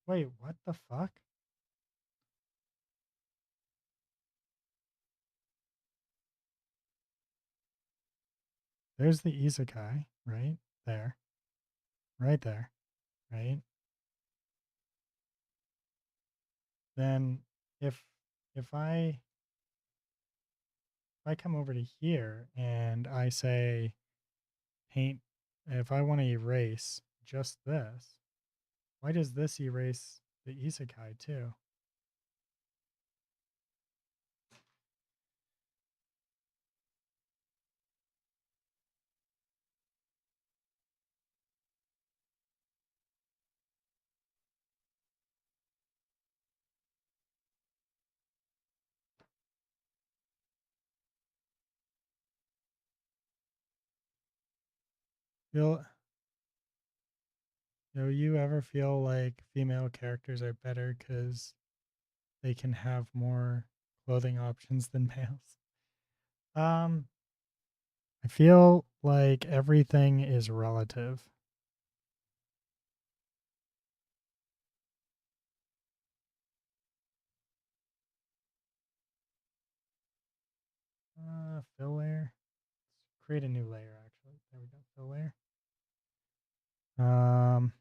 Wait, what the fuck? There's the Isekai, right? There. Right there. Right? Then if if I if I come over to here and I say paint, if I want to erase just this, why does this erase the Isekai too? Feel Do you ever feel like female characters are better because they can have more clothing options than males? Um, I feel like everything is relative. Fill layer. Let's create a new layer. Actually, there we go. Fill layer. Um,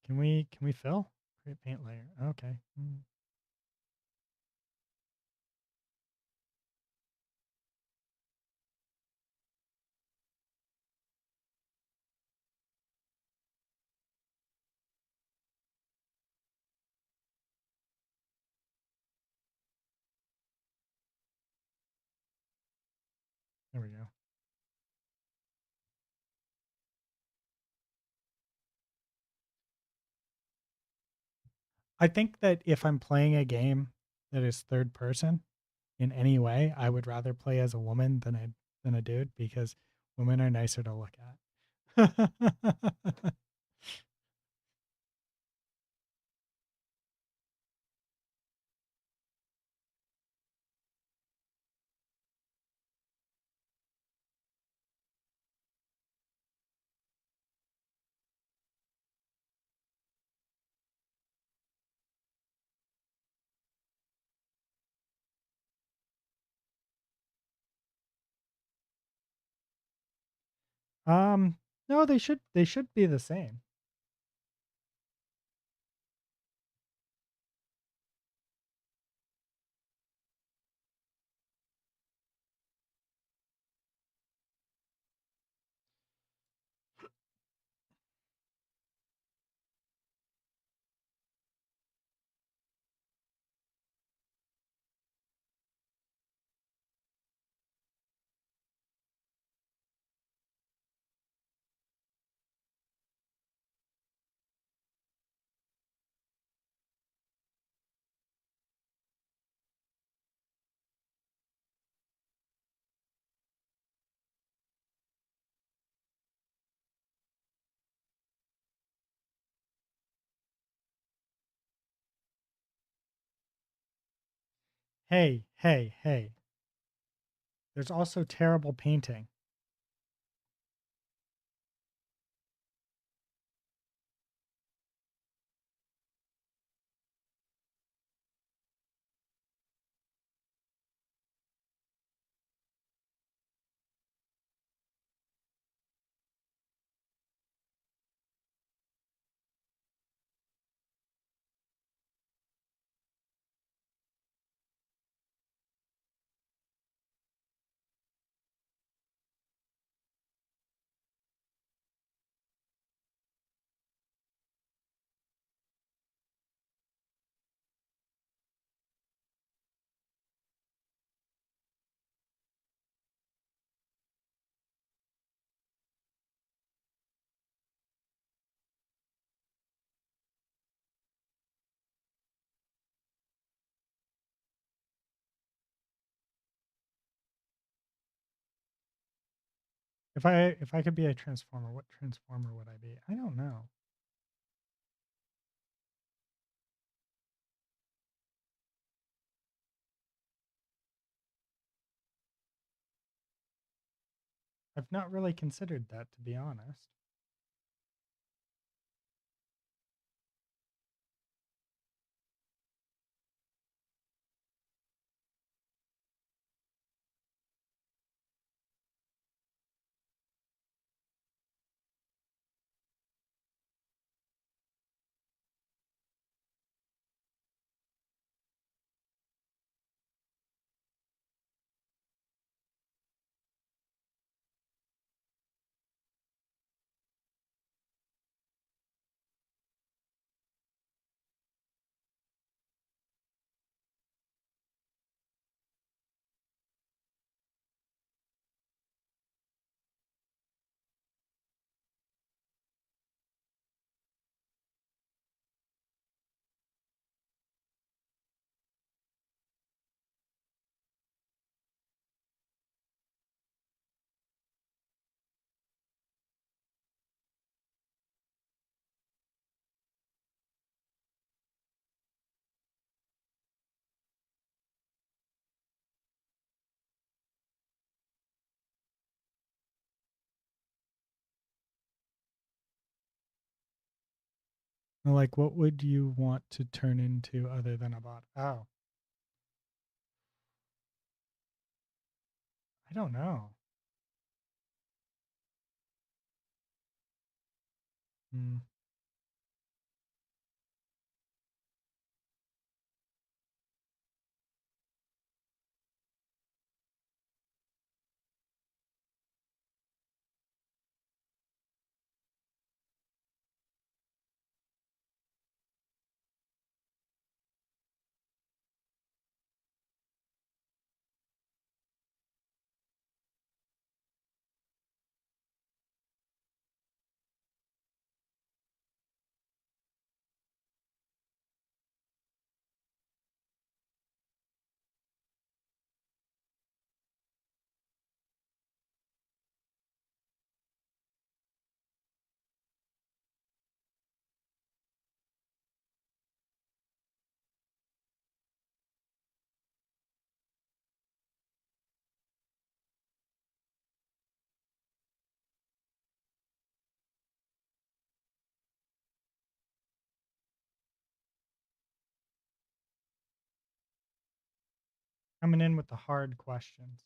can we fill? Create paint layer. Okay. There we go. I think that if I'm playing a game that is third person in any way, I would rather play as a woman than a dude because women are nicer to look at. um, no, they should be the same. Hey, hey, hey. There's also terrible painting. If I could be a transformer, what transformer would I be? I don't know. I've not really considered that, to be honest. Like, what would you want to turn into other than a bot? Oh, I don't know. Hmm. Coming in with the hard questions.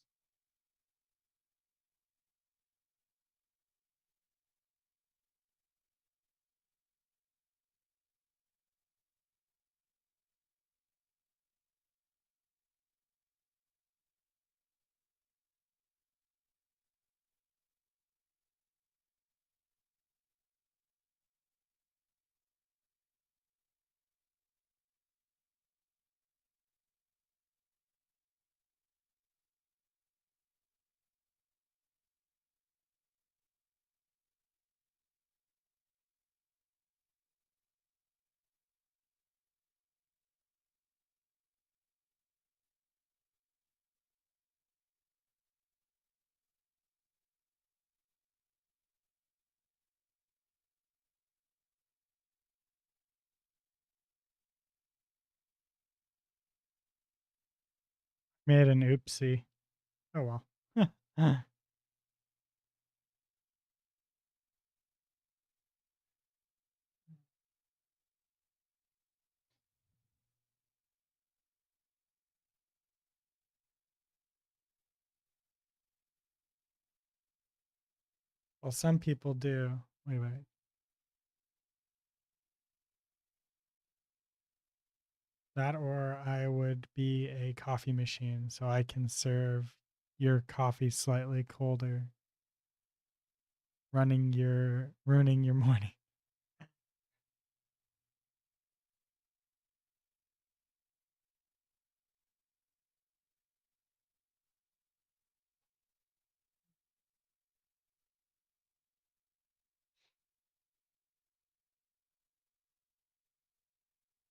Made an oopsie. Oh well. Well, some people do. Wait. That or I would be a coffee machine so I can serve your coffee slightly colder, ruining your morning.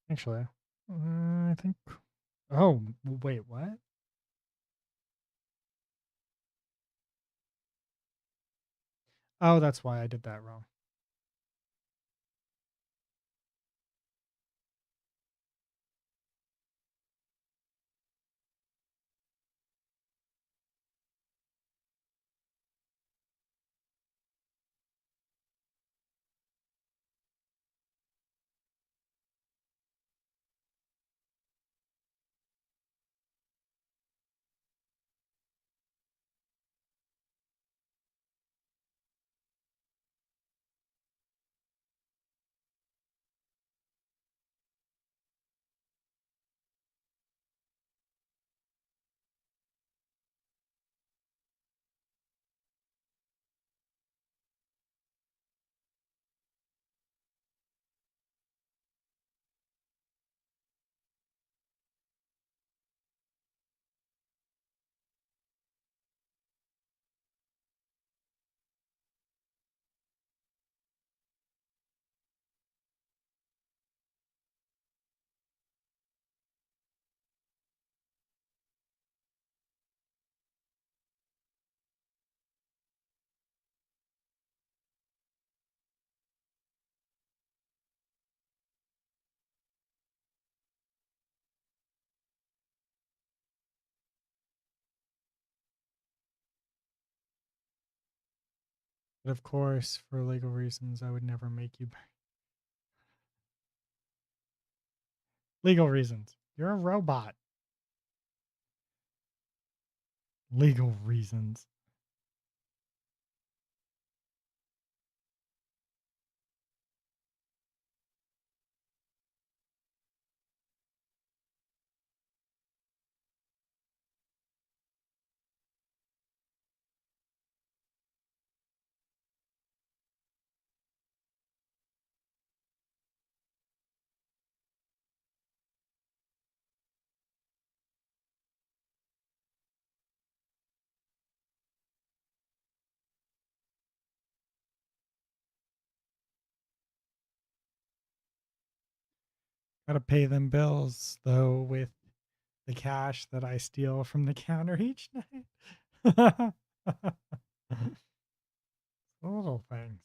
Actually, I think. Oh, wait, what? Oh, that's why I did that wrong. But of course, for legal reasons, I would never make you. Legal reasons. You're a robot. Legal reasons. Gotta pay them bills, though, with the cash that I steal from the counter each night. Little things.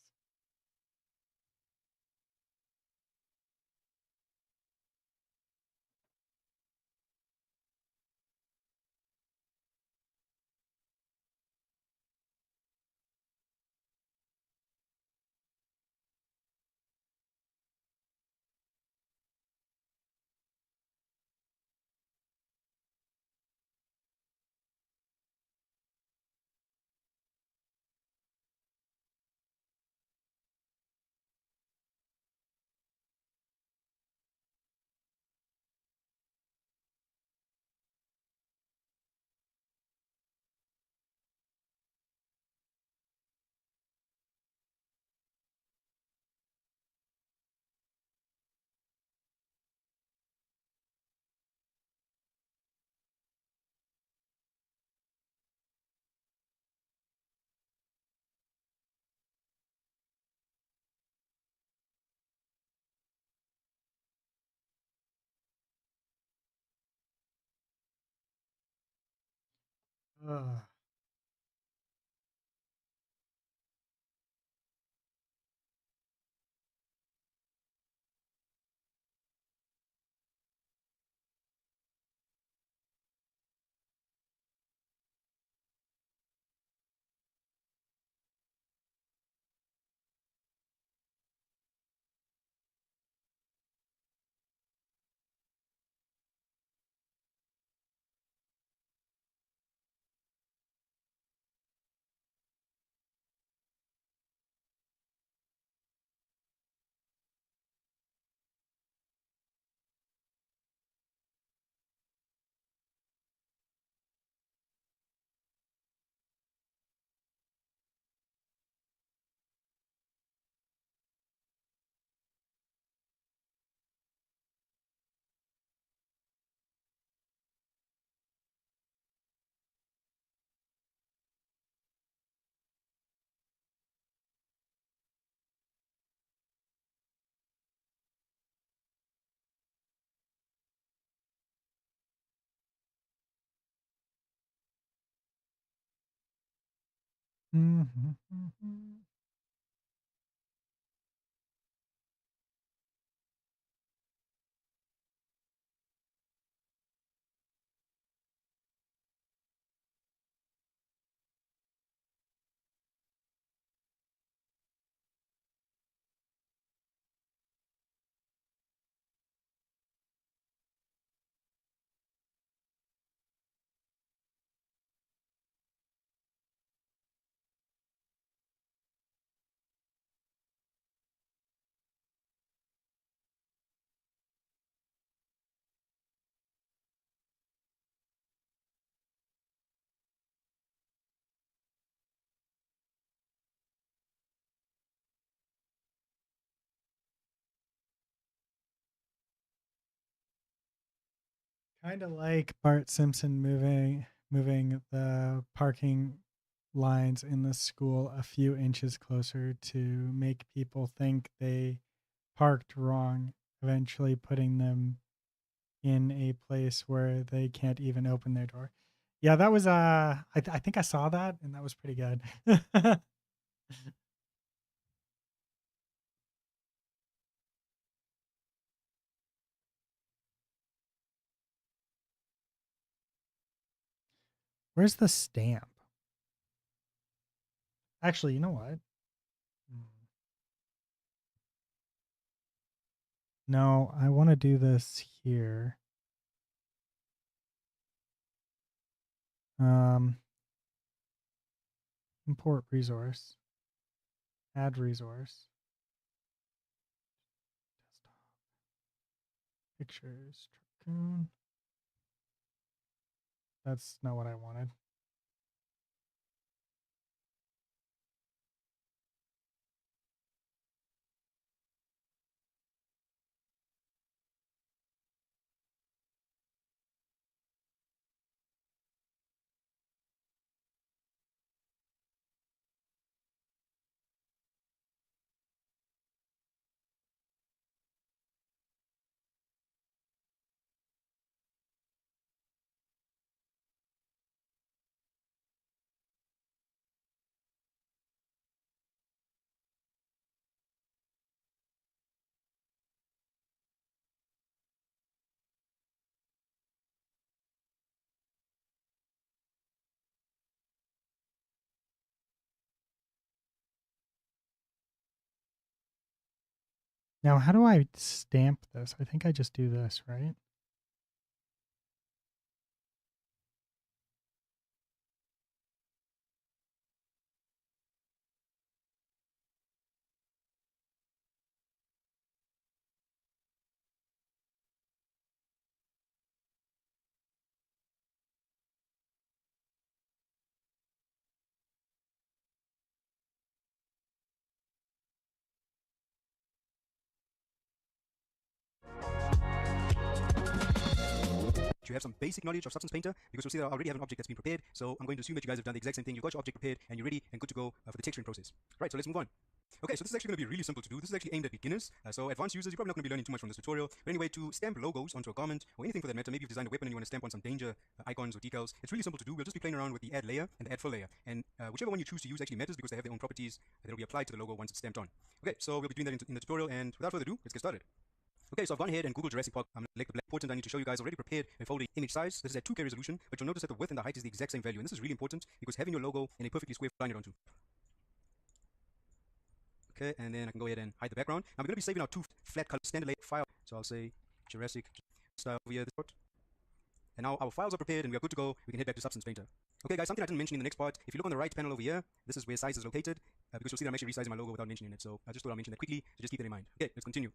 Ugh. Kind of like Bart Simpson moving the parking lines in the school a few inches closer to make people think they parked wrong, eventually putting them in a place where they can't even open their door. Yeah, that was I think I saw that and that was pretty good. Where's the stamp? Actually, you know what? Mm, no, I want to do this here. Um, import resource, add resource, desktop, pictures, Truck-kun. That's not what I wanted. Now, how do I stamp this? I think I just do this, right? You have some basic knowledge of Substance Painter because you'll see that I already have an object that's been prepared. So I'm going to assume that you guys have done the exact same thing. You've got your object prepared and you're ready and good to go for the texturing process. Right, so let's move on. Okay, so this is actually going to be really simple to do. This is actually aimed at beginners. So advanced users, you're probably not going to be learning too much from this tutorial. But anyway, to stamp logos onto a garment or anything for that matter, maybe you've designed a weapon and you want to stamp on some danger icons or decals, it's really simple to do. We'll just be playing around with the add layer and the add fill layer. And whichever one you choose to use actually matters because they have their own properties that will be applied to the logo once it's stamped on. Okay, so we'll be doing that in the tutorial, and without further ado, let's get started. Okay, so I've gone ahead and Googled Jurassic Park. I'm like the important I need to show you guys already prepared a folded image size. This is at 2K resolution, but you'll notice that the width and the height is the exact same value. And this is really important because having your logo in a perfectly square line it onto. Okay, and then I can go ahead and hide the background. Now we're going to be saving our two flat color standard layout file. So I'll say Jurassic style over here. And now our files are prepared and we are good to go. We can head back to Substance Painter. Okay guys, something I didn't mention in the next part. If you look on the right panel over here, this is where size is located because you'll see that I'm actually resizing my logo without mentioning it. So I just thought I'll mention that quickly, so just keep that in mind. Okay, let's continue.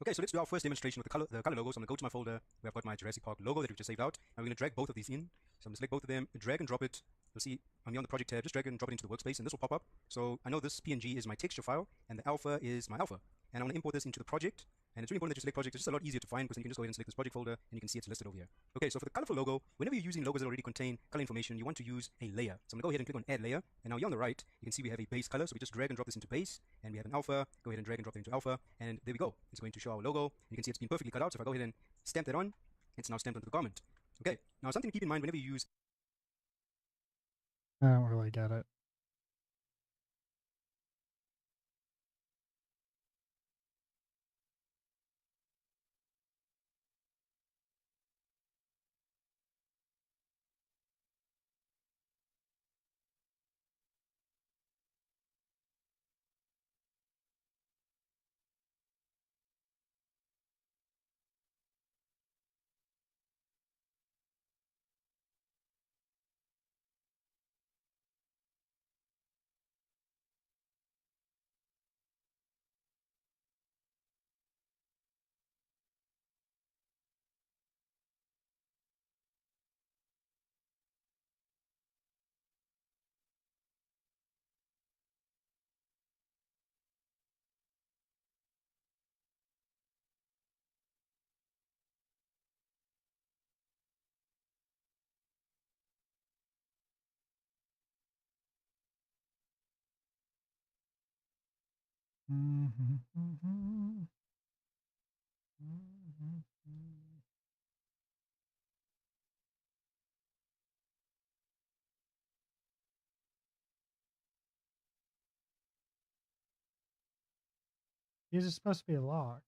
Okay, so let's do our first demonstration with the color logos. I'm going to go to my folder where I've got my Jurassic Park logo that we've just saved out. And we're going to drag both of these in. So I'm going to select both of them, drag and drop it. You'll see on the project tab, just drag and drop it into the workspace and this will pop up. So I know this PNG is my texture file and the alpha is my alpha. And I want to import this into the project. And it's really important that you select project. It's just a lot easier to find because then you can just go ahead and select this project folder and you can see it's listed over here. Okay, so for the colorful logo, whenever you're using logos that already contain color information, you want to use a layer. So I'm going to go ahead and click on add layer. And now here on the right, you can see we have a base color. So we just drag and drop this into base and we have an alpha. Go ahead and drag and drop it into alpha. And there we go. It's going to show our logo. You can see it's been perfectly cut out. So if I go ahead and stamp that on, it's now stamped onto the garment. Okay, now something to keep in mind whenever you use I don't really get it. These are supposed to be locked.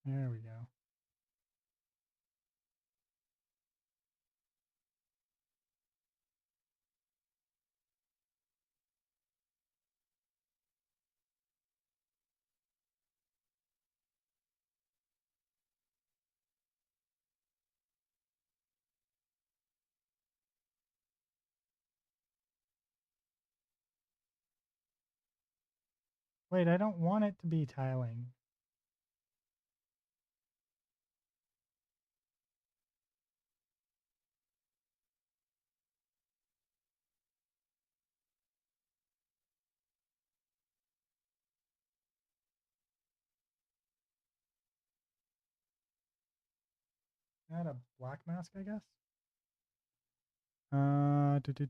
There we go. Wait, I don't want it to be tiling. Add a black mask, I guess.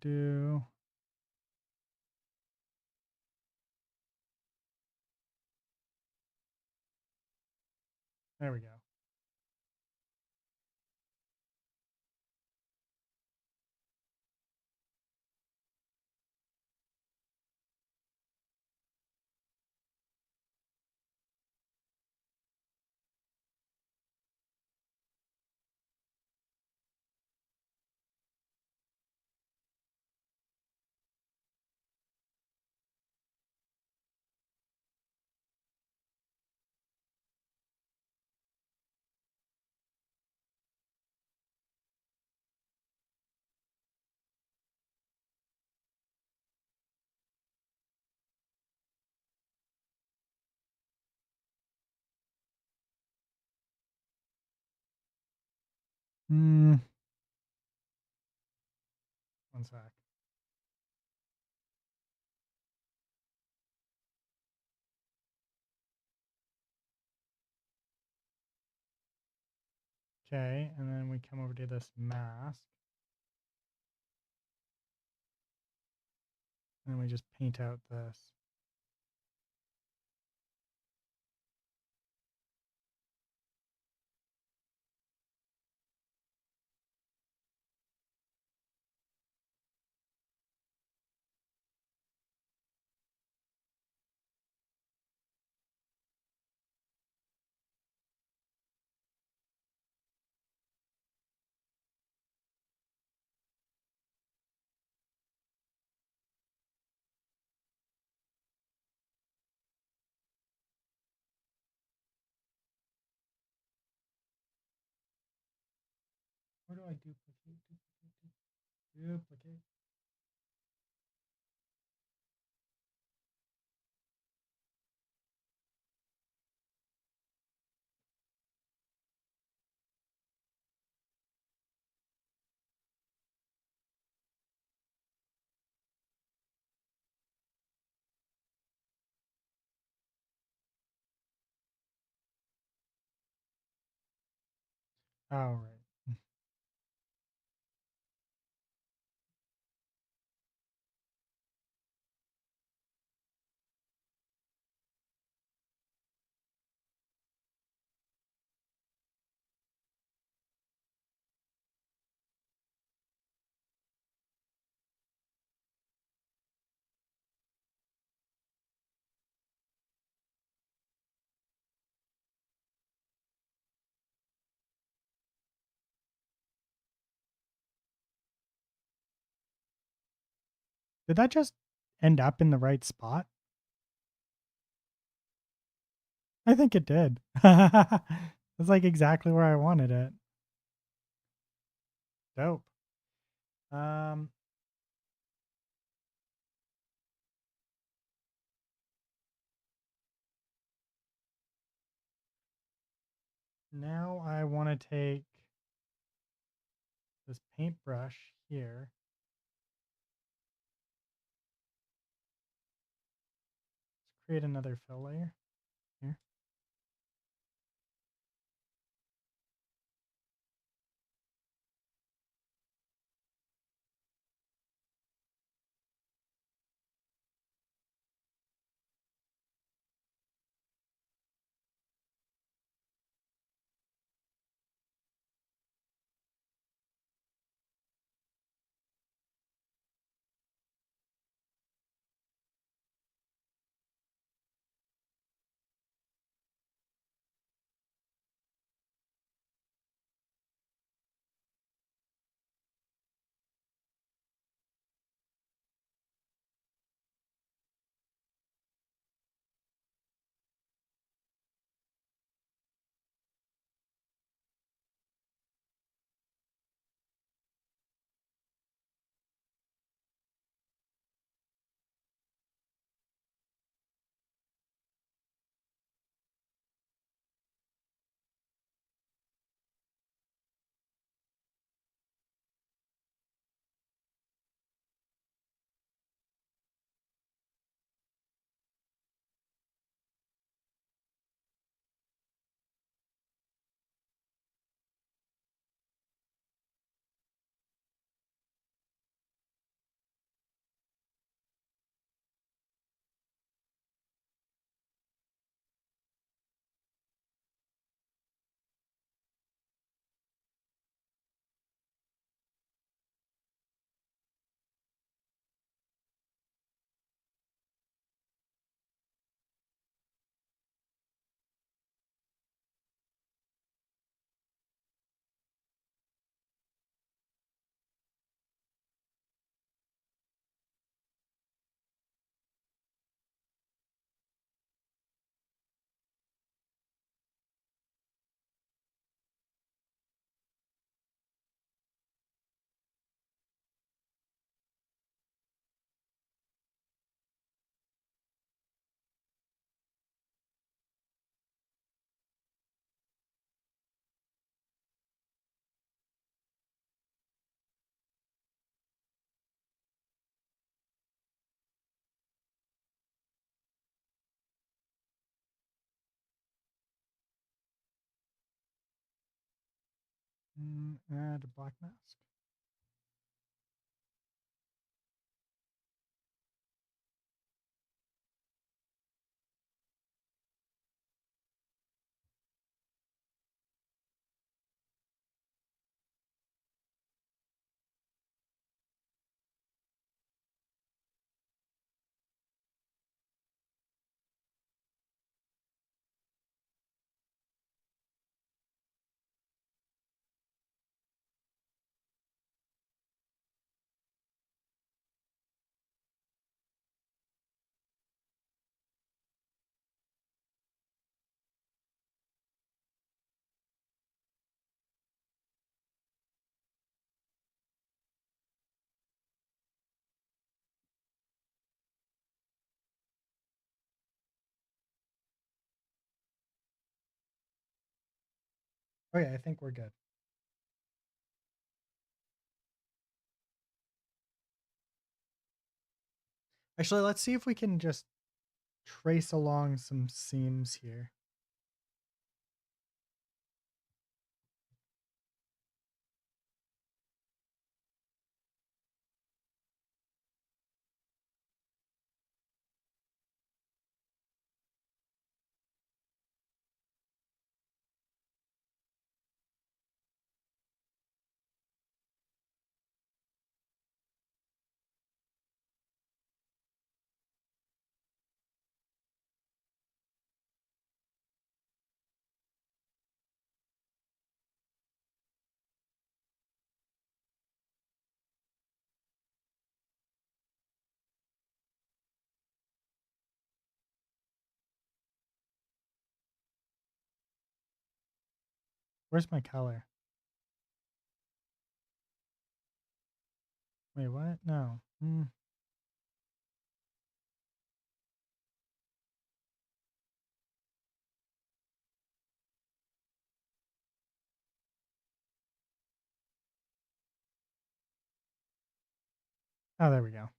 Do. There we go. One sec. Okay, and then we come over to this mask. And we just paint out this. Where do I duplicate? Duplicate. All right. Did that just end up in the right spot? I think it did. It's like exactly where I wanted it. Dope. Um, Now I want to take this paintbrush here. Let's create another fill layer here. Add a black mask. Okay, I think we're good. Actually, let's see if we can just trace along some seams here. Where's my color? Wait, what? No. Oh, there we go.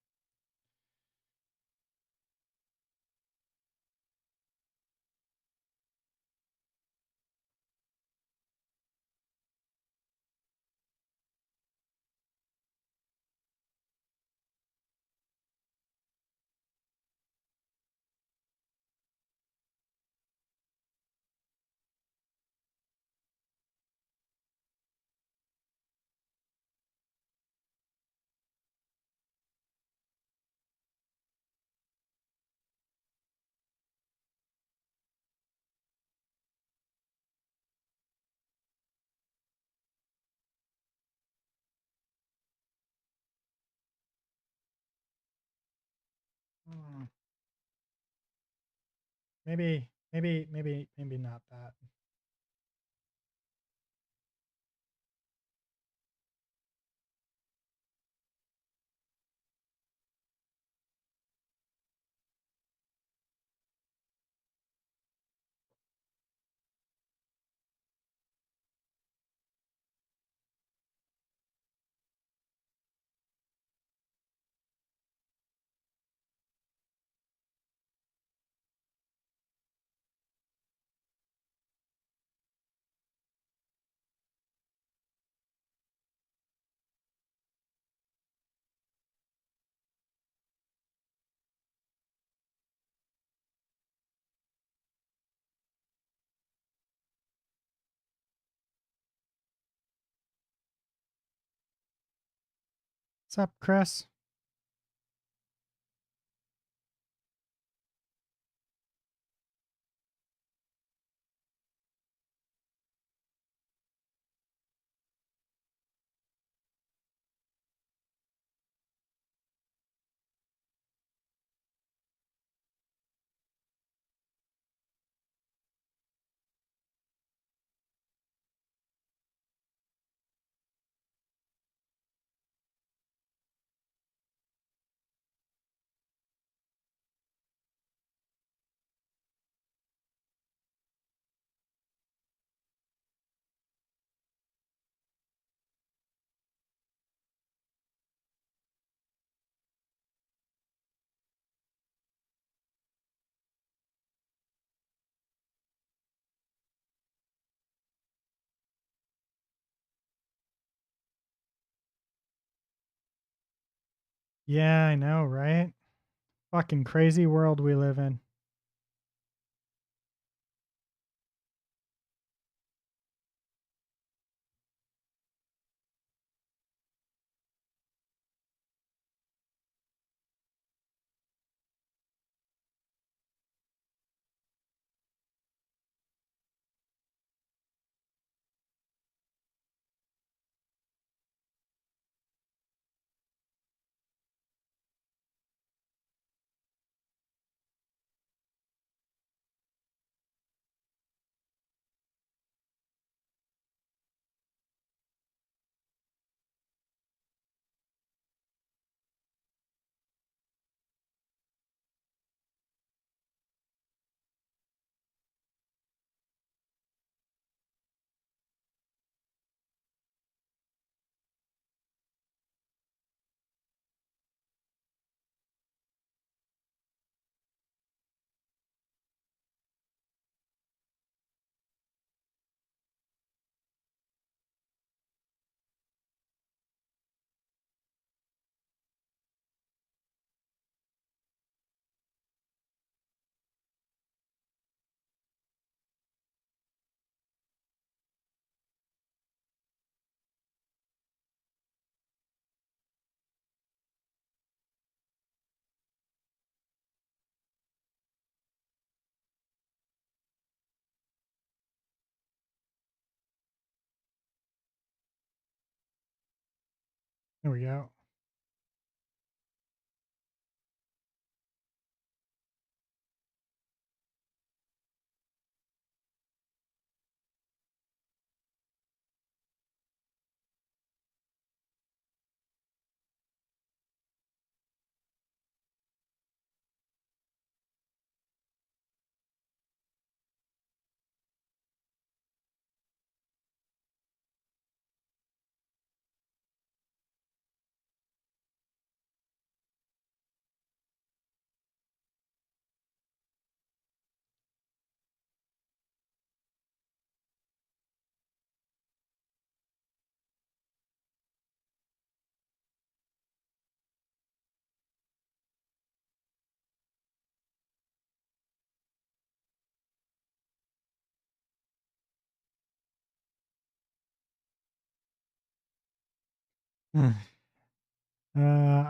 Hmm. Maybe not that. What's up, Chris? Yeah, I know, right? Fucking crazy world we live in. There we go.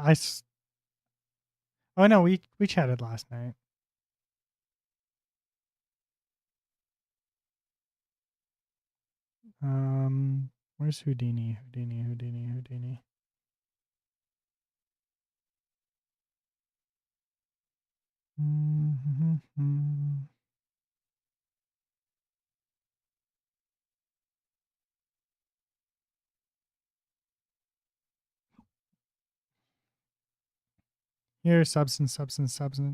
I oh no, we chatted last night. Where's Houdini? Houdini. Mm-hmm. Here, substance.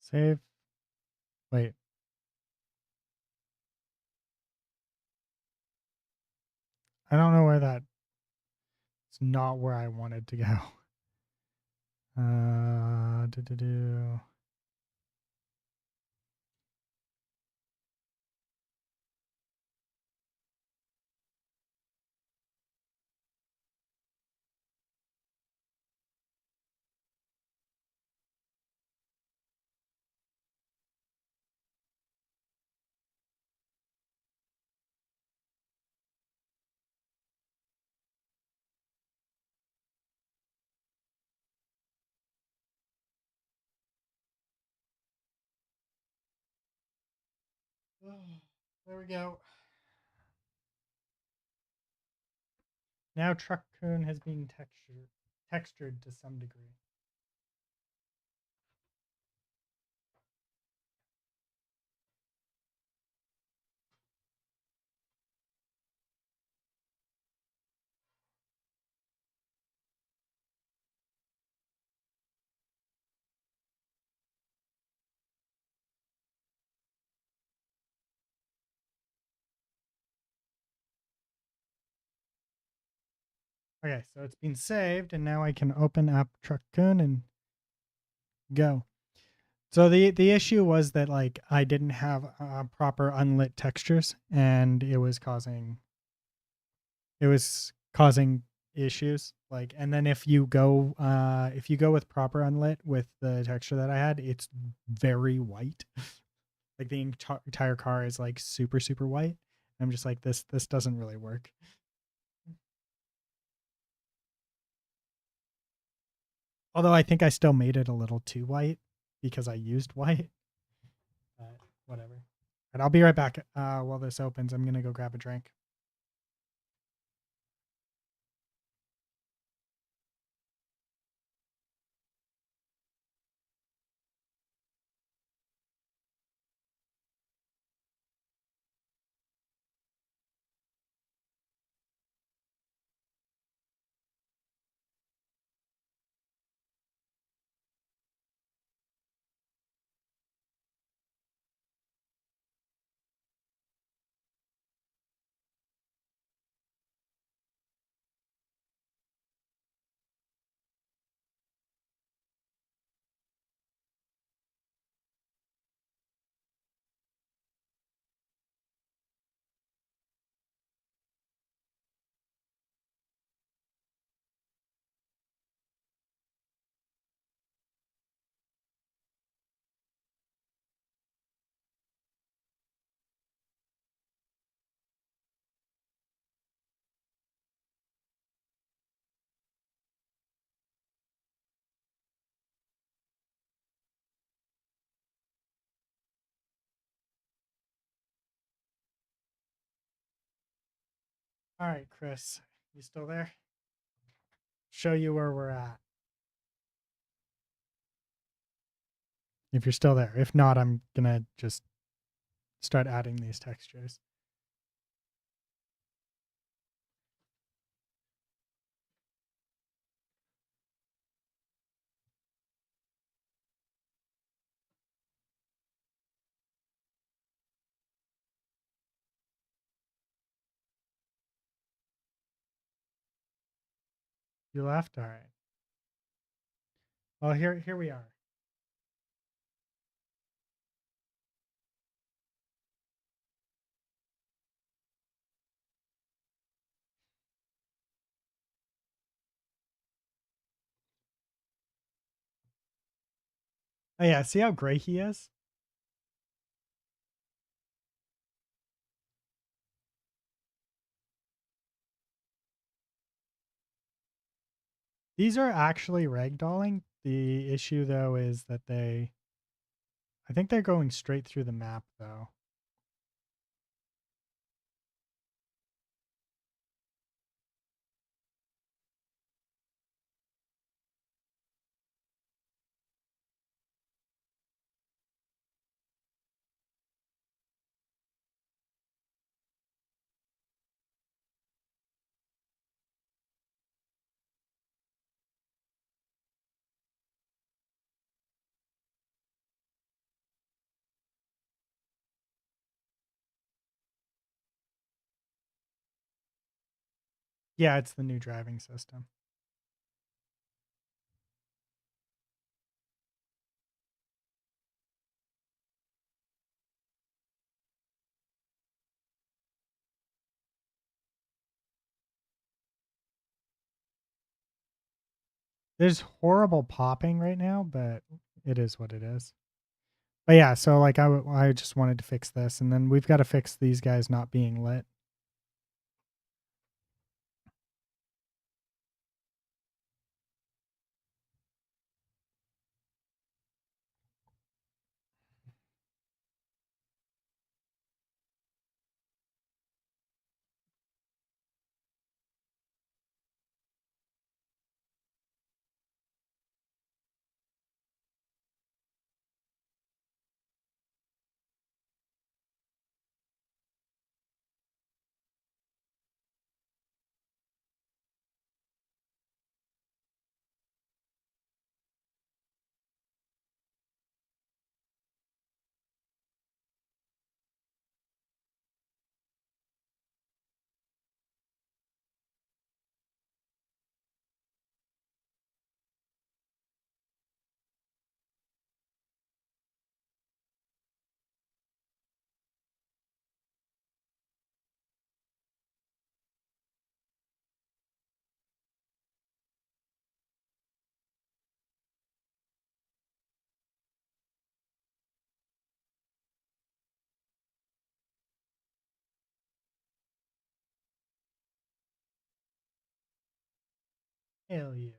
Save. Wait. I don't know where that. It's not where I wanted to go. Do. There we go. Now Truck-kun has been textured to some degree. Okay, so it's been saved, and now I can open up Truck-kun and go. So the issue was that like I didn't have proper unlit textures, and it was causing issues. Like, and then if you go with proper unlit with the texture that I had, it's very white. Like the entire car is like super super white. I'm just like this doesn't really work. Although I think I still made it a little too white because I used white. But whatever. And I'll be right back while this opens. I'm gonna go grab a drink. All right, Chris, you still there? Show you where we're at. If you're still there. If not, I'm gonna just start adding these textures. You left? All right. Well, here we are. Oh yeah, see how gray he is? These are actually ragdolling. The issue though is that I think they're going straight through the map though. Yeah, it's the new driving system. There's horrible popping right now, but it is what it is. But yeah, so like I just wanted to fix this, and then we've got to fix these guys not being lit. Hell yeah.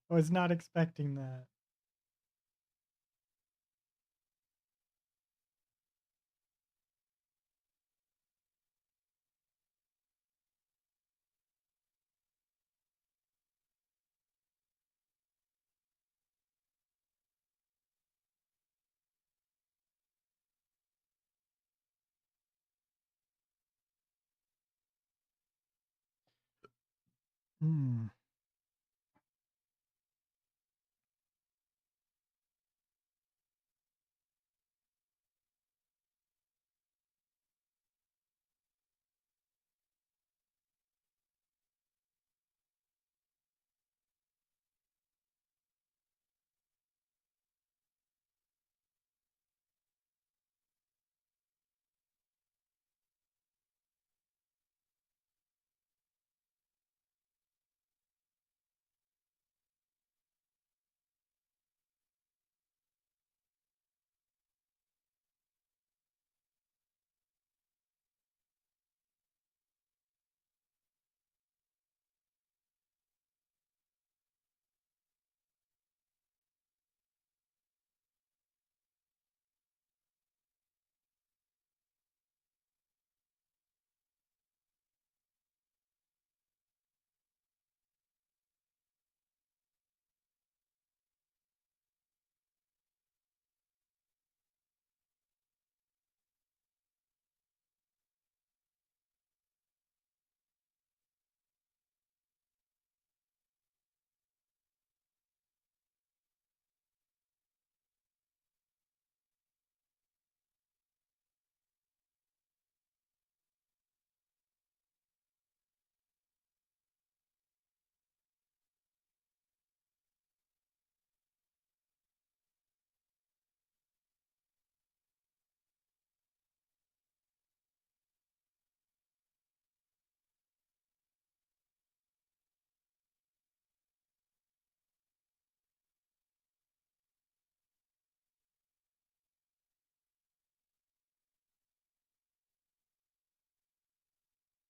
I was not expecting that. Hmm.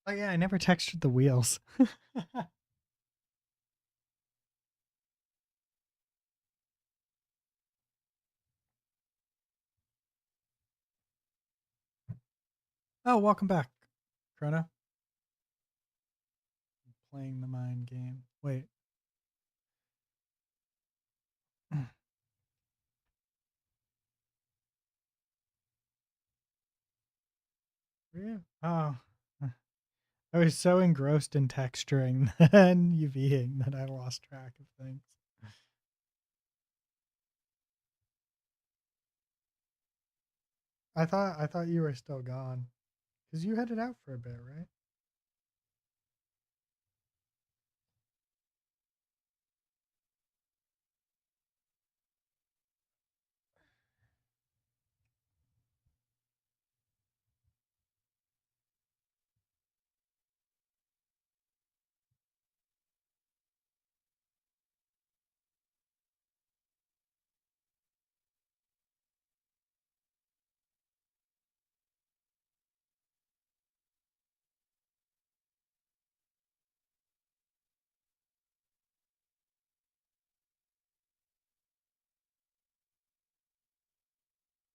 Oh yeah, I never textured the wheels. Oh, welcome back, Chrono. Playing the mind game. Wait. Were you? Oh. I was so engrossed in texturing and UVing that I lost track of things. I thought you were still gone. Because you headed out for a bit, right?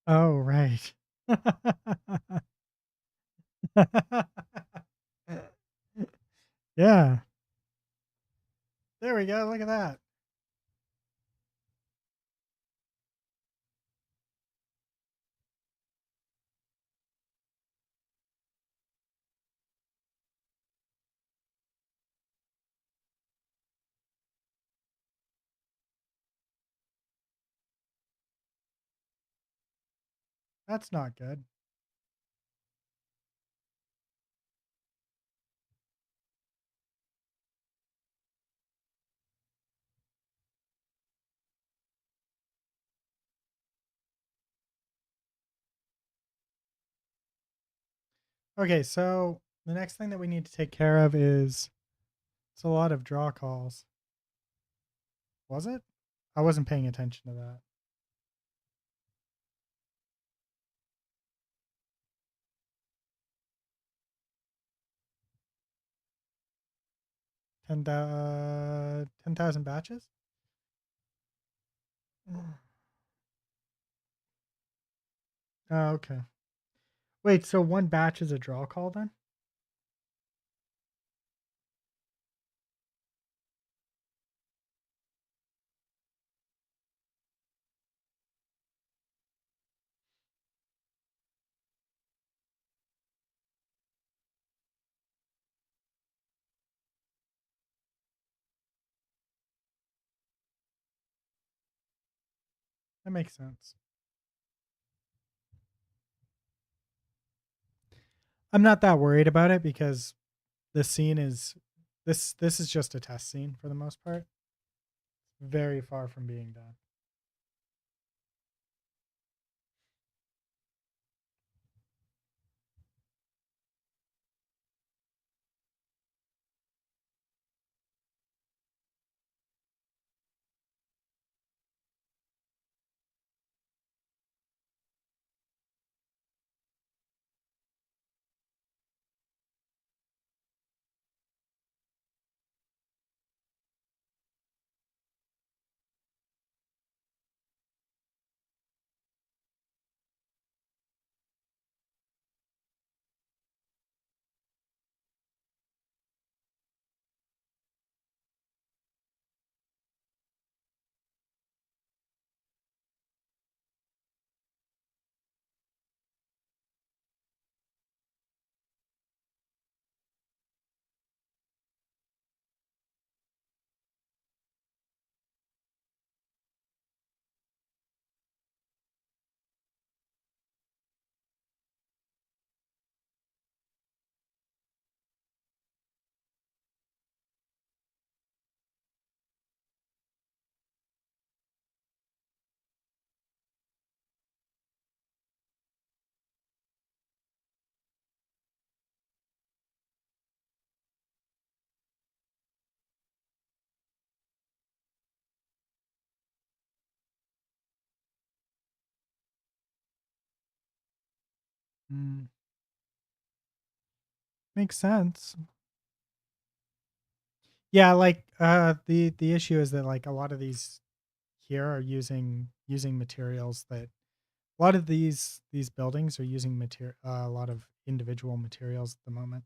Oh, right. Yeah. There we go. Look at that. That's not good. Okay, so the next thing that we need to take care of is it's a lot of draw calls. Was it? I wasn't paying attention to that. 10,000 batches? Oh, okay. Wait, so one batch is a draw call then? That makes sense. I'm not that worried about it because the scene is this is just a test scene for the most part. Very far from being done. Mm, makes sense. Yeah, like the issue is that like a lot of these here are using materials that a lot of these buildings are using a lot of individual materials at the moment.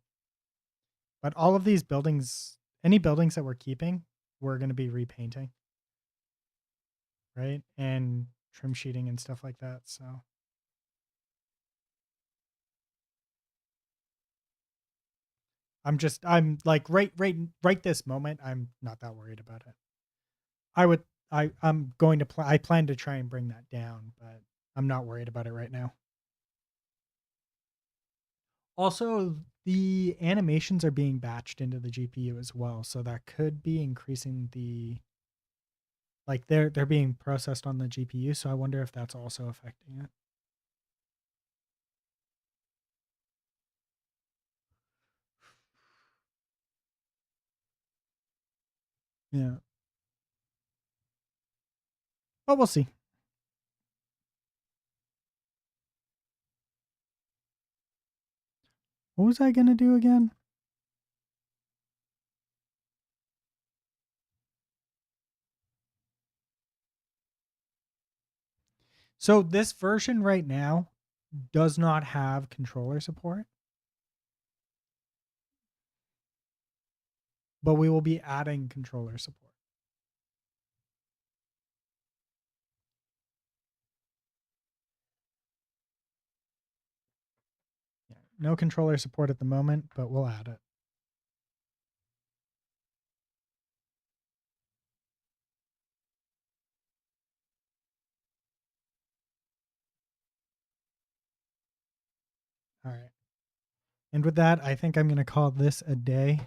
But all of these buildings, any buildings that we're keeping, we're going to be repainting, right? And trim sheeting and stuff like that. So I'm like right this moment, I'm not that worried about it. I would I'm going to I plan to try and bring that down, but I'm not worried about it right now. Also, the animations are being batched into the GPU as well, so that could be increasing the like they're being processed on the GPU, so I wonder if that's also affecting it. Yeah. But we'll see. What was I gonna do again? So this version right now does not have controller support, but we will be adding controller support. Yeah. No controller support at the moment, but we'll add it. All right. And with that, I think I'm going to call this a day.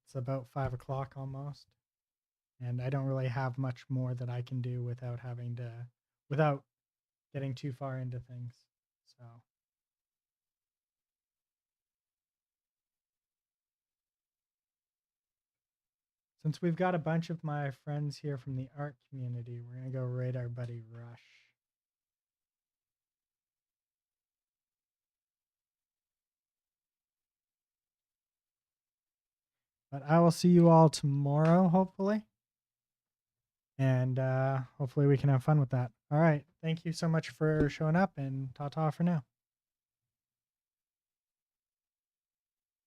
It's about 5 o'clock almost. And I don't really have much more that I can do without getting too far into things. So, since we've got a bunch of my friends here from the art community, we're going to go raid our buddy Rush. But I will see you all tomorrow, hopefully. And hopefully we can have fun with that. All right. Thank you so much for showing up, and ta-ta for now.